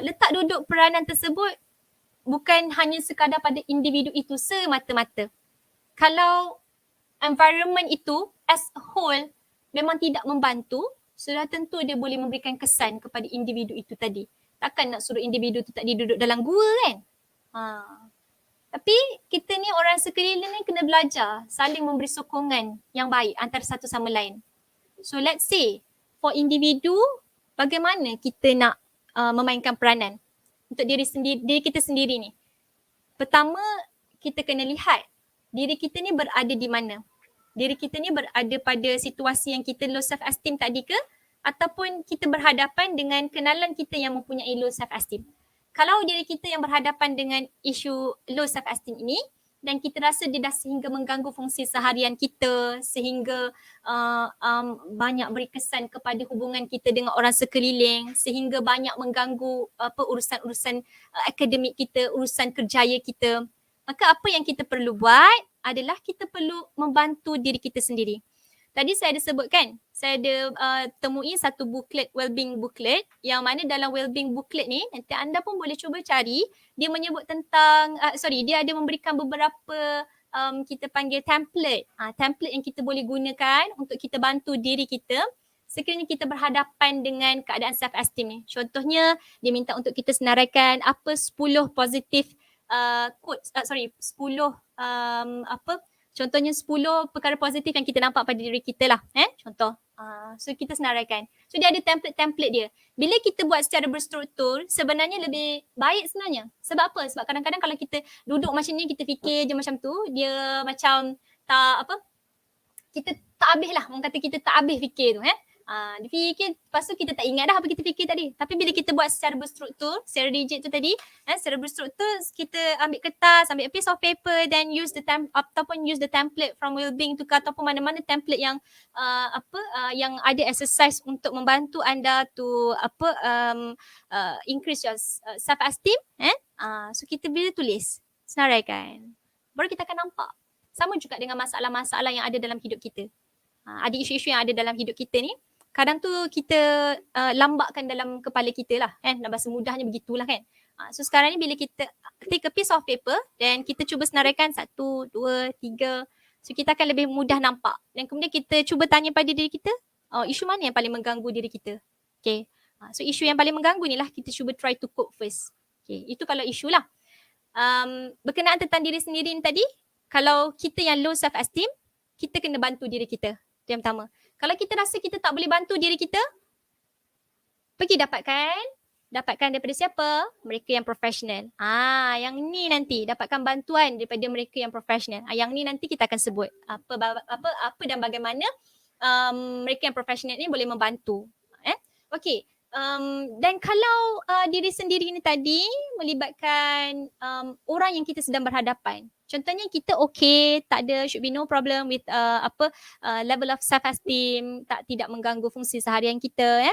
J: letak duduk peranan tersebut bukan hanya sekadar pada individu itu semata-mata. Kalau environment itu as a whole memang tidak membantu, sudah tentu dia boleh memberikan kesan kepada individu itu tadi. Takkan nak suruh individu itu tadi duduk dalam gua kan? Tapi kita ni orang sekeliling ni kena belajar saling memberi sokongan yang baik antara satu sama lain. So let's say for individu, bagaimana kita nak memainkan peranan untuk diri kita sendiri ni. Pertama, kita kena lihat diri kita ni berada di mana. Diri kita ni berada pada situasi yang kita low self esteem tadi ke, ataupun kita berhadapan dengan kenalan kita yang mempunyai low self esteem. Kalau diri kita yang berhadapan dengan isu low self esteem ini dan kita rasa dia dah sehingga mengganggu fungsi seharian kita, sehingga banyak beri kesan kepada hubungan kita dengan orang sekeliling, sehingga banyak mengganggu urusan-urusan akademik kita, urusan kerjaya kita, maka apa yang kita perlu buat adalah kita perlu membantu diri kita sendiri. Tadi saya ada sebutkan, saya ada temui satu booklet, wellbeing booklet, yang mana dalam wellbeing booklet ni, nanti anda pun boleh cuba cari, dia menyebut tentang, dia ada memberikan beberapa kita panggil template, template yang kita boleh gunakan untuk kita bantu diri kita sekiranya kita berhadapan dengan keadaan self esteem ni. Contohnya, dia minta untuk kita senaraikan apa 10 positif quotes, 10 contohnya 10 perkara positif yang kita nampak pada diri kita lah. Contoh. So kita senaraikan. So dia ada template-template dia. Bila kita buat secara berstruktur, sebenarnya lebih baik sebenarnya. Sebab apa? Sebab kadang-kadang kalau kita duduk macam ni, kita fikir je macam tu, dia macam kita tak habis lah. Orang kata kita tak habis fikir tu. Dia fikir, lepas tu kita tak ingat dah apa kita fikir tadi. Tapi bila kita buat secara berstruktur, secara rigid tu tadi, secara berstruktur, kita ambil kertas, ambil a piece of paper, then use the template from wellbeing tu ke, ataupun mana-mana template yang yang ada exercise untuk membantu anda to increase your self esteem. So kita bila tulis, senaraikan, baru kita akan nampak. Sama juga dengan masalah-masalah yang ada dalam hidup kita. Ada isu-isu yang ada dalam hidup kita ni, kadang tu kita lambakkan dalam kepala kita lah, dalam bahasa mudahnya begitulah kan. So sekarang ni bila kita take a piece of paper dan kita cuba senaraikan 1, 2, 3, so kita akan lebih mudah nampak. Dan kemudian kita cuba tanya pada diri kita, isu mana yang paling mengganggu diri kita. Okay. So isu yang paling mengganggu ni lah kita cuba try to cope first. Okay. Itu kalau isu lah. Berkenaan tentang diri sendiri ni tadi, kalau kita yang low self esteem, kita kena bantu diri kita. Itu yang pertama. Kalau kita rasa kita tak boleh bantu diri kita, pergi dapatkan daripada siapa? Mereka yang profesional. Yang ni nanti dapatkan bantuan daripada mereka yang profesional. Yang ni nanti kita akan sebut apa dan bagaimana mereka yang profesional ni boleh membantu. Okey. Dan kalau diri sendiri ni tadi melibatkan orang yang kita sedang berhadapan. Contohnya kita okay, tak ada, should be no problem with level of self esteem, tidak mengganggu fungsi seharian kita,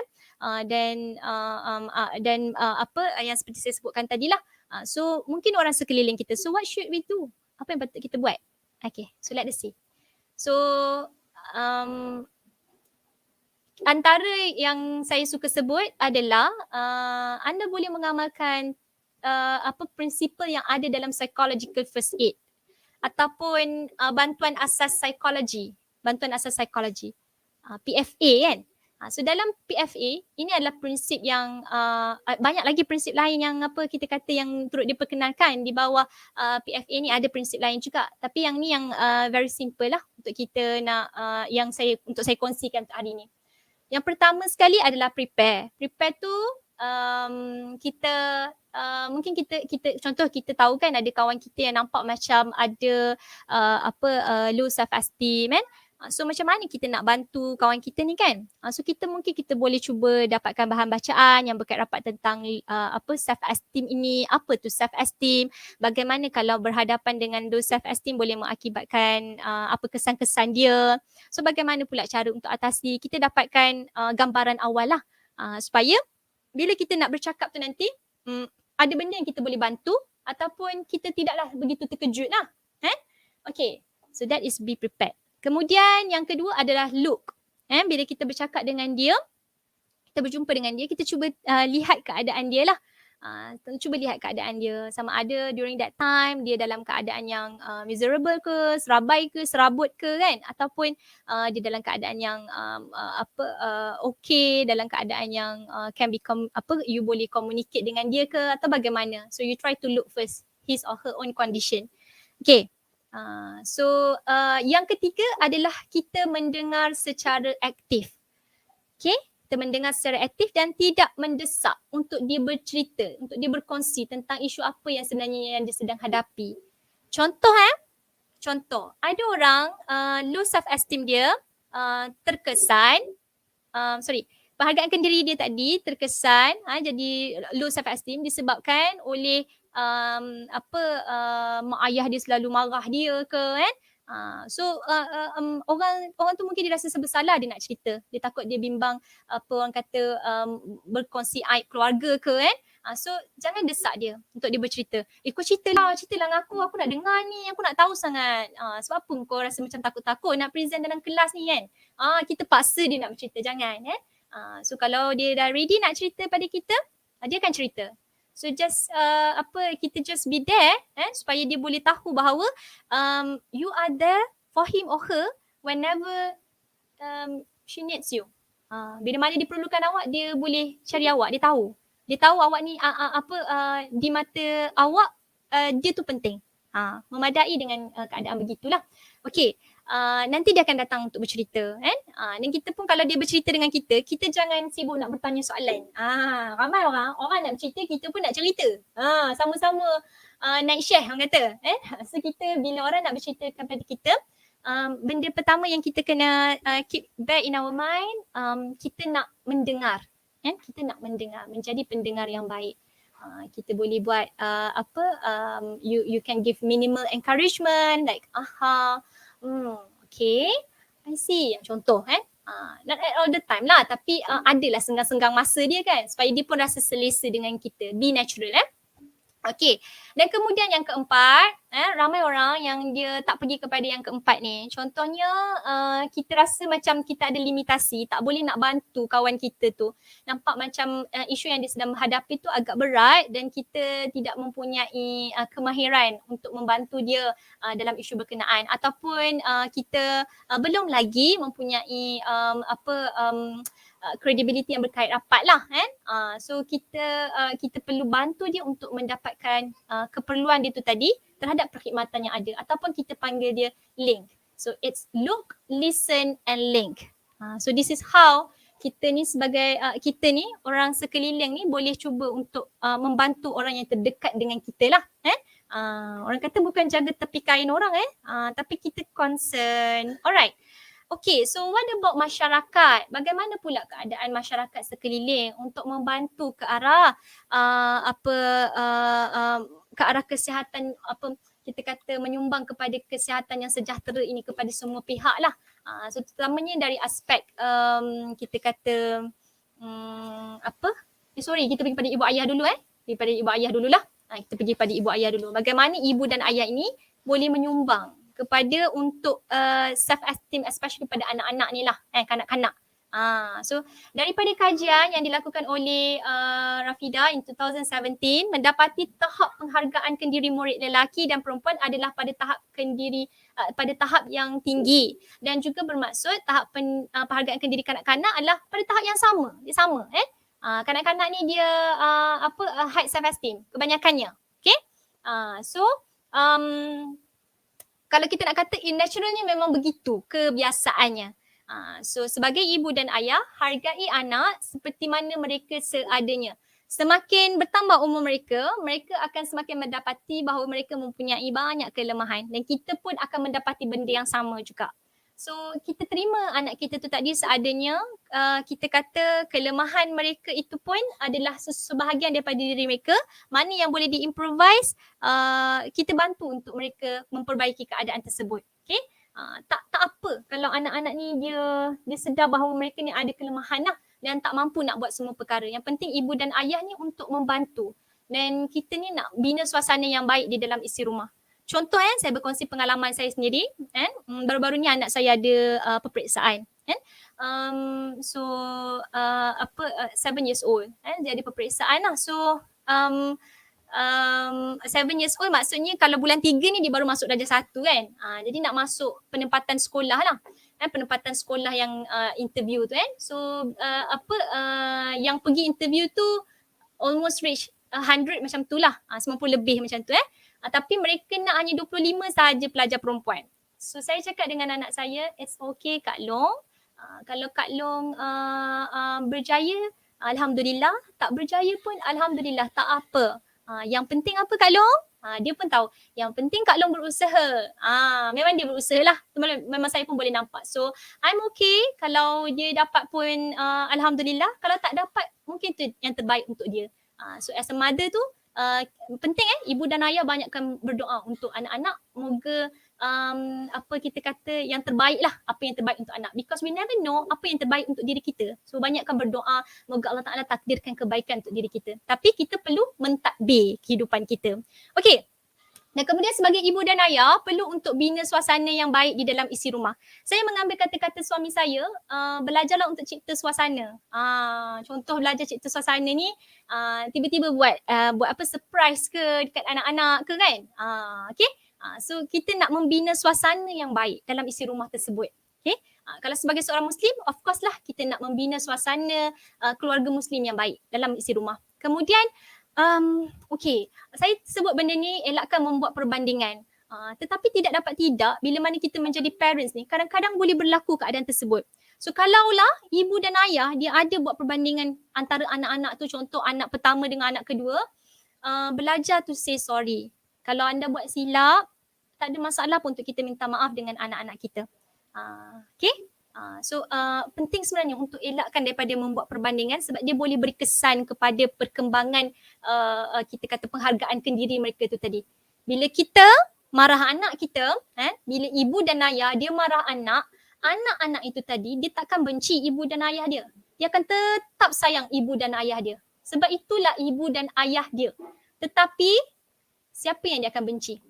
J: dan yang seperti saya sebutkan tadi lah. So mungkin orang sekeliling kita. So what should we do? Apa yang patut kita buat? Okay, so let us see. So antara yang saya suka sebut adalah anda boleh mengamalkan prinsipal yang ada dalam psychological first aid ataupun bantuan asas psikologi, PFA kan. So dalam PFA ini adalah prinsip yang banyak lagi prinsip lain yang kita kata yang turut diperkenalkan di bawah PFA ni, ada prinsip lain juga. Tapi yang ni yang very simple lah untuk kita nak untuk saya kongsikan untuk hari ni. Yang pertama sekali adalah prepare. Prepare tu mungkin kita contoh kita tahu kan ada kawan kita yang nampak macam ada low self esteem kan. So macam mana kita nak bantu kawan kita ni kan? So kita boleh cuba dapatkan bahan bacaan yang berkait rapat tentang self esteem ini, apa tu self esteem, bagaimana kalau berhadapan dengan low self esteem boleh mengakibatkan apa kesan-kesan dia. So bagaimana pula cara untuk atasi, kita dapatkan gambaran awal lah supaya bila kita nak bercakap tu nanti ada benda yang kita boleh bantu ataupun kita tidaklah begitu terkejut lah. Okay, so that is be prepared. Kemudian yang kedua adalah look. Bila kita bercakap dengan dia, kita berjumpa dengan dia, kita cuba lihat keadaan dia lah. Cuba lihat keadaan dia, sama ada during that time dia dalam keadaan yang miserable ke, serabai ke, serabut ke kan, ataupun dia dalam keadaan yang okay, dalam keadaan yang you boleh communicate dengan dia ke, atau bagaimana. So you try to look first his or her own condition. Okay. So yang ketiga adalah kita mendengar secara aktif. Okay, kita mendengar secara aktif dan tidak mendesak untuk dia bercerita, untuk dia berkongsi tentang isu apa yang sebenarnya yang dia sedang hadapi. Contoh contoh, ada orang low self esteem dia terkesan, penghargaan diri dia tadi terkesan jadi low self esteem disebabkan oleh mak ayah dia selalu marah dia ke kan. Orang tu mungkin dia rasa bersalah dia nak cerita. Dia takut dia bimbang orang kata berkongsi aib keluarga ke kan. So jangan desak dia untuk dia bercerita. Kau ceritalah dengan aku nak dengar ni, aku nak tahu sangat. Sebab apa kau rasa macam takut-takut nak present dalam kelas ni kan. Kita paksa dia nak bercerita, jangan So kalau dia dah ready nak cerita pada kita, dia akan cerita. So just kita just be there supaya dia boleh tahu bahawa you are there for him or her whenever she needs you. Bila mana dia perlukan awak, dia boleh cari awak, dia tahu. Dia tahu awak ni di mata awak dia tu penting. Memadai dengan keadaan begitulah. Okey. Nanti dia akan datang untuk bercerita kan. Dan kita pun kalau dia bercerita dengan kita jangan sibuk nak bertanya soalan. Ramai orang nak bercerita, kita pun nak cerita. Sama-sama naik share orang kata. So kita bila orang nak bercerita kepada kita, benda pertama yang kita kena keep back in our mind, kita nak mendengar. Kita nak mendengar, menjadi pendengar yang baik. Kita boleh buat you can give minimal encouragement like okay, I see. Contoh not all the time lah, tapi adalah senggang-senggang masa dia kan, supaya dia pun rasa selesa dengan kita. Be natural Okay. Dan kemudian yang keempat, ramai orang yang dia tak pergi kepada yang keempat ni. Contohnya kita rasa macam kita ada limitasi, tak boleh nak bantu kawan kita tu. Nampak macam isu yang dia sedang menghadapi tu agak berat dan kita tidak mempunyai kemahiran untuk membantu dia dalam isu berkenaan, ataupun kita belum lagi mempunyai credibility yang berkait rapat lah so kita perlu bantu dia untuk mendapatkan keperluan dia tu tadi terhadap perkhidmatan yang ada, ataupun kita panggil dia link. So it's look, listen and link. So this is how kita ni sebagai kita ni orang sekeliling ni boleh cuba untuk membantu orang yang terdekat dengan kita lah. Orang kata bukan jaga tepi kain orang tapi kita concern. Alright. Okay, so what about masyarakat? Bagaimana pula keadaan masyarakat sekeliling untuk membantu ke arah ke arah kesihatan, kita kata menyumbang kepada kesihatan yang sejahtera ini kepada semua pihak lah. So terutamanya dari aspek kita kata kita pergi pada ibu ayah dulu daripada ibu ayah dululah. Kita pergi pada ibu ayah dulu. Bagaimana ibu dan ayah ini boleh menyumbang kepada untuk self esteem, especially pada anak-anak ni lah, kanak-kanak. So daripada kajian yang dilakukan oleh Rafida in 2017, mendapati tahap penghargaan kendiri murid lelaki dan perempuan adalah pada tahap pada tahap yang tinggi, dan juga bermaksud tahap penghargaan kendiri kanak-kanak adalah pada tahap yang sama. Dia sama kanak-kanak ni dia high self esteem kebanyakannya. Okay. Kalau kita nak kata naturalnya memang begitu kebiasaannya. So sebagai ibu dan ayah, hargai anak seperti mana mereka seadanya. Semakin bertambah umur mereka akan semakin mendapati bahawa mereka mempunyai banyak kelemahan, dan kita pun akan mendapati benda yang sama juga. So kita terima anak kita tu tadi seadanya. Kita kata kelemahan mereka itu pun adalah sebahagian daripada diri mereka. Mana yang boleh diimprovise, kita bantu untuk mereka memperbaiki keadaan tersebut. Okay? Tak apa kalau anak-anak ni dia sedar bahawa mereka ni ada kelemahan lah dan tak mampu nak buat semua perkara. Yang penting ibu dan ayah ni untuk membantu, dan kita ni nak bina suasana yang baik di dalam isi rumah. Contoh saya berkongsi pengalaman saya sendiri. Baru-baru ni anak saya ada peperiksaan. 7 years old. Dia ada peperiksaan lah. So 7 years old maksudnya kalau bulan 3 ni dia baru masuk darjah 1 kan. Jadi nak masuk penempatan sekolah lah. Penempatan sekolah yang interview tu So yang pergi interview tu almost reach 100 macam tu lah. 90 lebih macam tu Tapi mereka nak hanya 25 sahaja pelajar perempuan. So saya cakap dengan anak saya, it's okay Kak Long. Kalau Kak Long berjaya, alhamdulillah. Tak berjaya pun alhamdulillah, tak apa. Yang penting apa Kak Long? Dia pun tahu. Yang penting Kak Long berusaha. Memang dia berusaha lah. Memang saya pun boleh nampak. So I'm okay kalau dia dapat pun alhamdulillah. Kalau tak dapat mungkin tu yang terbaik untuk dia. So as a mother tu penting ibu dan ayah banyakkan berdoa untuk anak-anak. Moga apa kita kata yang terbaik lah, apa yang terbaik untuk anak, because we never know apa yang terbaik untuk diri kita. So banyakkan berdoa, moga Allah Ta'ala takdirkan kebaikan untuk diri kita, tapi kita perlu mentadbir kehidupan kita. Okey, dan kemudian sebagai ibu dan ayah perlu untuk bina suasana yang baik di dalam isi rumah. Saya mengambil kata-kata suami saya, belajarlah untuk cipta suasana. Contoh belajar cipta suasana ni, tiba-tiba buat apa surprise ke dekat anak-anak ke kan. Okey. So kita nak membina suasana yang baik dalam isi rumah tersebut. Okay? Kalau sebagai seorang Muslim, of course lah kita nak membina suasana keluarga Muslim yang baik dalam isi rumah. Kemudian, saya sebut benda ni elakkan membuat perbandingan. Tetapi tidak dapat tidak, bila mana kita menjadi parents ni, kadang-kadang boleh berlaku keadaan tersebut. So kalaulah ibu dan ayah dia ada buat perbandingan antara anak-anak tu, contoh anak pertama dengan anak kedua, belajar to say sorry. Kalau anda buat silap, tak ada masalah pun untuk kita minta maaf dengan anak-anak kita. Okay? So penting sebenarnya untuk elakkan daripada membuat perbandingan, sebab dia boleh beri kesan kepada perkembangan kita kata penghargaan ke diri mereka tu tadi. Bila kita marah anak kita, bila ibu dan ayah dia marah anak-anak itu tadi, dia takkan benci ibu dan ayah dia. Dia akan tetap sayang ibu dan ayah dia. Sebab itulah ibu dan ayah dia. Tetapi siapa yang dia akan benci?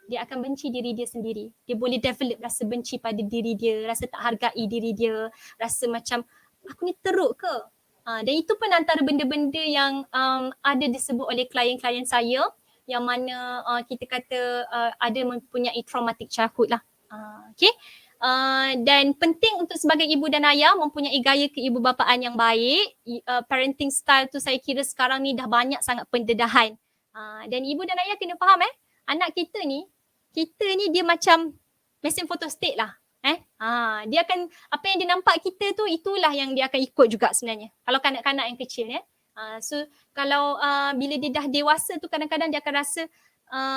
J: Dia akan benci diri dia sendiri. Dia boleh develop rasa benci pada diri dia, rasa tak hargai diri dia, rasa macam aku ni teruk ke? Dan itu pun antara benda-benda yang ada disebut oleh klien-klien saya yang mana kita kata ada mempunyai traumatic childhood lah. Okay? Dan penting untuk sebagai ibu dan ayah mempunyai gaya keibubapaan yang baik. Parenting style tu saya kira sekarang ni dah banyak sangat pendedahan. Dan ibu dan ayah kena faham anak kita ni dia macam mesin fotostat lah. Dia akan, apa yang dia nampak kita tu, itulah yang dia akan ikut juga sebenarnya. Kalau kanak-kanak yang kecil so kalau bila dia dah dewasa tu, kadang-kadang dia akan rasa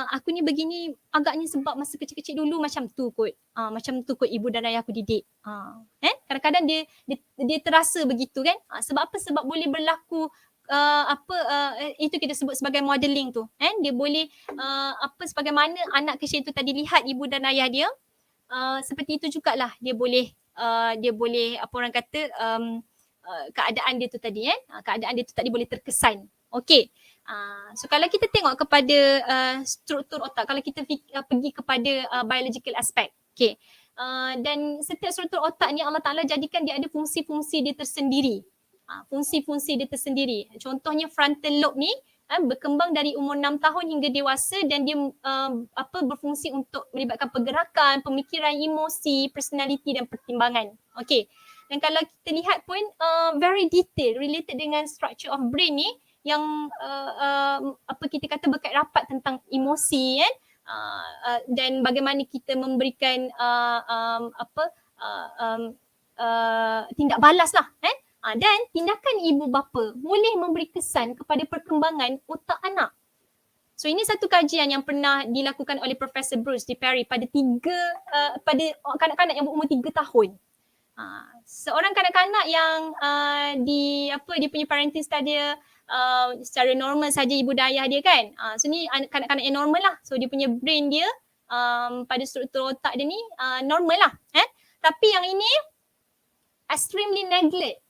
J: aku ni begini agaknya sebab masa kecil-kecil dulu macam tu kot. Macam tu kot ibu dan ayah aku didik. Kadang-kadang dia terasa begitu kan. Sebab apa? Sebab boleh berlaku itu kita sebut sebagai modeling tu. Dia boleh sebagaimana anak kecil tu tadi lihat ibu dan ayah dia, seperti itu jugalah dia boleh apa orang kata keadaan dia tu tadi keadaan dia tu tadi boleh terkesan. Okey. So kalau kita tengok kepada struktur otak, kalau kita pergi kepada biological aspect, okey. Dan setiap struktur otak ni Allah Ta'ala jadikan dia ada fungsi-fungsi dia tersendiri. Fungsi-fungsi dia tersendiri. Contohnya frontal lobe ni berkembang dari umur 6 tahun hingga dewasa, dan dia berfungsi untuk melibatkan pergerakan, pemikiran, emosi, personality dan pertimbangan. Okey. Dan kalau kita lihat pun very detail related dengan structure of brain ni yang kita kata berkait rapat tentang emosi dan bagaimana kita memberikan tindak balas lah dan tindakan ibu bapa boleh memberi kesan kepada perkembangan otak anak. So ini satu kajian yang pernah dilakukan oleh Profesor Bruce di Perry pada kanak-kanak yang berumur 3 tahun. Seorang kanak-kanak yang dia punya parenting style dia secara normal saja ibu dan ayah dia kan. So ni kanak-kanak yang normal lah. So dia punya brain dia pada struktur otak dia ni normal lah. Tapi yang ini extremely neglect.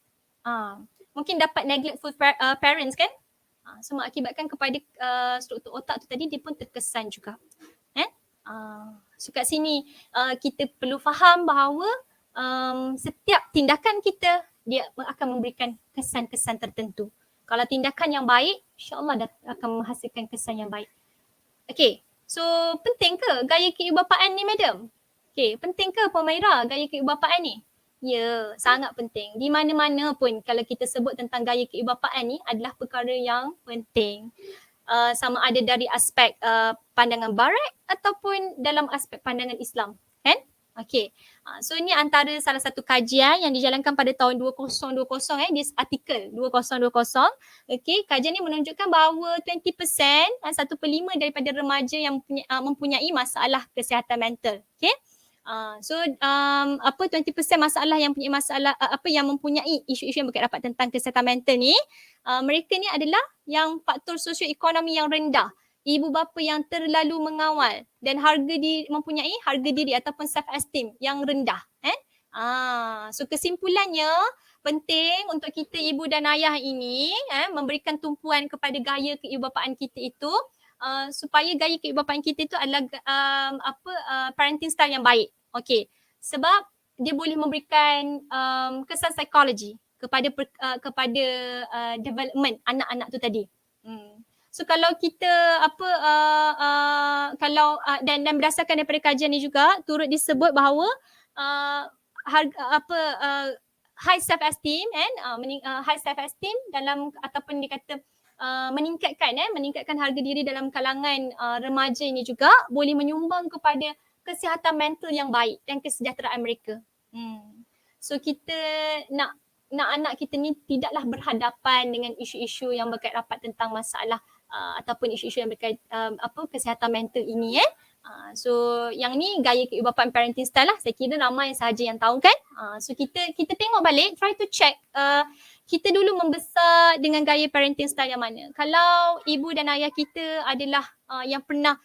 J: Mungkin dapat neglectful parents kan. So mengakibatkan kepada struktur otak tu tadi dia pun terkesan juga. So kat sini kita perlu faham bahawa setiap tindakan kita dia akan memberikan kesan-kesan tertentu. Kalau tindakan yang baik, insya-Allah akan menghasilkan kesan yang baik. Okay, so penting ke gaya keibubapaan ni madam? Okay, penting ke Puan Maira gaya keibubapaan ni? Ya, sangat penting. Di mana-mana pun kalau kita sebut tentang gaya keibubapaan ni adalah perkara yang penting. sama ada dari aspek pandangan barat ataupun dalam aspek pandangan Islam, kan? Okey. So ini antara salah satu kajian yang dijalankan pada tahun 2020 di artikel 2020. Okey, kajian ini menunjukkan bahawa 20%, 1/5 daripada remaja yang mempunyai masalah kesihatan mental. Okey. So 20% masalah yang punya masalah yang mempunyai isu-isu yang berkaitan tentang kesihatan mental ni, mereka ni adalah yang faktor sosioekonomi yang rendah, ibu bapa yang terlalu mengawal dan mempunyai harga diri ataupun self esteem yang rendah. So kesimpulannya, penting untuk kita ibu dan ayah ini memberikan tumpuan kepada gaya keibubapaan kita itu, supaya gaya keibubapaan kita itu adalah parenting style yang baik. Okey, sebab dia boleh memberikan kesan psikologi kepada development anak-anak tu tadi. So kalau kita dan berdasarkan daripada kajian ni juga turut disebut bahawa high self esteem high self esteem dalam ataupun dikata meningkatkan harga diri dalam kalangan remaja ini juga boleh menyumbang kepada kesihatan mental yang baik dan kesejahteraan mereka. So kita nak anak kita ni tidaklah berhadapan dengan isu-isu yang berkait rapat tentang masalah ataupun isu-isu yang berkait kesihatan mental ini. So yang ni gaya keibubapaan parenting style lah. Saya kira ramai sahaja yang tahu kan. So kita tengok balik, try to check kita dulu membesar dengan gaya parenting style yang mana. Kalau ibu dan ayah kita adalah yang pernah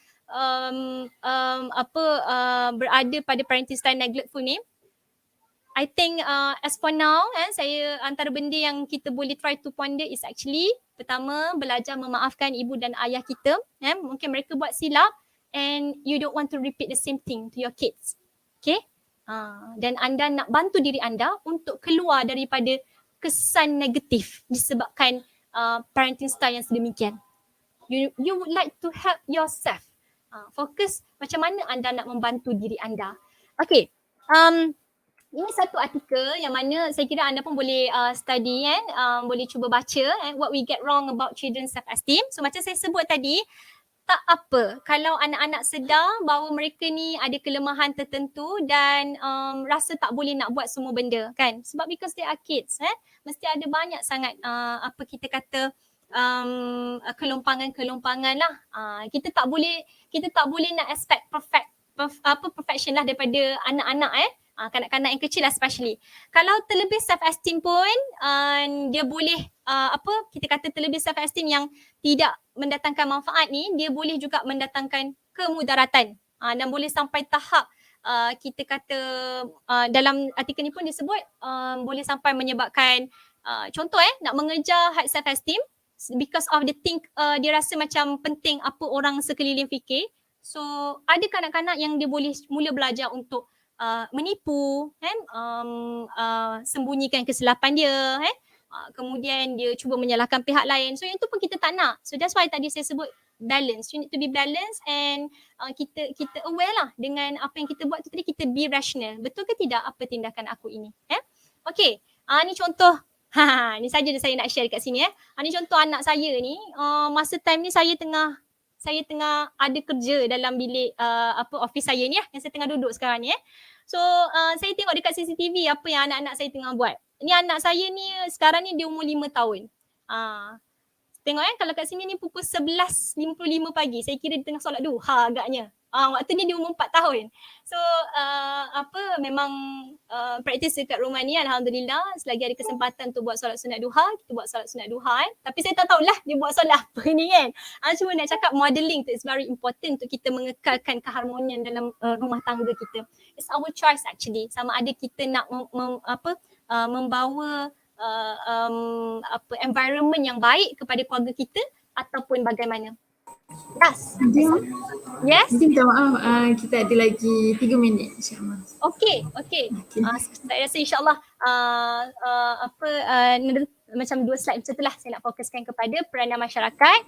J: berada pada parenting style neglectful ni, I think as for now saya antara benda yang kita boleh try to ponder is actually pertama, belajar memaafkan ibu dan ayah kita. Mungkin mereka buat silap and you don't want to repeat the same thing to your kids. Okay? Dan anda nak bantu diri anda untuk keluar daripada kesan negatif disebabkan parenting style yang sedemikian. You would like to help yourself. Fokus macam mana anda nak membantu diri anda. Okay. Ini satu artikel yang mana saya kira anda pun boleh study boleh cuba baca what we get wrong about children's self-esteem. So macam saya sebut tadi, tak apa kalau anak-anak sedar bahawa mereka ni ada kelemahan tertentu dan rasa tak boleh nak buat semua benda kan. Sebab because they are kids, mesti ada banyak sangat kita kata kelompangan-kelompangan lah. Kita tak boleh nak expect perfection lah daripada anak-anak kanak-kanak yang kecil especially. Kalau terlebih self esteem pun dia boleh kita kata terlebih self esteem yang tidak mendatangkan manfaat ni, dia boleh juga mendatangkan kemudaratan dan boleh sampai tahap kita kata dalam artikel ni pun disebut boleh sampai menyebabkan contoh nak mengejar high self esteem because of the think dia rasa macam penting apa orang sekeliling fikir. So ada kanak-kanak yang dia boleh mula belajar untuk menipu sembunyikan kesilapan dia kemudian dia cuba menyalahkan pihak lain. So yang tu pun kita tak nak. So that's why tadi saya sebut balance. You need to be balanced and kita aware lah dengan apa yang kita buat tu tadi, kita be rational. Betul ke tidak apa tindakan aku ini? Okay, ni contoh. Ni saja saya nak share dekat sini. Ni contoh anak saya ni, masa time ni saya tengah ada kerja dalam bilik office saya ni yang saya tengah duduk sekarang ni. So saya tengok dekat CCTV apa yang anak-anak saya tengah buat. Ni anak saya ni sekarang ni dia umur 5 tahun. Tengok kalau kat sini ni pukul 11.55 pagi. Saya kira dia tengah solat duha agaknya. Waktu ni dia umur 4 tahun. So memang praktis dekat rumah ni alhamdulillah selagi ada kesempatan untuk buat solat sunat duha, kita buat solat sunat duha Tapi saya tak tahulah dia buat solat apa ni kan. Cuma nak cakap modeling tu is very important untuk kita mengekalkan keharmonian dalam rumah tangga kita. It's our choice actually. Sama ada kita nak membawa environment yang baik kepada keluarga kita ataupun bagaimana. Yes.
I: Minta maaf, kita ada lagi 3 minit insyaAllah.
J: Okay. Saya rasa insyaAllah macam 2 slide macam itulah saya nak fokuskan kepada peranan masyarakat,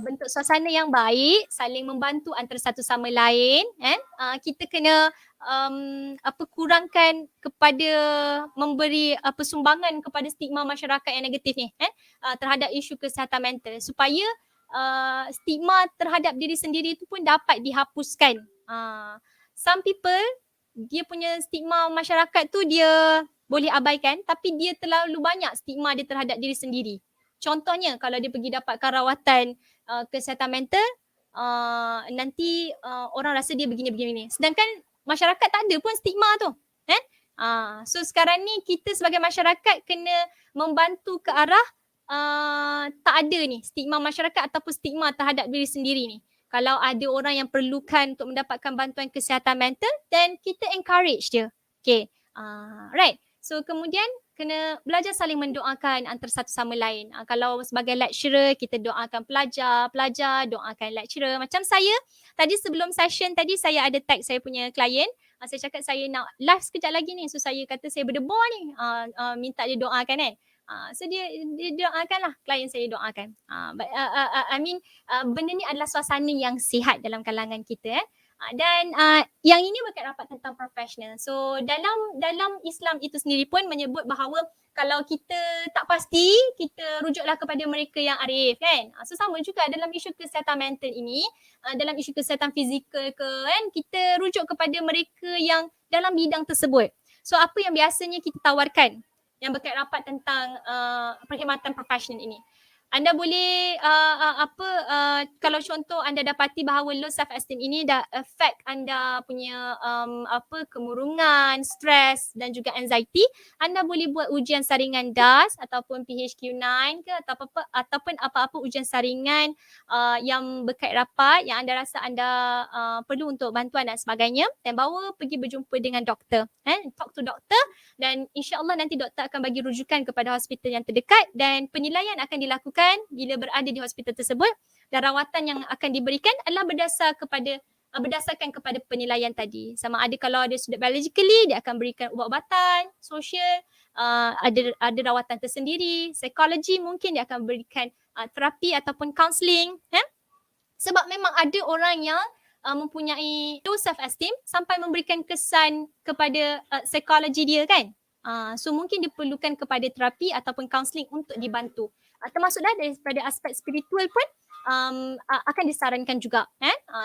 J: bentuk suasana yang baik, saling membantu antara satu sama lain. Kita kena kurangkan kepada memberi sumbangan kepada stigma masyarakat yang negatif ni terhadap isu kesihatan mental supaya stigma terhadap diri sendiri itu pun dapat dihapuskan. Some people, dia punya stigma masyarakat tu dia boleh abaikan, tapi dia terlalu banyak stigma dia terhadap diri sendiri. Contohnya kalau dia pergi dapatkan rawatan kesihatan mental, nanti orang rasa dia begini-begini. Sedangkan masyarakat tak ada pun stigma tu. So sekarang ni kita sebagai masyarakat kena membantu ke arah tak ada ni stigma masyarakat ataupun stigma terhadap diri sendiri ni. Kalau ada orang yang perlukan untuk mendapatkan bantuan kesihatan mental, then kita encourage dia. Okay. Right. So kemudian kena belajar saling mendoakan antara satu sama lain. Kalau sebagai lecturer, kita doakan pelajar, pelajar doakan lecturer. Macam saya, tadi sebelum session tadi saya ada tag saya punya klien. Saya cakap saya nak live sekejap lagi ni. So saya kata saya berdebar ni. Minta dia doakan kan. So dia doakanlah, klien saya doakan. Benda ni adalah suasana yang sihat dalam kalangan kita. Dan yang ini bukan rapat tentang profesional. So dalam Islam itu sendiri pun menyebut bahawa kalau kita tak pasti, kita rujuklah kepada mereka yang arif kan. So sama juga dalam isu kesihatan mental ini, dalam isu kesihatan fizikal ke kan, kita rujuk kepada mereka yang dalam bidang tersebut. So apa yang biasanya kita tawarkan yang berkait rapat tentang perkhidmatan profesional ini. Anda boleh kalau contoh anda dapati bahawa low self esteem ini dah affect anda punya kemurungan, stres dan juga anxiety, anda boleh buat ujian saringan DAS ataupun PHQ-9 ke ataupun apa-apa ujian saringan yang berkait rapat yang anda rasa anda perlu untuk bantuan dan sebagainya, dan bawa pergi berjumpa dengan doktor. Talk to doktor, dan insya-Allah nanti doktor akan bagi rujukan kepada hospital yang terdekat, dan penilaian akan dilakukan bila berada di hospital tersebut, dan rawatan yang akan diberikan adalah berdasarkan kepada penilaian tadi. Sama ada kalau ada sudut biologically, dia akan berikan ubat-ubatan, sosial, ada rawatan tersendiri, psikologi mungkin dia akan berikan terapi ataupun counselling. Sebab memang ada orang yang mempunyai low self esteem sampai memberikan kesan kepada psikologi dia kan. So mungkin diperlukan kepada terapi ataupun counselling untuk dibantu. Termasuklah daripada aspek spiritual pun akan disarankan juga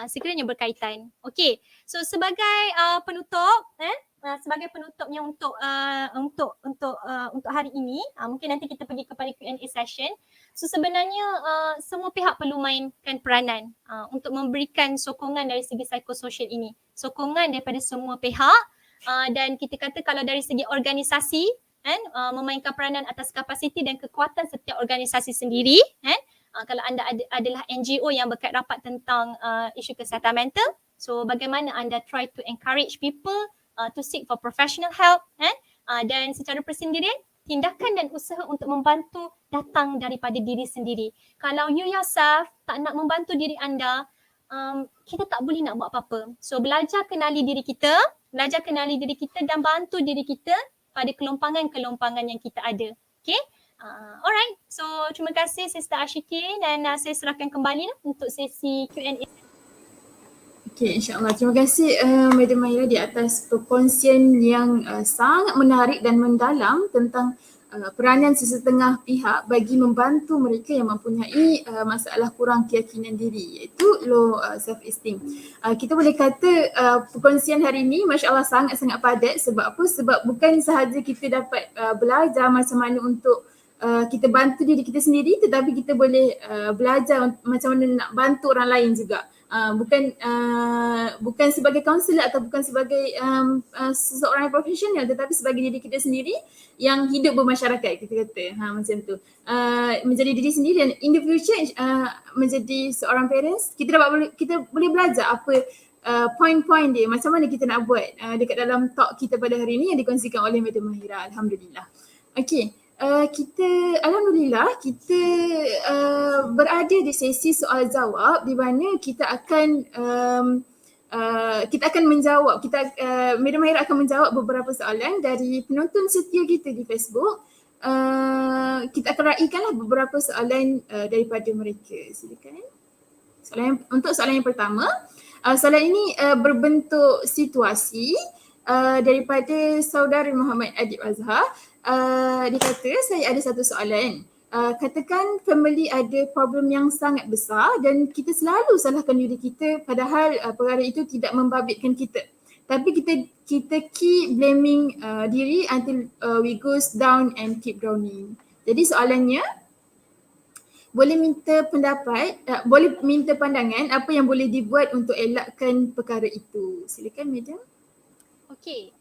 J: sekiranya berkaitan. Okey. So sebagai penutup penutupnya untuk hari ini, mungkin nanti kita pergi kepada Q&A session. So sebenarnya semua pihak perlu mainkan peranan untuk memberikan sokongan dari segi psikososial ini. Sokongan daripada semua pihak, dan kita kata kalau dari segi organisasi memainkan peranan atas kapasiti dan kekuatan setiap organisasi sendiri. Kalau anda adalah NGO yang berkait rapat tentang isu kesihatan mental, so bagaimana anda try to encourage people to seek for professional help, dan secara persendirian tindakan dan usaha untuk membantu datang daripada diri sendiri. Kalau you yourself tak nak membantu diri anda, kita tak boleh nak buat apa-apa. So belajar kenali diri kita dan bantu diri kita pada kelompangan-kelompangan yang kita ada. Okay? Alright. So terima kasih Sister Ashikin, dan saya serahkan kembali untuk sesi Q&A.
I: Okay, insyaAllah. Terima kasih Madam Mahira di atas perkongsian yang sangat menarik dan mendalam tentang peranan sesetengah pihak bagi membantu mereka yang mempunyai masalah kurang keyakinan diri, iaitu low self-esteem. Kita boleh kata perkongsian hari ini masya-Allah sangat-sangat padat. Sebab apa? Sebab bukan sahaja kita dapat belajar macam mana untuk kita bantu diri kita sendiri, tetapi kita boleh belajar macam mana nak bantu orang lain juga. Bukan sebagai kaunselor atau bukan sebagai seseorang yang profesional, tetapi sebagai diri kita sendiri yang hidup bermasyarakat, kita kata macam tu. Menjadi diri sendiri, dan in the future menjadi seorang parents, kita boleh belajar apa point-point dia, macam mana kita nak buat dekat dalam talk kita pada hari ini yang dikongsikan oleh Madam Mahira. Alhamdulillah. Okey. Alhamdulillah kita berada di sesi soal jawab di mana kita akan menjawab, Madam Mahira akan menjawab beberapa soalan dari penonton setia kita di Facebook. Kita akan raikanlah beberapa soalan daripada mereka. Silakan. Untuk soalan yang pertama, soalan ini berbentuk situasi daripada saudara Muhammad Adib Azhar. Dia kata, saya ada satu soalan. katakan family ada problem yang sangat besar dan kita selalu salahkan diri kita padahal perkara itu tidak membabitkan kita. Tapi kita keep blaming diri until we goes down and keep drowning. Jadi soalannya, boleh minta pendapat, boleh minta pandangan apa yang boleh dibuat untuk elakkan perkara itu. Silakan madam.
J: Okey,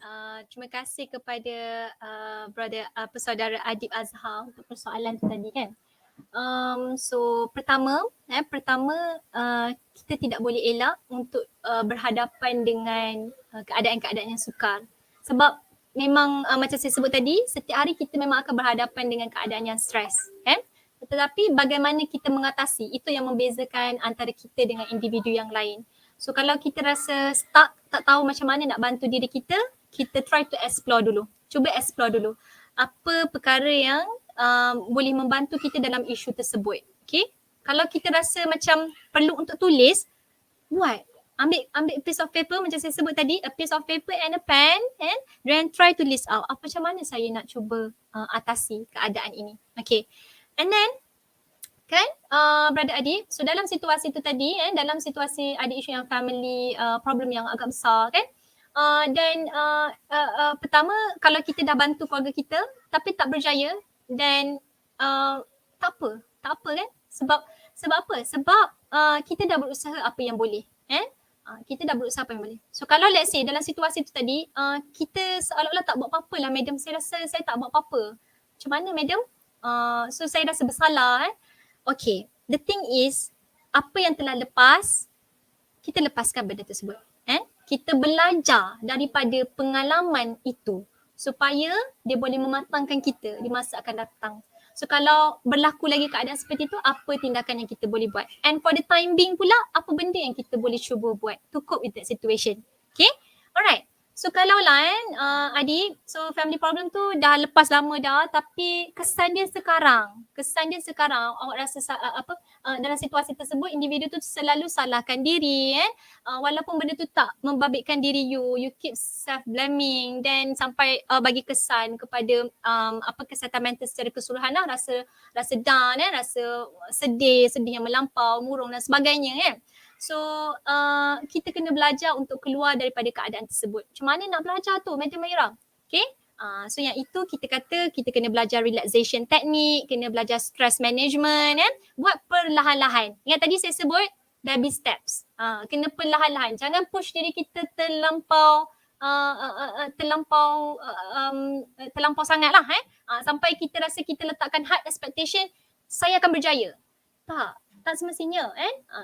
J: terima kasih kepada saudara Adib Azhar untuk persoalan tu tadi kan. So pertama kita tidak boleh elak untuk berhadapan dengan keadaan-keadaan yang sukar. Sebab memang macam saya sebut tadi, setiap hari kita memang akan berhadapan dengan keadaan yang stres kan. Tetapi bagaimana kita mengatasi, itu yang membezakan antara kita dengan individu yang lain. So kalau kita rasa stuck, tak tahu macam mana nak bantu diri kita try to explore dulu. Cuba explore dulu. Apa perkara yang boleh membantu kita dalam isu tersebut. Okay? Kalau kita rasa macam perlu untuk tulis, buat. Ambil piece of paper macam saya sebut tadi, a piece of paper and a pen and then try to list out apa macam mana saya nak cuba atasi keadaan ini. Okay. And then kan Brother Adi, so dalam situasi tu tadi dalam situasi ada isu yang family problem yang agak besar kan, dan pertama kalau kita dah bantu keluarga kita tapi tak berjaya, then tak apa kan, sebab apa? Sebab kita dah berusaha apa yang boleh kita dah berusaha apa yang boleh. So kalau let's say dalam situasi tu tadi kita seolah-olah tak buat apa-apa lah madam, saya rasa saya tak buat apa-apa. Macam mana madam? So saya rasa bersalah Okay, the thing is, apa yang telah lepas, kita lepaskan benda tersebut. Kita belajar daripada pengalaman itu supaya dia boleh mematangkan kita di masa akan datang. So kalau berlaku lagi keadaan seperti itu, apa tindakan yang kita boleh buat? And for the time being pula, apa benda yang kita boleh cuba buat to cope with that situation? Okay, alright. So kalau lah Adi, so family problem tu dah lepas lama dah, tapi kesan dia sekarang awak rasa dalam situasi tersebut individu tu selalu salahkan diri walaupun benda tu tak membabitkan diri you keep self blaming, then sampai bagi kesan kepada kesihatan mental secara keseluruhan lah, rasa down rasa sedih yang melampau, murung dan sebagainya kan. So kita kena belajar untuk keluar daripada keadaan tersebut. Macam mana nak belajar tu Madam Maira? Okay, so yang itu kita kata kita kena belajar relaxation technique, kena belajar stress management buat perlahan-lahan. Ingat tadi saya sebut baby steps. Kena perlahan-lahan, jangan push diri kita terlampau sangat lah sampai kita rasa kita letakkan high expectation, saya akan berjaya. Tak semestinya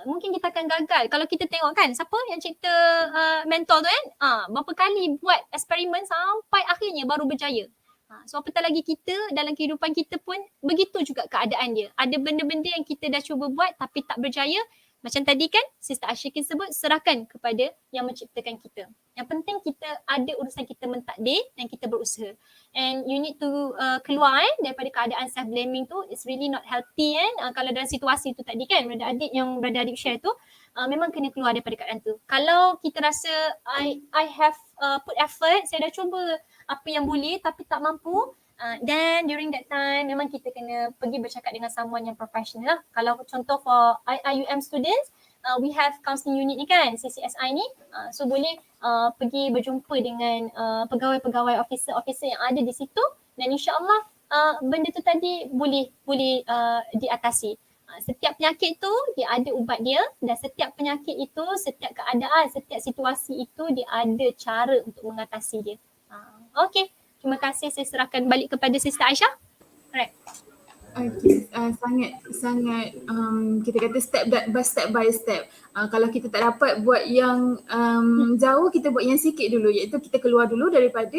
J: mungkin kita akan gagal. Kalau kita tengok kan siapa yang cipta mentor tu berapa kali buat eksperimen sampai akhirnya baru berjaya. So apatah lagi kita dalam kehidupan kita pun begitu juga keadaan dia. Ada benda-benda yang kita dah cuba buat tapi tak berjaya. Macam tadi kan Sister Ashikin sebut, serahkan kepada yang menciptakan kita. Yang penting kita ada urusan kita mentakdir dan kita berusaha. And you need to keluar daripada keadaan self blaming tu. It's really not healthy kalau dalam situasi tu tadi kan Brother Adib share tu, memang kena keluar daripada keadaan tu. Kalau kita rasa I have put effort, saya dah cuba apa yang boleh tapi tak mampu, then during that time memang kita kena pergi bercakap dengan someone yang professional lah. Kalau contoh for IIUM students, we have counselling unit ni kan, CCSI ni, so boleh pergi berjumpa dengan pegawai-pegawai officer yang ada di situ, dan insyaAllah benda tu tadi boleh diatasi. Setiap penyakit tu dia ada ubat dia, dan setiap penyakit itu, setiap keadaan, setiap situasi itu dia ada cara untuk mengatasi dia. Okay. Terima kasih, saya serahkan balik kepada Sister Aisyah. Alright.
I: Okay, sangat kita kata step by step. Kalau kita tak dapat buat yang jauh, kita buat yang sikit dulu, iaitu kita keluar dulu daripada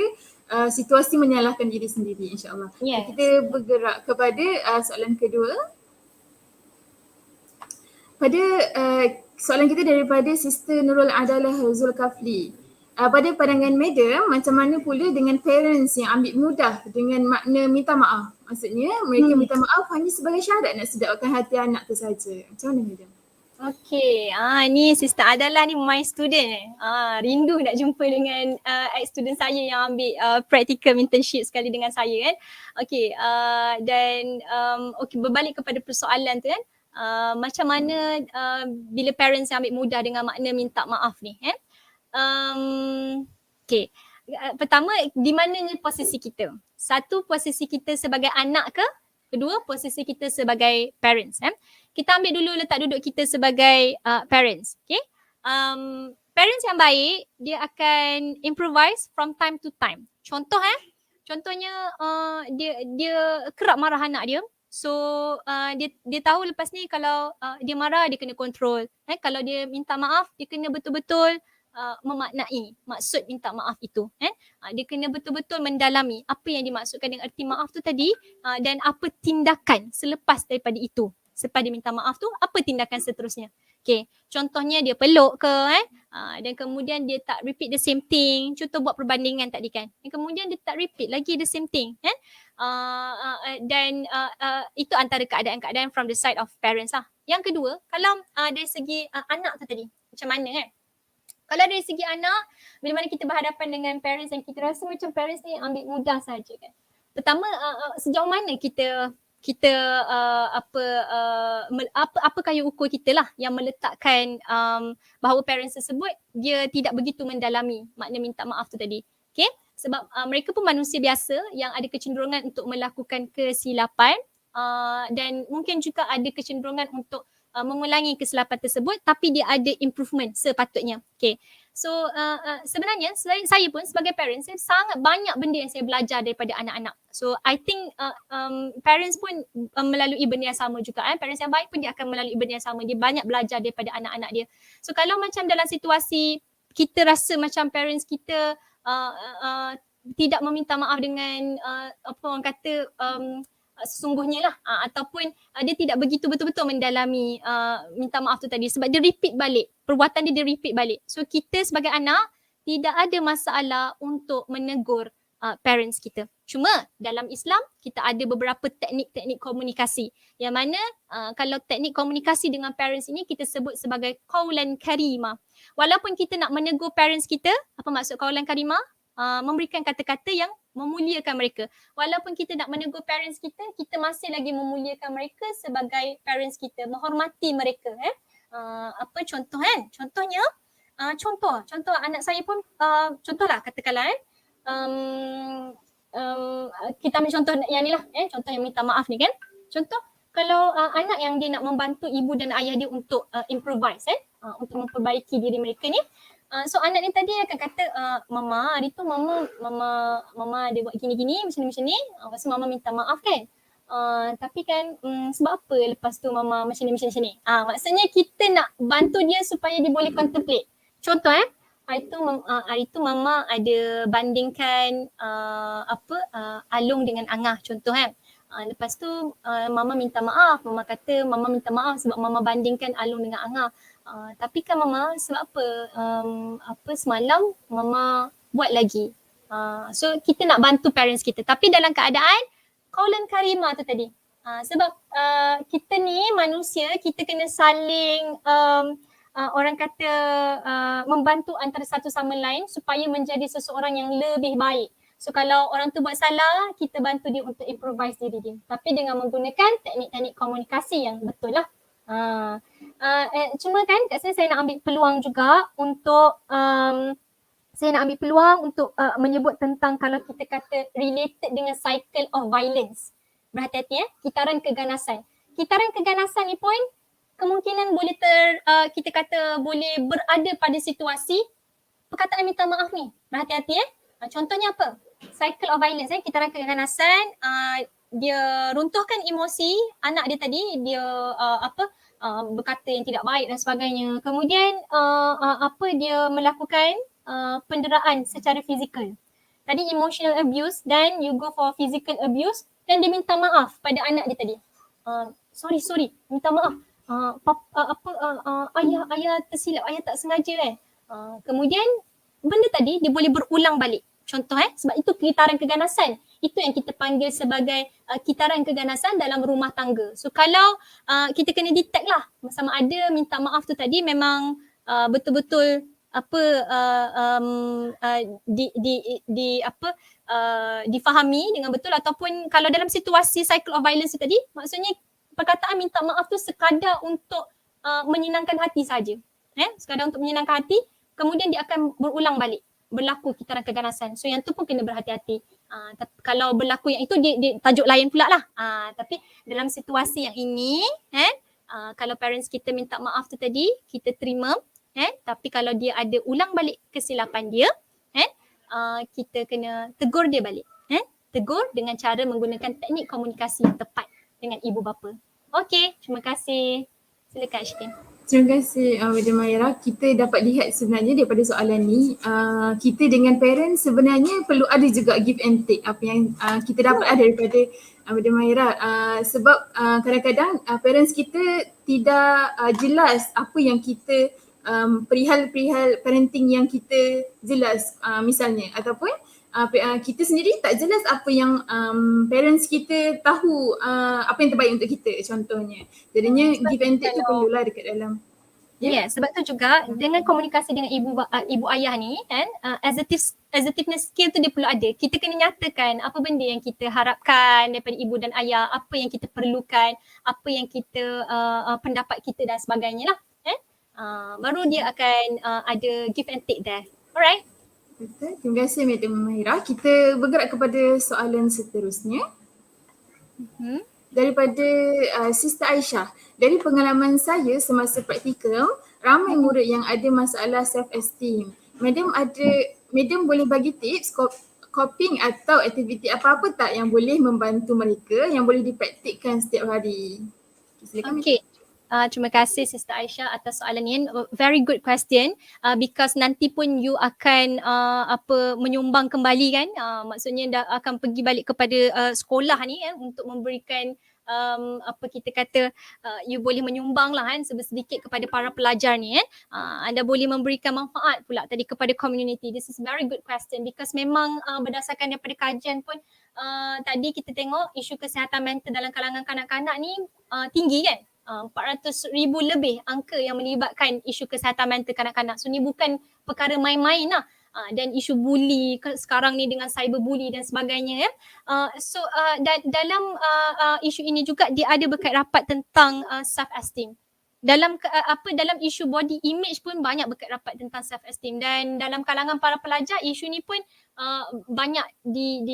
I: situasi menyalahkan diri sendiri, insyaAllah. Yes. Kita bergerak kepada soalan kedua. Pada soalan kita daripada Sister Nurul Adalah Zulkafli. Pada pandangan madam, macam mana pula dengan parents yang ambil mudah dengan makna minta maaf? Maksudnya mereka minta maaf hanya sebagai syarat nak sedarkan hati anak tu saja. Macam mana madam?
J: Okay, ni Sister Adalah ni my student. Rindu nak jumpa dengan ex-student saya yang ambil practical internship sekali dengan saya kan. Okay, dan okay, berbalik kepada persoalan tu kan. Macam mana bila parents yang ambil mudah dengan makna minta maaf ni kan. Okay, pertama di mana posisi kita? Satu, posisi kita sebagai anak ke? Kedua, posisi kita sebagai parents kan. Kita ambil dulu letak duduk kita sebagai parents. Okay. Parents yang baik, dia akan improvise from time to time. Contohnya dia kerap marah anak dia. So dia tahu lepas ni kalau dia marah dia kena control. Kalau dia minta maaf dia kena betul-betul memaknai maksud minta maaf itu. Dia kena betul-betul mendalami apa yang dimaksudkan dengan erti maaf tu tadi dan apa tindakan selepas daripada itu. Selepas dia minta maaf tu, apa tindakan seterusnya? Okay, contohnya dia peluk ke dan kemudian dia tak repeat the same thing. Contoh buat perbandingan tadi kan. Dan kemudian dia tak repeat lagi the same thing. Dan itu antara keadaan-keadaan from the side of parents lah. Yang kedua, kalau dari segi anak tu tadi, macam mana kan? Kalau dari segi anak, bila mana kita berhadapan dengan parents yang kita rasa macam parents ni ambil mudah saja kan. Pertama, sejauh mana kita apa kayu ukur kita lah yang meletakkan bahawa parents tersebut dia tidak begitu mendalami makna minta maaf tu tadi. Okay? Sebab mereka pun manusia biasa yang ada kecenderungan untuk melakukan kesilapan dan mungkin juga ada kecenderungan untuk mengulangi kesilapan tersebut tapi dia ada improvement sepatutnya. Okay. So sebenarnya saya pun sebagai parents, saya sangat banyak benda yang saya belajar daripada anak-anak. So I think parents pun melalui benda yang sama juga. Parents yang baik pun dia akan melalui benda yang sama. Dia banyak belajar daripada anak-anak dia. So kalau macam dalam situasi kita rasa macam parents kita tidak meminta maaf dengan apa orang kata sesungguhnya lah ataupun dia tidak begitu betul-betul mendalami minta maaf tu tadi sebab dia repeat balik, perbuatan dia repeat balik. So kita sebagai anak tidak ada masalah untuk menegur parents kita. Cuma dalam Islam kita ada beberapa teknik-teknik komunikasi yang mana kalau teknik komunikasi dengan parents ini kita sebut sebagai qaulan karimah. Walaupun kita nak menegur parents kita, apa maksud qaulan karimah? Memberikan kata-kata yang memuliakan mereka. Walaupun kita nak menegur parents kita, kita masih lagi memuliakan mereka sebagai parents kita, menghormati mereka. Apa contoh kan? Contohnya, contoh anak saya pun, contohlah katakanlah kita ambil contoh yang ni lah, contoh yang minta maaf ni kan. Contoh, kalau anak yang dia nak membantu ibu dan ayah dia untuk improvise, untuk memperbaiki diri mereka ni, so anak ni tadi akan kata, mama hari tu mama ada buat gini-gini macam ni, lepas tu mama minta maaf kan. Tapi kan sebab apa lepas tu mama macam ni. Maksudnya kita nak bantu dia supaya dia boleh contemplate. Contoh hari tu mama ada bandingkan Alung dengan Angah contoh kan. Lepas tu mama minta maaf, mama kata mama minta maaf sebab mama bandingkan Alung dengan Angah. Tapi kan mama sebab apa semalam mama buat lagi. So kita nak bantu parents kita tapi dalam keadaan qaulan karimah tu tadi. Sebab kita ni manusia, kita kena saling orang kata membantu antara satu sama lain supaya menjadi seseorang yang lebih baik. So kalau orang tu buat salah, kita bantu dia untuk improvise diri dia. Tapi dengan menggunakan teknik-teknik komunikasi yang betul lah. Cuma kan kat saya nak ambil peluang juga untuk menyebut tentang kalau kita kata related dengan cycle of violence. Berhati-hati kitaran keganasan. Kitaran keganasan ni pun kemungkinan boleh kita kata boleh berada pada situasi perkataan minta maaf ni. Berhati-hati contohnya apa? Cycle of violence kitaran keganasan, dia runtuhkan emosi anak dia tadi, dia berkata yang tidak baik dan sebagainya. Kemudian dia melakukan penderaan secara fizikal. Tadi emotional abuse dan you go for physical abuse dan dia minta maaf pada anak dia tadi. Sorry, minta maaf. Ayah tersilap, ayah tak sengaja kan. Kemudian benda tadi dia boleh berulang balik. Contoh sebab itu kitaran keganasan Itu yang kita panggil sebagai kitaran keganasan dalam rumah tangga. So kalau kita kena detect lah sama ada minta maaf tu tadi memang betul-betul difahami dengan betul, ataupun kalau dalam situasi cycle of violence tu tadi, maksudnya perkataan minta maaf tu sekadar untuk menyenangkan hati saja. Sekadar untuk menyenangkan hati, kemudian dia akan berulang balik berlaku kitaran keganasan. So yang tu pun kena berhati-hati. Kalau berlaku yang itu dia tajuk lain pula lah. Tapi dalam situasi yang ini, kalau parents kita minta maaf tu tadi, kita terima. Tapi kalau dia ada ulang balik kesilapan dia, kita kena tegur dia balik. Tegur dengan cara menggunakan teknik komunikasi yang tepat dengan ibu bapa. Okey, terima kasih. Silakan Ashkin.
I: Terima kasih Madam Mahira. Kita dapat lihat sebenarnya daripada soalan ni, kita dengan parents sebenarnya perlu ada juga give and take, apa yang kita dapat daripada Madam Mahira. Sebab kadang-kadang parents kita tidak jelas apa yang kita perihal parenting yang kita jelas, misalnya, ataupun kita sendiri tak jelas apa yang parents kita tahu, apa yang terbaik untuk kita, contohnya. Jadinya give and take tu perlulah dekat dalam.
J: Ya, sebab tu juga dengan komunikasi dengan ibu ayah ni kan, assertiveness skill tu dia perlu ada. Kita kena nyatakan apa benda yang kita harapkan daripada ibu dan ayah, apa yang kita perlukan, apa yang kita pendapat kita dan sebagainya lah. Baru dia akan ada give and take there. Alright.
I: Betul. Terima kasih Madam Mahira. Kita bergerak kepada soalan seterusnya. Daripada Sister Aisyah. Dari pengalaman saya semasa praktikum, ramai murid yang ada masalah self-esteem. Madam boleh bagi tips coping atau aktiviti apa-apa tak yang boleh membantu mereka, yang boleh dipraktikkan setiap hari? Silakan.
J: Okay. Terima kasih Sister Aisyah atas soalan ni. Very good question, because nanti pun you akan menyumbang kembali kan, maksudnya akan pergi balik kepada sekolah ni untuk memberikan kita kata you boleh menyumbang lah kan sedikit kepada para pelajar ni anda boleh memberikan manfaat pula tadi kepada community. This is very good question, because memang berdasarkan daripada kajian pun tadi kita tengok isu kesihatan mental dalam kalangan kanak-kanak ni tinggi kan. 400,000 lebih angka yang melibatkan isu kesihatan mental kanak-kanak. So ni bukan perkara main-main lah. Dan isu bully sekarang ni dengan cyberbully dan sebagainya. Dalam isu ini juga dia ada berkait rapat tentang self-esteem. Dalam isu body image pun banyak berkait rapat tentang self-esteem, dan dalam kalangan para pelajar isu ni pun banyak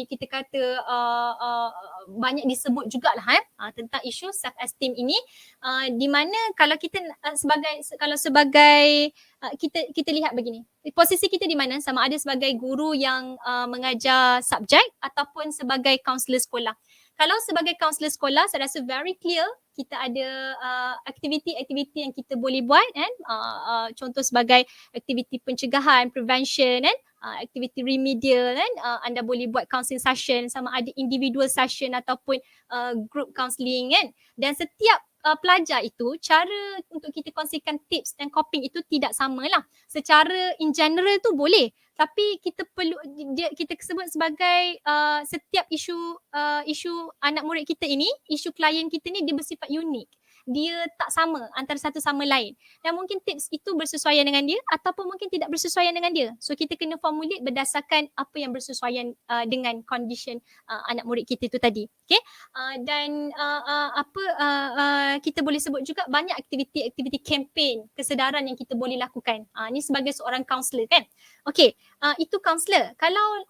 J: kita kata banyak disebut jugalah tentang isu self-esteem ini, di mana kalau kita sebagai kita lihat begini, posisi kita di mana, sama ada sebagai guru yang mengajar subjek ataupun sebagai kaunselor sekolah. Kalau sebagai kaunselor sekolah, saya rasa very clear kita ada aktiviti-aktiviti yang kita boleh buat kan, contoh sebagai aktiviti pencegahan, prevention kan, aktiviti remedial kan, anda boleh buat counselling session, sama ada individual session ataupun group counselling kan. Dan setiap pelajar itu, cara untuk kita kongsikan tips dan coping itu tidak samalah. Secara in general tu boleh, tapi kita perlu kita sebut sebagai setiap isu anak murid kita ini, isu klien kita ni dia bersifat unik. Dia tak sama antara satu sama lain, dan mungkin tips itu bersesuaian dengan dia ataupun mungkin tidak bersesuaian dengan dia. So kita kena formulate berdasarkan apa yang bersesuaian dengan condition anak murid kita itu tadi. Okay? Dan kita boleh sebut juga banyak aktiviti-aktiviti kempen kesedaran yang kita boleh lakukan. Ni sebagai seorang kaunselor kan. Okay, itu kaunselor. Kalau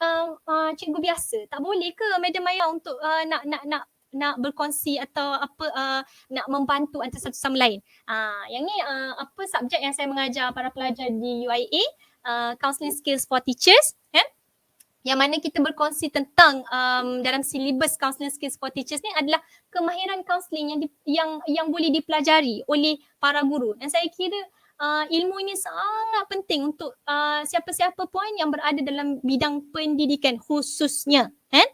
J: cikgu biasa, tak boleh ke Madam Maya untuk nak berkongsi atau nak membantu antara satu sama lain? Yang ni subjek yang saya mengajar para pelajar di UIA, Counselling Skills for Teachers kan? Yang mana kita berkongsi tentang dalam silibus Counselling Skills for Teachers ni adalah kemahiran counselling yang boleh dipelajari oleh para guru. Dan saya kira ilmu ini sangat penting untuk siapa-siapa pun yang berada dalam bidang pendidikan khususnya kan?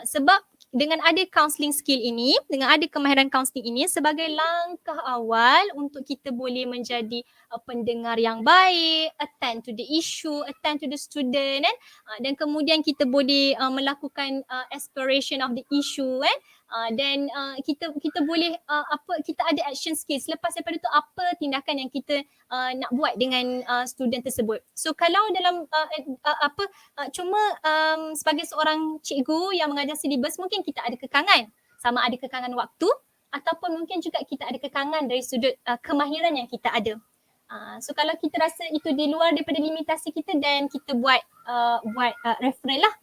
J: Sebab
K: dengan ada counselling skill ini, dengan ada kemahiran counselling ini sebagai langkah awal untuk kita boleh menjadi pendengar yang baik, attend to the issue, attend to the student kan, dan kemudian kita boleh melakukan exploration of the issue kan, dan kita boleh kita ada action skills. Lepas daripada tu apa tindakan yang kita nak buat dengan student tersebut. So kalau dalam cuma sebagai seorang cikgu yang mengajar silibus, mungkin kita ada kekangan, sama ada kekangan waktu ataupun mungkin juga kita ada kekangan dari sudut kemahiran yang kita ada. So kalau kita rasa itu di luar daripada limitasi kita, dan kita buat referral lah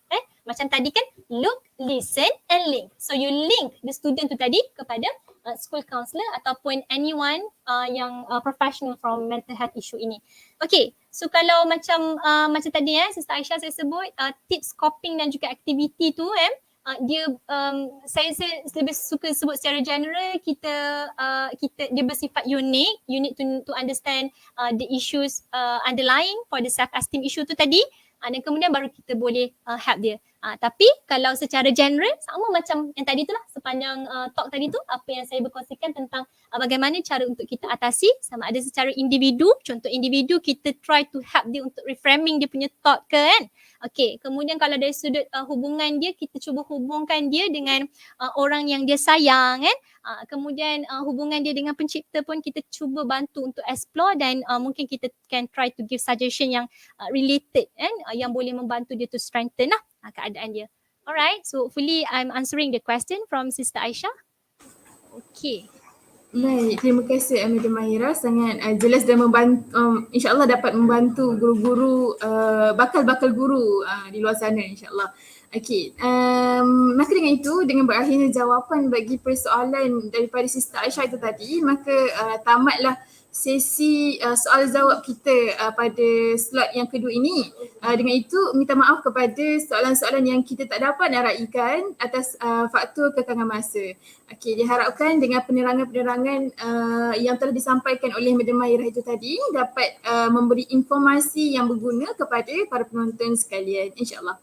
K: macam tadi kan, look, listen and link. So you link the student tu tadi kepada school counselor ataupun anyone yang professional from mental health issue ini. Okay, so kalau macam tadi Sister Aisyah saya sebut tips coping dan juga aktiviti tu dia saya lebih suka sebut secara general, kita dia bersifat unik. You need to understand the issues underlying for the self esteem issue tu tadi, dan kemudian baru kita boleh help dia. Tapi kalau secara general sama macam yang tadi tu lah, sepanjang talk tadi tu apa yang saya berkongsikan tentang bagaimana cara untuk kita atasi, sama ada secara individu, contoh individu kita try to help dia untuk reframing dia punya thought ke kan. Okay, kemudian kalau dari sudut hubungan dia, kita cuba hubungkan dia dengan orang yang dia sayang kan. Kemudian hubungan dia dengan pencipta pun kita cuba bantu untuk explore, dan mungkin kita can try to give suggestion yang related kan, yang boleh membantu dia to strengthen lah keadaan dia. Alright, so hopefully I'm answering the question from Sister Aisyah. Okay.
I: Baik, terima kasih Madam Mahira, sangat jelas dan membantu, insyaAllah dapat membantu guru-guru, bakal-bakal guru di luar sana insyaAllah. Okey, maka dengan itu, dengan berakhirnya jawapan bagi persoalan daripada Sister Aisyah itu tadi, maka tamatlah sesi soal jawab kita pada slot yang kedua ini. Dengan itu minta maaf kepada soalan-soalan yang kita tak dapat nak raikan atas faktor kekangan masa. Okey, diharapkan dengan penerangan-penerangan yang telah disampaikan oleh Madam Mahira itu tadi dapat memberi informasi yang berguna kepada para penonton sekalian, insyaAllah.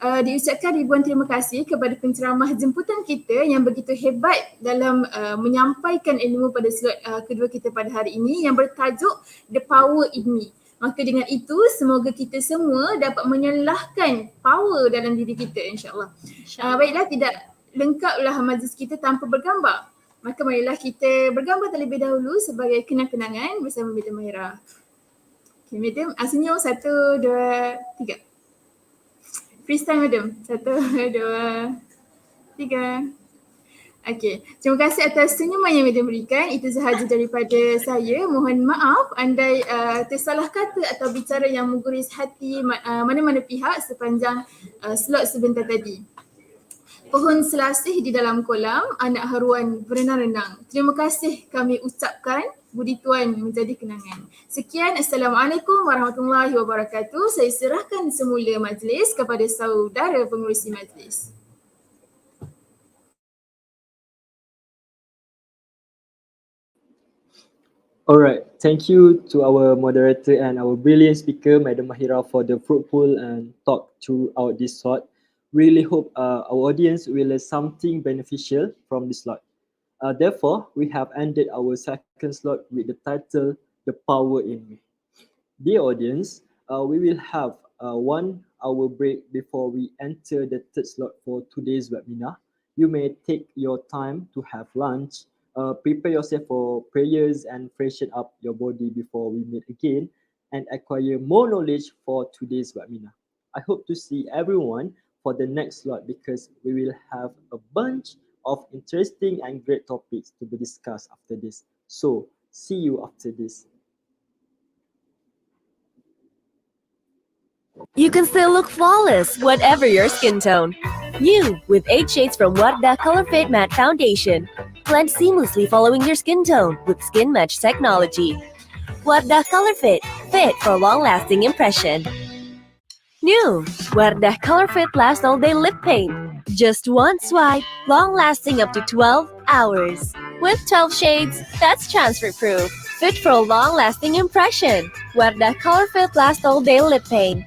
I: Diucapkan ribuan terima kasih kepada penceramah jemputan kita yang begitu hebat dalam menyampaikan ilmu pada slot kedua kita pada hari ini yang bertajuk The Power in Me. Maka dengan itu semoga kita semua dapat menyalahkan power dalam diri kita insyaAllah. Baiklah, tidak lengkaplah majlis kita tanpa bergambar. Maka marilah kita bergambar terlebih dahulu sebagai kenang-kenangan bersama Madam Mahira. Okay, Madam, senyum 1, 2, 3. Freestyle Madam. 1, 2, 3. Okey, terima kasih atas senyuman yang Madam berikan. Itu sahaja daripada saya. Mohon maaf andai tersalah kata atau bicara yang mengguris hati mana-mana pihak sepanjang slot sebentar tadi. Pohon selasih di dalam kolam, anak haruan berenang-renang. Terima kasih kami ucapkan, budi tuan menjadi kenangan. Sekian, Assalamualaikum warahmatullahi wabarakatuh. Saya serahkan semula majlis kepada saudara pengurusi majlis.
B: Alright, thank you to our moderator and our brilliant speaker, Madam Mahira, for the fruitful talk throughout this slot. Really hope our audience will learn something beneficial from this slot. Therefore, we have ended our second slot with the title, The Power in Me. Dear audience, we will have a 1 hour break before we enter the third slot for today's webinar. You may take your time to have lunch, prepare yourself for prayers and freshen up your body before we meet again and acquire more knowledge for today's webinar. I hope to see everyone for the next slot because we will have a bunch of interesting and great topics to be discussed after this. So, see you after this.
A: You can still look flawless, whatever your skin tone. You, with 8 shades from w.b.t Color Fit Matte Foundation. Blend seamlessly following your skin tone with Skin Match technology. w.b.t Color Fit, fit for long-lasting impression. New, w.b.t Color Fit Last All Day Lip Paint. Just one swipe, long-lasting up to 12 hours. With 12 shades, that's transfer-proof. Fit for a long-lasting impression. w.b.t Color Fit Last All Day Lip Paint.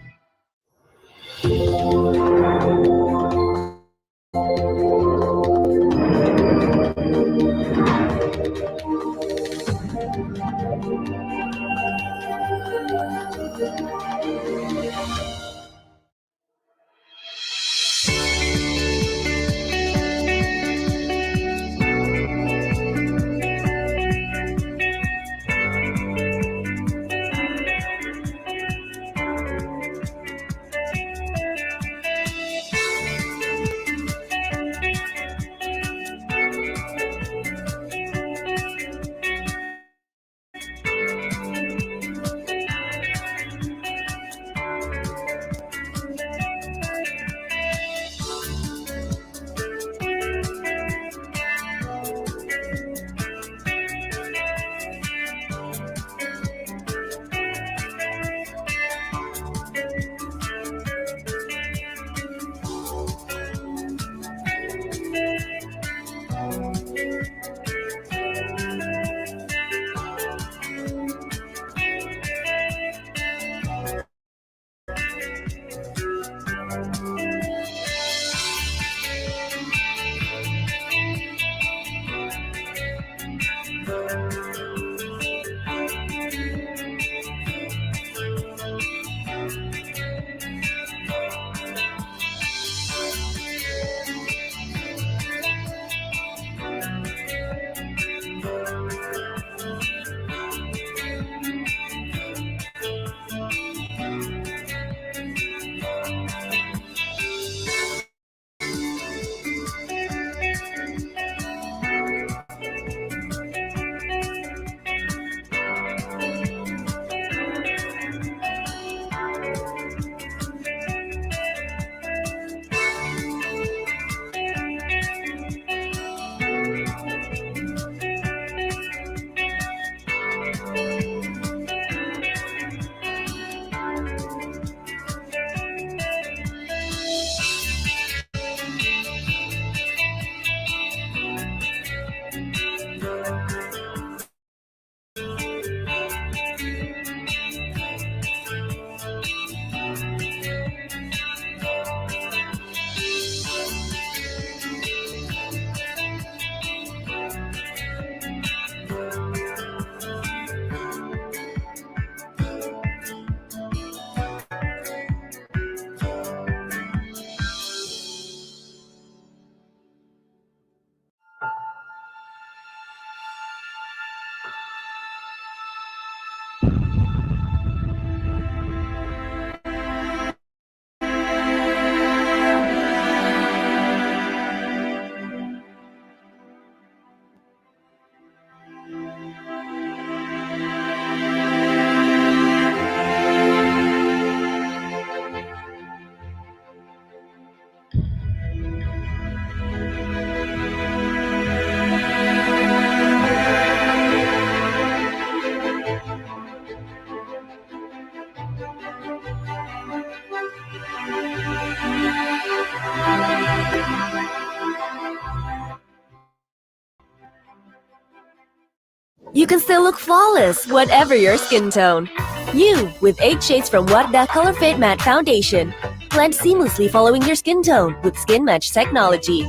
A: You can still look flawless, whatever your skin tone. You, with 8 shades from Wardah Color Fit Matte Foundation. Blend seamlessly following your skin tone with Skin Match technology.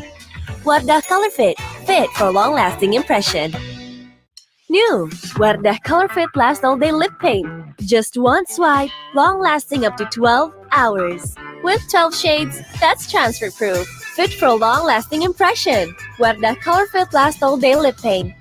A: Wardah Color Fit, fit for long-lasting impression. New, Wardah Color Fit Last All Day Lip Paint. Just one swipe, long-lasting up to 12 hours. With 12 shades, that's transfer-proof. Fit for a long-lasting impression. Wardah Color Fit Last All Day Lip Paint.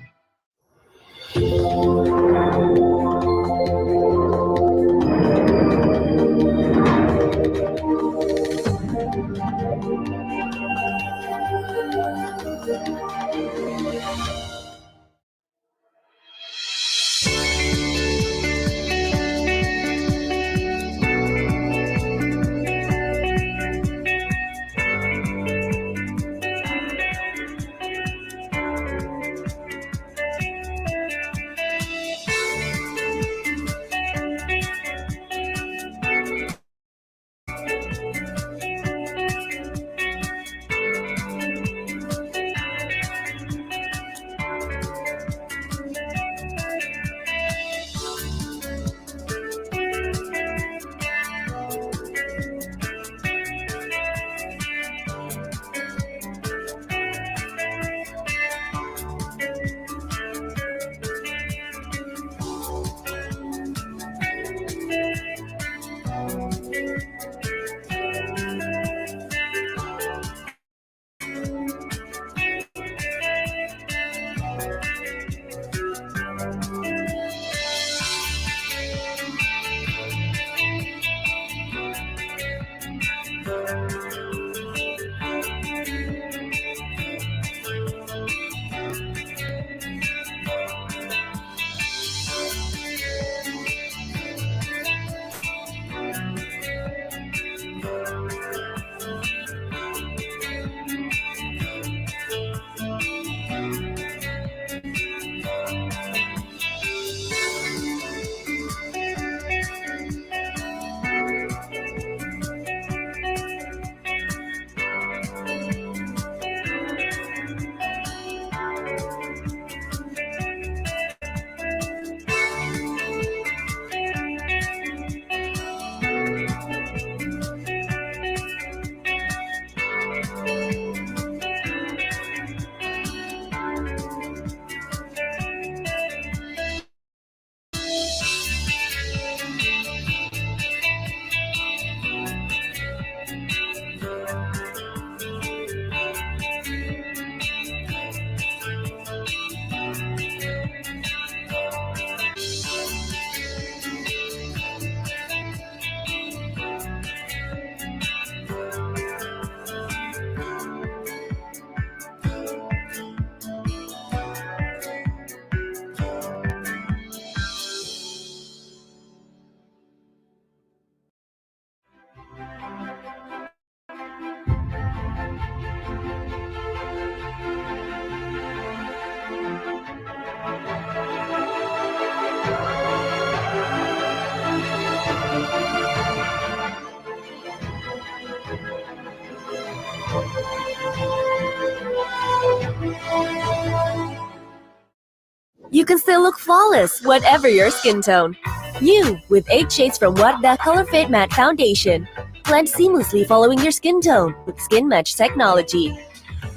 A: You can still look flawless, whatever your skin tone. You, with 8 shades from Wardah Color Fit Matte Foundation. Blend seamlessly following your skin tone with Skin Match technology.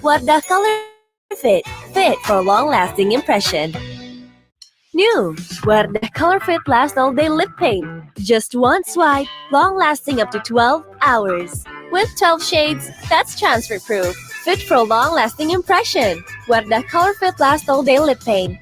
A: Wardah Color Fit, fit for a long-lasting impression. New, Wardah Color Fit Last All Day Lip Paint. Just one swipe, long-lasting up to 12 hours. With 12 shades, that's transfer-proof. Fit for a long-lasting impression. Wardah Color Fit Last All Day Lip Paint.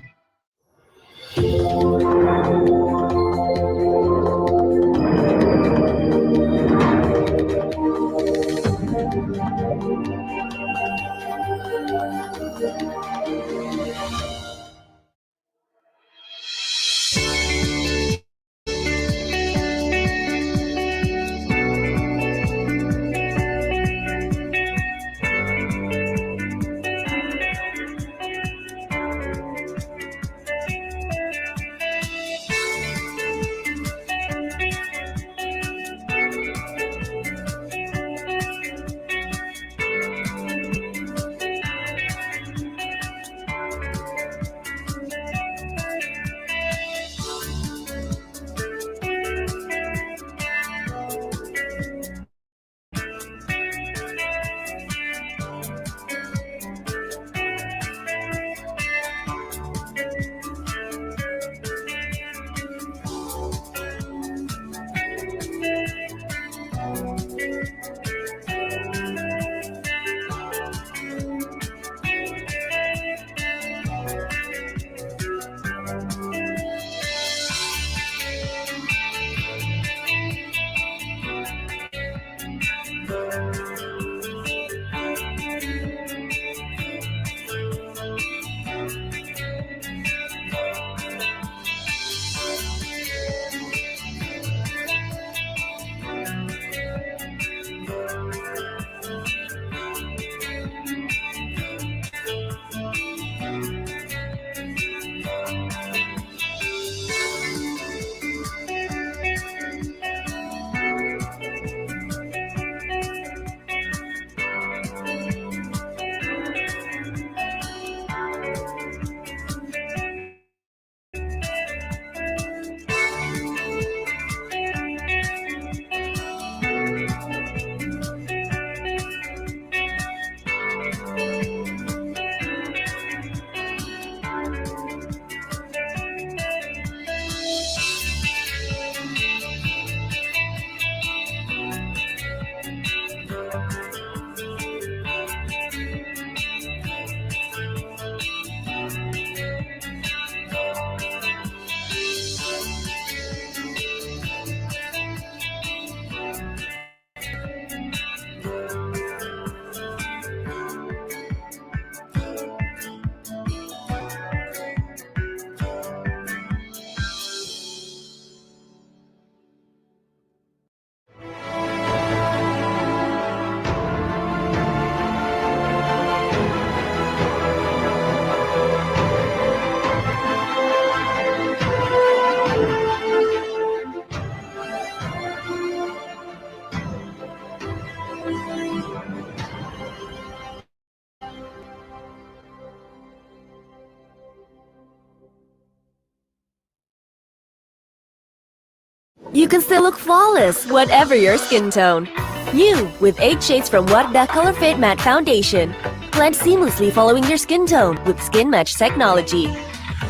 A: You can still look flawless, whatever your skin tone. You, with 8 shades from Wardah Color Fit Matte Foundation. Blend seamlessly following your skin tone with Skin Match technology.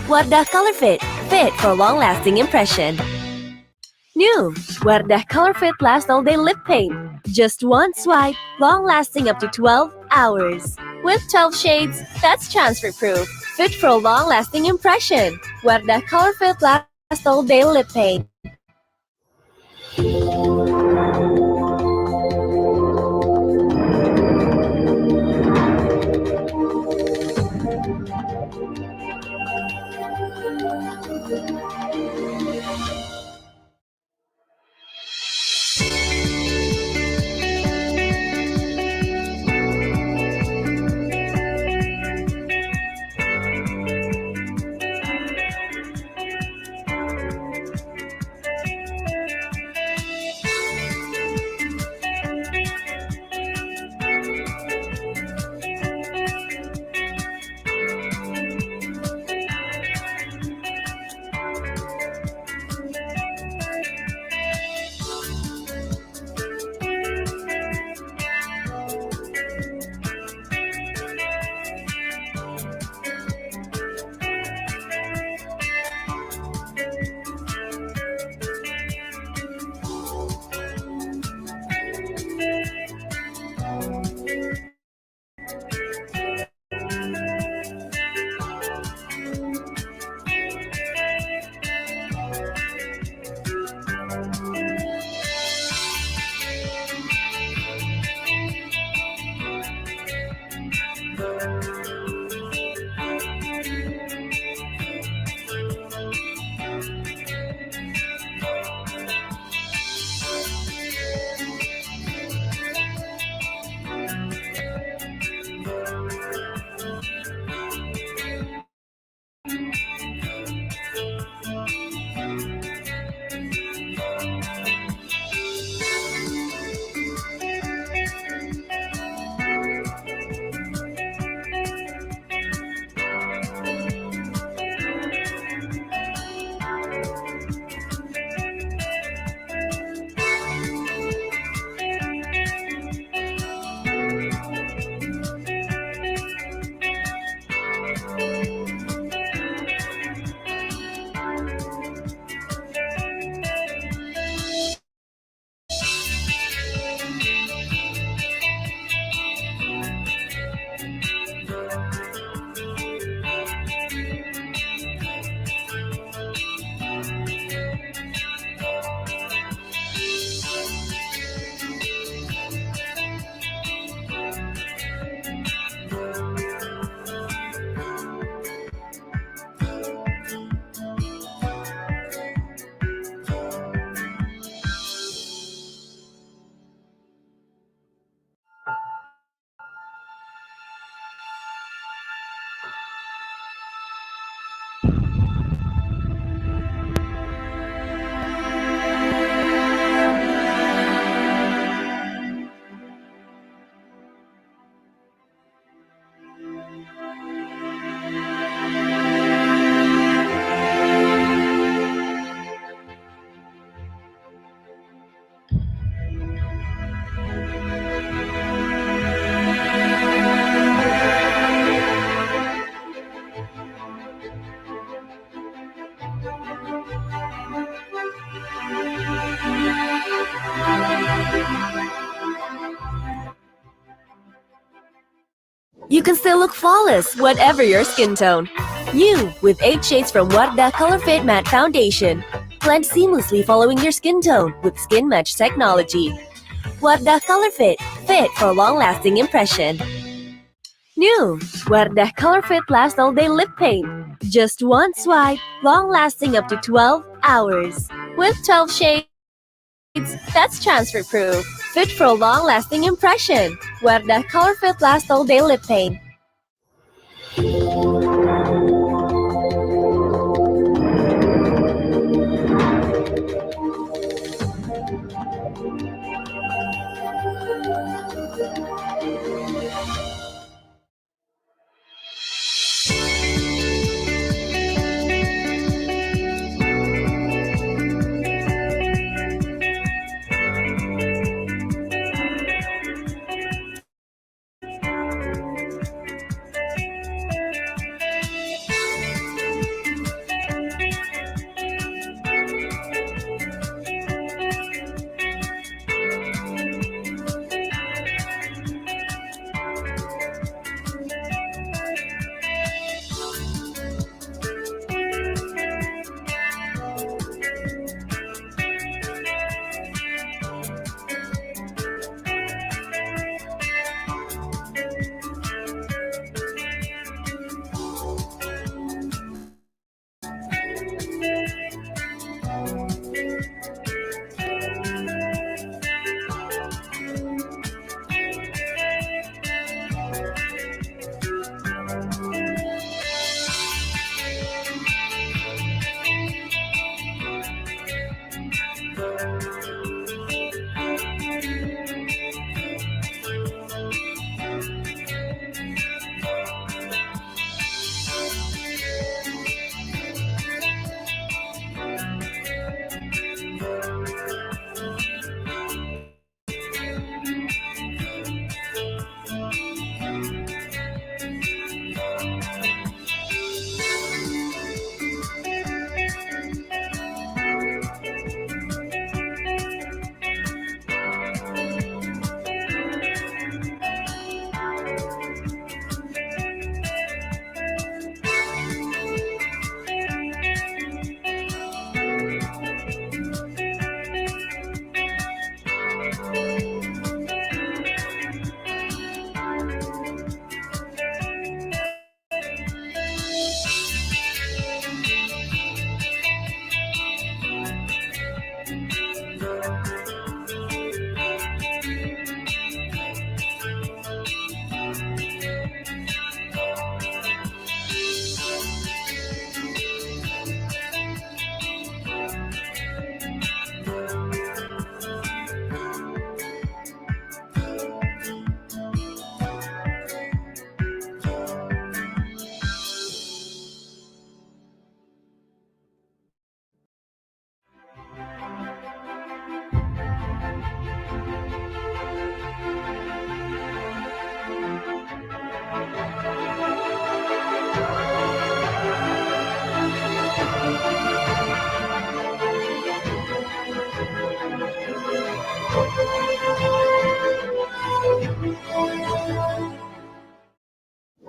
A: Wardah Color Fit, fit for a long-lasting impression. New, Wardah Color Fit Last All Day Lip Paint. Just one swipe, long-lasting up to 12 hours. With 12 shades, that's transfer-proof. Fit for a long-lasting impression. Wardah Color Fit Last All Day Lip Paint. You can still look flawless, whatever your skin tone. You, with 8 shades from Wardah Color Fit Matte Foundation. Blend seamlessly following your skin tone with Skin Match technology. Wardah Color Fit, fit for long-lasting impression. New, Wardah Color Fit Last All Day Lip Paint. Just one swipe, long-lasting up to 12 hours. With 12 shades, that's transfer-proof. Fit for a long-lasting impression. Wardah Color Fit Last All Day Lip Paint.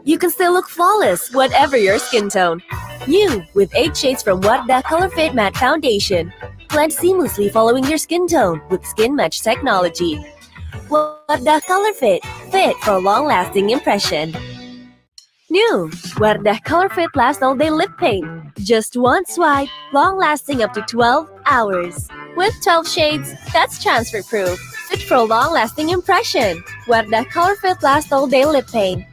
A: You can still look flawless, whatever your skin tone. You, with 8 shades from Wardah Color Fit Matte Foundation. Blend seamlessly following your skin tone with Skin Match technology. Wardah Color Fit, fit for a long-lasting impression. New, Wardah Color Fit Last All Day Lip Paint. Just one swipe, long-lasting up to 12 hours. With 12 shades, that's transfer-proof. Fit for a long-lasting impression. Wardah Color Fit Last All Day Lip Paint.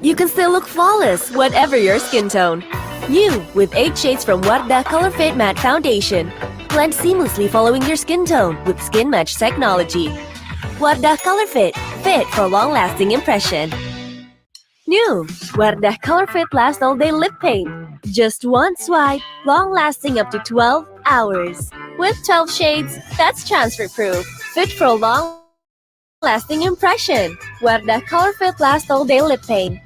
A: You can still look flawless, whatever your skin tone. You, with 8 shades from Wardah Color Fit Matte Foundation. Blend seamlessly following your skin tone with Skin Match technology. Wardah Color Fit, fit for long-lasting impression. New, Wardah Color Fit Last All Day Lip Paint. Just one swipe, long-lasting up to 12 hours. With 12 shades, that's transfer-proof. Fit for a long-lasting impression. Wardah Color Fit Last All Day Lip Paint.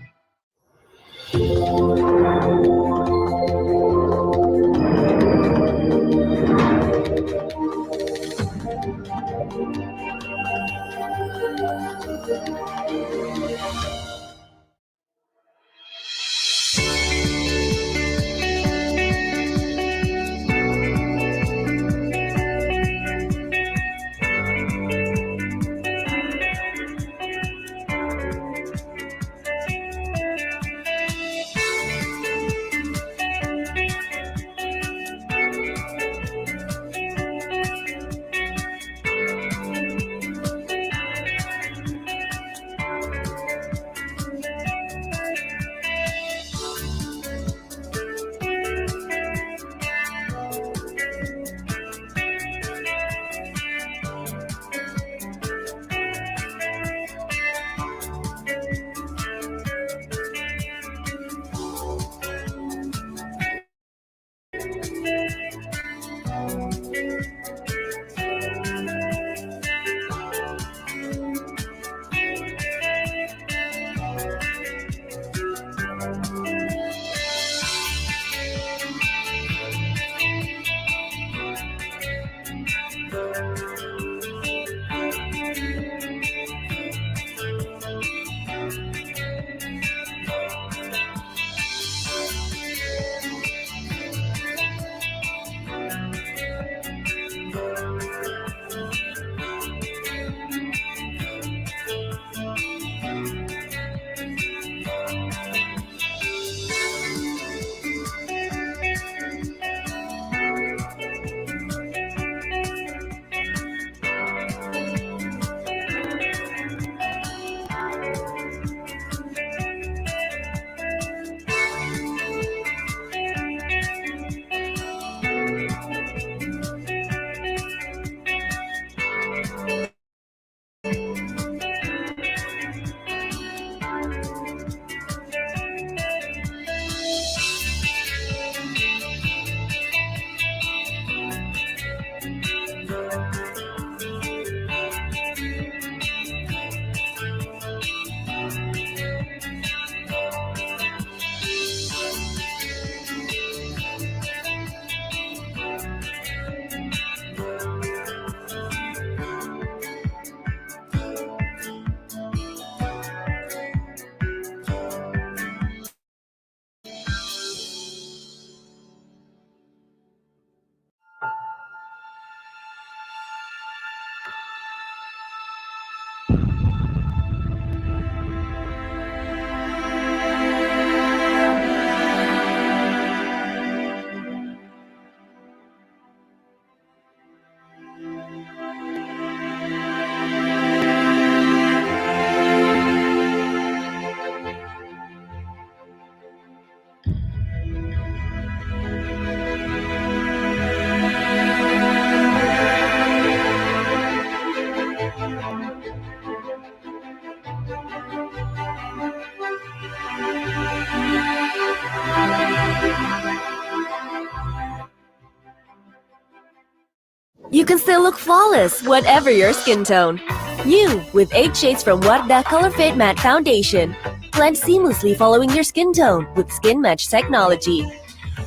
A: You can still look flawless, whatever your skin tone. You, with 8 shades from Wardah Color Fit Matte Foundation. Blend seamlessly following your skin tone with Skin Match technology.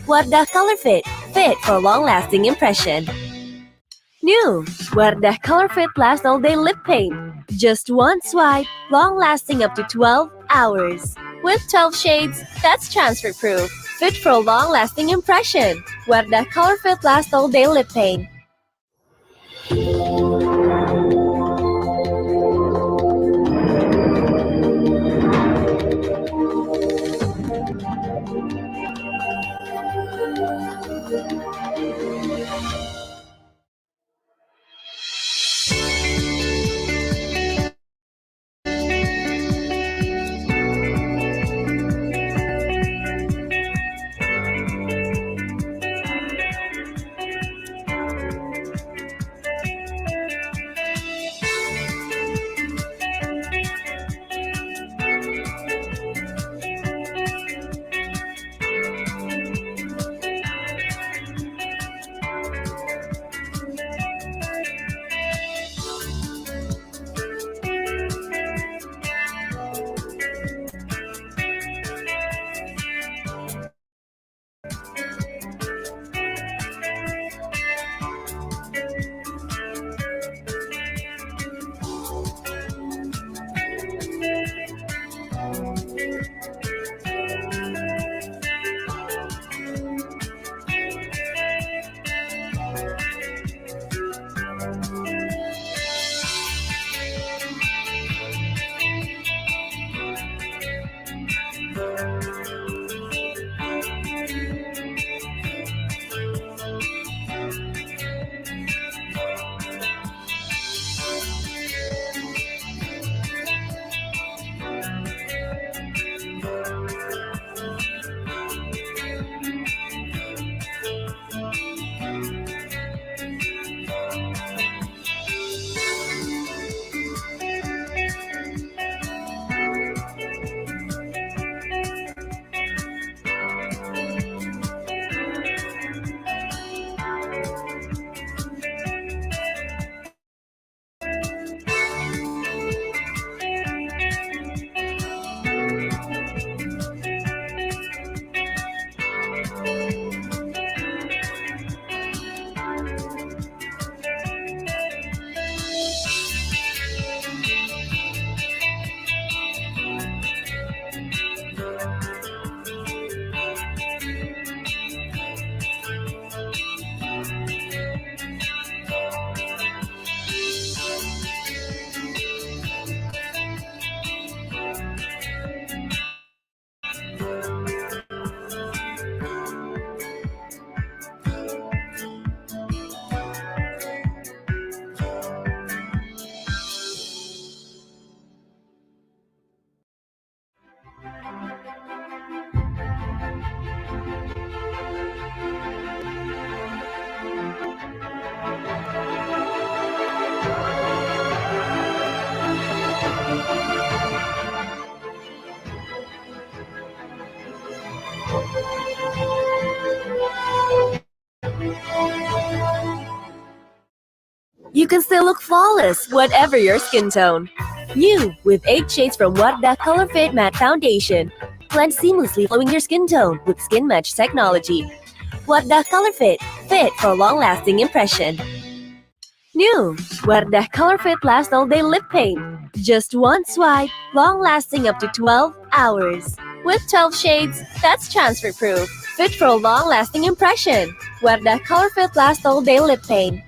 A: Wardah Color Fit, fit for long-lasting impression. New, Wardah Color Fit Last All Day Lip Paint. Just one swipe, long-lasting up to 12 hours. With 12 shades, that's transfer-proof. Fit for a long-lasting impression. Wardah Color Fit Last All Day Lip Paint. You can still look flawless, whatever your skin tone. New with 8 shades from Wardah Color Fit Matte Foundation. Blend seamlessly following your skin tone with Skin Match technology. Wardah Color Fit, fit for a long-lasting impression. New Wardah Color Fit Last All Day Lip Paint. Just one swipe, long-lasting up to 12 hours. With 12 shades, that's transfer-proof. Fit for a long-lasting impression. Wardah Color Fit Last All Day Lip Paint.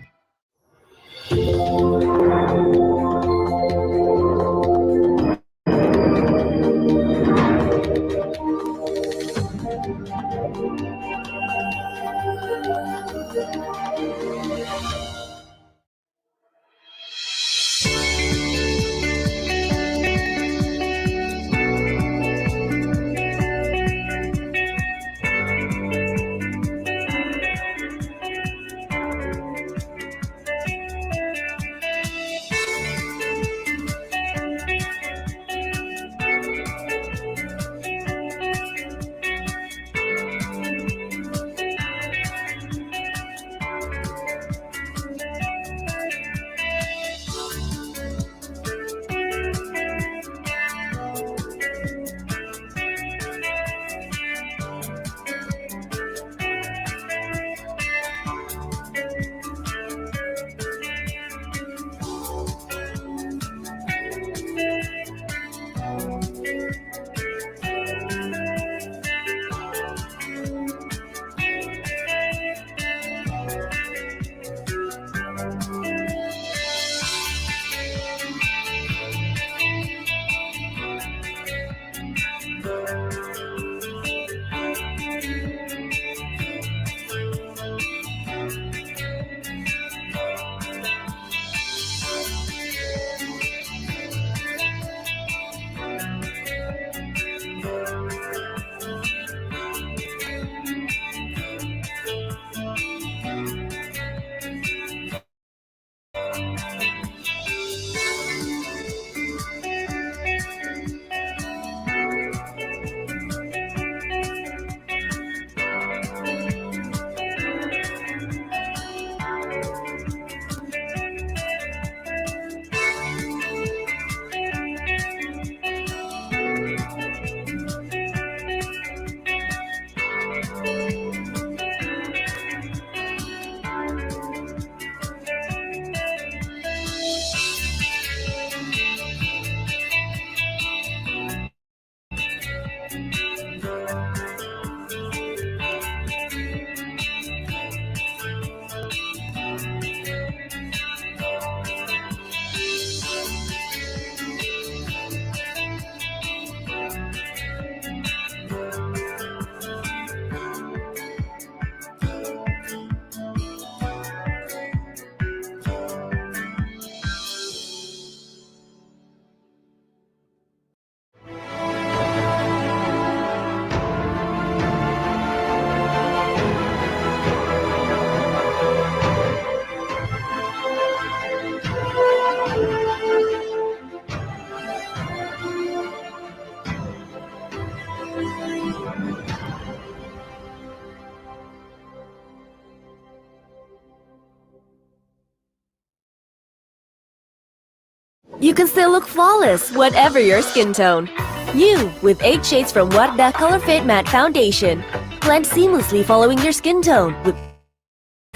A: You can still look flawless, whatever your skin tone. New with 8 shades from Wardah Color Fit Matte Foundation. Blend seamlessly following your skin tone with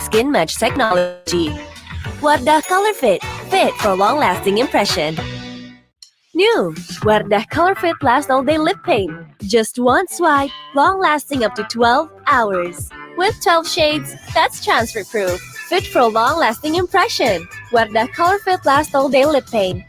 A: Skin Match technology. Wardah Color Fit, fit for a long-lasting impression. New Wardah Color Fit Last All Day Lip Paint. Just one swipe, long-lasting up to 12 hours. With 12 shades, that's transfer-proof. Fit for a long-lasting impression. Wardah Color Fit Last All Day Lip Paint.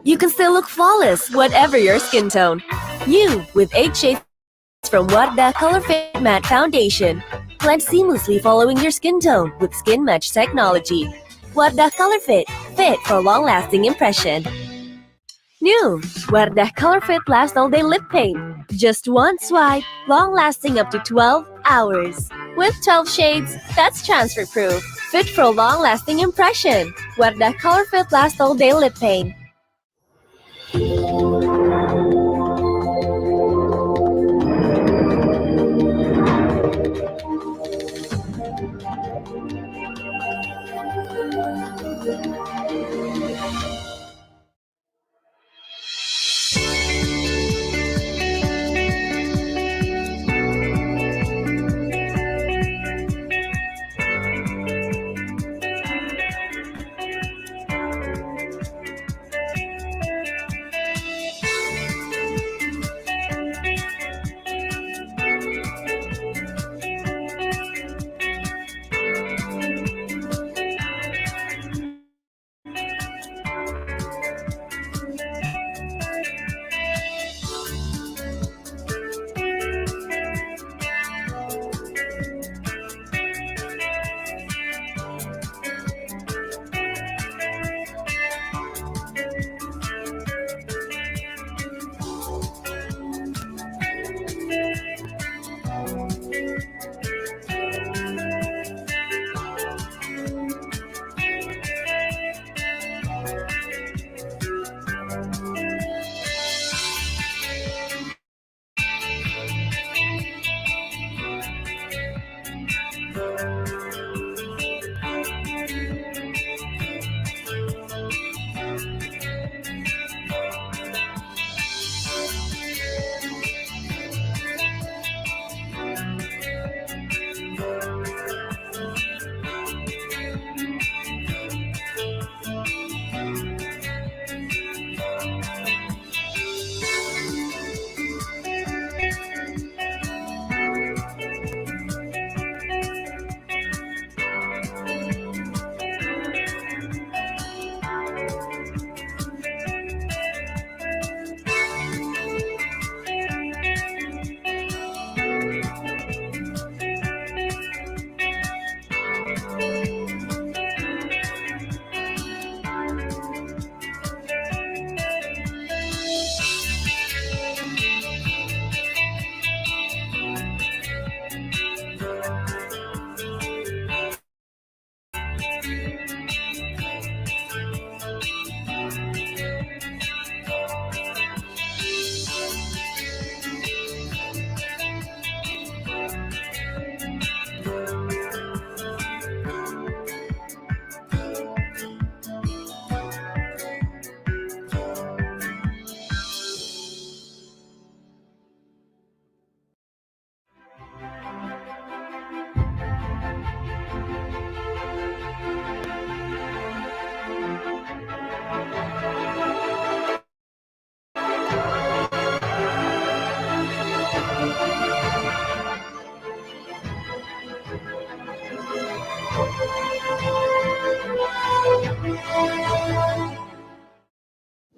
A: You can still look flawless, whatever your skin tone. You, with 8 shades from w.b.t Color Fit Matte Foundation. Blend seamlessly following your skin tone with Skin Match technology. w.b.t Color Fit, fit for long-lasting impression. New, w.b.t Color Fit Last All Day Lip Paint. Just one swipe, long-lasting up to 12 hours. With 12 shades, that's transfer-proof. Fit for a long-lasting impression. w.b.t Color Fit Last All Day Lip Paint.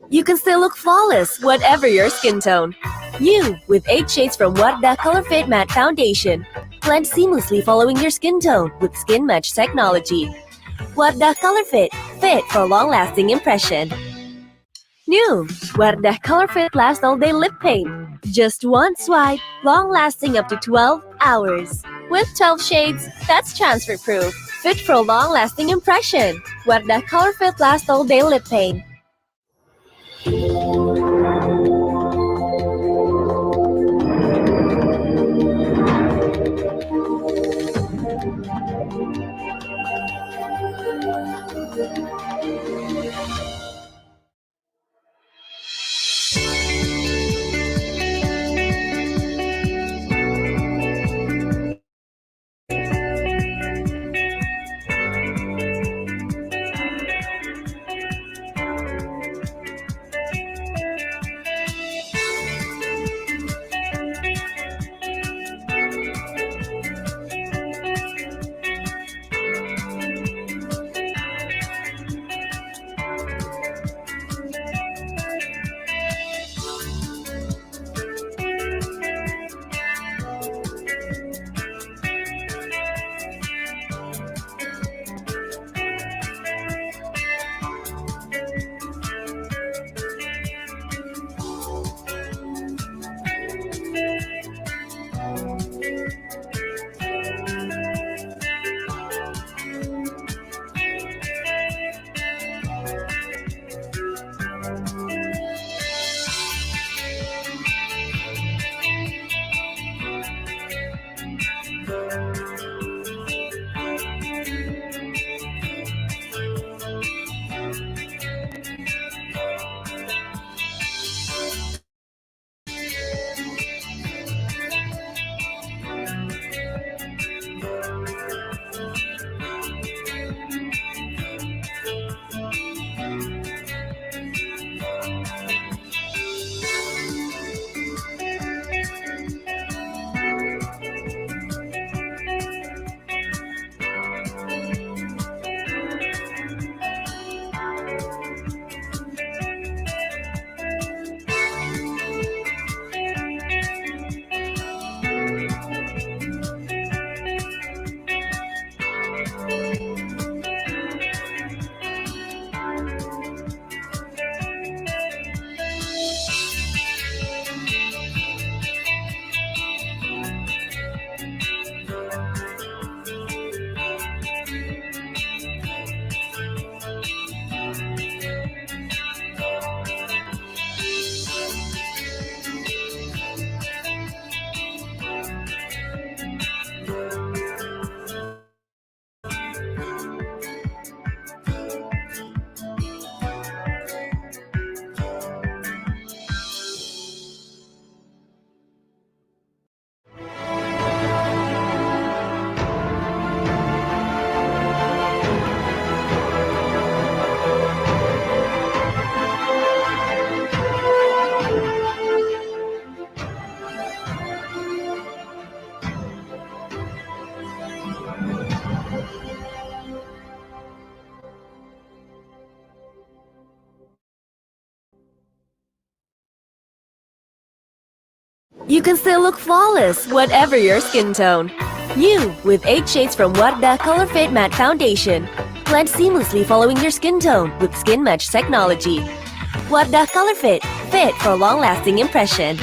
A: You can still look flawless, whatever your skin tone. You, with 8 shades from w.b.t Color Fit Matte Foundation. Blend seamlessly following your skin tone with Skin Match technology. w.b.t Color Fit, fit for a long-lasting impression. New, w.b.t Color Fit Last All Day Lip Paint. Just one swipe, long-lasting up to 12 hours. With 12 shades, that's transfer-proof. Fit for a long-lasting impression. w.b.t Color Fit Last All Day Lip Paint. You can still look flawless, whatever your skin tone. You, with 8 shades from w.b.t Fit Matte Foundation. Blend seamlessly following your skin tone with Skin Match technology. w.b.t Fit, fit for a long-lasting impression.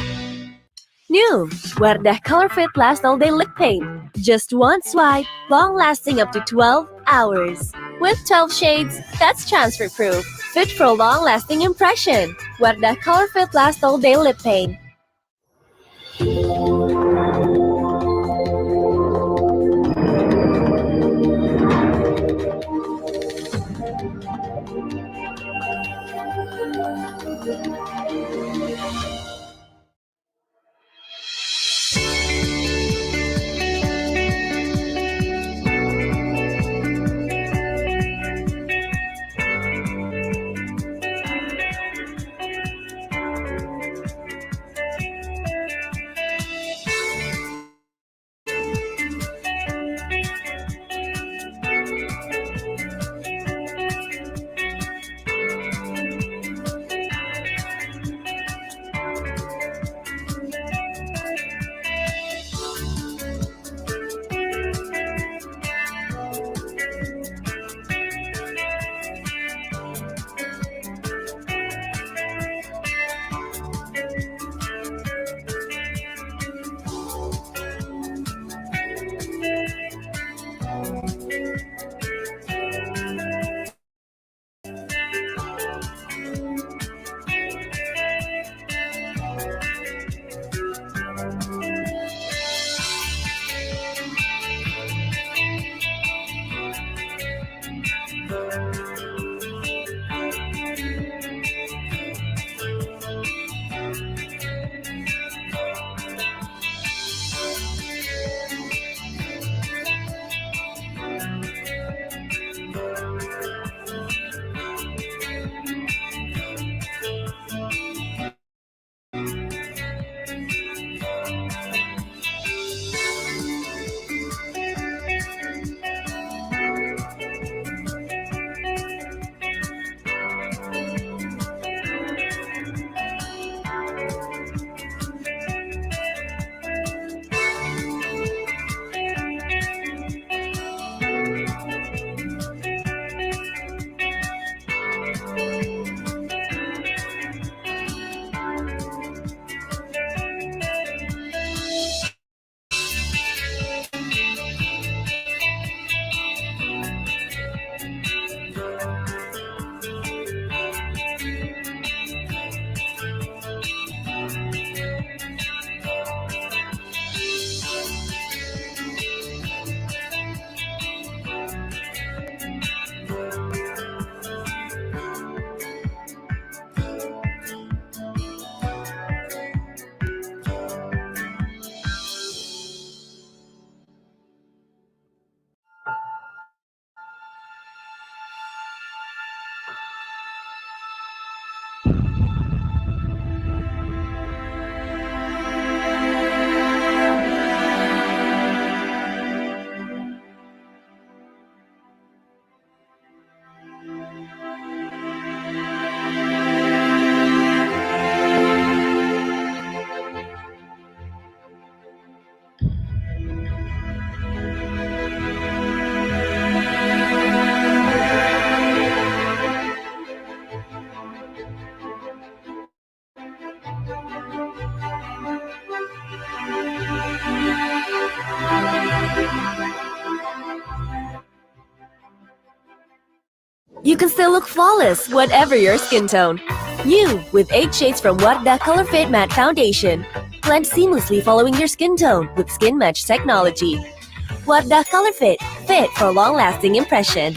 A: New, w.b.t Fit Last All Day Lip Paint. Just one swipe, long-lasting up to 12 hours. With 12 shades, that's transfer-proof. Fit for a long-lasting impression. w.b.t Fit Last All Day Lip Paint. You can still look flawless, whatever your skin tone. You, with 8 shades from w.b.t Fit Matte Foundation. Blend seamlessly following your skin tone with Skin Match technology. w.b.t Fit, fit for a long-lasting impression.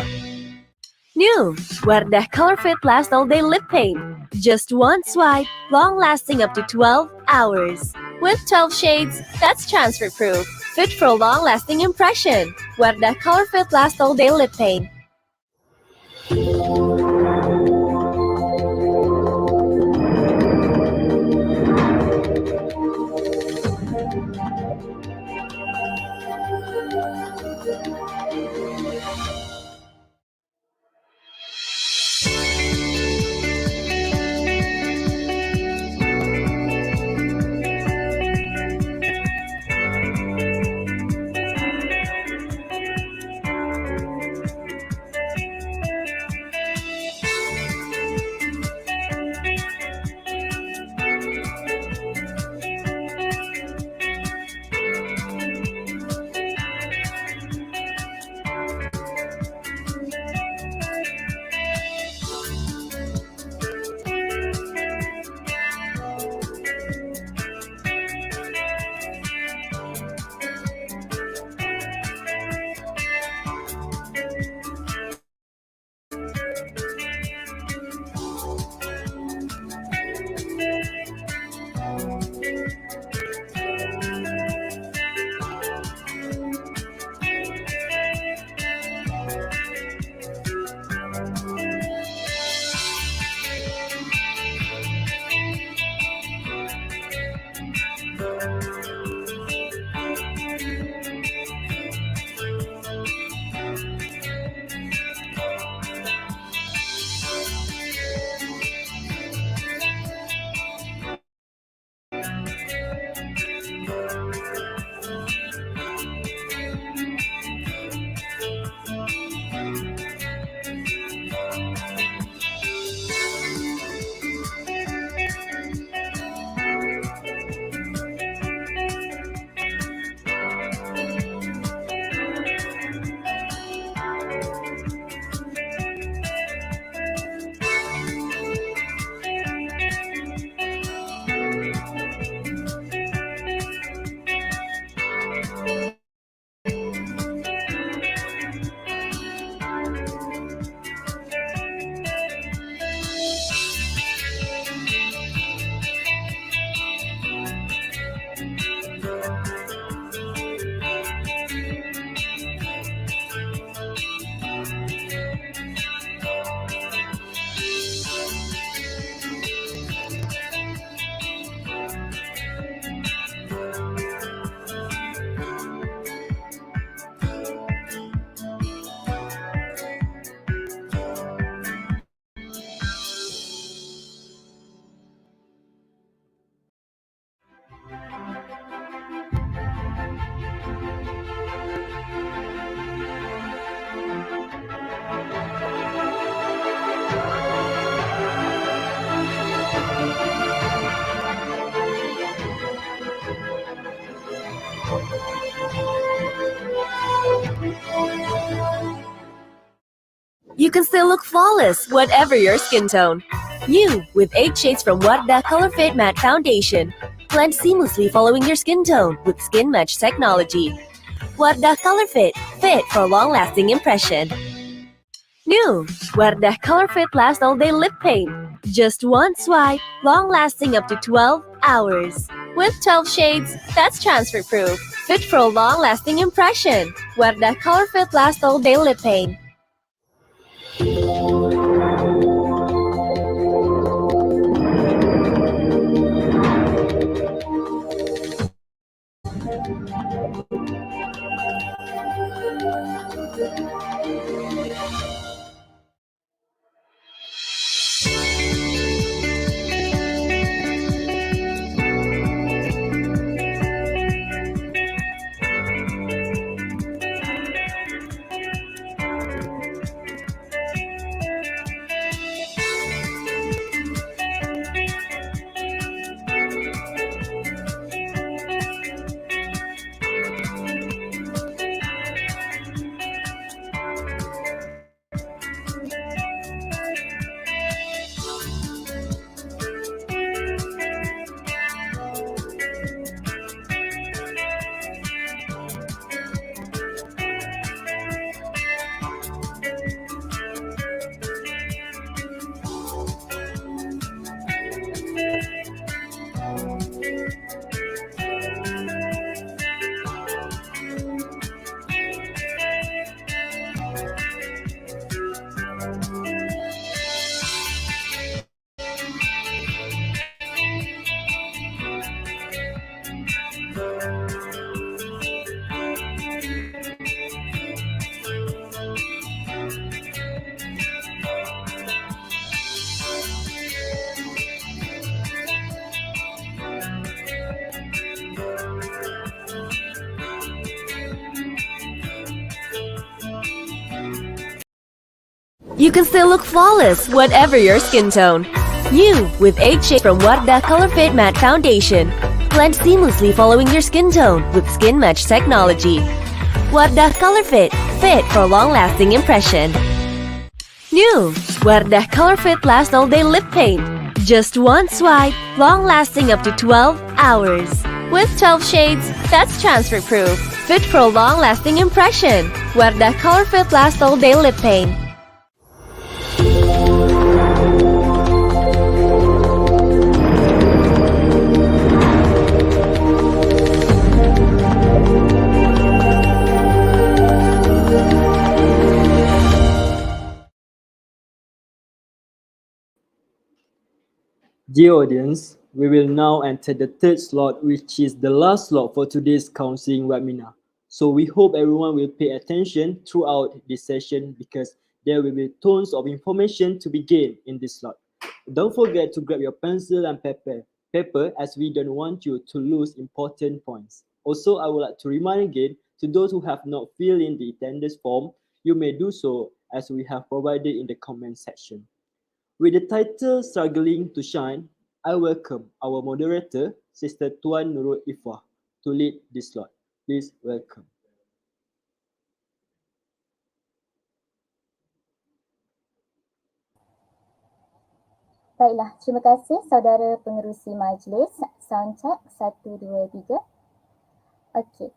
A: New, w.b.t Fit Last All Day Lip Paint. Just one swipe, long-lasting up to 12 hours. With 12 shades, that's transfer-proof. Fit for a long-lasting impression. w.b.t Fit Last All Day Lip Paint. You can still look flawless, whatever your skin tone. You, with 8 shades from Wardah Color Fit Matte Foundation. Blend seamlessly following your skin tone with Skin Match technology. Wardah Color Fit, fit for a long-lasting impression. New, Wardah Color Fit Last All Day Lip Paint. Just one swipe, long-lasting up to 12 hours. With 12 shades, that's transfer-proof. Fit for a long-lasting impression. Wardah Color Fit Last All Day Lip Paint. You can still look flawless, whatever your skin tone. You, with 8 shades from Wardah Color Fit Matte Foundation. Blend seamlessly following your skin tone with Skin Match technology. Wardah Color Fit, fit for a long-lasting impression. New, Wardah Color Fit Last All Day Lip Paint. Just one swipe, long-lasting up to 12 hours. With 12 shades, that's transfer-proof. Fit for a long-lasting impression. Wardah Color Fit Last All Day Lip Paint.
B: Dear audience, we will now enter the third slot, which is the last slot for today's counseling webinar. So we hope everyone will pay attention throughout this session because there will be tons of information to be gained in this slot. Don't forget to grab your pencil and paper as we don't want you to lose important points. Also, I would like to remind again to those who have not filled in the attendance form, you may do so as we have provided in the comment section. With the title Struggling to Shine, I welcome our moderator, Sister Tuan Nurul Ifah, to lead this slot. Please welcome.
L: Baiklah, terima kasih saudara pengerusi majlis. Sound check 1, 2, 3. Okey.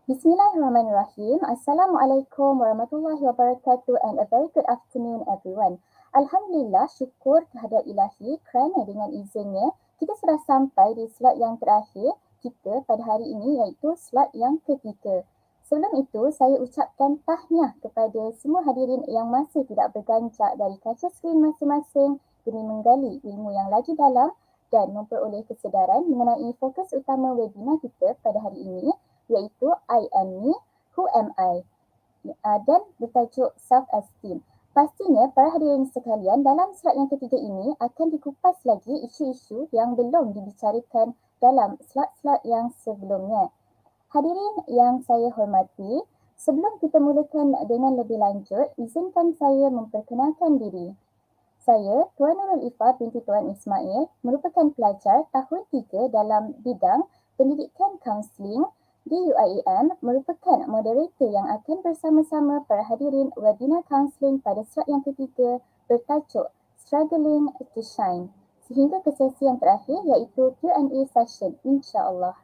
L: Bismillahirrahmanirrahim. Assalamualaikum warahmatullahi wabarakatuh and a very good afternoon everyone. Alhamdulillah, syukur kehadirat ilahi kerana dengan izinnya kita sudah sampai di slot yang terakhir kita pada hari ini iaitu slot yang ketiga. Sebelum itu, saya ucapkan tahniah kepada semua hadirin yang masih tidak berganjak dari kaca skrin masing-masing demi menggali ilmu yang lagi dalam dan memperoleh kesedaran mengenai fokus utama webinar kita pada hari ini iaitu I am me, who am I dan bertajuk self-esteem. Pastinya para hadirin sekalian dalam slot yang ketiga ini akan dikupas lagi isu-isu yang belum dibicarakan dalam slot-slot yang sebelumnya. Hadirin yang saya hormati, sebelum kita mulakan dengan lebih lanjut, izinkan saya memperkenalkan diri. Saya, Tuan Nurul Ifah binti Tuan Ismail, merupakan pelajar tahun 3 dalam bidang pendidikan kaunseling DUIUM merupakan moderator yang akan bersama-sama para hadirin webinar counselling pada slot yang ketiga bertajuk Struggling to Shine sehingga ke sesi yang terakhir iaitu Q&A session insya-Allah.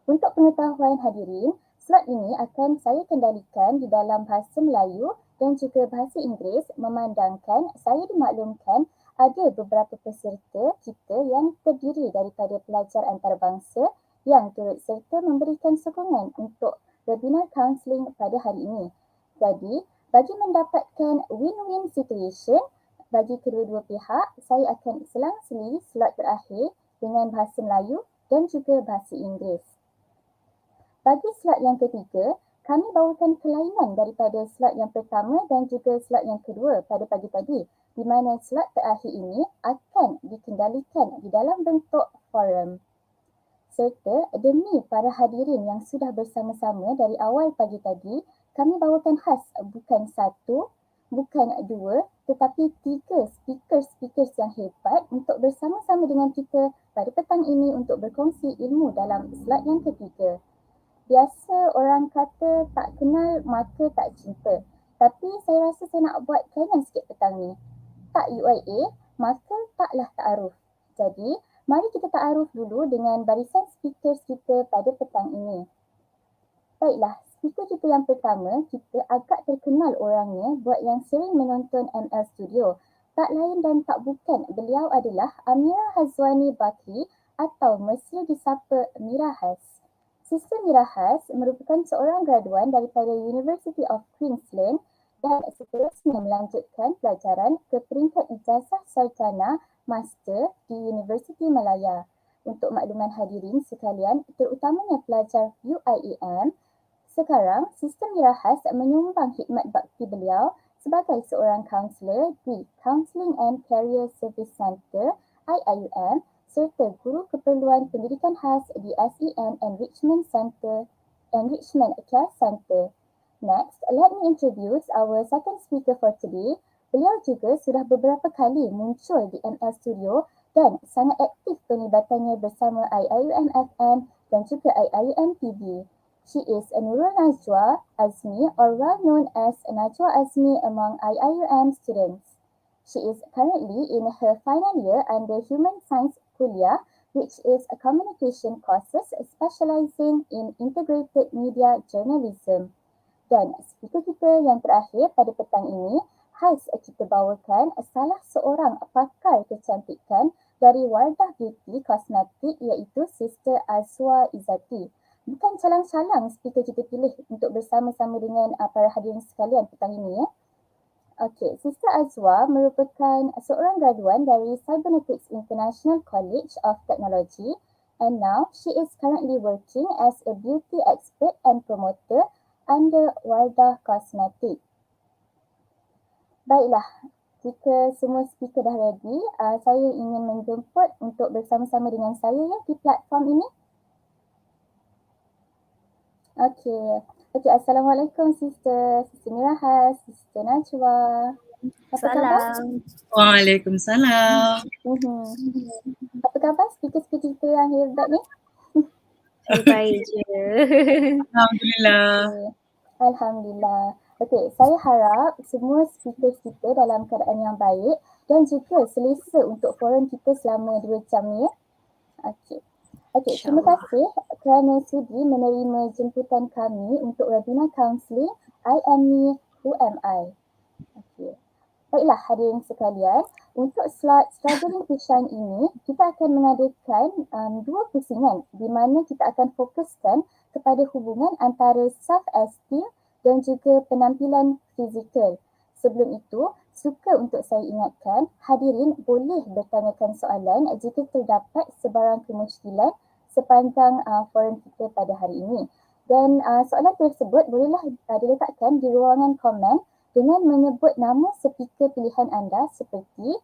L: Untuk pengetahuan hadirin, slot ini akan saya kendalikan di dalam bahasa Melayu dan juga bahasa Inggeris memandangkan saya dimaklumkan ada beberapa peserta kita yang terdiri daripada pelajar antarabangsa yang turut serta memberikan sokongan untuk webinar counselling pada hari ini. Jadi, bagi mendapatkan win-win situation bagi kedua-dua pihak, saya akan selang-seli slot terakhir dengan bahasa Melayu dan juga bahasa Inggeris. Bagi slot yang ketiga, kami bawakan kelainan daripada slot yang pertama dan juga slot yang kedua pada pagi tadi, di mana slot terakhir ini akan dikendalikan di dalam bentuk forum. Serta demi para hadirin yang sudah bersama-sama dari awal pagi tadi, kami bawakan khas bukan satu, bukan dua, tetapi 3 speakers yang hebat untuk bersama-sama dengan kita pada petang ini untuk berkongsi ilmu dalam slot yang ketiga. Biasa orang kata tak kenal maka tak cinta. Tapi saya rasa saya nak buat Khairenn sikit petang ni. Tak UIA, maka taklah ta'aruf. Jadi, mari kita ta'aruf dulu dengan barisan speakers kita pada petang ini. Baiklah, speaker kita yang pertama, kita agak terkenal orangnya buat yang sering menonton ML Studio. Tak lain dan tak bukan, beliau adalah Amira Hazwani Bakri atau mesra disapa Mirahas. Sister Mirahas merupakan seorang graduan daripada University of Queensland dan seterusnya melanjutkan pelajaran ke peringkat ijazah sarjana master di Universiti Malaya. Untuk makluman hadirin sekalian, terutamanya pelajar UIUM, sekarang Sister Mirahas menyumbang khidmat bakti beliau sebagai seorang kaunselor di Counselling and Career Service Centre IIUM serta guru keperluan pendidikan khas di SEN Enrichment Care Centre. Next, let me introduce our second speaker for today. Beliau juga sudah beberapa kali muncul di ML Studio dan sangat aktif penlibatannya bersama IIUM FM dan juga IIUM TV. She is Nurul Najwa Azmi, or well known as Najwa Azmi among IIUM students. She is currently in her final year under Human Science Kulliyyah, which is a communication courses specializing in integrated media journalism. Dan speaker kita yang terakhir pada petang ini, khas kita bawakan salah seorang pakar kecantikan dari Wardah Beauty Kosmetik iaitu Sister Azwa Izzati. Bukan calang-calang speaker kita pilih untuk bersama-sama dengan para hadirin sekalian petang ini ya. Okey, Sister Azwa merupakan seorang graduan dari Cybernetics International College of Technology and now she is currently working as a beauty expert and promoter under Wardah Cosmetic. Baiklah, jika semua speaker dah ready, saya ingin menjemput untuk bersama-sama dengan saya ya di platform ini. Okey, Assalamualaikum Sister Mirahas, Sister Najwa. Apa khabar?
M: Waalaikumsalam.
L: Apa khabar speaker-speaker kita yang hebat ni?
J: Baik je.
M: Alhamdulillah.
L: Alhamdulillah. Okey, saya harap semua speaker kita dalam keadaan yang baik dan juga selesa untuk forum kita selama 2 jam ni ya. Okey, terima kasih kerana sudi menerima jemputan kami untuk webinar counselling I Am Me, Who Am I. Okey. Baiklah hadirin sekalian, untuk slot Struggling to Shine ini, kita akan mengadakan 2 pusingan di mana kita akan fokuskan kepada hubungan antara self-esteem dan juga penampilan fizikal. Sebelum itu, suka untuk saya ingatkan, hadirin boleh bertanyakan soalan jika terdapat sebarang kemusykilan sepanjang forum kita pada hari ini. Dan soalan tersebut bolehlah diletakkan di ruangan komen dengan menyebut nama speaker pilihan anda seperti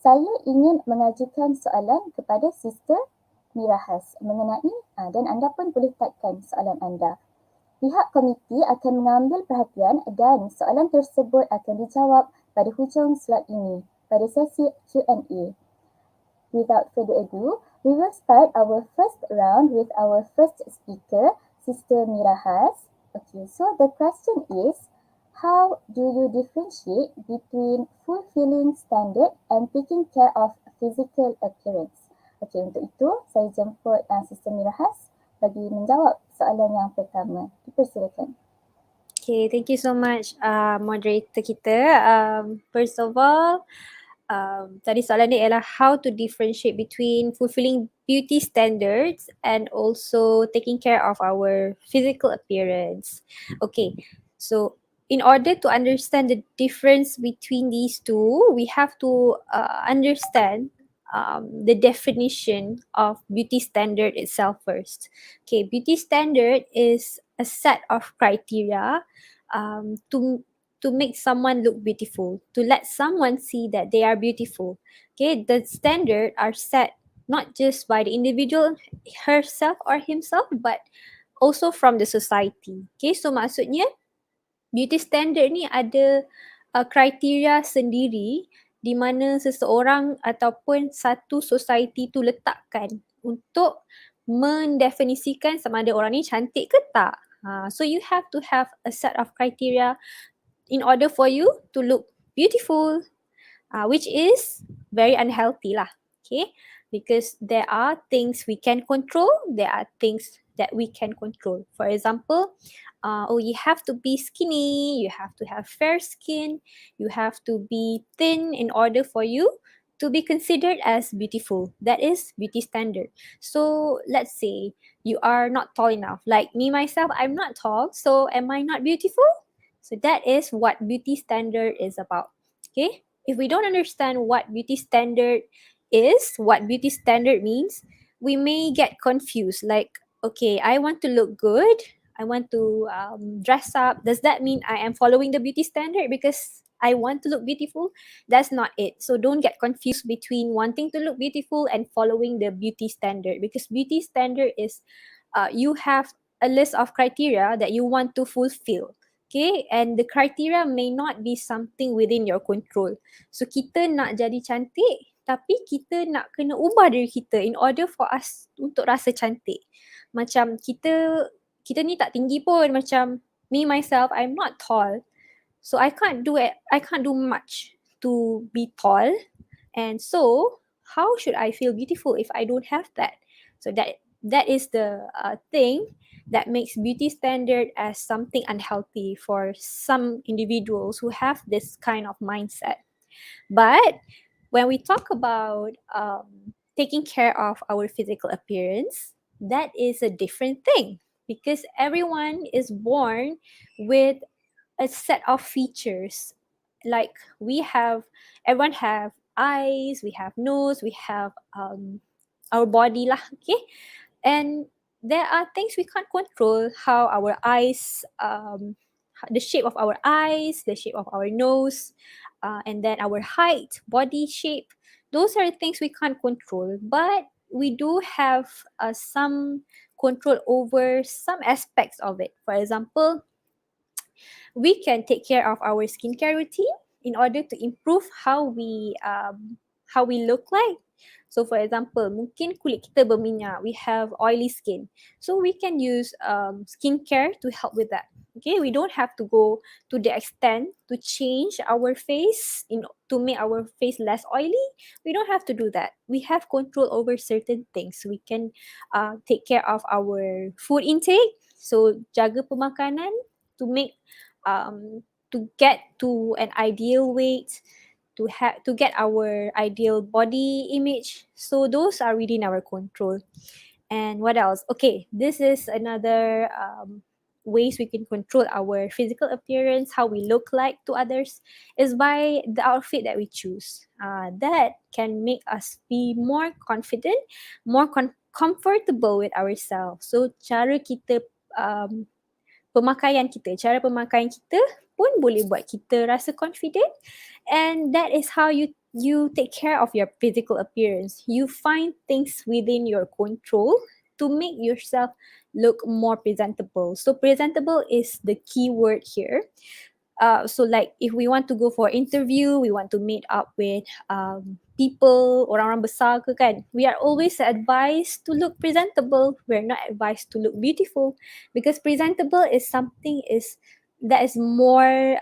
L: saya ingin mengajukan soalan kepada Sister Mirahas mengenai dan anda pun boleh typekan soalan anda. Pihak komiti akan mengambil perhatian dan soalan tersebut akan dijawab pada hujung slot ini pada sesi Q&A. Without further ado, We will start our first round with our first speaker, Sister Mirahas. Okay, so the question is, how do you differentiate between fulfilling standard and taking care of physical appearance? Okay, untuk itu saya jemput Sister Mirahas bagi menjawab soalan yang pertama. Dipersilakan.
N: Okay, thank you so much moderator kita. First of all, tadi soalan dia ialah how to differentiate between fulfilling beauty standards and also taking care of our physical appearance. Okay, so in order to understand the difference between these two, we have to understand the definition of beauty standard itself first. Okay, beauty standard is a set of criteria to make someone look beautiful, to let someone see that they are beautiful. Okay, the standard are set not just by the individual herself or himself, but also from the society. Okay, so maksudnya beauty standard ni ada kriteria sendiri di mana seseorang ataupun satu society tu letakkan untuk mendefinisikan sama ada orang ni cantik ke tak. So you have to have a set of criteria in order for you to look beautiful, which is very unhealthy lah. Okay, because there are things we can control, there are things that we can control. For example, you have to be skinny, you have to have fair skin, you have to be thin in order for you to be considered as beautiful. That is beauty standard. So let's say you are not tall enough. Like me myself, I'm not tall, so am I not beautiful? So that is what beauty standard is about. Okay, if we don't understand what beauty standard is, what beauty standard means, we may get confused. Like, okay, I want to look good, I want to dress up. Does that mean I am following the beauty standard because I want to look beautiful? That's not it. So don't get confused between wanting to look beautiful and following the beauty standard, because beauty standard is you have a list of criteria that you want to fulfill. Okay, and the criteria may not be something within your control. So kita nak jadi cantik, tapi kita nak kena ubah diri kita in order for us untuk rasa cantik. Macam kita ni tak tinggi pun, macam me myself, I'm not tall. So I can't do much to be tall. And so how should I feel beautiful if I don't have that? So that is the thing that makes beauty standard as something unhealthy for some individuals who have this kind of mindset. But when we talk about taking care of our physical appearance, that is a different thing, because everyone is born with a set of features. Like everyone have eyes, we have nose, we have our body lah, okay? And there are things we can't control, how our eyes, the shape of our eyes, the shape of our nose, and then our height, body shape. Those are things we can't control, but we do have some control over some aspects of it. For example, we can take care of our skincare routine in order to improve how we look like. So for example, mungkin kulit kita berminyak, we have oily skin. So we can use skincare to help with that. Okay, we don't have to go to the extent to change our face to make our face less oily. We don't have to do that. We have control over certain things. We can take care of our food intake. So jaga pemakanan to make to get to an ideal weight, to get our ideal body image. So those are within our control. And what else? Okay, this is another ways we can control our physical appearance, how we look like to others, is by the outfit that we choose. That can make us be more confident, more comfortable with ourselves. So cara pemakaian kita pun boleh buat kita rasa confident, and that is how you take care of your physical appearance. You find things within your control to make yourself look more presentable. So presentable is the key word here. So like if we want to go for interview, we want to meet up with people, orang-orang besar ke kan, we are always advised to look presentable. We're not advised to look beautiful, because presentable is something that is more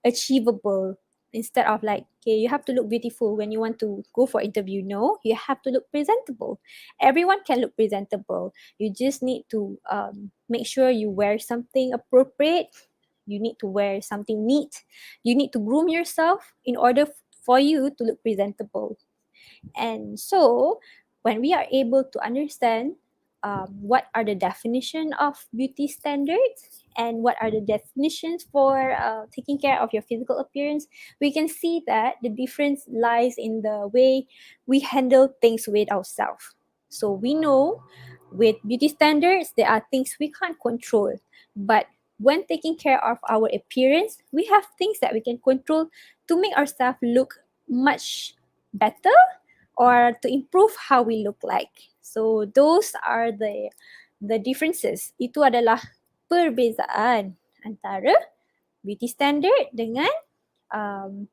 N: achievable, instead of like, okay, you have to look beautiful when you want to go for interview. No, you have to look presentable. Everyone can look presentable. You just need to make sure you wear something appropriate. You need to wear something neat. You need to groom yourself in order for you to look presentable. And so, when we are able to understand what are the definition of beauty standards and what are the definitions for taking care of your physical appearance, we can see that the difference lies in the way we handle things with ourselves. So we know with beauty standards, there are things we can't control, but when taking care of our appearance, we have things that we can control to make ourselves look much better or to improve how we look like. So those are the differences. Itu adalah perbezaan antara beauty standard dengan um,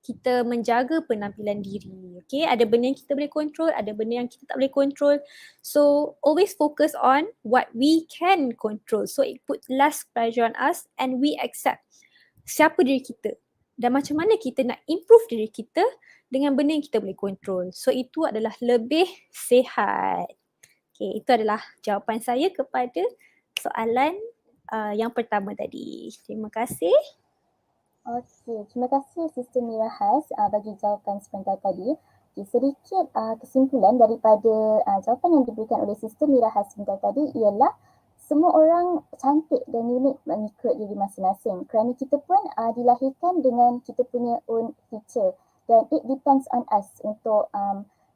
N: kita menjaga penampilan diri. Okay, ada benda yang kita boleh control, ada benda yang kita tak boleh control. So always focus on what we can control. So it put less pressure on us and we accept siapa diri kita dan macam mana kita nak improve diri kita dengan benda yang kita boleh control. So itu adalah lebih sihat. Okay, itu adalah jawapan saya kepada soalan yang pertama tadi. Terima kasih.
L: Okey, terima kasih Sister Mirahas bagi jawapan sebentar tadi. Okay, sedikit kesimpulan daripada jawapan yang diberikan oleh Sister Mirahas sebentar tadi ialah semua orang cantik dan unik mengikut diri masing-masing. Kerana kita pun dilahirkan dengan kita punya own feature dan it depends on us untuk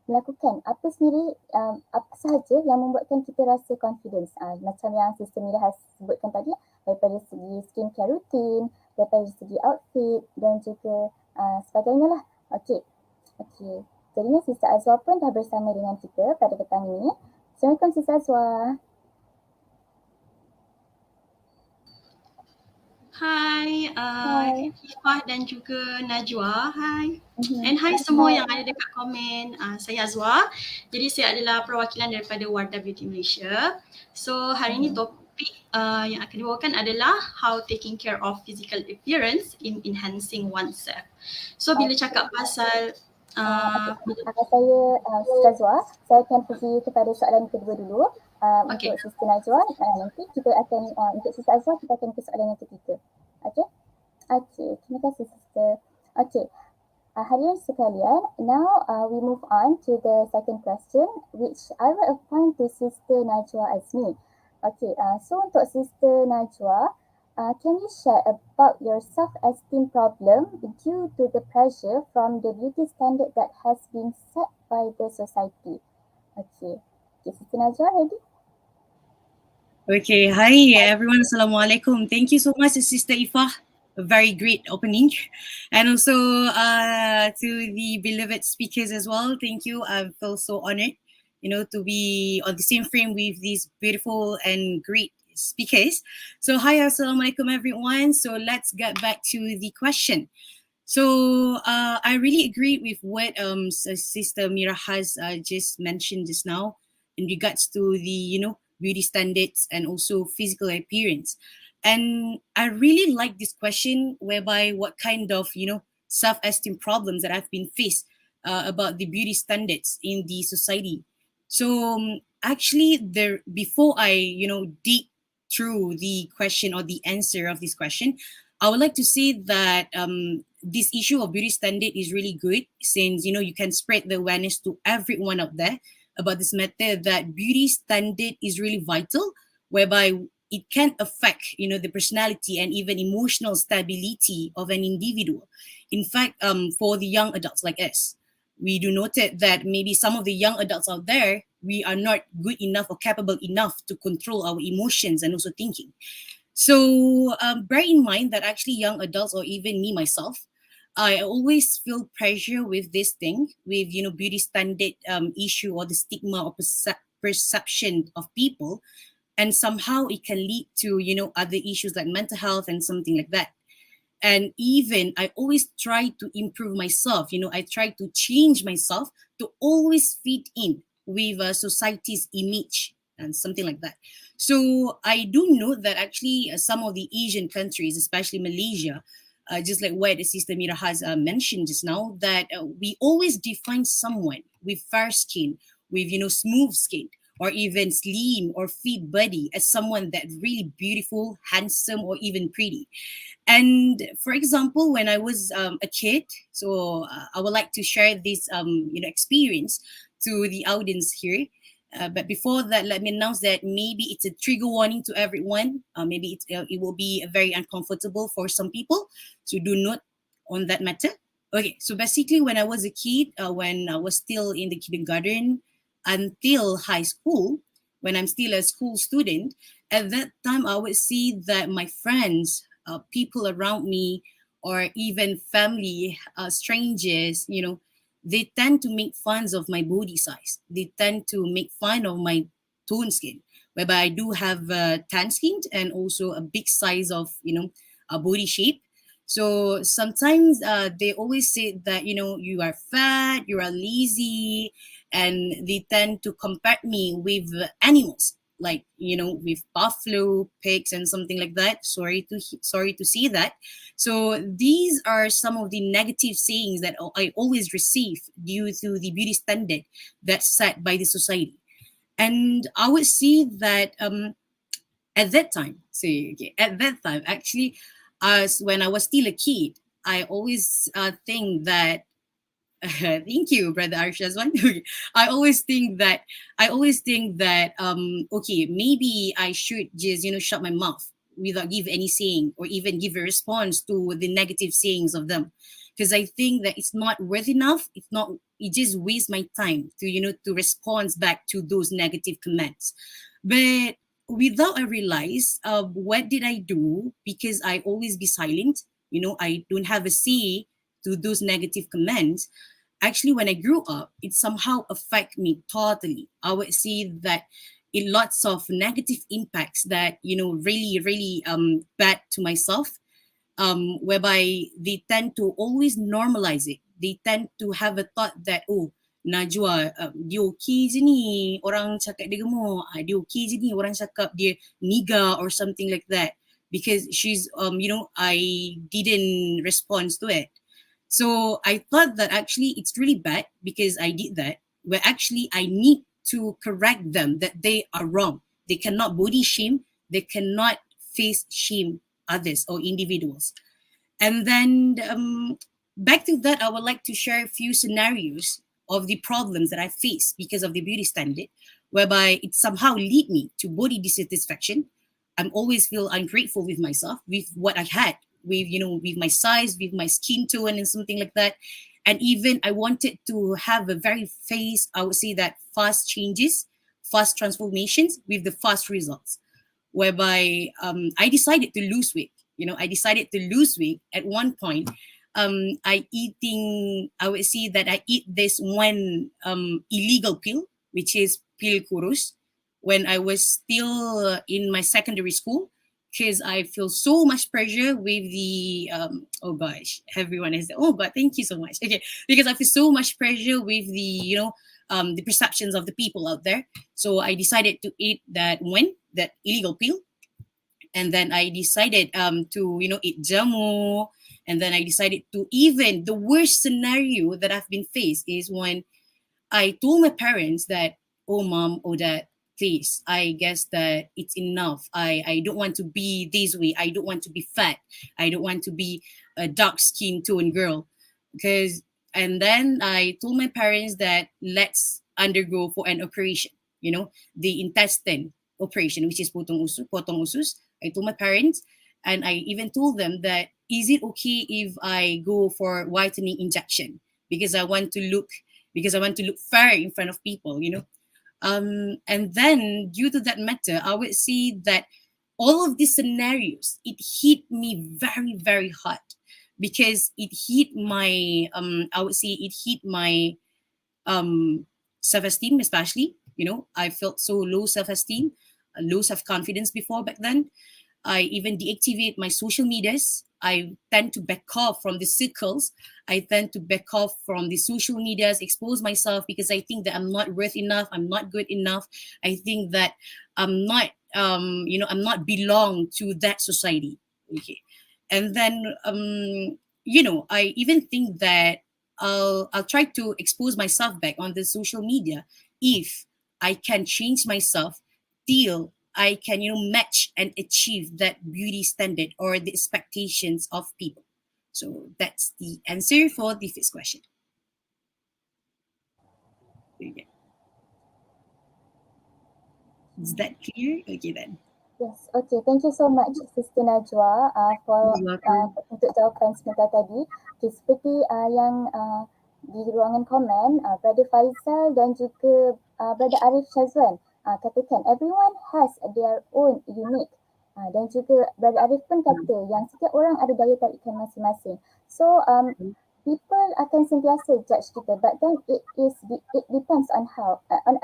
L: melakukan apa sendiri, apa sahaja yang membuatkan kita rasa confidence. Macam yang Sister Mirahas sebutkan tadi, daripada segi skincare routine, daripada segi outfit dan juga sebagainya lah. Okey. Jadinya Sister Azwa pun dah bersama dengan kita pada petang ini. Assalamualaikum Sister Azwa.
O: Hai, Ifah dan juga Najwa. Hai. And hai semua yang ada dekat komen. Saya Azwa. Jadi saya adalah perwakilan daripada Wardah Beauty Malaysia. So hari ini topik yang akan dibawakan adalah how taking care of physical appearance in enhancing oneself. So bila cakap pasal
L: saya Sister Azwa, saya akan pergi kepada soalan kedua dulu. Untuk Sister Najwa, nanti kita akan untuk Sister Azwa kita akan ke soalan yang ketiga. Okey, terima kasih Sister. Okey, hadirin sekalian, now we move on to the second question which I will appoint to Sister Najwa Azmi. Okey, so untuk Sister Najwa, can you share about your self-esteem problem due to the pressure from the beauty standard that has been set by the society? Okay, Sister Najwa, ready?
M: Okay, hi everyone. Assalamualaikum. Thank you so much, Sister Ifah. A very great opening. And also to the beloved speakers as well. Thank you. I feel so honored, to be on the same frame with these beautiful and great speakers. So hi, Assalamualaikum everyone. So let's get back to the question. So I really agree with what Sister Mira has just mentioned just now in regards to the, beauty standards and also physical appearance. And I really like this question whereby what kind of, self-esteem problems that I've been faced about the beauty standards in the society. So actually before I, dig through the question or the answer of this question, I would like to say that this issue of beauty standard is really good since, you can spread the awareness to everyone out there about this matter that beauty standard is really vital, whereby it can affect, the personality and even emotional stability of an individual. In fact, for the young adults like us, we do noted that maybe some of the young adults out there, we are not good enough or capable enough to control our emotions and also thinking. So bear in mind that actually young adults or even me myself, I always feel pressure with this thing, with, beauty standard issue or the stigma or perception of people. and somehow it can lead to, other issues like mental health and something like that. And even I always try to improve myself. I try to change myself to always fit in with society's image and something like that. So I do know that actually some of the Asian countries, especially Malaysia, just like what Sister Mira has mentioned just now, that we always define someone with fair skin, with smooth skin, or even slim or fit body as someone that really beautiful, handsome, or even pretty. And for example, when I was a kid, so I would like to share this experience to the audience here. But before that, let me announce that maybe it's a trigger warning to everyone. Maybe it will be very uncomfortable for some people. So do note on that matter. Okay, so basically when I was a kid, when I was still in the kindergarten until high school, when I'm still a school student, at that time I would see that my friends, people around me, or even family, strangers, they tend to make fun of my body size. They tend to make fun of my tone skin, whereby I do have tan skin and also a big size of, a body shape. So sometimes they always say that, you are fat, you are lazy, and they tend to compare me with animals, like with buffalo, pigs, and something like that. Sorry to see that. So these are some of the negative sayings that I always receive due to the beauty standard that's set by the society. And I would see that at that time, actually, as when I was still a kid, I always think that thank you, Brother Arshazwan. I always think that okay, maybe I should just shut my mouth without give any saying or even give a response to the negative sayings of them, because I think that it's not worth enough. It just wastes my time to to respond back to those negative comments. But without I realize, what did I do? Because I always be silent. I don't have a say to those negative comments. Actually, when I grew up, it somehow affect me totally. I would see that it lots of negative impacts that really really bad to myself, whereby they tend to always normalize it. They tend to have a thought that, oh, Najwa, dia okay je ni, orang cakap dia gemuk, dia okay je ni, orang cakap dia niga or something like that, because she's I didn't respond to it. So I thought that actually it's really bad because I did that, where actually I need to correct them that they are wrong. They cannot body shame, they cannot face shame others or individuals. And then back to that, I would like to share a few scenarios of the problems that I face because of the beauty standard, whereby it somehow lead me to body dissatisfaction. I'm always feel ungrateful with myself, with what I had, with with my size, with my skin tone and something like that. And even I wanted to have a very I would say that fast changes, fast transformations with the fast results, whereby I decided to lose weight. I decided to lose weight at one point. I would say that I eat this one illegal pill, which is pill kurus, when I was still in my secondary school, because I feel so much pressure with the oh gosh, everyone is oh, but thank you so much. Okay, because I feel so much pressure with the the perceptions of the people out there. So I decided to eat that illegal pill, and then I decided to eat jamu, and then I decided to, even the worst scenario that I've been faced is when I told my parents that, oh mom, oh dad, please, I guess that it's enough. I don't want to be this way. I don't want to be fat. I don't want to be a dark skin tone girl. And then I told my parents that let's undergo for an operation, the intestine operation, which is potong usus. I told my parents, and I even told them that, is it okay if I go for whitening injection? Because I want to look fair in front of people, And then due to that matter, I would see that all of these scenarios, it hit me very, very hard, because it hit my, I would say it hit my self-esteem, especially, I felt so low self-esteem. low self-confidence before back then. I even deactivate my social medias. I tend to back off from the circles. I tend to back off from the social medias, expose myself because I think that I'm not worth enough. I'm not good enough. I think that I'm not, I'm not belong to that society. Okay. And then, I even think that I'll try to expose myself back on the social media if I can change myself till I can, match and achieve that beauty standard or the expectations of people. So that's the answer for the first question. Yeah. Is that clear? Okay then.
L: Yes, okay. Thank you so much, Sister Najwa, for
M: You're welcome.
L: untuk jawapan sebentar tadi. Okay, seperti yang di ruangan komen, Brother Faisal dan juga Brother Arif Shazwan katakan everyone has their own unique. Dan juga Brother Arif pun kata yang setiap orang ada daya tarikan masing-masing. So people akan sentiasa judge kita, but then it depends on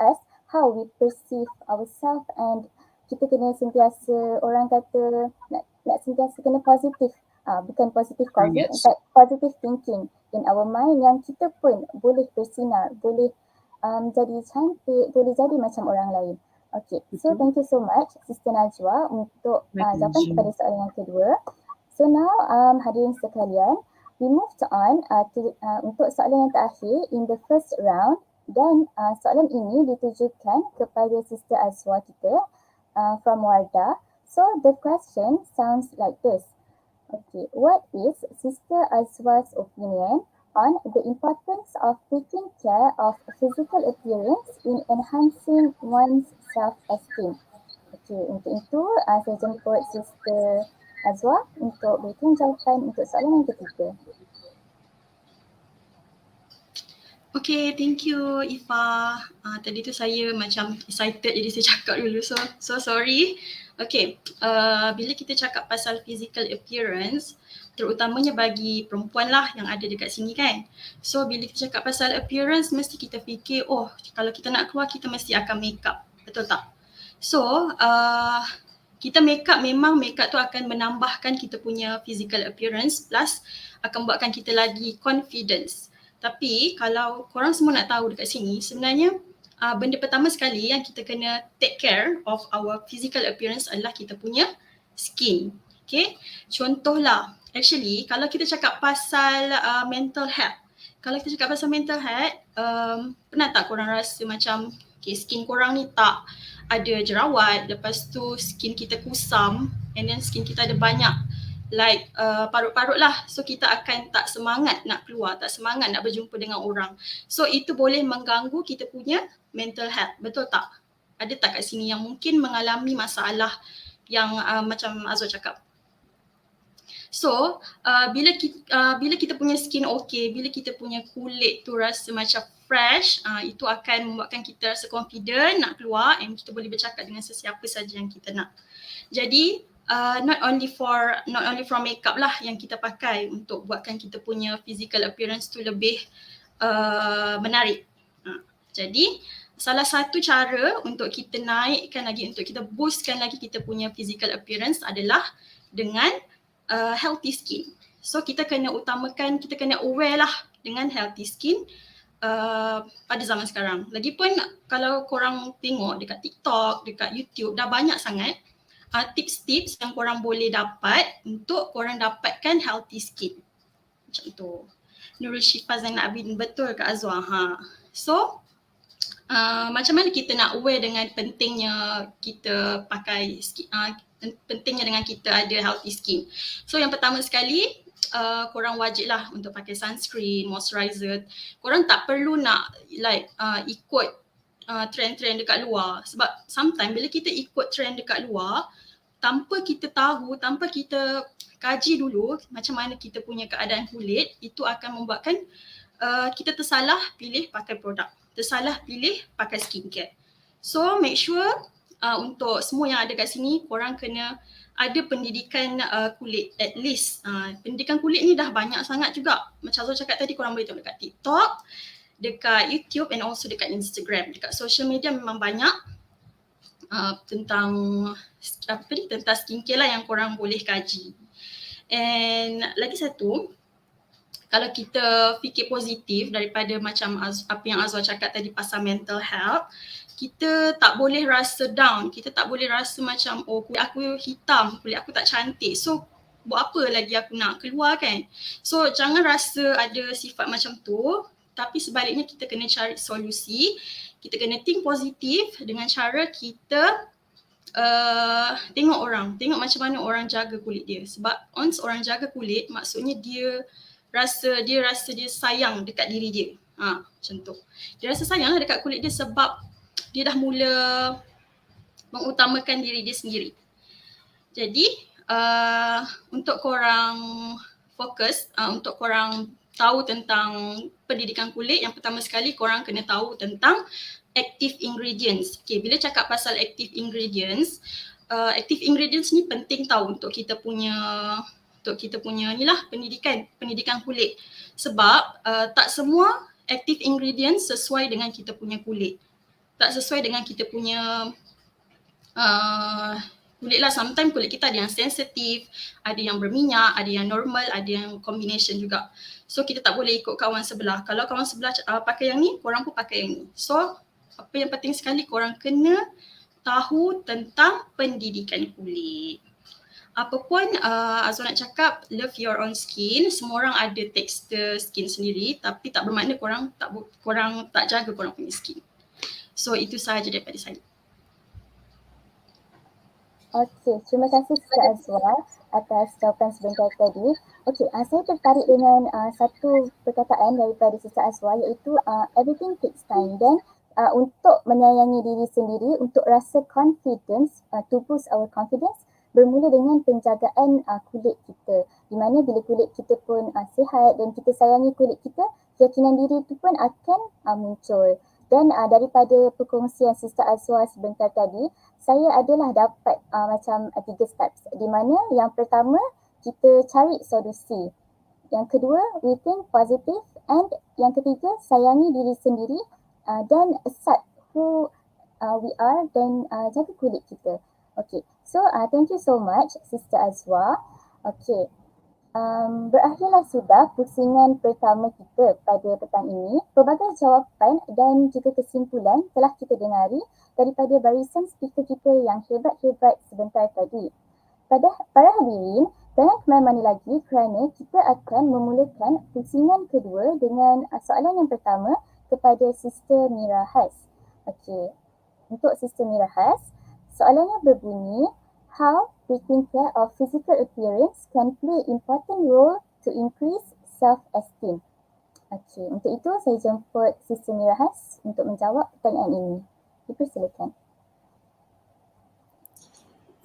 L: us how we perceive ourselves, and kita kena sentiasa, orang kata nak sentiasa kena positif, bukan positif COVID, but positive thinking in our mind, yang kita pun boleh bersinar, boleh jadi cantik, boleh jadi macam orang lain. Okay, so thank you so much Sister Najwa untuk jawapan kepada soalan yang kedua. So now hadirin sekalian, we moved on untuk soalan yang terakhir in the first round, dan soalan ini ditujukan kepada Sister Azwa kita from Wardah. So the question sounds like this. Okay, what is Sister Azwa's opinion on the importance of taking care of physical appearance in enhancing one's self-esteem? Okay, untuk itu saya jemput Sister Azwa untuk berikan jawapan untuk soalan yang ketiga.
O: Okay, thank you Ifa. Tadi tu saya macam excited jadi saya cakap dulu, so sorry. Okay, bila kita cakap pasal physical appearance, terutamanya bagi perempuan lah yang ada dekat sini kan. So bila kita cakap pasal appearance, mesti kita fikir, oh kalau kita nak keluar kita mesti akan make up, betul tak? So kita make up, memang make up tu akan menambahkan kita punya physical appearance, plus akan buatkan kita lagi confidence. Tapi kalau korang semua nak tahu dekat sini, sebenarnya benda pertama sekali yang kita kena take care of our physical appearance adalah kita punya skin. Okay, contohlah, actually kalau kita cakap pasal mental health, pernah tak korang rasa macam skin korang ni tak ada jerawat, lepas tu skin kita kusam, and then skin kita ada banyak like parut-parut lah, so kita akan tak semangat nak keluar, tak semangat nak berjumpa dengan orang. So itu boleh mengganggu kita punya mental health, betul tak? Ada tak kat sini yang mungkin mengalami masalah yang macam Azwa cakap? So bila kita punya skin okay, bila kita punya kulit tu rasa macam fresh, itu akan membuatkan kita rasa confident nak keluar, and kita boleh bercakap dengan sesiapa saja yang kita nak. Jadi not only from makeup lah yang kita pakai untuk buatkan kita punya physical appearance tu lebih menarik. Jadi salah satu cara untuk kita naikkan lagi, untuk kita boostkan lagi kita punya physical appearance adalah dengan healthy skin. So kita kena utamakan, kita kena aware lah dengan healthy skin pada zaman sekarang. Lagipun kalau korang tengok dekat TikTok, dekat YouTube, dah banyak sangat tips-tips yang korang boleh dapat untuk korang dapatkan healthy skin. Macam tu. Nurul Syifa Zainab Abidin, betul Kak Azwa. So macam mana kita nak aware dengan pentingnya kita pakai skin, pentingnya dengan kita ada healthy skin. So yang pertama sekali, korang wajib lah untuk pakai sunscreen, moisturizer. Korang tak perlu nak ikut trend-trend dekat luar, sebab sometimes bila kita ikut trend dekat luar tanpa kita tahu, tanpa kita kaji dulu macam mana kita punya keadaan kulit, itu akan membuatkan kita tersalah pilih pakai produk, tersalah pilih pakai skincare. So make sure untuk semua yang ada kat sini, korang kena ada pendidikan kulit, at least pendidikan kulit ni dah banyak sangat juga. Macam Azwa cakap tadi, korang boleh tengok dekat TikTok, dekat YouTube, and also dekat Instagram. Dekat social media memang banyak. tentang tentang skincare lah yang korang boleh kaji. And lagi satu, kalau kita fikir positif daripada macam apa yang Azwar cakap tadi pasal mental health, kita tak boleh rasa down, kita tak boleh rasa macam kulit aku hitam, kulit aku tak cantik, so buat apa lagi aku nak keluar kan. So jangan rasa ada sifat macam tu, tapi sebaliknya kita kena cari solusi, kita kena think positif dengan cara kita tengok macam mana orang jaga kulit dia. Sebab once orang jaga kulit, maksudnya dia rasa dia sayang dekat diri dia. Macam tu. Dia rasa sayang lah dekat kulit dia sebab dia dah mula mengutamakan diri dia sendiri. Jadi untuk korang fokus, untuk korang tahu tentang pendidikan kulit, yang pertama sekali korang kena tahu tentang active ingredients. Okay, bila cakap pasal active ingredients ni penting tahu untuk kita punya ni lah pendidikan kulit. Sebab tak semua active ingredients sesuai dengan kita punya kulit. Tak sesuai dengan kita punya kulit lah. Sometimes kulit kita ada yang sensitif, ada yang berminyak, ada yang normal, ada yang combination juga. So kita tak boleh ikut kawan sebelah. Kalau kawan sebelah pakai yang ni, korang pun pakai yang ni. So apa yang penting sekali, korang kena tahu tentang pendidikan kulit. Apapun Azwar nak cakap, love your own skin. Semua orang ada tekstur skin sendiri, tapi tak bermakna korang tak jaga korang punya skin. So itu sahaja daripada saya.
L: Okey, terima kasih Sister Azwar atas jawapan sebentar tadi. Okey, saya tertarik dengan satu perkataan daripada Sister Azwar, iaitu everything takes time. Dan untuk menyayangi diri sendiri, untuk rasa confidence, to boost our confidence, bermula dengan penjagaan kulit kita. Di mana bila kulit kita pun sihat dan kita sayangi kulit kita, keyakinan diri itu pun akan muncul. Dan daripada perkongsian Sister Azwar sebentar tadi, saya adalah dapat macam 3 steps. Di mana yang pertama, kita cari solusi. Yang kedua, we think positive. And yang ketiga, sayangi diri sendiri dan accept who we are dan jaga kulit kita. Okay, so thank you so much Sister Azwar. Okay, berakhirlah sudah pusingan pertama kita pada petang ini. Pelbagai jawapan dan juga kesimpulan telah kita dengari daripada barisan speaker kita yang hebat-hebat sebentar tadi. Para hadirin, jangan ke mana-mana lagi kerana kita akan memulakan pusingan kedua dengan soalan yang pertama kepada Sister Mira Has. Okey, untuk Sister Mira Has, soalannya berbunyi, how taking care of physical appearance can play important role to increase self-esteem. Okey, untuk itu saya jemput Sister Mira Has untuk menjawab pertanyaan ini. Dipersilakan.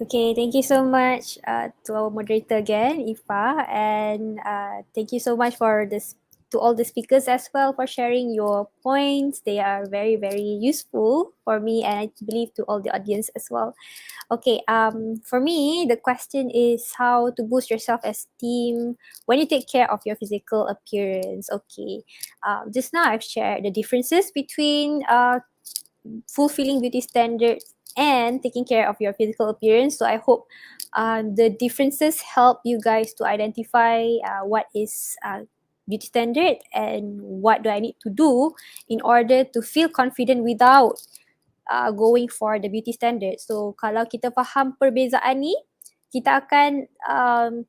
N: Okay, thank you so much to our moderator again, Ifa, and thank you so much for this to all the speakers as well for sharing your points. They are very, very useful for me and I believe to all the audience as well. Okay, for me, the question is how to boost your self-esteem when you take care of your physical appearance. Okay, just now I've shared the differences between fulfilling beauty standards and taking care of your physical appearance. So I hope the differences help you guys to identify what is beauty standard and what do I need to do in order to feel confident without going for the beauty standard. So kalau kita faham perbezaan ni, kita akan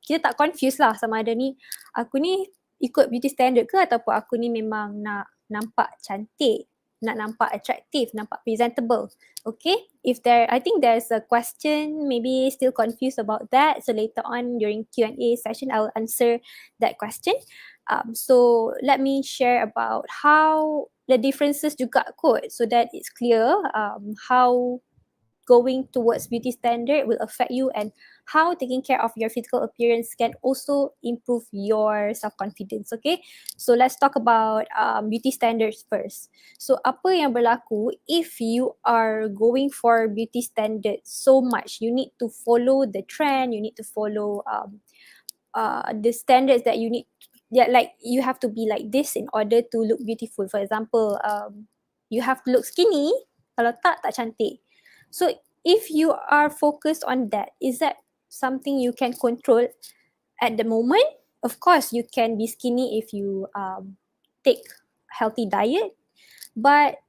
N: kita tak confuse lah sama ada ni aku ni ikut beauty standard ke ataupun aku ni memang nak nampak cantik, nak nampak attractive, nampak presentable. Okay, I think there's a question, maybe still confused about that. So later on during Q&A session, I'll answer that question. So let me share about how the differences juga kot, so that it's clear how going towards beauty standard will affect you and how taking care of your physical appearance can also improve your self-confidence. Okay, so let's talk about beauty standards first. So apa yang berlaku if you are going for beauty standards so much, you need to follow the trend, you need to follow the standards that you need. Yeah, like you have to be like this in order to look beautiful. For example, you have to look skinny, kalau tak cantik. So if you are focused on that, is that something you can control at the moment? Of course, you can be skinny if you take healthy diet, but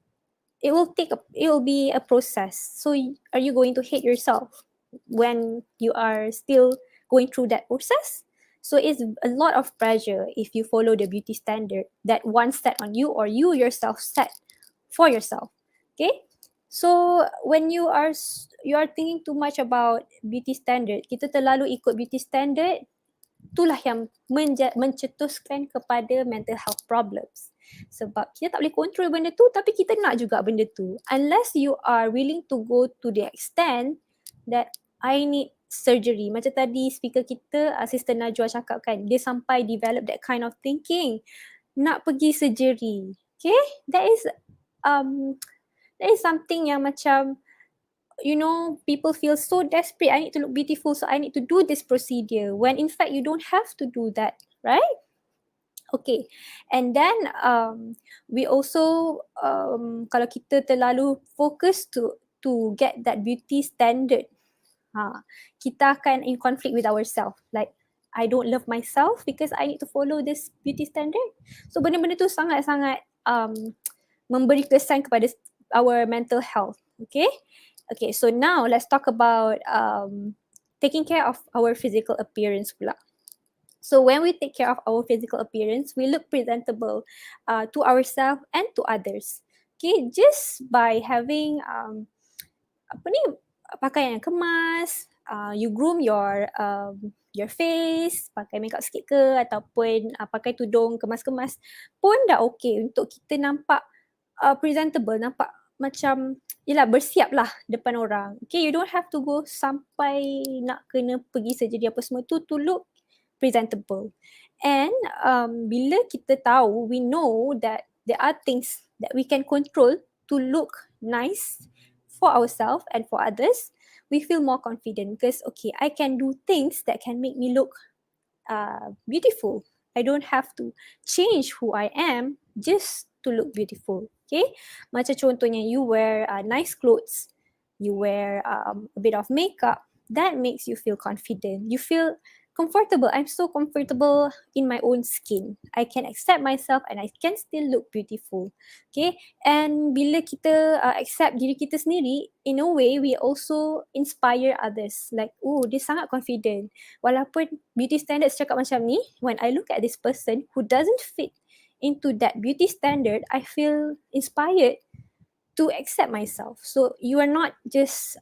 N: it will be a process. So are you going to hate yourself when you are still going through that process? So it's a lot of pressure if you follow the beauty standard that one set on you or you yourself set for yourself. Okay? So when you are thinking too much about beauty standard, kita terlalu ikut beauty standard, itulah yang mencetuskan kepada mental health problems. Sebab kita tak boleh control benda tu, tapi kita nak juga benda tu. Unless you are willing to go to the extent that I need surgery. Macam tadi speaker kita, Sister Najwa cakap kan, dia sampai develop that kind of thinking. Nak pergi surgery. Okay? That is something yang macam, you know, people feel so desperate. I need to look beautiful, so I need to do this procedure. When in fact, you don't have to do that, right? Okay. And then we also, kalau kita terlalu fokus to get that beauty standard, kita akan in conflict with ourselves. Like, I don't love myself because I need to follow this beauty standard. So benda-benda tu sangat-sangat memberi kesan kepada our mental health. Okay. Okay, so now let's talk about taking care of our physical appearance pula. So when we take care of our physical appearance, we look presentable to ourselves and to others. Okay, just by having pakaian yang kemas, you groom your face, pakai makeup sikit ke, ataupun pakai tudung kemas-kemas pun dah okay untuk kita nampak presentable, nampak macam yelah bersiap lah depan orang. Okay, you don't have to go sampai nak kena pergi surgery apa semua tu to look presentable. And bila kita tahu, we know that there are things that we can control to look nice for ourselves and for others, we feel more confident because okay, I can do things that can make me look beautiful. I don't have to change who I am just to look beautiful. Okay, macam contohnya you wear nice clothes, you wear a bit of makeup, that makes you feel confident. You feel comfortable. I'm so comfortable in my own skin. I can accept myself and I can still look beautiful. Okay, and bila kita accept diri kita sendiri, in a way we also inspire others. Like, oh, dia sangat confident. Walaupun beauty standards cakap macam ni, when I look at this person who doesn't fit into that beauty standard, I feel inspired to accept myself. So you are not just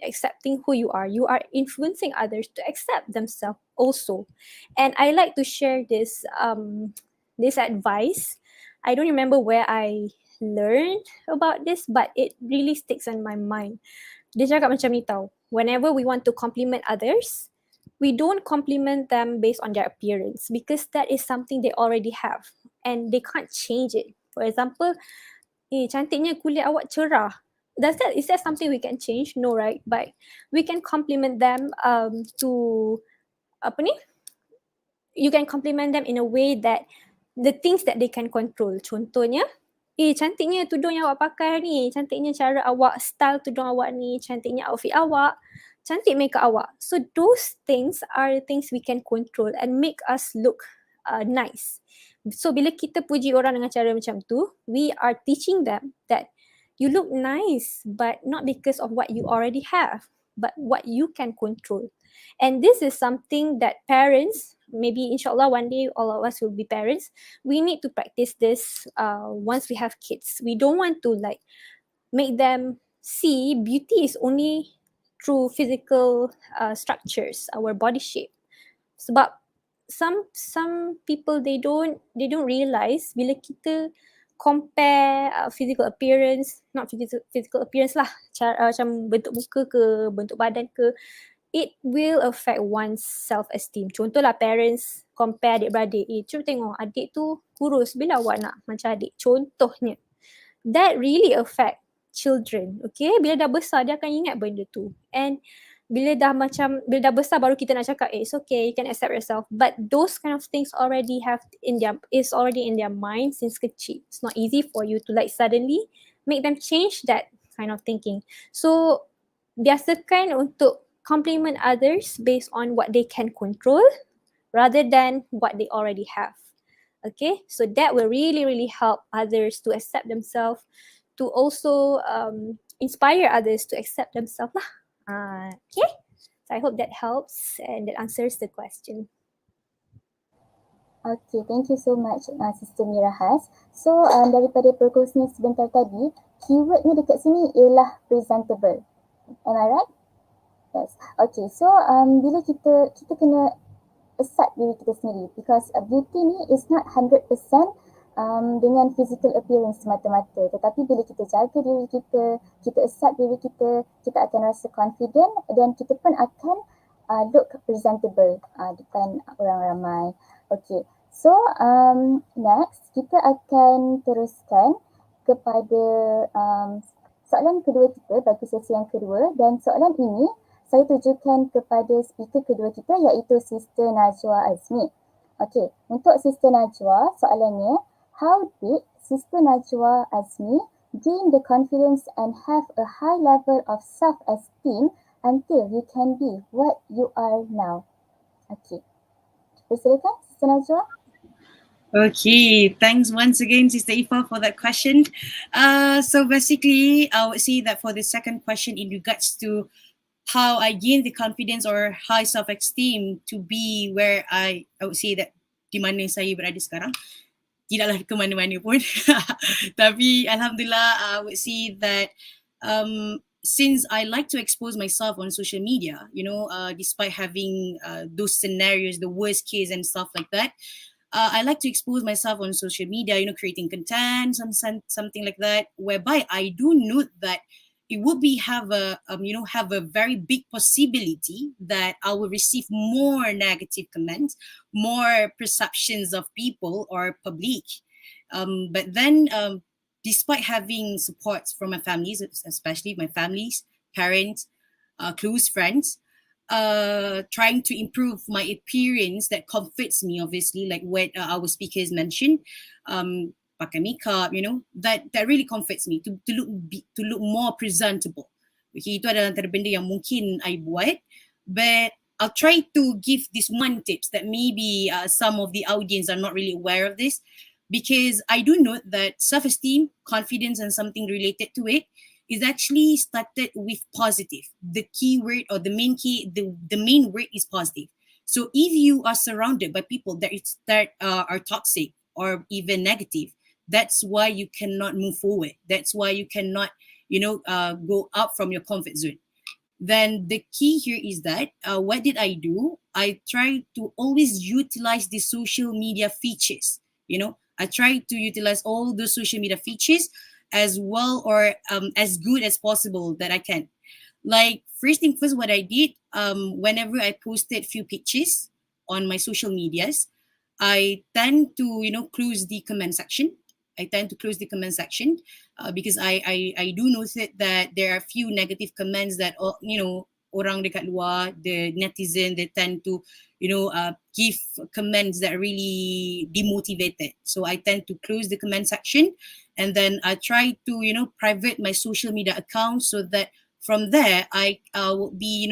N: accepting who you are influencing others to accept themselves also. And I like to share this advice. I don't remember where I learned about this, but it really sticks in my mind. Dia cakap macam ni tau, whenever we want to compliment others, we don't compliment them based on their appearance because that is something they already have and they can't change it. For example, cantiknya kulit awak cerah. Is that something we can change? No, right? But we can compliment them you can compliment them in a way that the things that they can control. Contohnya, cantiknya tudung yang awak pakai ni, cantiknya cara awak style tudung awak ni, cantiknya outfit awak, cantik makeup awak. So those things are the things we can control and make us look nice. So bila kita puji orang dengan cara macam tu, we are teaching them that you look nice, but not because of what you already have, but what you can control. And this is something that parents, maybe inshallah one day all of us will be parents, we need to practice this once we have kids. We don't want to like make them see beauty is only through physical structures, our body shape. Sebab some people they don't realize bila kita compare physical appearance, not physical appearance lah, macam bentuk muka ke, bentuk badan ke, it will affect one's self-esteem. Contohlah parents compare adik-beradik, cuba tengok adik tu kurus, bila awak nak macam adik, contohnya. That really affect children, okay? Bila dah besar dia akan ingat benda tu. And bila dah besar baru kita nak cakap, it's okay, you can accept yourself. But those kind of things already is already in their mind since kecil. It's not easy for you to like suddenly make them change that kind of thinking. So biasakan untuk compliment others based on what they can control rather than what they already have. Okay, so that will really help others to accept themselves, to also inspire others to accept themselves lah. Okay, so I hope that helps and that answers the question.
L: Okay, thank you so much Sister Mirahas. So daripada perkongsian sebentar tadi, keywordnya dekat sini ialah presentable. Am I right? Yes. Okay, so bila kita kena accept diri kita sendiri, because beauty ni is not 100% dengan physical appearance semata-mata, tetapi bila kita jaga diri kita, kita accept diri kita, kita akan rasa confident dan kita pun akan look presentable depan orang ramai. Okay, so next kita akan teruskan kepada soalan kedua kita bagi sesi yang kedua, dan soalan ini saya tujukan kepada speaker kedua kita iaitu Sister Najwa Azmi. Okay, untuk Sister Najwa, soalannya, how did Sister Najwa Azmi gain the confidence and have a high level of self-esteem until you can be what you are now? Okay, persilakan Sister Najwa.
M: Okay, thanks once again, Sister Ifa, for that question. So basically, I would say that for the second question in regards to how I gain the confidence or high self-esteem to be where I would say that di mana saya berada sekarang, tidaklah ke mana-mana pun. Tapi Alhamdulillah, I would say that since I like to expose myself on social media, despite having those scenarios, the worst case and stuff like that, I like to expose myself on social media, creating content, something like that, whereby I do note that it would be have a very big possibility that I will receive more negative comments, more perceptions of people or public. But then, despite having support from my families, especially my families, parents, close friends, trying to improve my appearance that comforts me, obviously, like what our speakers mentioned, pakai makeup, that really comforts me to look more presentable. Okay, itu adalah antara benda yang mungkin I buat, but I'll try to give this one tips that maybe some of the audience are not really aware of this, because I do note that self-esteem, confidence, and something related to it is actually started with positive. The key word or the main word is positive. So if you are surrounded by people that are toxic or even negative, that's why you cannot move forward. That's why you cannot, go out from your comfort zone. Then the key here is that what did I do? I try to always utilize the social media features. I try to utilize all the social media features as well or as good as possible that I can. Like first thing first, what I did, whenever I posted few pictures on my social medias, I tend to close the comment section. Because I do notice that there are few negative comments that orang dekat luar, the netizen, they tend to give comments that are really demotivated. So I tend to close the comment section, and then I try to private my social media account so that from there I will be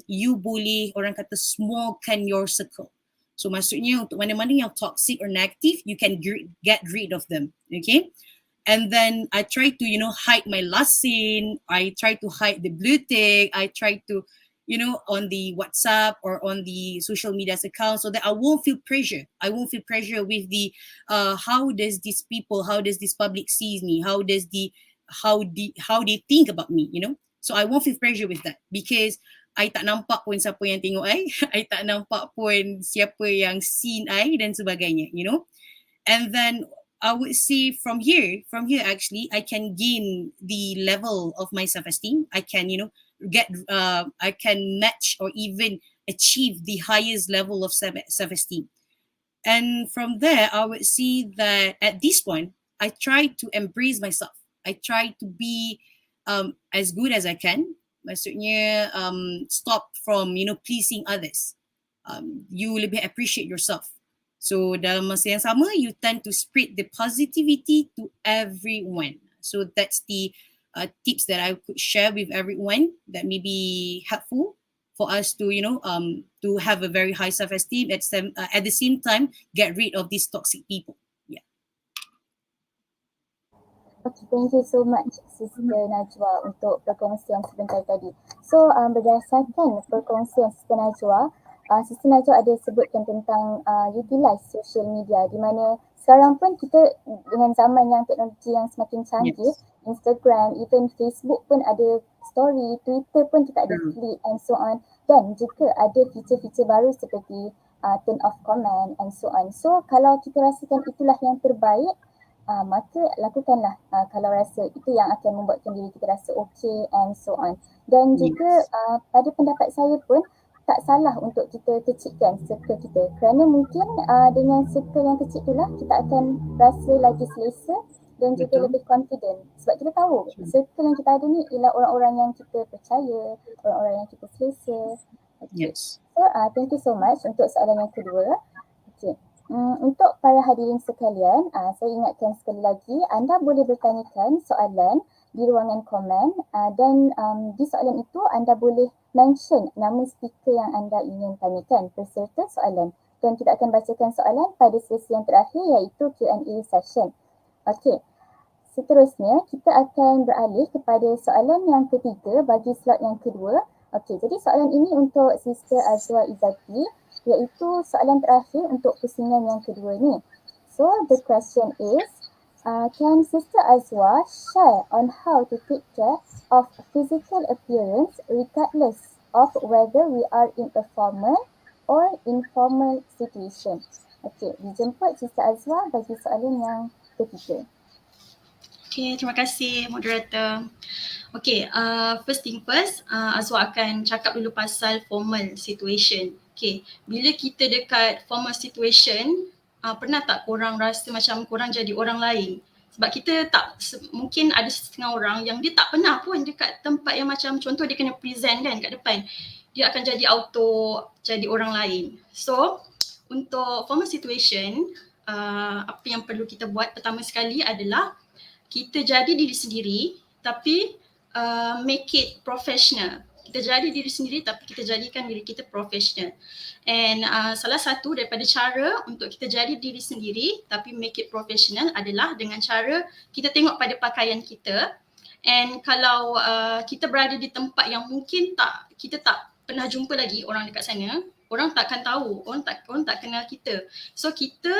M: you boleh orang kata smallkan your circle. So maksudnya untuk mana-mana yang toxic or negative, you can get rid of them. Okay. And then I try to hide my last scene. I try to hide the blue tick. I try to on the WhatsApp or on the social media account so that I won't feel pressure. I won't feel pressure with the how does this public sees me? How they think about me, So I won't feel pressure with that because I tak nampak pun siapa yang tengok I. I tak nampak pun siapa yang seen I dan sebagainya, And then I would say from here actually I can gain the level of my self-esteem. I can I can match or even achieve the highest level of self-esteem. And from there I would see that at this point I try to embrace myself. I try to be as good as I can. Maksudnya stop from pleasing others. You lebih appreciate yourself. So dalam masa yang sama, you tend to spread the positivity to everyone. So that's the tips that I could share with everyone that may be helpful for us to, to have a very high self-esteem at the same time get rid of these toxic people. Yeah.
L: Okay, thank you so much Sister Najwa untuk perkongsian sebentar tadi. So berdasarkan perkongsian Sister Najwa, Sister Najwa ada sebutkan tentang utilize social media, di mana sekarang pun kita dengan zaman yang teknologi yang semakin canggih, Instagram, even Facebook pun ada story, Twitter pun kita ada feed and so on, dan juga ada feature-feature baru seperti turn off comment and so on. So kalau kita rasakan itulah yang terbaik, maka lakukanlah kalau rasa itu yang akan membuatkan diri kita rasa okay and so on. Dan juga pada pendapat saya pun tak salah untuk kita kecilkan circle kita, kerana mungkin dengan circle yang kecil itulah kita akan rasa lagi selesa dan juga lebih confident, sebab kita tahu circle yang kita ada ni ialah orang-orang yang kita percaya, orang-orang yang kita selesa. Okay. So thank you so much untuk soalan yang kedua. Okay. Untuk para hadirin sekalian, saya ingatkan sekali lagi, anda boleh bertanyakan soalan di ruangan komen dan di soalan itu anda boleh mention nama speaker yang anda ingin tanyakan beserta soalan, dan kita akan bacakan soalan pada sesi yang terakhir iaitu Q&A session. Okey. Seterusnya kita akan beralih kepada soalan yang ketiga bagi slot yang kedua. Okey, jadi soalan ini untuk Sister Azwa Izzati, iaitu soalan terakhir untuk pusingan yang kedua ni. So the question is, can Sister Azwa share on how to take care of physical appearance regardless of whether we are in a formal or informal situation? Okey, dijemput Sister Azwa bagi soalan yang ketiga.
O: Okay, terima kasih moderator. Okay, first thing first, Azwa akan cakap dulu pasal formal situation. Okay, bila kita dekat formal situation, pernah tak korang rasa macam korang jadi orang lain? Sebab kita tak, mungkin ada setengah orang yang dia tak pernah pun dekat tempat yang macam contoh dia kena present kan kat depan. Dia akan jadi jadi orang lain. So, untuk formal situation, apa yang perlu kita buat pertama sekali adalah kita jadi diri sendiri tapi make it professional. Kita jadi diri sendiri tapi kita jadikan diri kita professional. And salah satu daripada cara untuk kita jadi diri sendiri tapi make it professional adalah dengan cara kita tengok pada pakaian kita. And kalau kita berada di tempat yang mungkin kita tak pernah jumpa lagi orang dekat sana, orang takkan tahu, orang tak kenal kita. So kita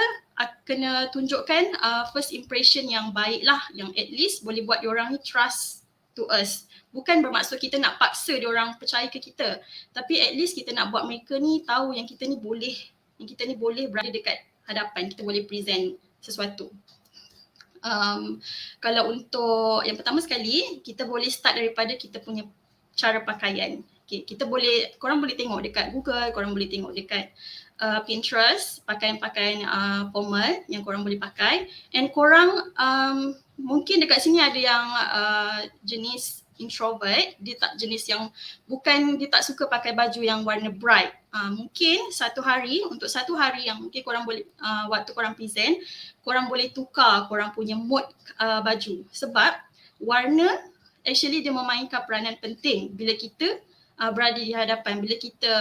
O: kena tunjukkan first impression yang baik lah, yang at least boleh buat diorang ni trust to us. Bukan bermaksud kita nak paksa diorang percaya ke kita, tapi at least kita nak buat mereka ni tahu yang kita ni boleh berada dekat hadapan, kita boleh present sesuatu. Kalau untuk yang pertama sekali, kita boleh start daripada kita punya cara pakaian. Okay, korang boleh tengok dekat Google, korang boleh tengok dekat Pinterest, pakaian-pakaian formal yang korang boleh pakai. And korang mungkin dekat sini ada yang jenis introvert, dia tak jenis yang dia tak suka pakai baju yang warna bright. Mungkin untuk satu hari yang mungkin korang boleh, waktu korang present, korang boleh tukar korang punya mood baju. Sebab warna actually dia memainkan peranan penting bila kita berada di hadapan, bila kita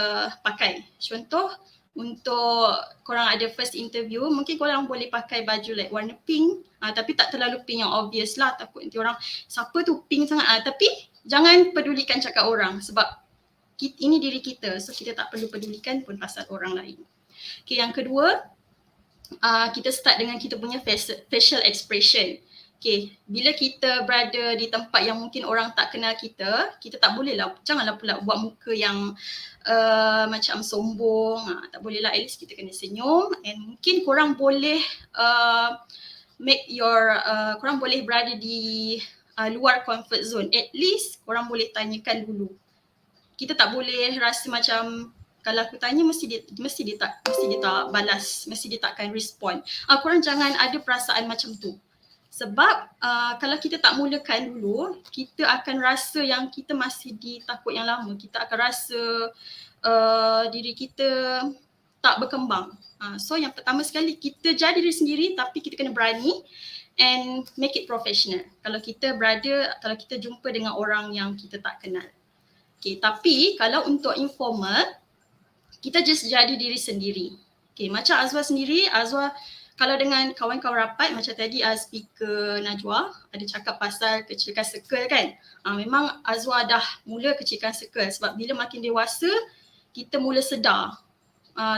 O: pakai. Contoh, untuk korang ada first interview, mungkin korang boleh pakai baju like warna pink, tapi tak terlalu pink yang obvious lah, takut nanti orang, siapa tu pink sangat, tapi jangan pedulikan cakap orang sebab ini diri kita, so kita tak perlu pedulikan pun pasal orang lain. Okay, yang kedua, kita start dengan kita punya facial expression. Okay, bila kita berada di tempat yang mungkin orang tak kenal kita tak boleh lah, janganlah pula buat muka yang macam sombong, tak boleh lah, at least kita kena senyum. And mungkin korang boleh korang boleh berada di luar comfort zone, at least korang boleh tanyakan dulu. Kita tak boleh rasa macam kalau aku tanya mesti dia tak balas, mesti dia takkan respond. Korang jangan ada perasaan macam tu. Sebab kalau kita tak mulakan dulu, kita akan rasa yang kita masih di takut yang lama. Kita akan rasa diri kita tak berkembang. So yang pertama sekali, kita jadi diri sendiri tapi kita kena berani. and make it professional. Kalau kita kalau kita jumpa dengan orang yang kita tak kenal. Okay, tapi kalau untuk informal, kita just jadi diri sendiri. Okay, macam Azwa sendiri, Azwa kalau dengan kawan-kawan rapat macam tadi speaker Najwa ada cakap pasal kecilkan circle kan. Memang Azwa dah mula kecilkan circle sebab bila makin dewasa kita mula sedar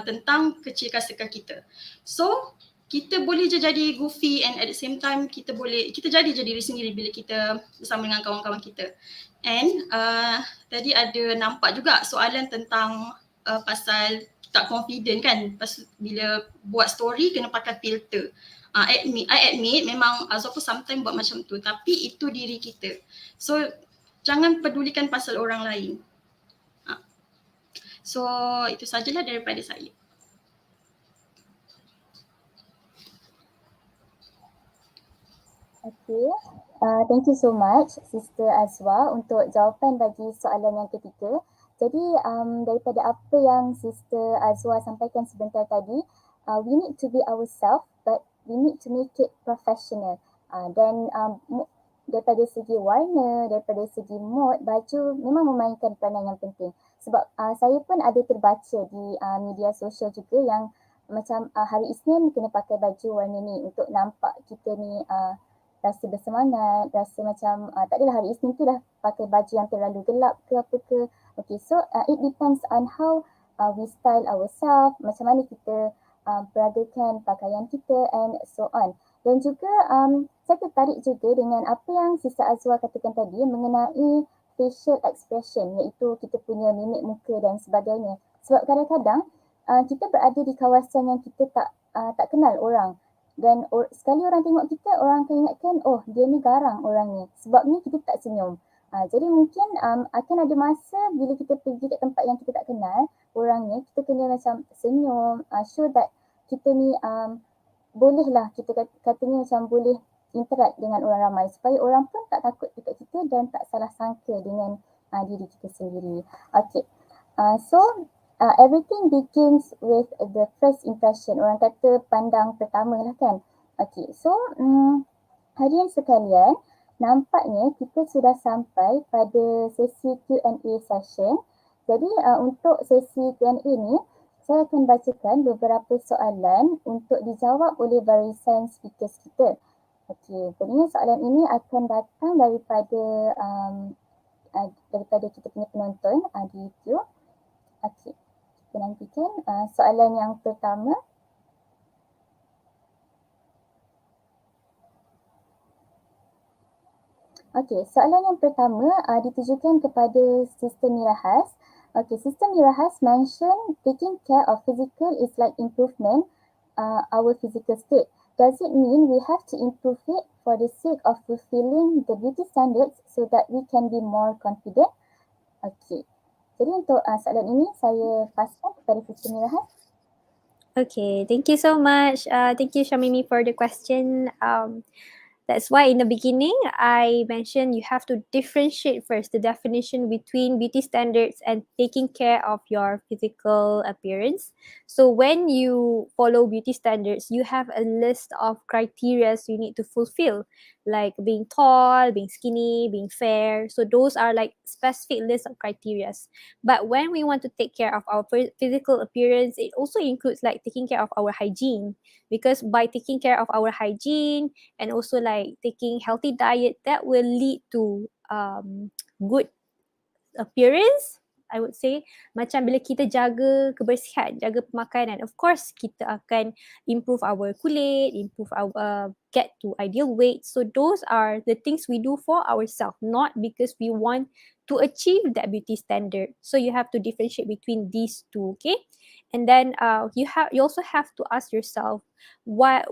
O: tentang kecilkan circle kita. So kita boleh je jadi goofy and at the same time kita jadi diri sendiri bila kita bersama dengan kawan-kawan kita. And tadi ada nampak juga soalan tentang pasal tak confident kan, bila buat story kena pakai filter. I admit memang Azwa pun sometimes buat macam tu, tapi itu diri kita. So jangan pedulikan pasal orang lain. So itu sajalah daripada saya.
L: Okay, thank you so much Sister Azwa untuk jawapan bagi soalan yang ketiga. Jadi daripada apa yang Sister Azwa sampaikan sebentar tadi, we need to be ourselves but we need to make it professional. Dan daripada segi warna, daripada segi mood, baju memang memainkan peranan yang penting. Sebab saya pun ada terbaca di media sosial juga yang macam hari Isnin kena pakai baju warna ni untuk nampak kita ni rasa bersemangat, rasa macam tak adalah hari Isnin tu dah pakai baju yang terlalu gelap ke apa ke. Okay, so it depends on how we style ourselves, macam mana kita peragakan pakaian kita and so on. Dan juga saya tertarik juga dengan apa yang Sister Azwa katakan tadi mengenai facial expression, iaitu kita punya mimik muka dan sebagainya. Sebab kadang-kadang kita berada di kawasan yang kita tak kenal orang. Dan sekali orang tengok kita, orang akan ingatkan, oh dia ni garang orang ni. Sebab ni kita tak senyum. Jadi mungkin akan ada masa bila kita pergi ke tempat yang kita tak kenal orangnya, kita kena macam senyum, show that kita ni bolehlah, kita katanya macam boleh interact dengan orang ramai supaya orang pun tak takut dekat kita dan tak salah sangka dengan diri kita sendiri. Okay, so everything begins with the first impression. Orang kata pandang pertama lah kan. Okay, so hadirin sekalian, nampaknya kita sudah sampai pada sesi Q&A session. Jadi untuk sesi Q&A ni, saya akan bacakan beberapa soalan untuk dijawab oleh barisan speakers kita. Okey, jadi soalan ini akan datang daripada kita punya penonton di YouTube. Okey, kita nantikan soalan yang pertama. Okey, soalan yang pertama ditujukan kepada Sister Mirahas. Okay, Sister Mirahas mention taking care of physical is like improvement our physical state. Does it mean we have to improve it for the sake of fulfilling the beauty standards so that we can be more confident? Okay, jadi untuk soalan ini saya paskan kepada Sister Mirahas.
N: Okay, thank you so much. Thank you Syamimi for the question. That's why in the beginning, I mentioned you have to differentiate first the definition between beauty standards and taking care of your physical appearance. So when you follow beauty standards, you have a list of criteria you need to fulfill, like being tall, being skinny, being fair. So those are like specific list of criteria. But when we want to take care of our physical appearance, it also includes like taking care of our hygiene. Because by taking care of our hygiene and also like taking healthy diet, that will lead to good appearance, I would say. Macam bila kita jaga kebersihan, jaga pemakanan, of course kita akan improve our kulit, improve our get to ideal weight. So those are the things we do for ourselves, not because we want to achieve that beauty standard. So you have to differentiate between these two, okay? And then you also have to ask yourself, what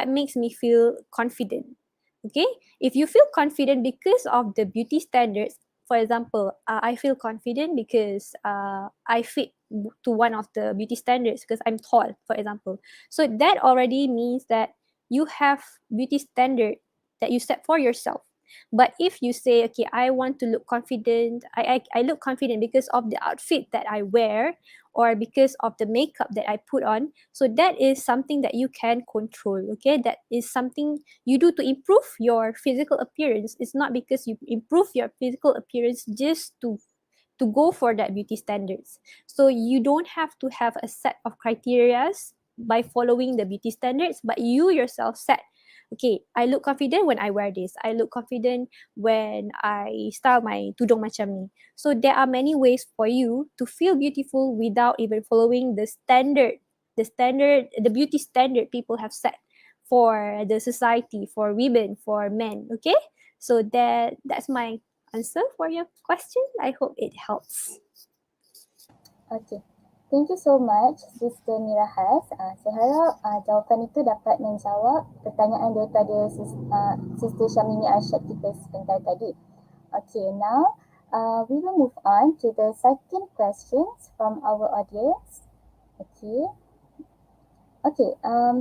N: makes me feel confident? Okay, if you feel confident because of the beauty standards, for example, I feel confident because I fit to one of the beauty standards because I'm tall, for example. So that already means that you have beauty standard that you set for yourself. But if you say, okay, I want to look confident, I look confident because of the outfit that I wear or because of the makeup that I put on. So that is something that you can control. Okay, that is something you do to improve your physical appearance. It's not because you improve your physical appearance just to go for that beauty standards. So you don't have to have a set of criterias by following the beauty standards, but you yourself set, okay, I look confident when I wear this. I look confident when I style my tudung macam ni. So there are many ways for you to feel beautiful without even following the beauty standard people have set for the society, for women, for men. Okay, so that's my answer for your question. I hope it helps.
L: Okay. Thank you so much, Sister Mirahas. Saya harap jawapan itu dapat menjawab pertanyaan daripada Sister Syamini Arsyad kita sebentar tadi. Okay, now we will move on to the second questions from our audience. Okay. Okay,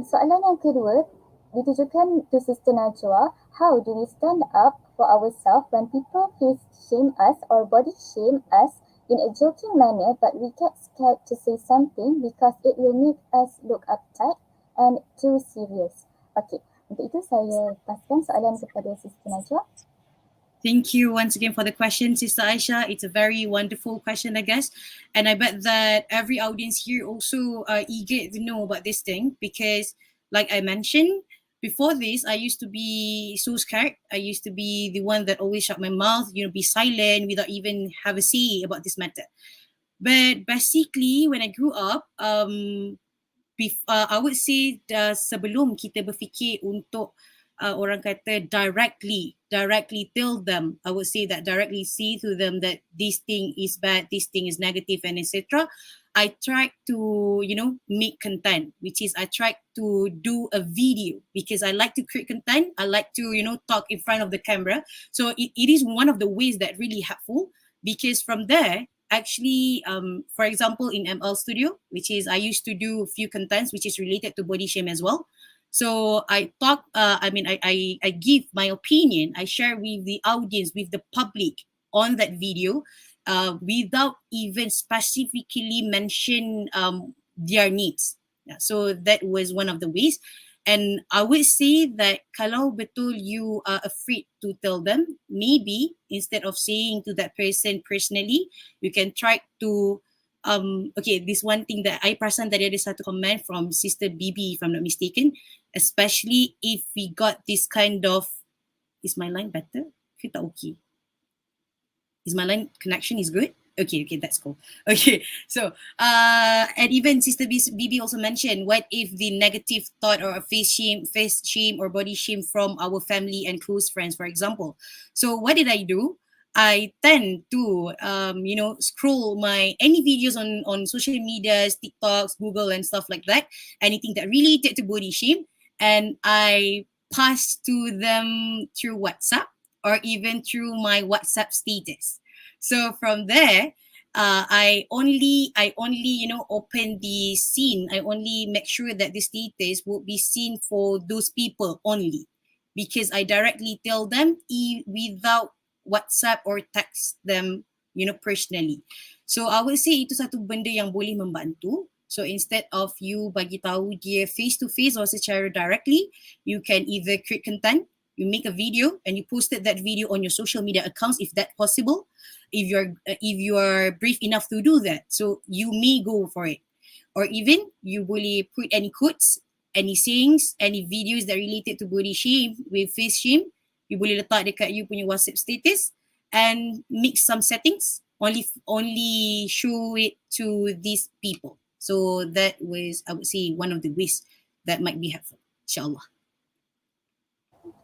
L: soalan yang kedua ditujukan to Sister Najwa. How do we stand up for ourselves when people face shame us or body shame us in a joking manner, but we get scared to say something because it will make us look uptight and too serious? Okay, untuk itu saya paskan soalan kepada Sister Najwa.
M: Thank you once again for the question, Sister Aisha. It's a very wonderful question, I guess. And I bet that every audience here also eager to know about this thing because, like I mentioned, before this, I used to be so scared. I used to be the one that always shut my mouth, be silent without even have a say about this matter. But basically, when I grew up, I would say sebelum kita berfikir untuk orang kata directly tell them, I would say that directly say to them that this thing is bad, this thing is negative, and etc. I tried to, make content, which is I tried to do a video because I like to create content. I like to, talk in front of the camera. So it is one of the ways that really helpful because from there, actually, for example, in ML Studio, which is I used to do a few contents which is related to body shame as well. So I talk, I give my opinion, I share with the audience, with the public on that video without even specifically mention their needs. Yeah, so that was one of the ways. And I would say that kalau betul you are afraid to tell them, maybe instead of saying to that person personally, you can try to, okay, this one thing that I perasan tadi ada satu comment from Sister BB, if I'm not mistaken, especially if we got this kind of, is my line better? Okay. Is my line connection is good? Okay, that's cool. Okay, so and even Sister BB also mentioned, what if the negative thought or face shame or body shame from our family and close friends, for example. So what did I do? I tend to scroll my any videos on social medias, TikToks, Google and stuff like that, anything that related to body shame, and I pass to them through WhatsApp or even through my WhatsApp status. So from there, I only open the scene. I only make sure that the status will be seen for those people only, because I directly tell them without WhatsApp or text them, personally. So I would say itu satu benda yang boleh membantu. So instead of you bagi tahu dia face to face or secara directly, you can either create content, you make a video and you posted that video on your social media accounts if that's possible. If you are brave enough to do that, so you may go for it. Or even you boleh put any quotes, any sayings, any videos that related to body shame with face shame, you boleh letak dekat you punya WhatsApp status and mix some settings, only show it to these people. So that was, I would say, one of the ways that might be helpful, insyaAllah.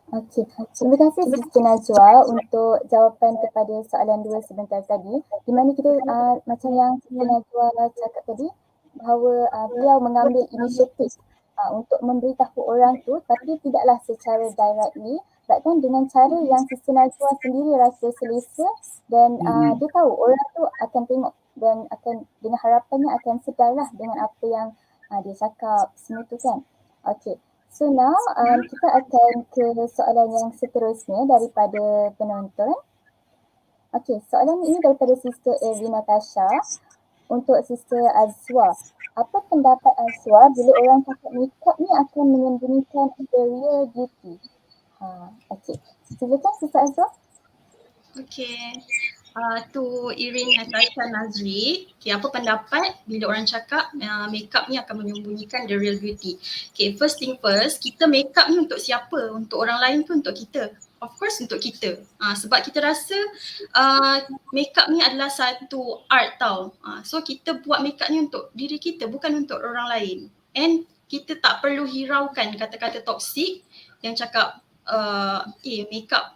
L: Okey, terima kasih Sister Najwa untuk jawapan kepada soalan 2 sebentar tadi, di mana kita macam yang Sister Najwa cakap tadi, bahawa beliau mengambil inisiatif untuk memberitahu orang tu, tapi tidaklah secara directly, bahkan dengan cara yang Sister Najwa sendiri rasa selesa dan dia tahu orang tu akan tengok dan akan dengan harapannya akan sedarlah dengan apa yang dia cakap semua tu kan. Okey. So now kita akan ke soalan yang seterusnya daripada penonton. Okey, soalan ini daripada Sister Ernie Natasha untuk Sister Azwa. Apa pendapat Azwa bila orang cakap nikah ni akan menyembunyikan the real beauty? Okey, silakan Sister Azwa.
O: Okay. To Irin Natasha Nazri, okay, apa pendapat bila orang cakap makeup ni akan menyembunyikan the real beauty? Okay, first thing first, kita makeup ni untuk siapa? Untuk orang lain ke untuk kita? Of course untuk kita. Sebab kita rasa makeup ni adalah satu art tau. So kita buat makeup ni untuk diri kita, bukan untuk orang lain. And kita tak perlu hiraukan kata-kata toksik yang cakap makeup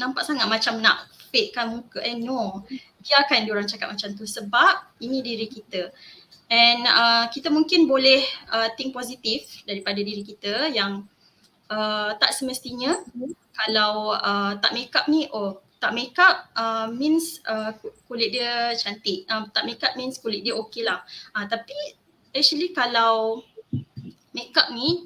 O: nampak sangat macam nak fakekan muka. No, biarkan diorang cakap macam tu sebab ini diri kita. And kita mungkin boleh think positif daripada diri kita yang tak semestinya kalau tak makeup ni, tak makeup means kulit dia cantik. Tak makeup means kulit dia okey lah. Tapi actually kalau makeup ni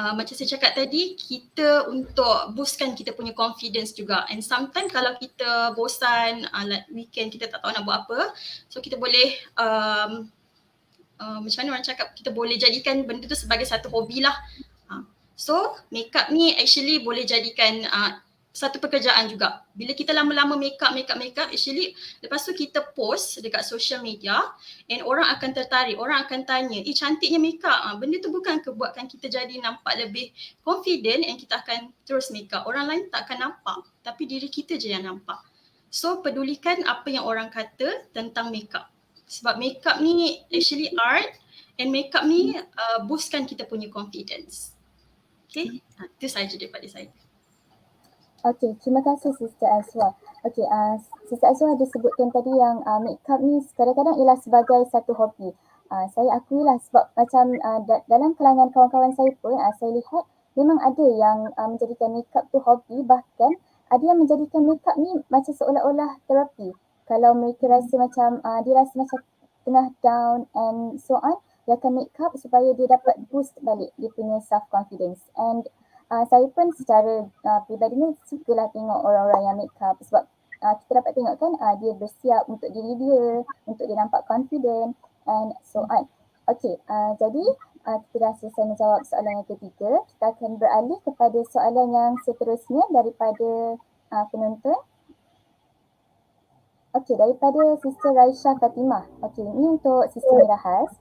O: macam saya cakap tadi, kita untuk boostkan kita punya confidence juga. And sometimes kalau kita bosan, like weekend kita tak tahu nak buat apa, so kita boleh macam mana orang cakap, kita boleh jadikan benda tu sebagai satu hobi lah. So makeup ni actually boleh jadikan satu pekerjaan juga. Bila kita lama-lama makeup, actually lepas tu kita post dekat social media and orang akan tertarik, orang akan tanya, cantiknya makeup. Benda tu bukan buatkan kita jadi nampak lebih confident and kita akan terus makeup. Orang lain tak akan nampak, tapi diri kita je yang nampak. So pedulikan apa yang orang kata tentang makeup. Sebab makeup ni actually art and makeup ni boostkan kita punya confidence. Okay, itu sahaja daripada saya.
L: Okey, terima kasih Sister Azwa. Okey, Sister Azwa ada sebutkan tadi yang makeup ni kadang-kadang ialah sebagai satu hobi. Saya akuilah sebab macam dalam kalangan kawan-kawan saya pun saya lihat memang ada yang menjadikan makeup tu hobi, bahkan ada yang menjadikan makeup ni macam seolah-olah terapi. Kalau mereka rasa macam dia rasa macam tengah down and so on, dia akan makeup supaya dia dapat boost balik dia punya self confidence. And saya pun secara peribadi ni sukalah tengok orang-orang yang makeup sebab kita dapat tengok kan dia bersiap untuk diri dia, untuk dia nampak confident and so on. Okey, jadi kita dah selesai menjawab soalan yang ketiga. Kita akan beralih kepada soalan yang seterusnya daripada penonton. Okey, daripada Sister Raisha Fatimah. Okey, ini untuk Sister Mirahas.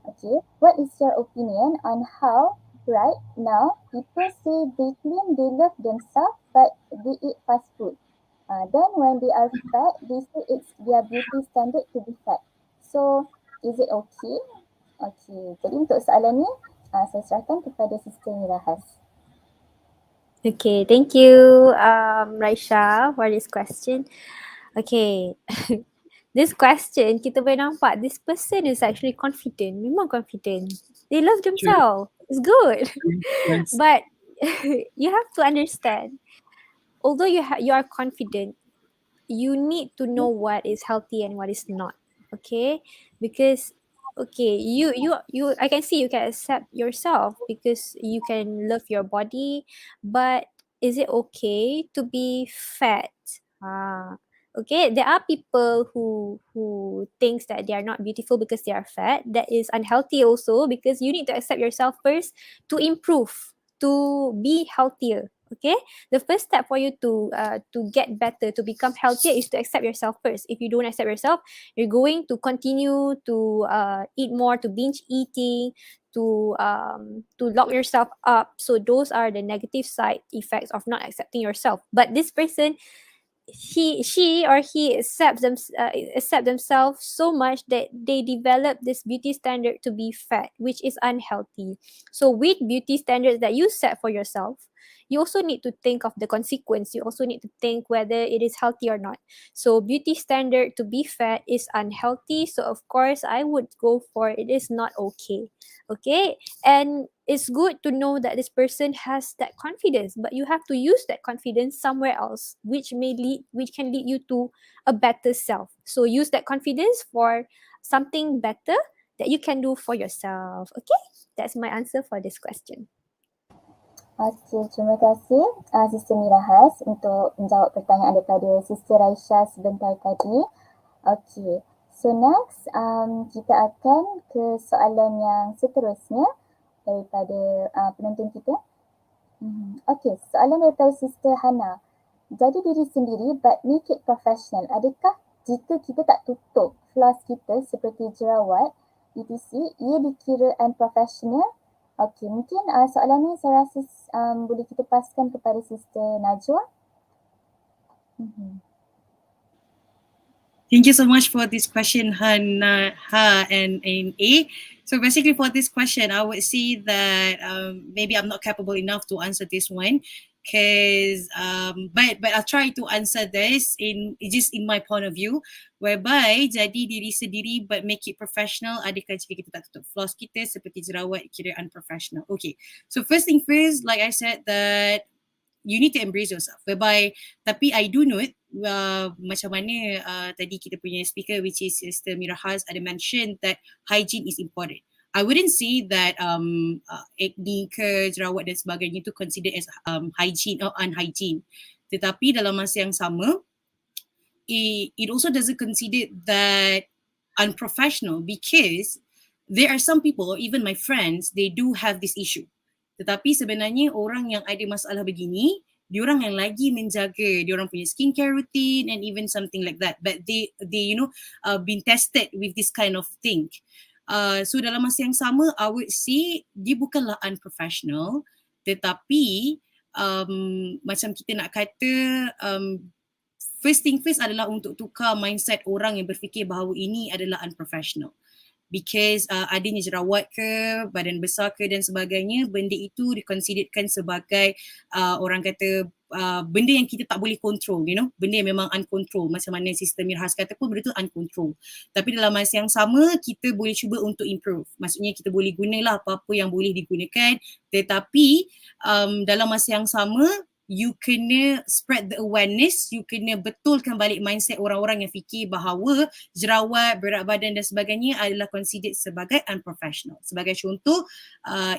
L: Okay, what is your opinion on how right now people say they claim they love themselves but they eat fast food? Then when they are fat, they say it's their beauty standard to be fat. So, is it okay? Okay, jadi untuk soalan ni, saya serahkan kepada Sister Mirahas.
N: Okay, thank you Raisha for this question. Okay, this question kita boleh nampak this person is actually confident, memang confident. They love themselves. It's good.
B: Yes.
N: But you have to understand, although you are confident, you need to know what is healthy and what is not. Okay, because okay, you I can see you can accept yourself because you can love your body, but is it okay to be fat? Okay, there are people who thinks that they are not beautiful because they are fat. That is unhealthy also, because you need to accept yourself first to improve, to be healthier. Okay, the first step for you to get better, to become healthier, is to accept yourself first. If you don't accept yourself, you're going to continue to eat more, to binge eating, to lock yourself up. So those are the negative side effects of not accepting yourself. But this person, she or he accept themselves so much that they develop this beauty standard to be fat, which is unhealthy. So with beauty standards that you set for yourself, you also need to think of the consequence. You also need to think whether it is healthy or not. So beauty standard to be fat is unhealthy. So of course I would go for it is not okay. Okay, and it's good to know that this person has that confidence, but you have to use that confidence somewhere else, which can lead you to a better self. So use that confidence for something better that you can do for yourself. Okay, That's my answer for this question.
L: Okey, terima kasih Sister Mirahas untuk menjawab pertanyaan daripada Sister Raisha sebentar tadi. Okey, so next kita akan ke soalan yang seterusnya daripada penonton kita. Okey, soalan daripada Sister Hana. Jadi diri sendiri but make it professional. Adakah jika kita tak tutup flaws kita seperti jerawat, etc., ia dikira unprofessional? Okey, mungkin soalan ni saya rasa boleh kita paskan kepada Sister Najwa.
M: Thank you so much for this question, Hannah, and A. So basically for this question, I would say that maybe I'm not capable enough to answer this one, because but I'll try to answer this in my point of view, whereby jadi diri sendiri but make it professional. Adakah jika kita tak tutup flaws kita seperti jerawat kira unprofessional? Okay, so first thing first, like I said, that you need to embrace yourself, whereby tapi I do note macam mana tadi kita punya speaker, which is Sister Mirahas, ada mention that hygiene is important. I wouldn't say that acne ke jerawat dan sebagainya tu considered as hygiene or unhygiene, tetapi dalam masa yang sama it also doesn't consider that unprofessional, because there are some people, or even my friends, they do have this issue. Tetapi sebenarnya orang yang ada masalah begini, diorang yang lagi menjaga diorang punya skincare routine and even something like that. But they been tested with this kind of thing. So dalam masa yang sama, I would say dia bukanlah unprofessional, tetapi macam kita nak kata first thing first adalah untuk tukar mindset orang yang berfikir bahawa ini adalah unprofessional. Because adanya jerawat ke, badan besar ke dan sebagainya, benda itu dikonsiderkan sebagai orang kata benda yang kita tak boleh control, benda yang memang uncontrol. Macam mana Sister Mirahas kata pun benda tu uncontrol. Tapi dalam masa yang sama, kita boleh cuba untuk improve. Maksudnya kita boleh gunalah apa-apa yang boleh digunakan, tetapi dalam masa yang sama, you kena spread the awareness, you kena betulkan balik mindset orang-orang yang fikir bahawa jerawat, berat badan dan sebagainya adalah considered sebagai unprofessional. Sebagai contoh,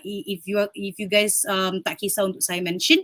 M: if you guys tak kisah untuk saya mention,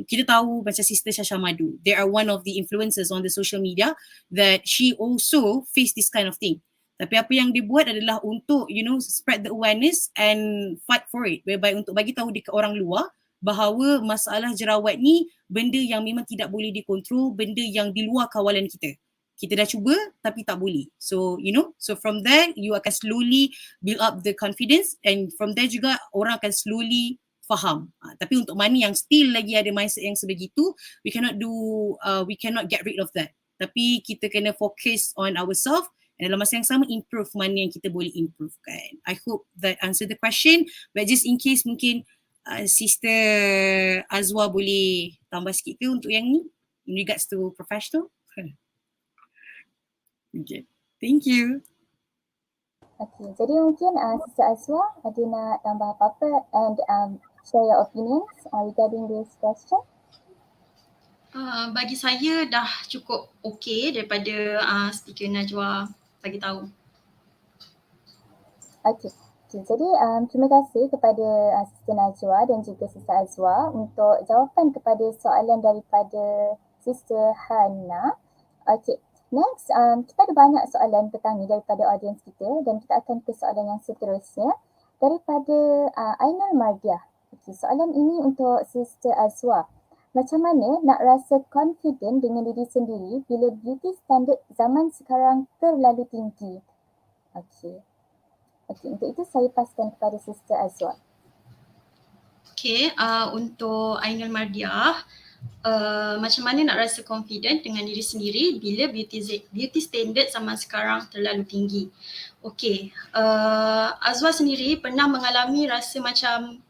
M: kita tahu macam Sister Shasha Madu, they are one of the influencers on the social media that she also face this kind of thing. Tapi apa yang dia buat adalah untuk spread the awareness and fight for it, whereby untuk bagi tahu dekat orang luar bahawa masalah jerawat ni benda yang memang tidak boleh dikontrol, benda yang di luar kawalan kita. Kita dah cuba tapi tak boleh. So so from there you akan slowly build up the confidence, and from there juga orang akan slowly faham. Tapi untuk mana yang still lagi ada mindset yang sebegitu, we cannot get rid of that. Tapi kita kena focus on ourselves, dan dalam masa yang sama improve mana yang kita boleh improve kan. I hope that answer the question, but just in case mungkin Sister Azwa boleh tambah sikit ke untuk yang ni in regards to professional? Okay, thank you.
L: Okay, jadi mungkin Sister Azwa ada nak tambah apa-apa and share your opinions regarding this question?
O: Bagi saya dah cukup okey daripada speaker Najwa bagi tahu.
L: Okay. Jadi terima kasih kepada Sister Najwa dan juga Sister Azwa untuk jawapan kepada soalan daripada Sister Hana. Okay, next kita ada banyak soalan petang ni daripada audience kita, dan kita akan ke soalan yang seterusnya daripada Ainul Mardiah. Okay, soalan ini untuk Sister Azwa. Macam mana nak rasa confident dengan diri sendiri bila beauty standard zaman sekarang terlalu tinggi? Okay, untuk itu saya paskan kepada Sister Azwa.
O: Okay, untuk Ainul Mardiah, macam mana nak rasa confident dengan diri sendiri bila beauty standard zaman sekarang terlalu tinggi? Okay, Azwa sendiri pernah mengalami rasa macam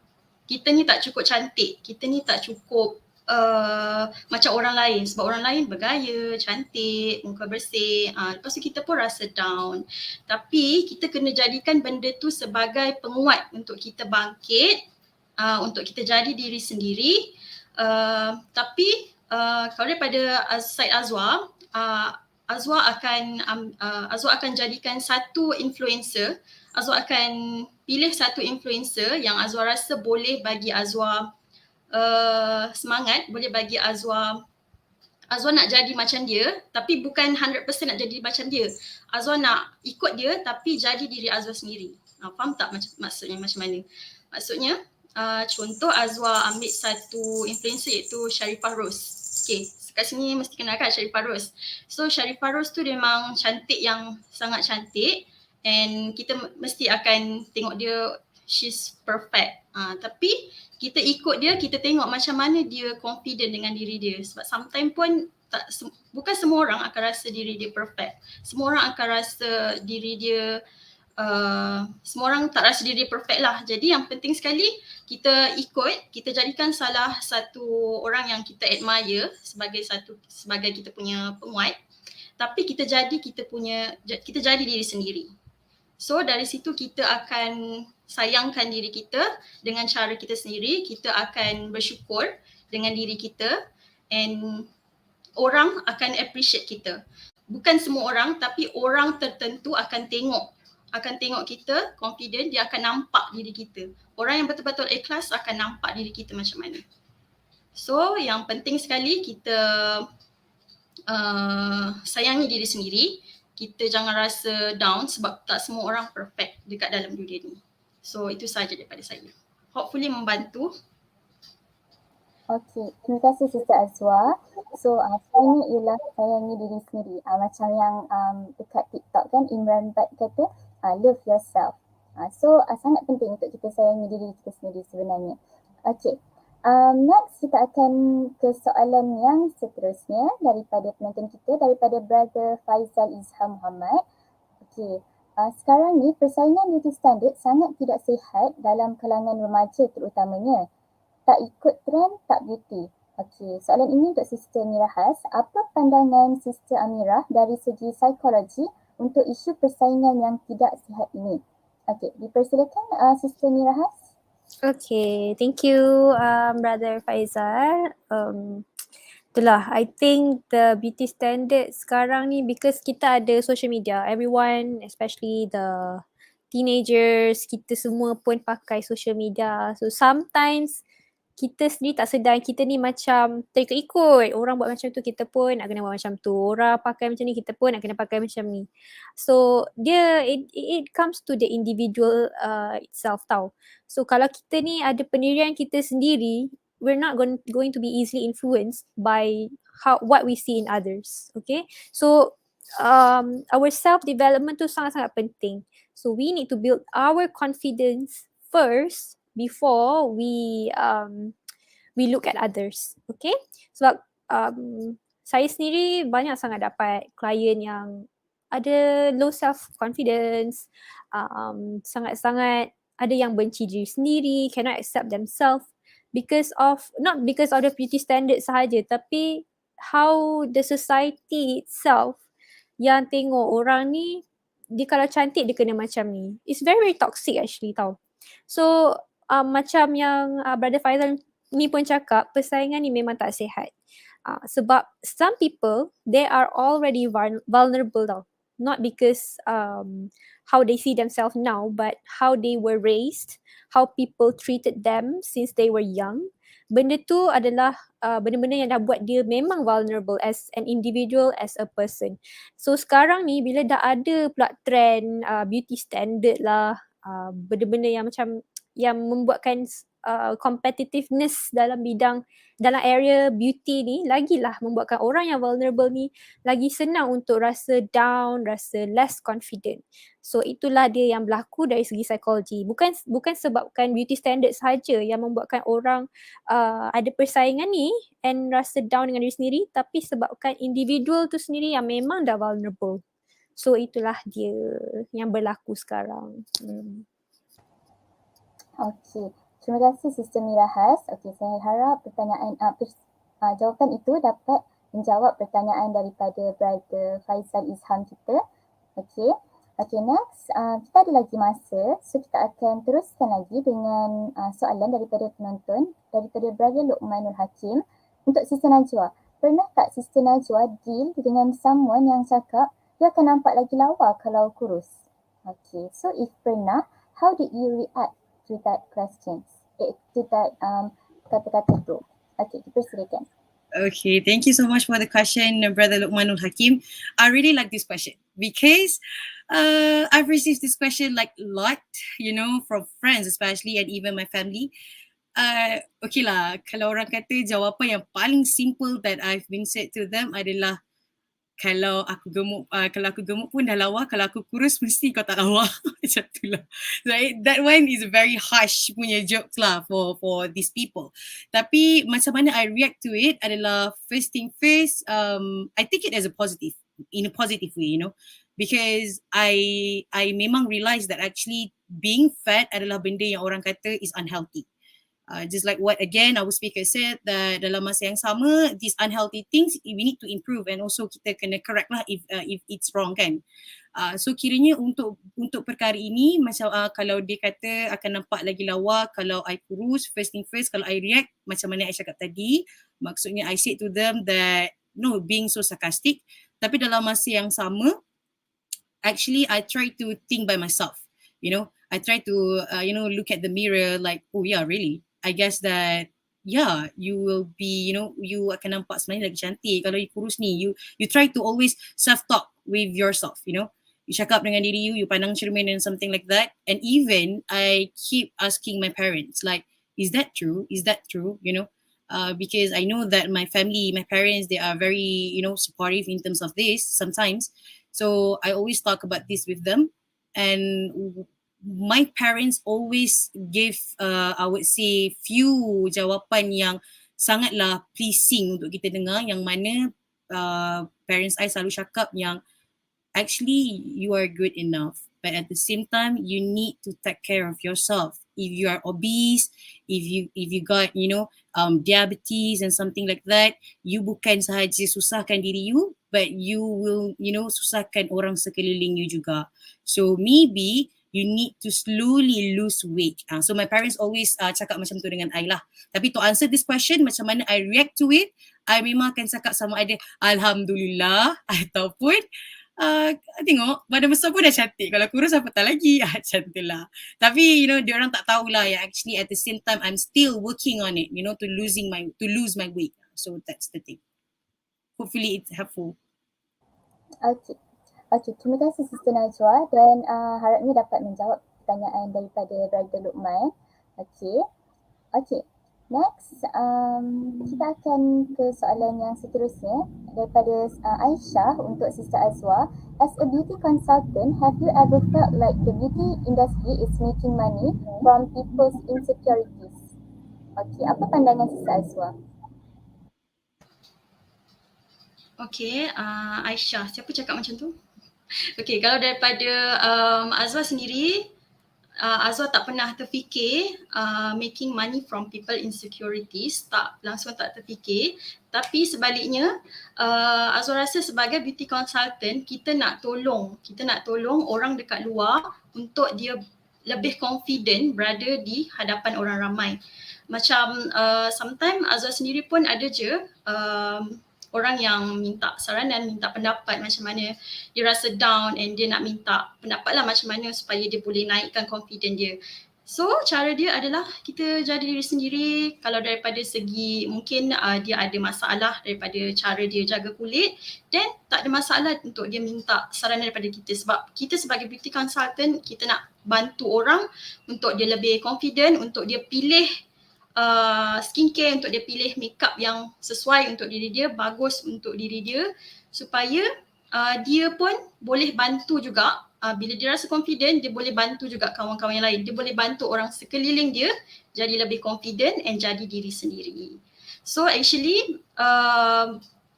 O: kita ni tak cukup cantik, kita ni tak cukup macam orang lain, sebab orang lain bergaya, cantik, muka bersih, lepas tu kita pun rasa down. Tapi kita kena jadikan benda tu sebagai penguat untuk kita bangkit, untuk kita jadi diri sendiri. Tapi kalau daripada side Azwa, Azwa akan jadikan satu influencer Azwar akan pilih satu influencer yang Azwar rasa boleh bagi Azwar semangat, boleh bagi Azwar nak jadi macam dia, tapi bukan 100% nak jadi macam dia. Azwar nak ikut dia tapi jadi diri Azwar sendiri. Faham tak maksudnya macam mana? Maksudnya contoh Azwar ambil satu influencer iaitu Sharifah Rose. Okay, kat sini mesti kenal kan Sharifah Rose. So Sharifah Rose tu dia memang cantik yang sangat cantik and kita mesti akan tengok dia she's perfect. Tapi kita ikut dia, kita tengok macam mana dia confident dengan diri dia. Sebab sometimes pun bukan semua orang akan rasa diri dia perfect. Semua orang akan rasa diri dia semua orang tak rasa diri dia perfect lah. Jadi yang penting sekali kita ikut, kita jadikan salah satu orang yang kita admire sebagai kita punya penguat. Tapi kita jadi diri sendiri. So dari situ kita akan sayangkan diri kita dengan cara kita sendiri, kita akan bersyukur dengan diri kita and orang akan appreciate kita. Bukan semua orang tapi orang tertentu akan tengok kita confident, dia akan nampak diri kita. Orang yang betul-betul ikhlas akan nampak diri kita macam mana. So yang penting sekali kita sayangi diri sendiri. Kita jangan rasa down sebab tak semua orang perfect dekat dalam dunia ni. So itu sahaja daripada saya. Hopefully membantu.
L: Okay, terima kasih Sister Azwar. So ini ialah sayangi diri sendiri. Macam yang dekat TikTok kan Imran Bat kata love yourself. So sangat penting untuk kita sayangi diri kita sendiri sebenarnya. Okay, next kita akan ke soalan yang seterusnya daripada penonton kita, daripada Brother Faizal Izham Muhammad. Okay, sekarang ni persaingan beauty standard sangat tidak sihat dalam kalangan remaja terutamanya. Tak ikut trend, tak beauty. Okey, soalan ini untuk Sister Mirahas. Apa pandangan Sister Amirah dari segi psikologi untuk isu persaingan yang tidak sihat ini? Okey, dipersilakan Sister Mirahas.
N: Okay, thank you Brother Faizal. Itulah, I think the beauty standard sekarang ni because kita ada social media, everyone especially the teenagers, kita semua pun pakai social media. So sometimes kita sendiri tak sedar kita ni macam terikut-ikut. Orang buat macam tu, kita pun nak kena buat macam tu. Orang pakai macam ni, kita pun nak kena pakai macam ni. So it comes to the individual itself tau. So kalau kita ni ada pendirian kita sendiri, we're not going to be easily influenced by what we see in others. Okay, so our self development tu sangat-sangat penting. So we need to build our confidence first before we look at others. Okay, sebab saya sendiri banyak sangat dapat klien yang ada low self confidence, sangat-sangat ada yang benci diri sendiri, cannot accept themselves not because of the beauty standard sahaja, tapi how the society itself yang tengok orang ni, dia kalau cantik dia kena macam ni. It's very, very toxic actually tau. So macam yang Brother Faizal ni pun cakap, persaingan ni memang tak sihat. Sebab some people, they are already vulnerable tau. Not because how they see themselves now, but how they were raised, how people treated them since they were young. Benda tu adalah benda-benda yang dah buat dia memang vulnerable as an individual, as a person. So sekarang ni bila dah ada pula trend beauty standard lah, benda-benda yang macam yang membuatkan competitiveness dalam area beauty ni, lagilah membuatkan orang yang vulnerable ni lagi senang untuk rasa down, rasa less confident. So itulah dia yang berlaku dari segi psikologi. Bukan sebabkan beauty standard sahaja yang membuatkan orang ada persaingan ni and rasa down dengan diri sendiri, tapi sebabkan individual tu sendiri yang memang dah vulnerable. So itulah dia yang berlaku sekarang.
L: Okey, terima kasih Sister Mirahas. Okey, saya harap jawapan itu dapat menjawab pertanyaan daripada Brother Faizal Izham kita. Okey, next kita ada lagi masa, so kita akan teruskan lagi dengan soalan daripada penonton, daripada Brother Luqmanul Hakim. Untuk Sister Najwa, pernah tak Sister Najwa deal dengan someone yang cakap dia akan nampak lagi lawa kalau kurus? Okay, so if pernah, how did you react to that questions? To that kata-kata tu. Okay, kita silakan.
M: Okay, thank you so much for the question, Brother Luqmanul Hakim. I really like this question because I've received this question like a lot, from friends especially and even my family. Okay lah, kalau orang kata jawapan yang paling simple that I've been said to them adalah kalau aku gemuk pun dah lawa, kalau aku kurus mesti kau tak lawa. Macam tu lah. That one is a very harsh punya jokes lah for these people. Tapi macam mana I react to it adalah first thing first, I take it as a positive, in a positive way, because I memang realise that actually being fat adalah benda yang orang kata is unhealthy. Just like what again our speaker said, that dalam masa yang sama these unhealthy things we need to improve and also kita kena correct lah if it's wrong kan. So kiranya untuk perkara ini macam kalau dia kata akan nampak lagi lawa kalau I kurus, first thing first kalau I react macam mana I cakap tadi, maksudnya I said to them that no being so sarcastic, tapi dalam masa yang sama actually I try to think by myself, I try to look at the mirror like, oh yeah, really, I guess that yeah, you will be, you akan nampak sebenarnya lagi cantik kalau you kurus ni. You try to always self-talk with yourself, you cakap dengan diri you pandang cermin and something like that. And even I keep asking my parents like, is that true, because I know that my family, my parents, they are very, supportive in terms of this sometimes. So I always talk about this with them, and my parents always give, I would say, few jawapan yang sangatlah pleasing untuk kita dengar, yang mana parents I selalu cakap yang actually you are good enough, but at the same time you need to take care of yourself. If you are obese, if you got diabetes and something like that, you bukan sahaja susahkan diri you, but you will susahkan orang sekeliling you juga. So maybe you need to slowly lose weight. So my parents always cakap macam tu dengan I lah. Tapi to answer this question, macam mana I react to it, I memang akan cakap sama ada Alhamdulillah ataupun tengok badan besar pun dah cantik, kalau kurus apa tak lagi, macam tu lah. Tapi diorang tak tahulah yang actually at the same time I'm still working on it, to lose my weight. So that's the thing. Hopefully it's helpful.
L: Okay, terima kasih Sister Najwa, dan harapnya dapat menjawab pertanyaan daripada Brother Luqman. Okay, next kita akan ke soalan yang seterusnya daripada Aisyah untuk Sister Azwa. As a beauty consultant, have you ever felt like the beauty industry is making money from people's insecurities? Okay, apa pandangan Sister Azwa?
O: Okay, Aisyah, siapa cakap macam tu? Okay, kalau daripada Azwa sendiri, Azwa tak pernah terfikir making money from people insecurities, langsung tak terfikir. Tapi sebaliknya, Azwa rasa sebagai beauty consultant, kita nak tolong orang dekat luar untuk dia lebih confident berada di hadapan orang ramai. Macam sometimes Azwa sendiri pun ada je orang yang minta saranan, minta pendapat macam mana dia rasa down, and dia nak minta pendapat lah macam mana supaya dia boleh naikkan confidence dia. So cara dia adalah kita jadi diri sendiri. Kalau daripada segi mungkin dia ada masalah daripada cara dia jaga kulit, then tak ada masalah untuk dia minta saranan daripada kita, sebab kita sebagai beauty consultant, kita nak bantu orang untuk dia lebih confident, untuk dia pilih skincare, untuk dia pilih makeup yang sesuai untuk diri dia, bagus untuk diri dia, supaya dia pun boleh bantu juga. Bila dia rasa confident, dia boleh bantu juga kawan-kawan yang lain. Dia boleh bantu orang sekeliling dia jadi lebih confident and jadi diri sendiri. So actually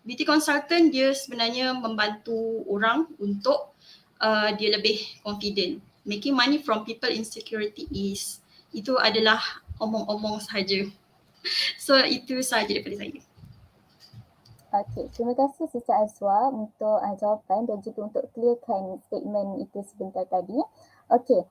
O: beauty consultant dia sebenarnya membantu orang untuk dia lebih confident. Making money from people insecurity itu adalah omong-omong sahaja. So itu sahaja daripada saya.
L: Okay, terima kasih Sister Azwa untuk jawapan dan juga untuk clearkan statement itu sebentar tadi. Okay,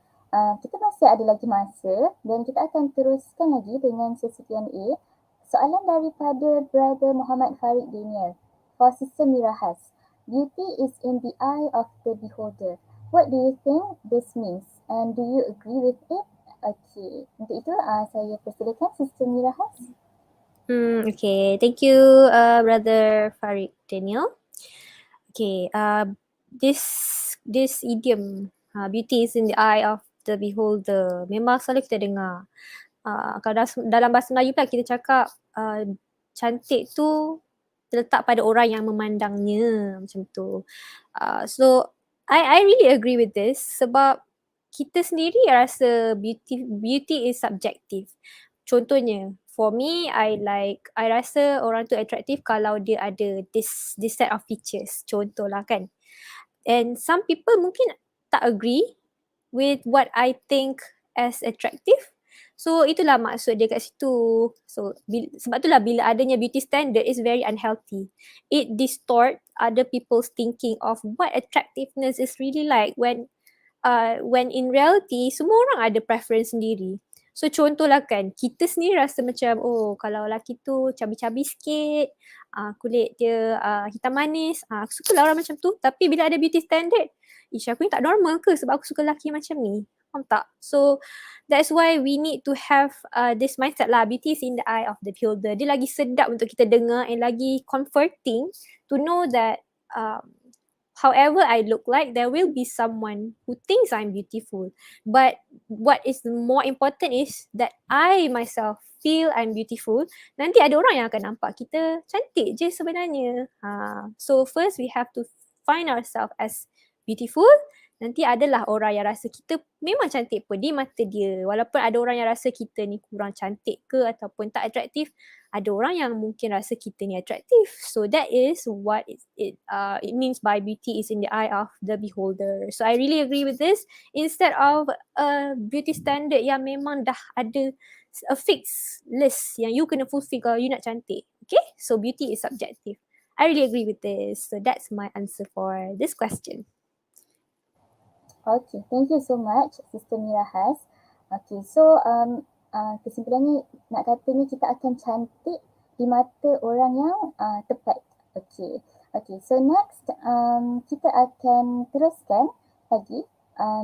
L: kita masih ada lagi masa dan kita akan teruskan lagi dengan sesi Q&A. Soalan daripada Brother Muhammad Farid Daniel for Sister Mirahas. Beauty is in the eye of the beholder. What do you think this means? And do you agree with it? Okay, untuk itu saya persilakan Sister Mirahas.
N: Okay, thank you, Brother Farid Daniel. Okay, this idiom, beauty is in the eye of the beholder, memang selalu kita dengar. Kalau dalam bahasa Melayu pula kita cakap cantik tu terletak pada orang yang memandangnya, macam tu. So I really agree with this sebab kita sendiri rasa beauty is subjective. Contohnya, for me, I rasa orang tu attractive kalau dia ada this set of features. Contohlah kan. And some people mungkin tak agree with what I think as attractive. So itulah maksud dia kat situ. So sebab itulah bila adanya beauty standard is very unhealthy. It distort other people's thinking of what attractiveness is really like when in reality semua orang ada preference sendiri. So contohlah kan, kita sendiri rasa macam kalau lelaki tu cabi-cabi sikit, kulit dia hitam manis, aku suka lah orang macam tu. Tapi bila ada beauty standard, aku ni tak normal ke sebab aku suka lelaki macam ni? Faham tak? So that's why we need to have this mindset lah, beauty is in the eye of the beholder. Dia lagi sedap untuk kita dengar and lagi comforting to know that however I look like, there will be someone who thinks I'm beautiful. But what is more important is that I myself feel I'm beautiful. Nanti ada orang yang akan nampak kita cantik je sebenarnya. So first we have to find ourselves as beautiful. Nanti adalah orang yang rasa kita memang cantik pun di mata dia. Walaupun ada orang yang rasa kita ni kurang cantik ke ataupun tak atraktif, ada orang yang mungkin rasa kita ni atraktif. So that is what it means by beauty is in the eye of the beholder. So I really agree with this. Instead of a beauty standard yang memang dah ada a fixed list yang you kena fulfill kalau you nak cantik. Okay? So beauty is subjective. I really agree with this. So that's my answer for this question.
L: Okay, thank you so much Sister Mirahas. Okay, so kesimpulannya nak katanya kita akan cantik di mata orang yang tepat. Okay, so next kita akan teruskan lagi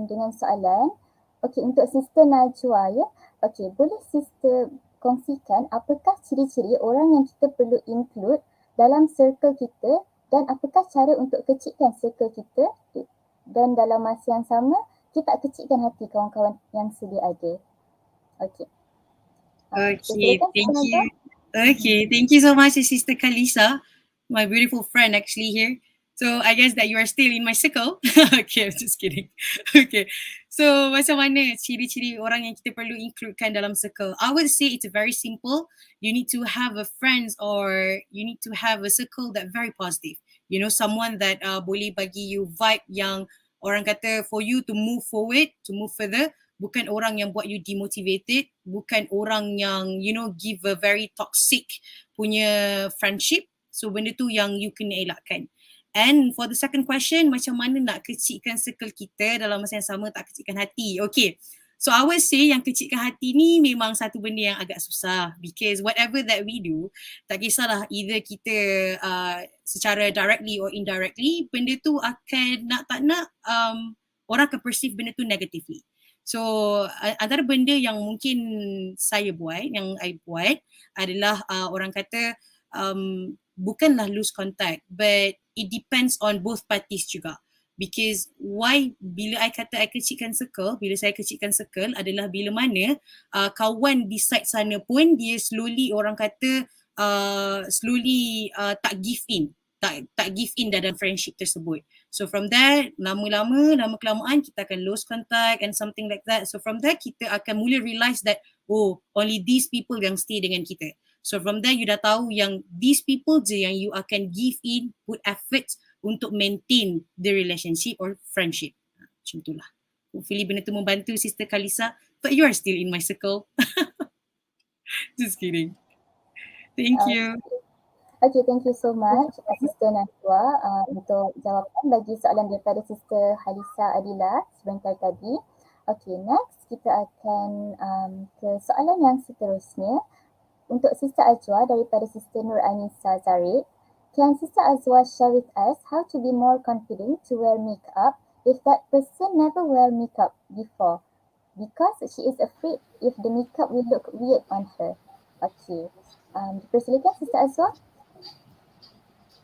L: dengan soalan. Okay, untuk Sister Najwa ya. Okay, boleh Sister kongsikan apakah ciri-ciri orang yang kita perlu include dalam circle kita dan apakah cara untuk kecilkan circle kita dan dalam masa yang sama kita kecilkan hati kawan-kawan yang sedia ada. Okay.
M: Okay, thank you. Okay, thank you so much, Sister Kalisa, my beautiful friend actually here. So I guess that you are still in my circle. Okay, I'm just kidding. Okay, so macam mana ciri-ciri orang yang kita perlu includekan dalam circle? I would say it's very simple. You need to have a friends or you need to have a circle that very positive. You know, someone that boleh bagi you vibe yang orang kata for you to move forward, to move further. Bukan orang yang buat you demotivated, bukan orang yang give a very toxic punya friendship. So benda tu yang you kena elakkan. And for the second question, macam mana nak kecilkan circle kita dalam masa yang sama tak kecilkan hati? Okay, so I would say yang kecilkan hati ni memang satu benda yang agak susah because whatever that we do, tak kisahlah either kita secara directly or indirectly, benda tu akan nak tak nak orang akan perceive benda tu negatively. So antara benda yang mungkin saya buat, yang I buat adalah orang kata bukanlah lose contact, but it depends on both parties juga. Because why bila I kata I kecilkan circle, bila saya kecilkan circle adalah bila mana kawan di side sana pun dia slowly orang kata tak give in. Tak give in dalam friendship tersebut. So from there, lama-kelamaan kita akan lose contact and something like that. So from there, kita akan mula realize that, only these people yang stay dengan kita. So from there, you dah tahu yang these people je yang you akan give in, put effort untuk maintain the relationship or friendship. Macam itulah. Hopefully benda tu membantu Sister Kalisa. But you are still in my circle. Just kidding. Thank you.
L: Okay, thank you so much Sister Najwa untuk jawapan bagi soalan daripada Sister Halisa Adila sebentar tadi. Okay, next kita akan ke soalan yang seterusnya. Untuk Sister Ajwa daripada Sister Nur Anissa Zarid. Can Sister Azwa share with us how to be more confident to wear makeup if that person never wear makeup before because she is afraid if the makeup will look weird on her. Okay. Dipersilakan Sister Azwa.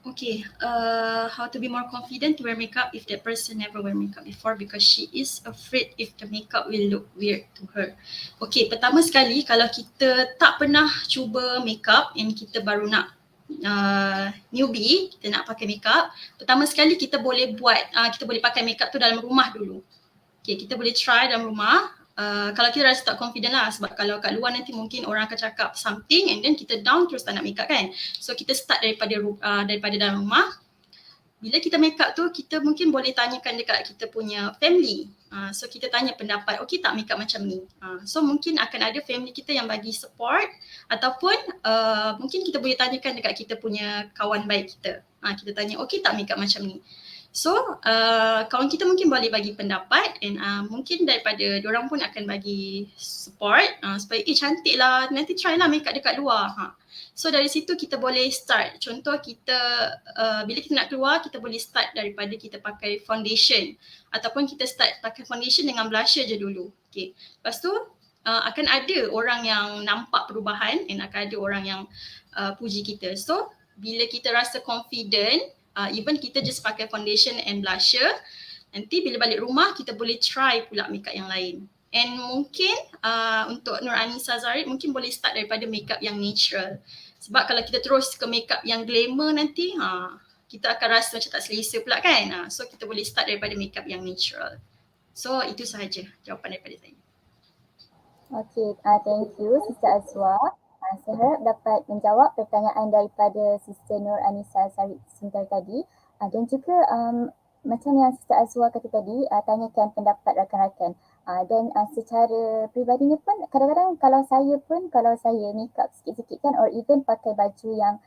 O: Okay, how to be more confident to wear makeup if that person never wear makeup before because she is afraid if the makeup will look weird to her. Okay, pertama sekali kalau kita tak pernah cuba makeup and kita baru nak newbie, kita nak pakai makeup, pertama sekali kita boleh kita boleh pakai makeup tu dalam rumah dulu. Okay, kita boleh try dalam rumah. Kalau kita rasa tak confident lah, sebab kalau kat luar nanti mungkin orang akan cakap something and then kita down terus tak nak makeup kan. So kita start daripada dalam rumah. Bila kita makeup tu, kita mungkin boleh tanyakan dekat kita punya family. So kita tanya pendapat, okay tak makeup macam ni? So mungkin akan ada family kita yang bagi support ataupun mungkin kita boleh tanyakan dekat kita punya kawan baik kita. Kita tanya, okay tak makeup macam ni? So kawan kita mungkin boleh bagi pendapat and mungkin daripada diorang pun akan bagi support supaya cantik lah, nanti try lah makeup dekat luar. So dari situ kita boleh start. Contoh kita bila kita nak keluar, kita boleh start daripada kita pakai foundation ataupun kita start pakai foundation dengan blusher je dulu. Okay. Lepas tu akan ada orang yang nampak perubahan and akan ada orang yang puji kita. So bila kita rasa confident, even kita just pakai foundation and blusher, nanti bila balik rumah kita boleh try pula makeup yang lain. And mungkin untuk Nur Anissa Zarid mungkin boleh start daripada makeup yang natural. Sebab kalau kita terus ke makeup yang glamour nanti kita akan rasa macam tak selesa pula kan. So kita boleh start daripada makeup yang natural. So itu sahaja jawapan daripada saya.
L: Okay, thank you Sister Azwa. Saya harap dapat menjawab pertanyaan daripada Sister Nur Anissa Zarid sebentar tadi. Dan juga macam yang Sister Azwa kata tadi, tanyakan pendapat rakan-rakan. Dan secara peribadinya pun kadang-kadang kalau saya makeup sikit-sikit kan, or even pakai baju yang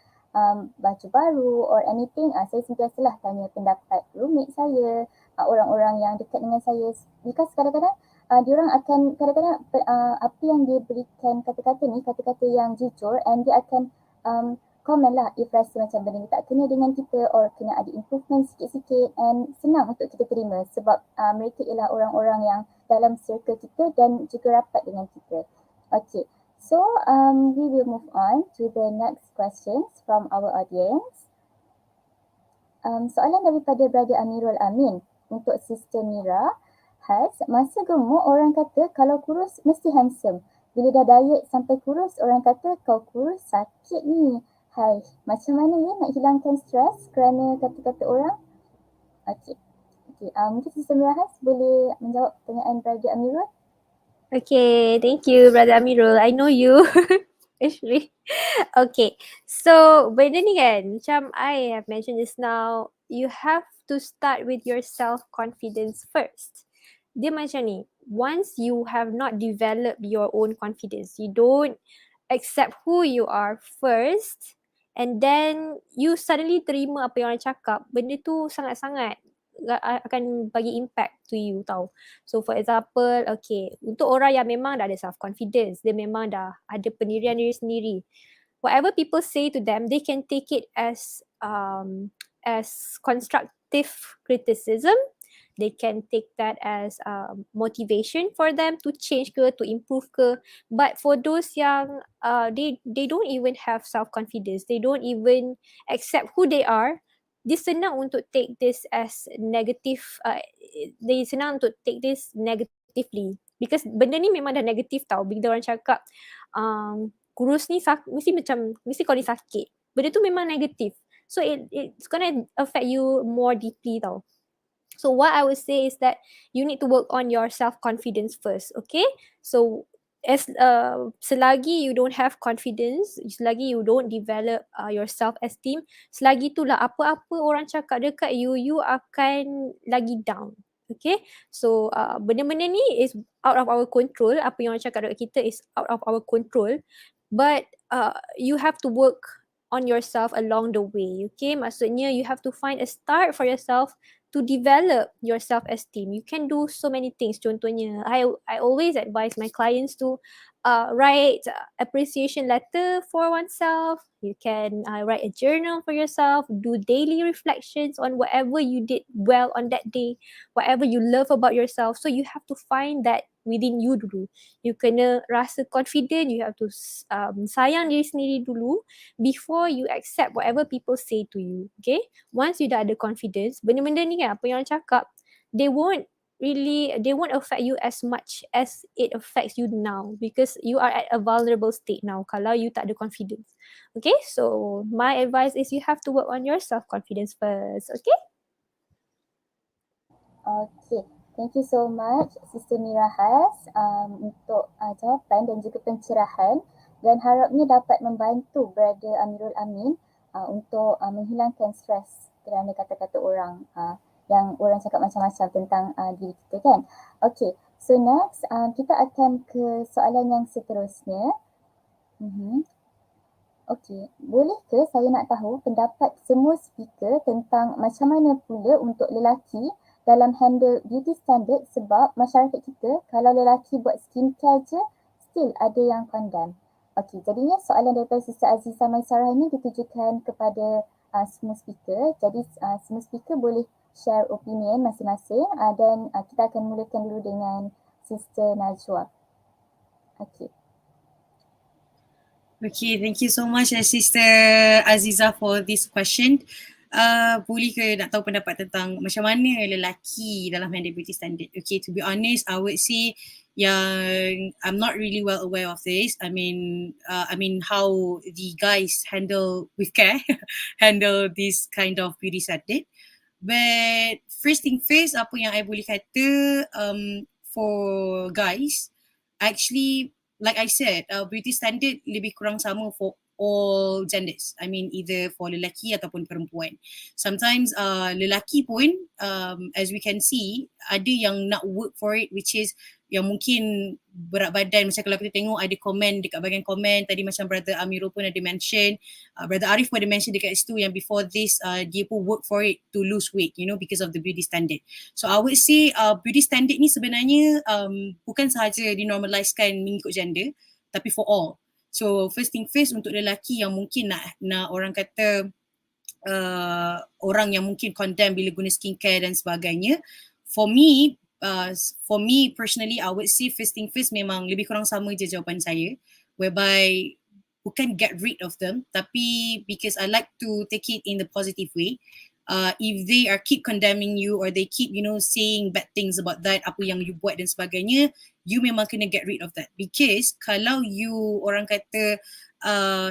L: baju baru or anything, saya sentiasalah tanya pendapat roommate saya, orang-orang yang dekat dengan saya, because kadang-kadang diorang akan kadang-kadang apa yang dia berikan kata-kata ni, kata-kata yang jujur, and dia akan komen lah if rasa macam benda ni tak kena dengan kita or kena ada improvement sikit-sikit, and senang untuk kita terima sebab mereka ialah orang-orang yang dalam circle kita dan juga rapat dengan kita. Okay, so we will move on to the next questions from our audience. Soalan daripada Brother Amirul Amin untuk Sister Mira. Masa gemuk orang kata kalau kurus mesti handsome. Bila dah diet sampai kurus orang kata kau kurus sakit ni. Hai, macam mana ya nak hilangkan stres kerana kata-kata orang? Okay. Mungkin Sister Mirahas boleh menjawab pertanyaan Brother Amirul?
N: Okay, thank you Brother Amirul. I know you. Actually. Okay, so benda ni kan, macam I have mentioned just now, you have to start with your self-confidence first. Dia macam ni, once you have not developed your own confidence, you don't accept who you are first, and then you suddenly terima apa yang orang cakap, benda tu sangat-sangat akan bagi impact to you tau. So for example, okay, untuk orang yang memang dah ada self-confidence, dia memang dah ada pendirian diri sendiri, whatever people say to them, they can take it as constructive criticism. They can take that as motivation for them to change ke, to improve ke. But for those yang they don't even have self-confidence, they don't even accept who they are, dia senang untuk take this as negative, they senang untuk take this negatively. Because benda ni memang dah negatif tau. Bila orang cakap kurus ni mesti kau ni sakit, benda tu memang negatif. So it's gonna affect you more deeply tau. So what I would say is that you need to work on your self-confidence first, okay? So selagi you don't have confidence, selagi you don't develop your self-esteem, selagi itulah apa-apa orang cakap dekat you, you akan lagi down, okay? So benda-benda ni is out of our control, apa yang orang cakap dekat kita is out of our control, but you have to work on yourself along the way. Okay, maksudnya you have to find a start for yourself to develop your self-esteem. You can do so many things. Contohnya, I always advise my clients to write appreciation letter for oneself. You can write a journal for yourself, do daily reflections on whatever you did well on that day, whatever you love about yourself. So you have to find that within you dulu. You kena rasa confident, you have to sayang diri sendiri dulu before you accept whatever people say to you. Okay? Once you dah ada confidence, benda-benda ni kan, apa yang orang cakap, they won't affect you as much as it affects you now because you are at a vulnerable state now kalau you tak ada confidence. Okay, so my advice is you have to work on your self-confidence first. Okay?
L: Okay, thank you so much Sister Mirahas untuk jawapan dan juga pencerahan, dan harapnya dapat membantu Brother Amirul Amin untuk menghilangkan stres kerana kata-kata orang yang orang cakap macam-macam tentang diri kita kan. Okay, so next kita akan ke soalan yang seterusnya. Okay, boleh ke saya nak tahu pendapat semua speaker tentang macam mana pula untuk lelaki dalam handle beauty standard, sebab masyarakat kita kalau lelaki buat skincare je still ada yang condemn. Okay, jadinya soalan daripada Sister Azizah Maisarah ini ditujukan kepada semua speaker. Jadi semua speaker boleh share opinion masing-masing dan kita akan mulakan dulu dengan Sister Najwa. Okay.
M: Okay, thank you so much Sister Aziza for this question. Boleh ke nak tahu pendapat tentang macam mana lelaki dalam handle beauty standard? Okay, to be honest, I would say yang I'm not really well aware of this. I mean how the guys handle with care handle this kind of beauty standard. But first thing first, apa yang I boleh kata for guys, actually like I said, beauty standard lebih kurang sama for all genders. I mean either for lelaki ataupun perempuan. Sometimes lelaki pun as we can see ada yang nak work for it, which is yang mungkin berat badan. Macam kalau kita tengok ada komen dekat bahagian komen tadi, macam Brother Amirul pun ada mention, Brother Arif pun ada mention dekat situ yang before this dia pun work for it to lose weight, you know, because of the beauty standard. So I would say beauty standard ni sebenarnya bukan sahaja dinormaliskan mengikut gender, tapi for all. So first thing first, untuk lelaki yang mungkin nak orang kata orang yang mungkin condemn bila guna skincare dan sebagainya, for me personally, I would say first thing first memang lebih kurang sama je jawapan saya, whereby bukan get rid of them, tapi because I like to take it in the positive way. If they are keep condemning you or they keep, you know, saying bad things about that, apa yang you buat dan sebagainya, you memang kena get rid of that. Because kalau you orang kata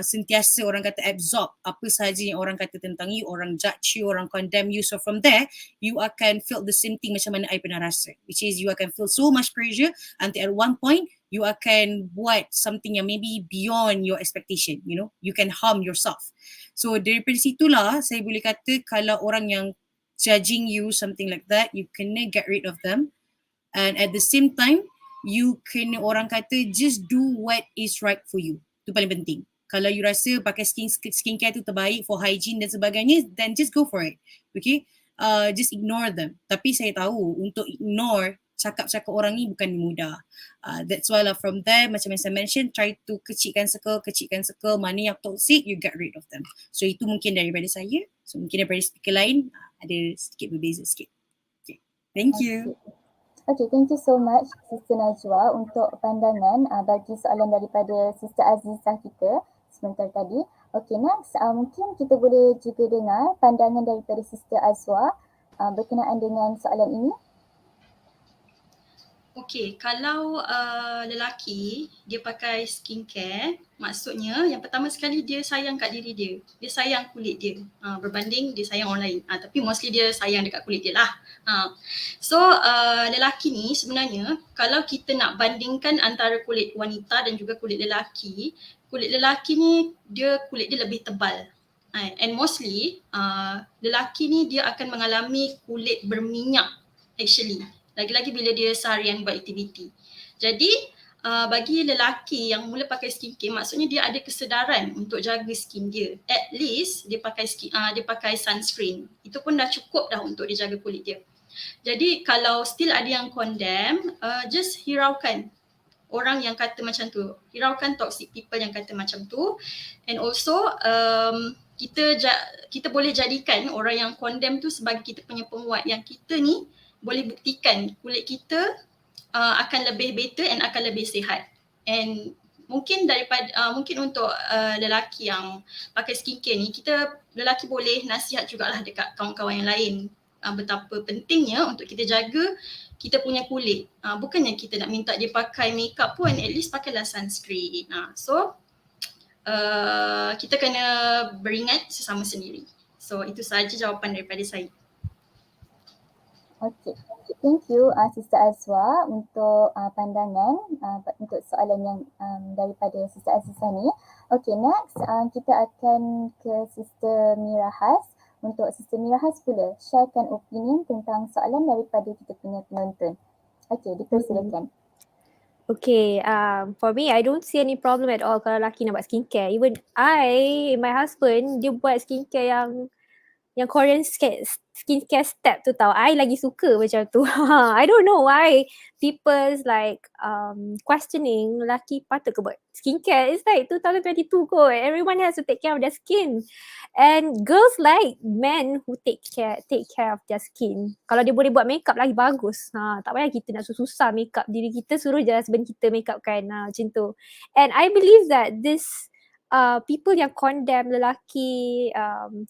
M: sentiasa orang kata absorb apa sahaja yang orang kata tentang you, orang judge you, orang condemn you, so from there you akan feel the same thing macam mana I pernah rasa, which is you akan feel so much pressure until at one point you akan buat something yang maybe beyond your expectation, you know, you can harm yourself. So daripada situlah saya boleh kata kalau orang yang judging you something like that, you kena get rid of them, and at the same time you kena orang kata just do what is right for you. Itu paling penting. Kalau you rasa pakai skincare tu terbaik for hygiene dan sebagainya, then just go for it. Okay? Just ignore them. Tapi saya tahu untuk ignore cakap-cakap orang ni bukan mudah. That's why lah from there, macam yang saya mention, try to kecilkan circle, mana yang toxic, you get rid of them. So itu mungkin daripada saya. So mungkin daripada speaker lain, ada sedikit berbeza sikit. Okay. Thank you.
L: Okay, thank you so much Sister Najwa untuk pandangan bagi soalan daripada Sister Azizah kita sebentar tadi. Okay, next mungkin kita boleh juga dengar pandangan daripada Sister Azwa berkenaan dengan soalan ini.
O: Okay, kalau lelaki dia pakai skincare, maksudnya yang pertama sekali dia sayang kat diri dia. Dia sayang kulit dia berbanding dia sayang orang lain. Tapi mostly dia sayang dekat kulit dia lah. So lelaki ni sebenarnya kalau kita nak bandingkan antara kulit wanita dan juga kulit lelaki ni kulit dia lebih tebal. And mostly lelaki ni dia akan mengalami kulit berminyak actually. Lagi-lagi bila dia seharian buat aktiviti. Jadi bagi lelaki yang mula pakai skincare, maksudnya dia ada kesedaran untuk jaga skin dia. At least dia pakai sunscreen. Itu pun dah cukup dah untuk dia jaga kulit dia. Jadi kalau still ada yang condemn, just hiraukan orang yang kata macam tu. Hiraukan toxic people yang kata macam tu. And also kita boleh jadikan orang yang condemn tu sebagai kita punya penguat yang kita ni boleh buktikan kulit kita akan lebih better and akan lebih sihat. And mungkin mungkin untuk lelaki yang pakai skincare ni, lelaki boleh nasihat jugalah dekat kawan-kawan yang lain betapa pentingnya untuk kita jaga kita punya kulit. Bukannya kita nak minta dia pakai makeup pun, at least pakailah sunscreen. So kita kena beringat sesama sendiri. So itu sahaja jawapan daripada saya.
L: Okay, thank you Sister Azwa untuk pandangan untuk soalan yang daripada Sister Azizah ni. Okay, next kita akan ke Sister Mirahas. Untuk Sister Mirahas pula sharekan opinion tentang soalan daripada kita punya penonton. Okay, dipersilakan.
N: Okay, for me, I don't see any problem at all kalau lelaki nak buat skincare. Even my husband, dia buat skincare yang Korean skincare step tu tau. I lagi suka macam tu. I don't know why people's like questioning lelaki patut ke buat skincare. It's like 2022 kot. Everyone has to take care of their skin. And girls like men who take care of their skin. Kalau dia boleh buat makeup lagi bagus. Tak payah kita nak susah makeup diri kita, suruh je husband kita makeup kan. Macam tu. And I believe that this people yang condemn lelaki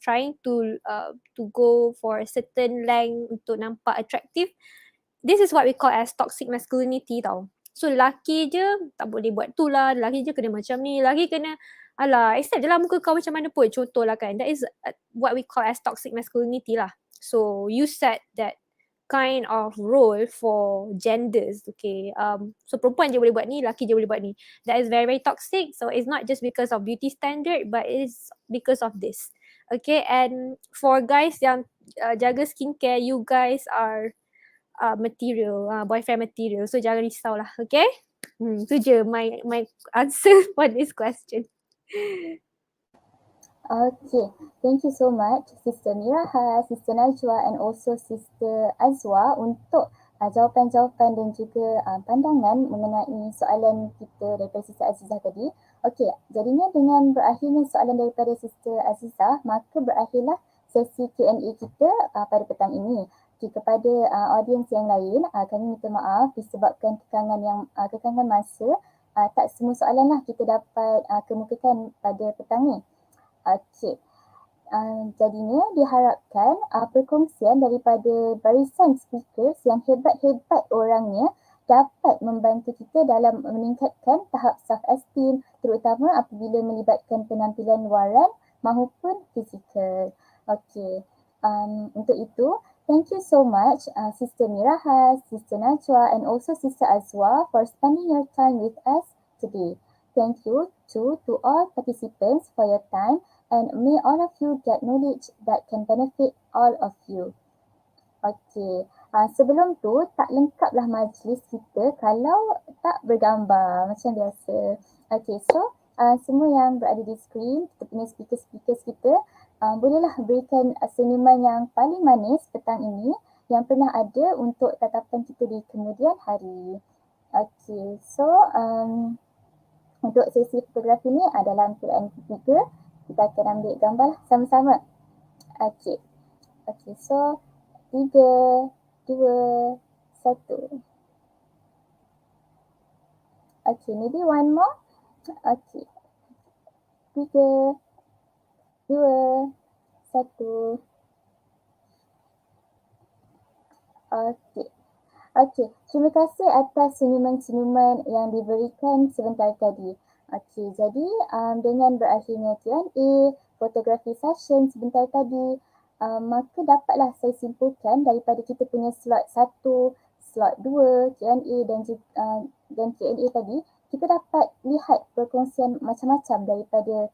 N: trying to go for a certain length untuk nampak attractive, this is what we call as toxic masculinity tau. So lelaki je tak boleh buat tu lah, lelaki je kena macam ni, lelaki kena accept je lah muka kau macam mana pun, contoh lah kan. That is what we call as toxic masculinity lah. So you set that kind of role for genders, okay. So perempuan je boleh buat ni, lelaki je boleh buat ni. That is very, very toxic. So it's not just because of beauty standard, but it's because of this. Okay, and for guys yang jaga skincare, you guys are material, boyfriend material. So jangan risau lah, okay. Itu je my answer for this question.
L: Okay, thank you so much Sister Mirahas, Sister Najwa and also Sister Azwa untuk jawapan-jawapan dan juga pandangan mengenai soalan kita daripada Sister Azizah tadi. Okay, jadinya dengan berakhirnya soalan daripada Sister Azizah, maka berakhirlah sesi Q&A kita pada petang ini. Okay, kepada audiens yang lain, kami minta maaf disebabkan kekangan masa, tak semua soalan lah kita dapat kemukakan pada petang ni. Okay, jadinya diharapkan perkongsian daripada barisan speakers yang hebat-hebat orangnya dapat membantu kita dalam meningkatkan tahap self-esteem, terutama apabila melibatkan penampilan luaran maupun fizikal. Okay, untuk itu, thank you so much Sister Mirahas, Sister Najwa and also Sister Azwa for spending your time with us today. Thank you to all participants for your time and may all of you get knowledge that can benefit all of you. Okay, sebelum tu tak lengkaplah majlis kita kalau tak bergambar macam biasa. Okay, so semua yang berada di skrin, kita punya speakers kita, bolehlah berikan senyuman yang paling manis petang ini yang pernah ada untuk tatapan kita di kemudian hari. Okay, so untuk sesi fotografi ni dalam keadaan ketiga, kita akan ambil gambar sama-sama. Okay, so 3, 2, 1. Okay, maybe one more. Okay, 3, 2, 1. Okay, terima kasih atas senyuman-senyuman yang diberikan sebentar tadi. Okay, jadi dengan berakhirnya Q&A, fotografi session sebentar tadi, maka dapatlah saya simpulkan daripada kita punya slot 1, slot 2, Q&A dan Q&A tadi, kita dapat lihat perkongsian macam-macam daripada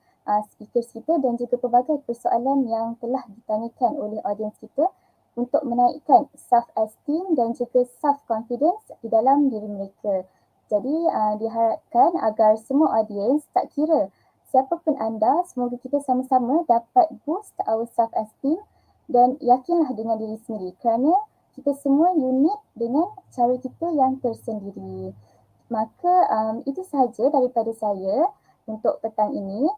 L: speakers kita dan juga pelbagai persoalan yang telah ditanyakan oleh audiens kita untuk menaikkan self-esteem dan juga self-confidence di dalam diri mereka. Jadi diharapkan agar semua audience, tak kira siapapun anda, semoga kita sama-sama dapat boost our self-esteem dan yakinlah dengan diri sendiri kerana kita semua unik dengan cara kita yang tersendiri. Maka itu sahaja daripada saya untuk petang ini.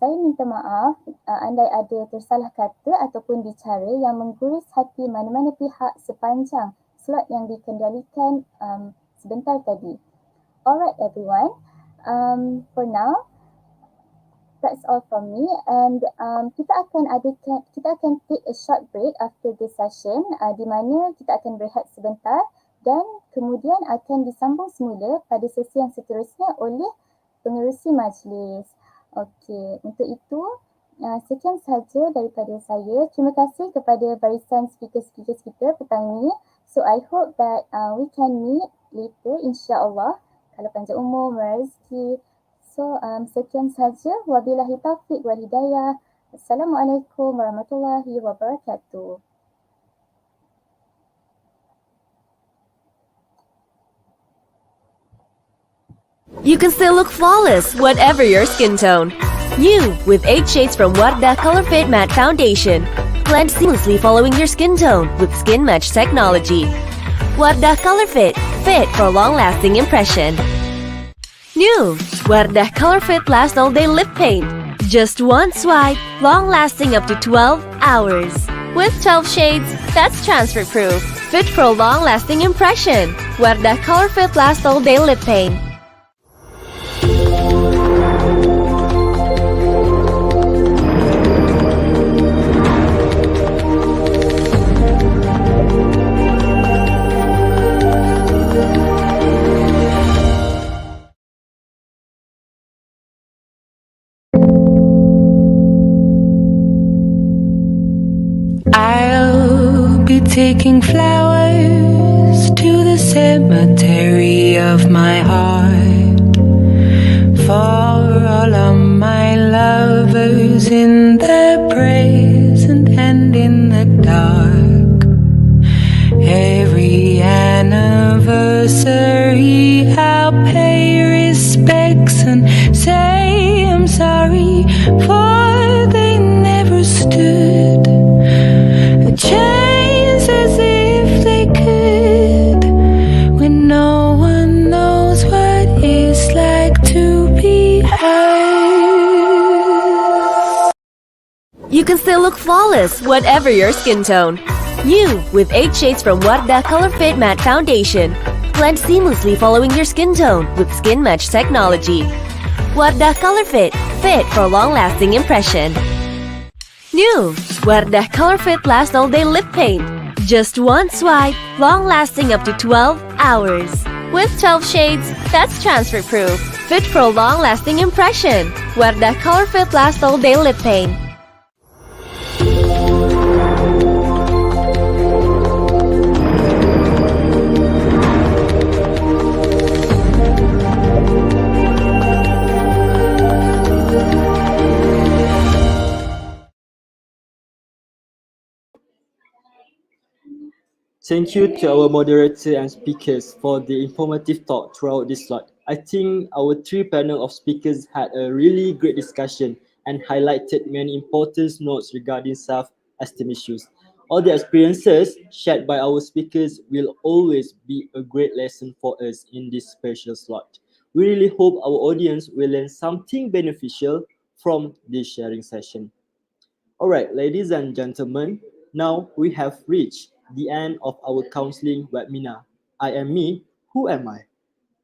L: Saya minta maaf andai ada tersalah kata ataupun bicara yang mengguris hati mana-mana pihak sepanjang slot yang dikendalikan sebentar tadi. Alright everyone, for now that's all from me and kita akan take a short break after this session di mana kita akan berehat sebentar dan kemudian akan disambung semula pada sesi yang seterusnya oleh pengerusi majlis. Okey, untuk itu sekian sahaja daripada saya. Terima kasih kepada barisan speaker-speaker kita petang ini. So I hope that we can meet later insya-Allah kalau panjang umur, rezeki. So sekian sahaja. Wabillahi taufiq wal hidayah. Assalamualaikum warahmatullahi wabarakatuh.
A: You can still look flawless, whatever your skin tone. You, with 8 shades from Wardah Color Fit Matte Foundation. Blend seamlessly following your skin tone with Skin Match technology. Wardah Color Fit, fit for long-lasting impression. New, Wardah Color Fit Last All Day Lip Paint. Just one swipe, long-lasting up to 12 hours. With 12 shades, that's transfer-proof. Fit for a long-lasting impression. Wardah Color Fit Last All Day Lip Paint.
P: I'll be taking flowers to the cemetery of my heart for all of my lovers in the present and in the dark. Every anniversary I'll pay respects and say I'm sorry for they never stood a chance as if they could when no one knows what it's like to be hurt.
A: You can still look flawless, whatever your skin tone. You, with 8 shades from Wardah Color Fit Matte Foundation. Blend seamlessly following your skin tone with Skin Match technology. Wardah Color Fit, fit for long-lasting impression. New, Wardah Color Fit Last All Day Lip Paint. Just one swipe, long-lasting up to 12 hours. With 12 shades, that's transfer-proof. Fit for a long-lasting impression. Wardah Color Fit Last All Day Lip Paint.
B: Thank you to our moderator and speakers for the informative talk throughout this slot. I think our 3 panel of speakers had a really great discussion and highlighted many important notes regarding self-esteem issues. All the experiences shared by our speakers will always be a great lesson for us in this special slot. We really hope our audience will learn something beneficial from this sharing session. Alright, ladies and gentlemen, now we have reached the end of our counseling webinar. I am me, who am I?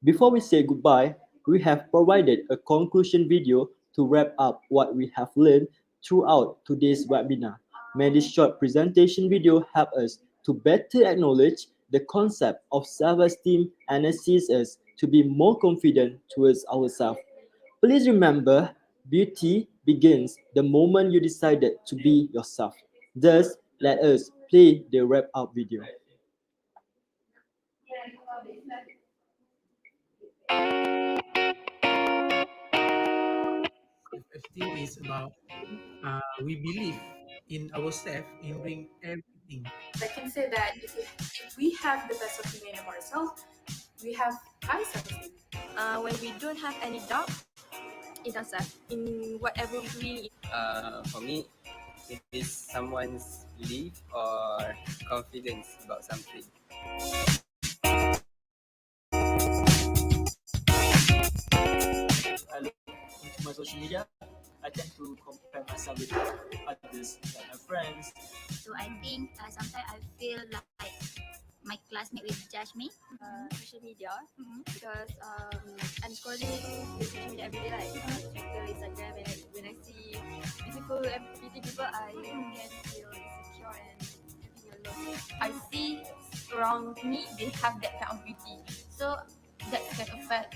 B: Before we say goodbye, we have provided a conclusion video to wrap up what we have learned throughout today's webinar. May this short presentation video help us to better acknowledge the concept of self-esteem and assist us to be more confident towards ourselves. Please remember, beauty begins the moment you decided to be yourself. Thus, let us play the wrap-up video.
Q: Self-esteem is about we believe in ourselves in bring everything.
I: I can say that if we have the best opinion of ourselves, we have
R: high self-esteem. When we don't have any doubt in ourselves, in whatever we're doing.
S: For me, it is someone's belief or confidence about something.
B: I look into my social media, I tend to compare myself with others, like my friends.
T: So I think sometimes I feel like my classmate will judge me.
R: Social media, because I'm scrolling the social media every day, like Twitter, Instagram, and when I see beautiful and pretty people, I can feel insecure and having a low. I see around me they have that kind of beauty, so that can affect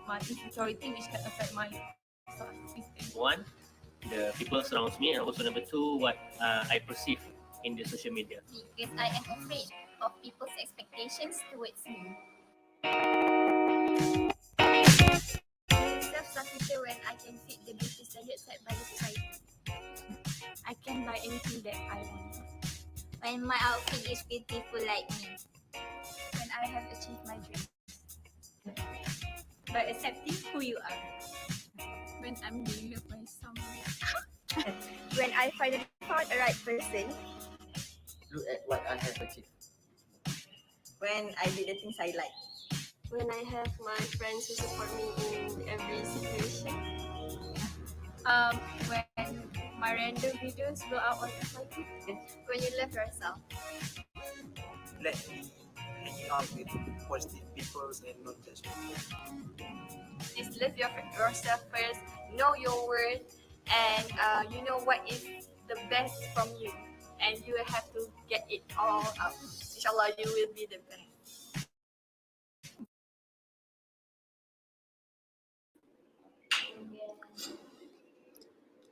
R: my insecurity, which can affect my self-esteem.
F: One, the people surrounds me, and also number two, what I perceive in the social media.
T: Because I am afraid of people's expectations towards me. Self-sufficient when I can fit the beauty standards set by the society.
R: I can buy anything that I want.
T: When my outfit is beautiful like me.
R: When I have achieved my dream. By accepting who you are. When I'm being loved by someone.
U: When I finally found a right person.
S: Look at what I have achieved.
U: When I did the things I like.
R: When I have my friends who support me in every situation. When my random videos go out on FYP.
U: When you love yourself.
V: Let me hang out with positive people and not judgmental.
R: Just love yourself first, know your worth, and you know what is the best from you, and you have to get it all out. Inshallah, you will be the best.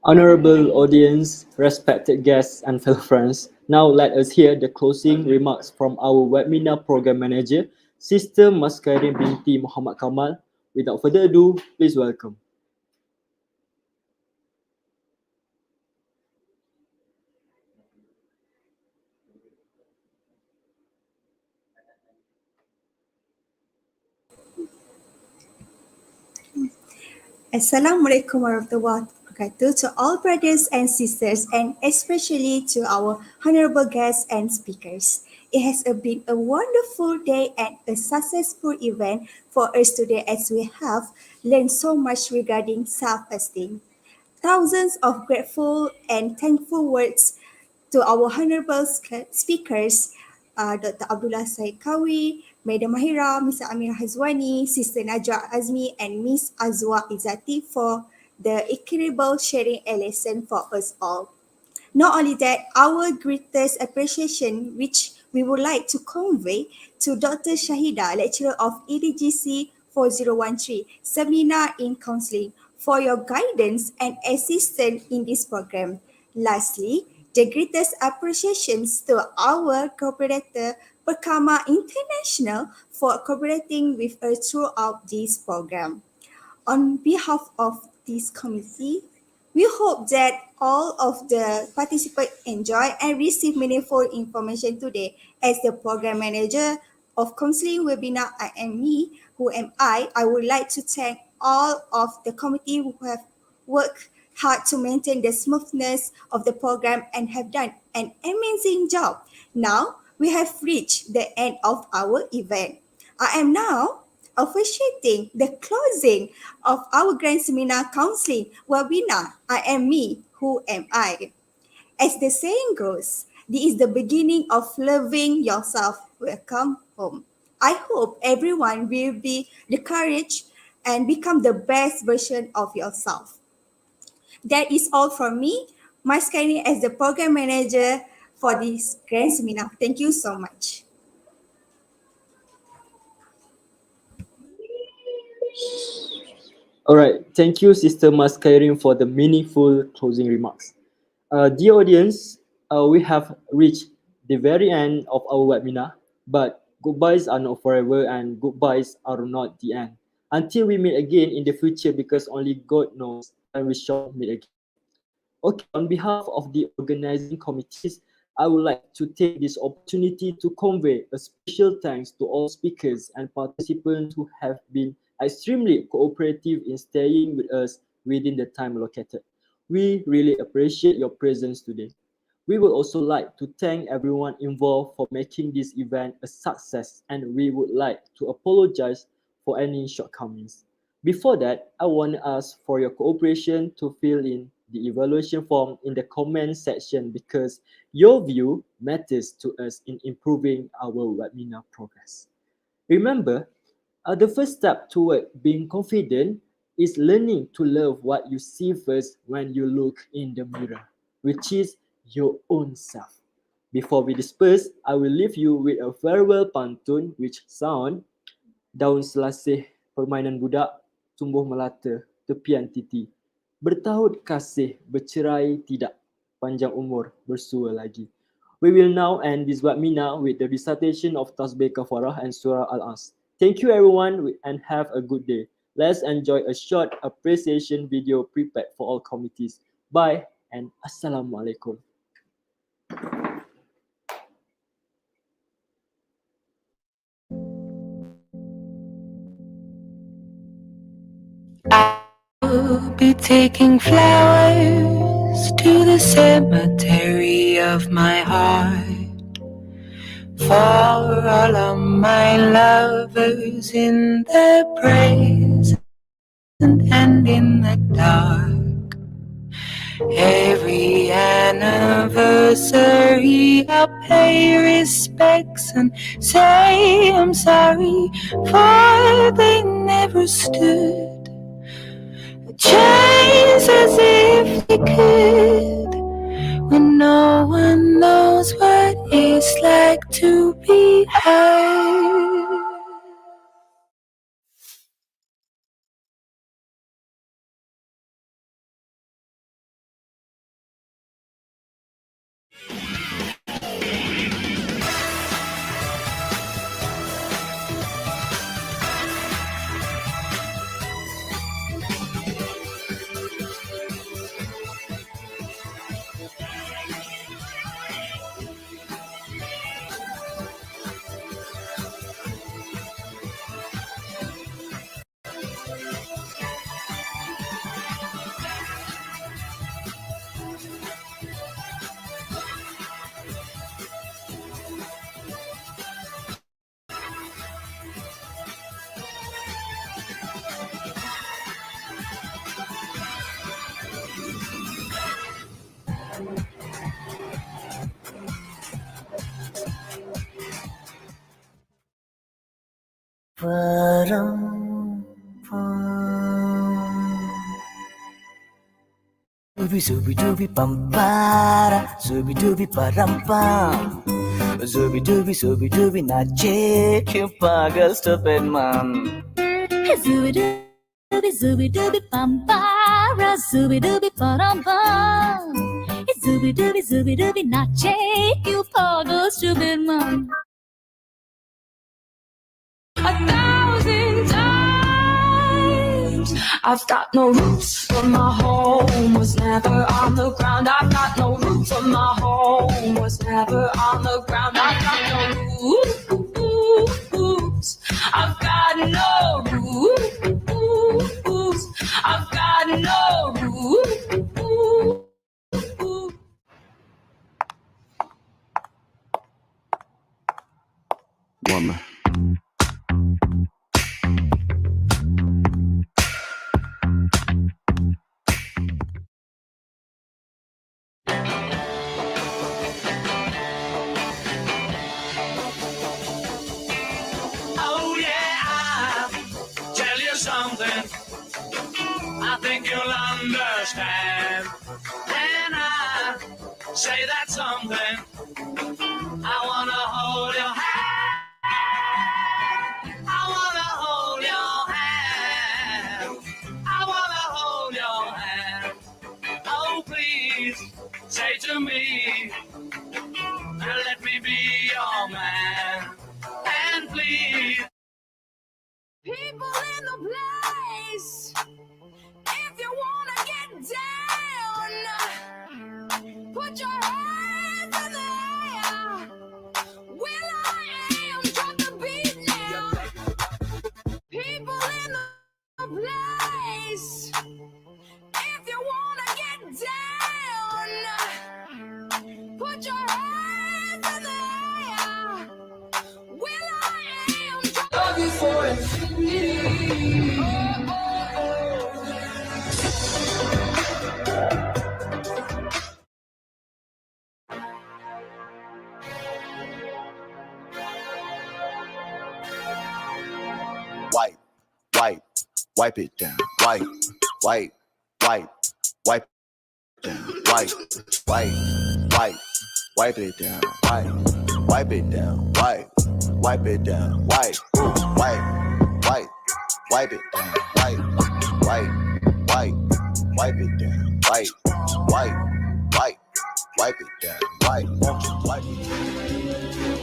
B: Honorable audience, respected guests and fellow friends, now let us hear the closing remarks from our webinar program manager, Sister Mas Khairenn binti Muhammad Kamal. Without further ado, please welcome.
W: Assalamualaikum warahmatullahi wabarakatuh to all brothers and sisters, and especially to our honorable guests and speakers. It has been a wonderful day and a successful event for us today, as we have learned so much regarding self-esteem. Thousands of grateful and thankful words to our honorable speakers, Dr. Abdullah Said Kawi, Madam Mahira, Mr. Amir Hazwani, Sister Najwa Azmi, and Miss Azwa Izzati for the incredible sharing a lesson for us all. Not only that, our greatest appreciation, which we would like to convey to Dr. Shahida, lecturer of EDGC 4013, Seminar in Counseling, for your guidance and assistance in this program. Lastly, the greatest appreciations to our cooperator, Perkama International, for cooperating with us throughout this program. On behalf of this committee, we hope that all of the participants enjoy and receive meaningful information today. As the program manager of counseling webinar, I would like to thank all of the committee who have worked hard to maintain the smoothness of the program and have done an amazing job. Now, we have reached the end of our event. I am now officiating the closing of our Grand Seminar Counseling webinar, I Am Me, Who Am I? As the saying goes, this is the beginning of loving yourself. Welcome home. I hope everyone will be the courage and become the best version of yourself. That is all from me, Mas Khairenn, as the program manager for this Grand Seminar. Thank you so much.
B: Alright, thank you, Sister Mas Khairenn, for the meaningful closing remarks. Dear audience, we have reached the very end of our webinar, but goodbyes are not forever and goodbyes are not the end. Until we meet again in the future, because only God knows when we shall meet again. Okay, on behalf of the organizing committees, I would like to take this opportunity to convey a special thanks to all speakers and participants who have been extremely cooperative in staying with us within the time allocated. We really appreciate your presence today. We would also like to thank everyone involved for making this event a success, and we would like to apologize for any shortcomings. Before that, I want to ask for your cooperation to fill in the evaluation form in the comment section because your view matters to us in improving our webinar progress. Remember, the first step toward being confident is learning to love what you see first when you look in the mirror, which is your own self. Before we disperse, I will leave you with a farewell pantun which sound daun selasih permainan budak tumbuh melata tepian titi. Bertaut kasih bercerai tidak, panjang umur bersua lagi. We will now end this webinar with the recitation of Tasbih Kafarah and Surah Al-As. Thank you everyone and have a good day. Let's enjoy a short appreciation video prepared for all committees. Bye and Assalamualaikum.
P: I'll be taking flowers to the cemetery of my heart for all of my lovers in the present and in the dark. Every anniversary I'll pay respects and say I'm sorry, for they never stood a chance as if they could, when no one knows what it's like to be hurt.
C: Zubi zubi dubi pampara, zubi dubi parampam. Zubi dubi nache, you pagal stupid man.
D: Zubi dubi pampara, zubi dubi parampam. Zubi dubi nache, you pagal stupid man. 1,000 times I've got no roots, but my home was never on the ground. I've got no roots, but my home was never on the ground. I've got no roots. I've got no roots. I've got no roots.
C: Woman.
P: Oh yeah, I'll tell you something I think you'll understand when I say that something. I wanna hold your hand. I wanna hold your hand. I wanna hold your hand. Oh please, say to me, let me be your man. And please,
D: People in the place, if you wanna get down, put your hands in the air. for infinity.
E: Wipe, wipe, wipe it down. Wipe, wipe, wipe, wipe it down. Wipe, wipe, wipe, wipe it down. Wipe, wipe it down. Wipe, wipe it down. Wipe, wipe, wipe, wipe it down. Wipe, wipe, wipe, wipe it down. Wipe, wipe, wipe, wipe it down. Wipe, wipe it down.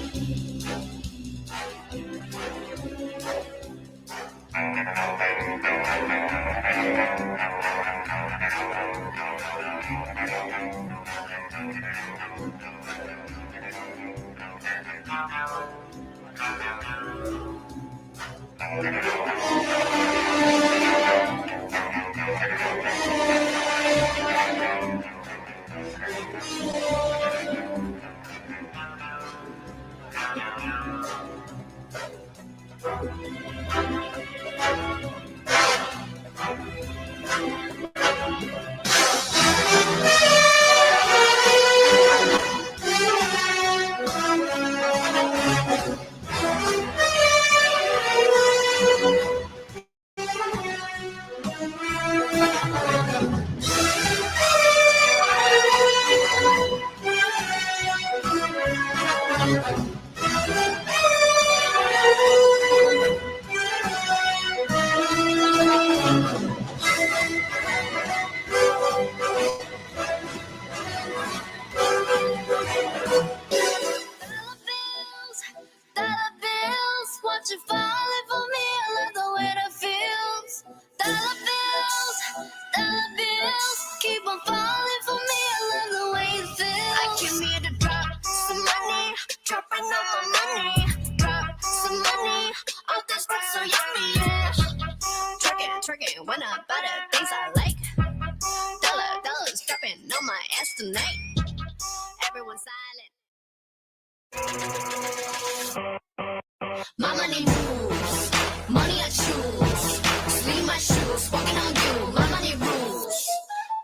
D: My money moves, money I choose. Sleep my shoes, walking on you. My money rules,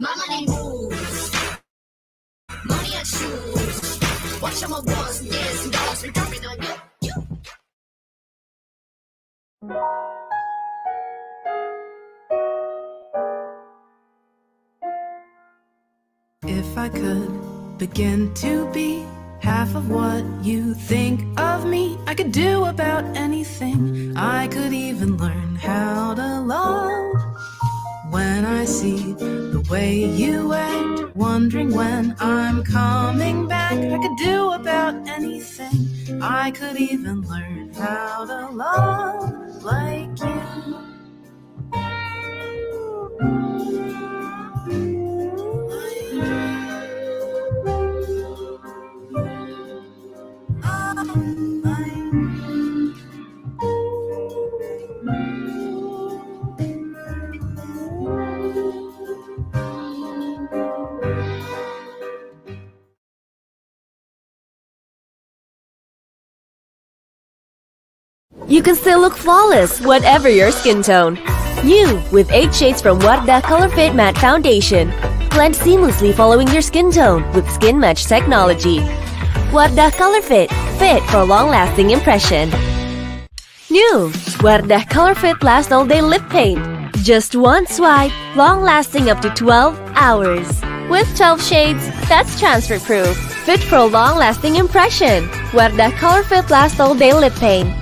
D: my money moves. Money I choose. Watch out my ones, yes, dollars, we dropping on you.
G: If I could begin to be half of what you think of me, I could do about anything. I could even learn how to love. When I see the way you act, wondering when I'm coming back, I could do about anything. I could even learn how to love like you.
A: You can still look flawless, whatever your skin tone. New with 8 shades from w.b.t Color Fit Matte Foundation. Blend seamlessly following your skin tone with Skin Match technology. w.b.t Color Fit, fit for long-lasting impression. New w.b.t Color Fit Last All Day Lip Paint. Just one swipe, long-lasting up to 12 hours. With 12 shades, that's transfer-proof. Fit for a long-lasting impression. w.b.t Color Fit Last All Day Lip Paint.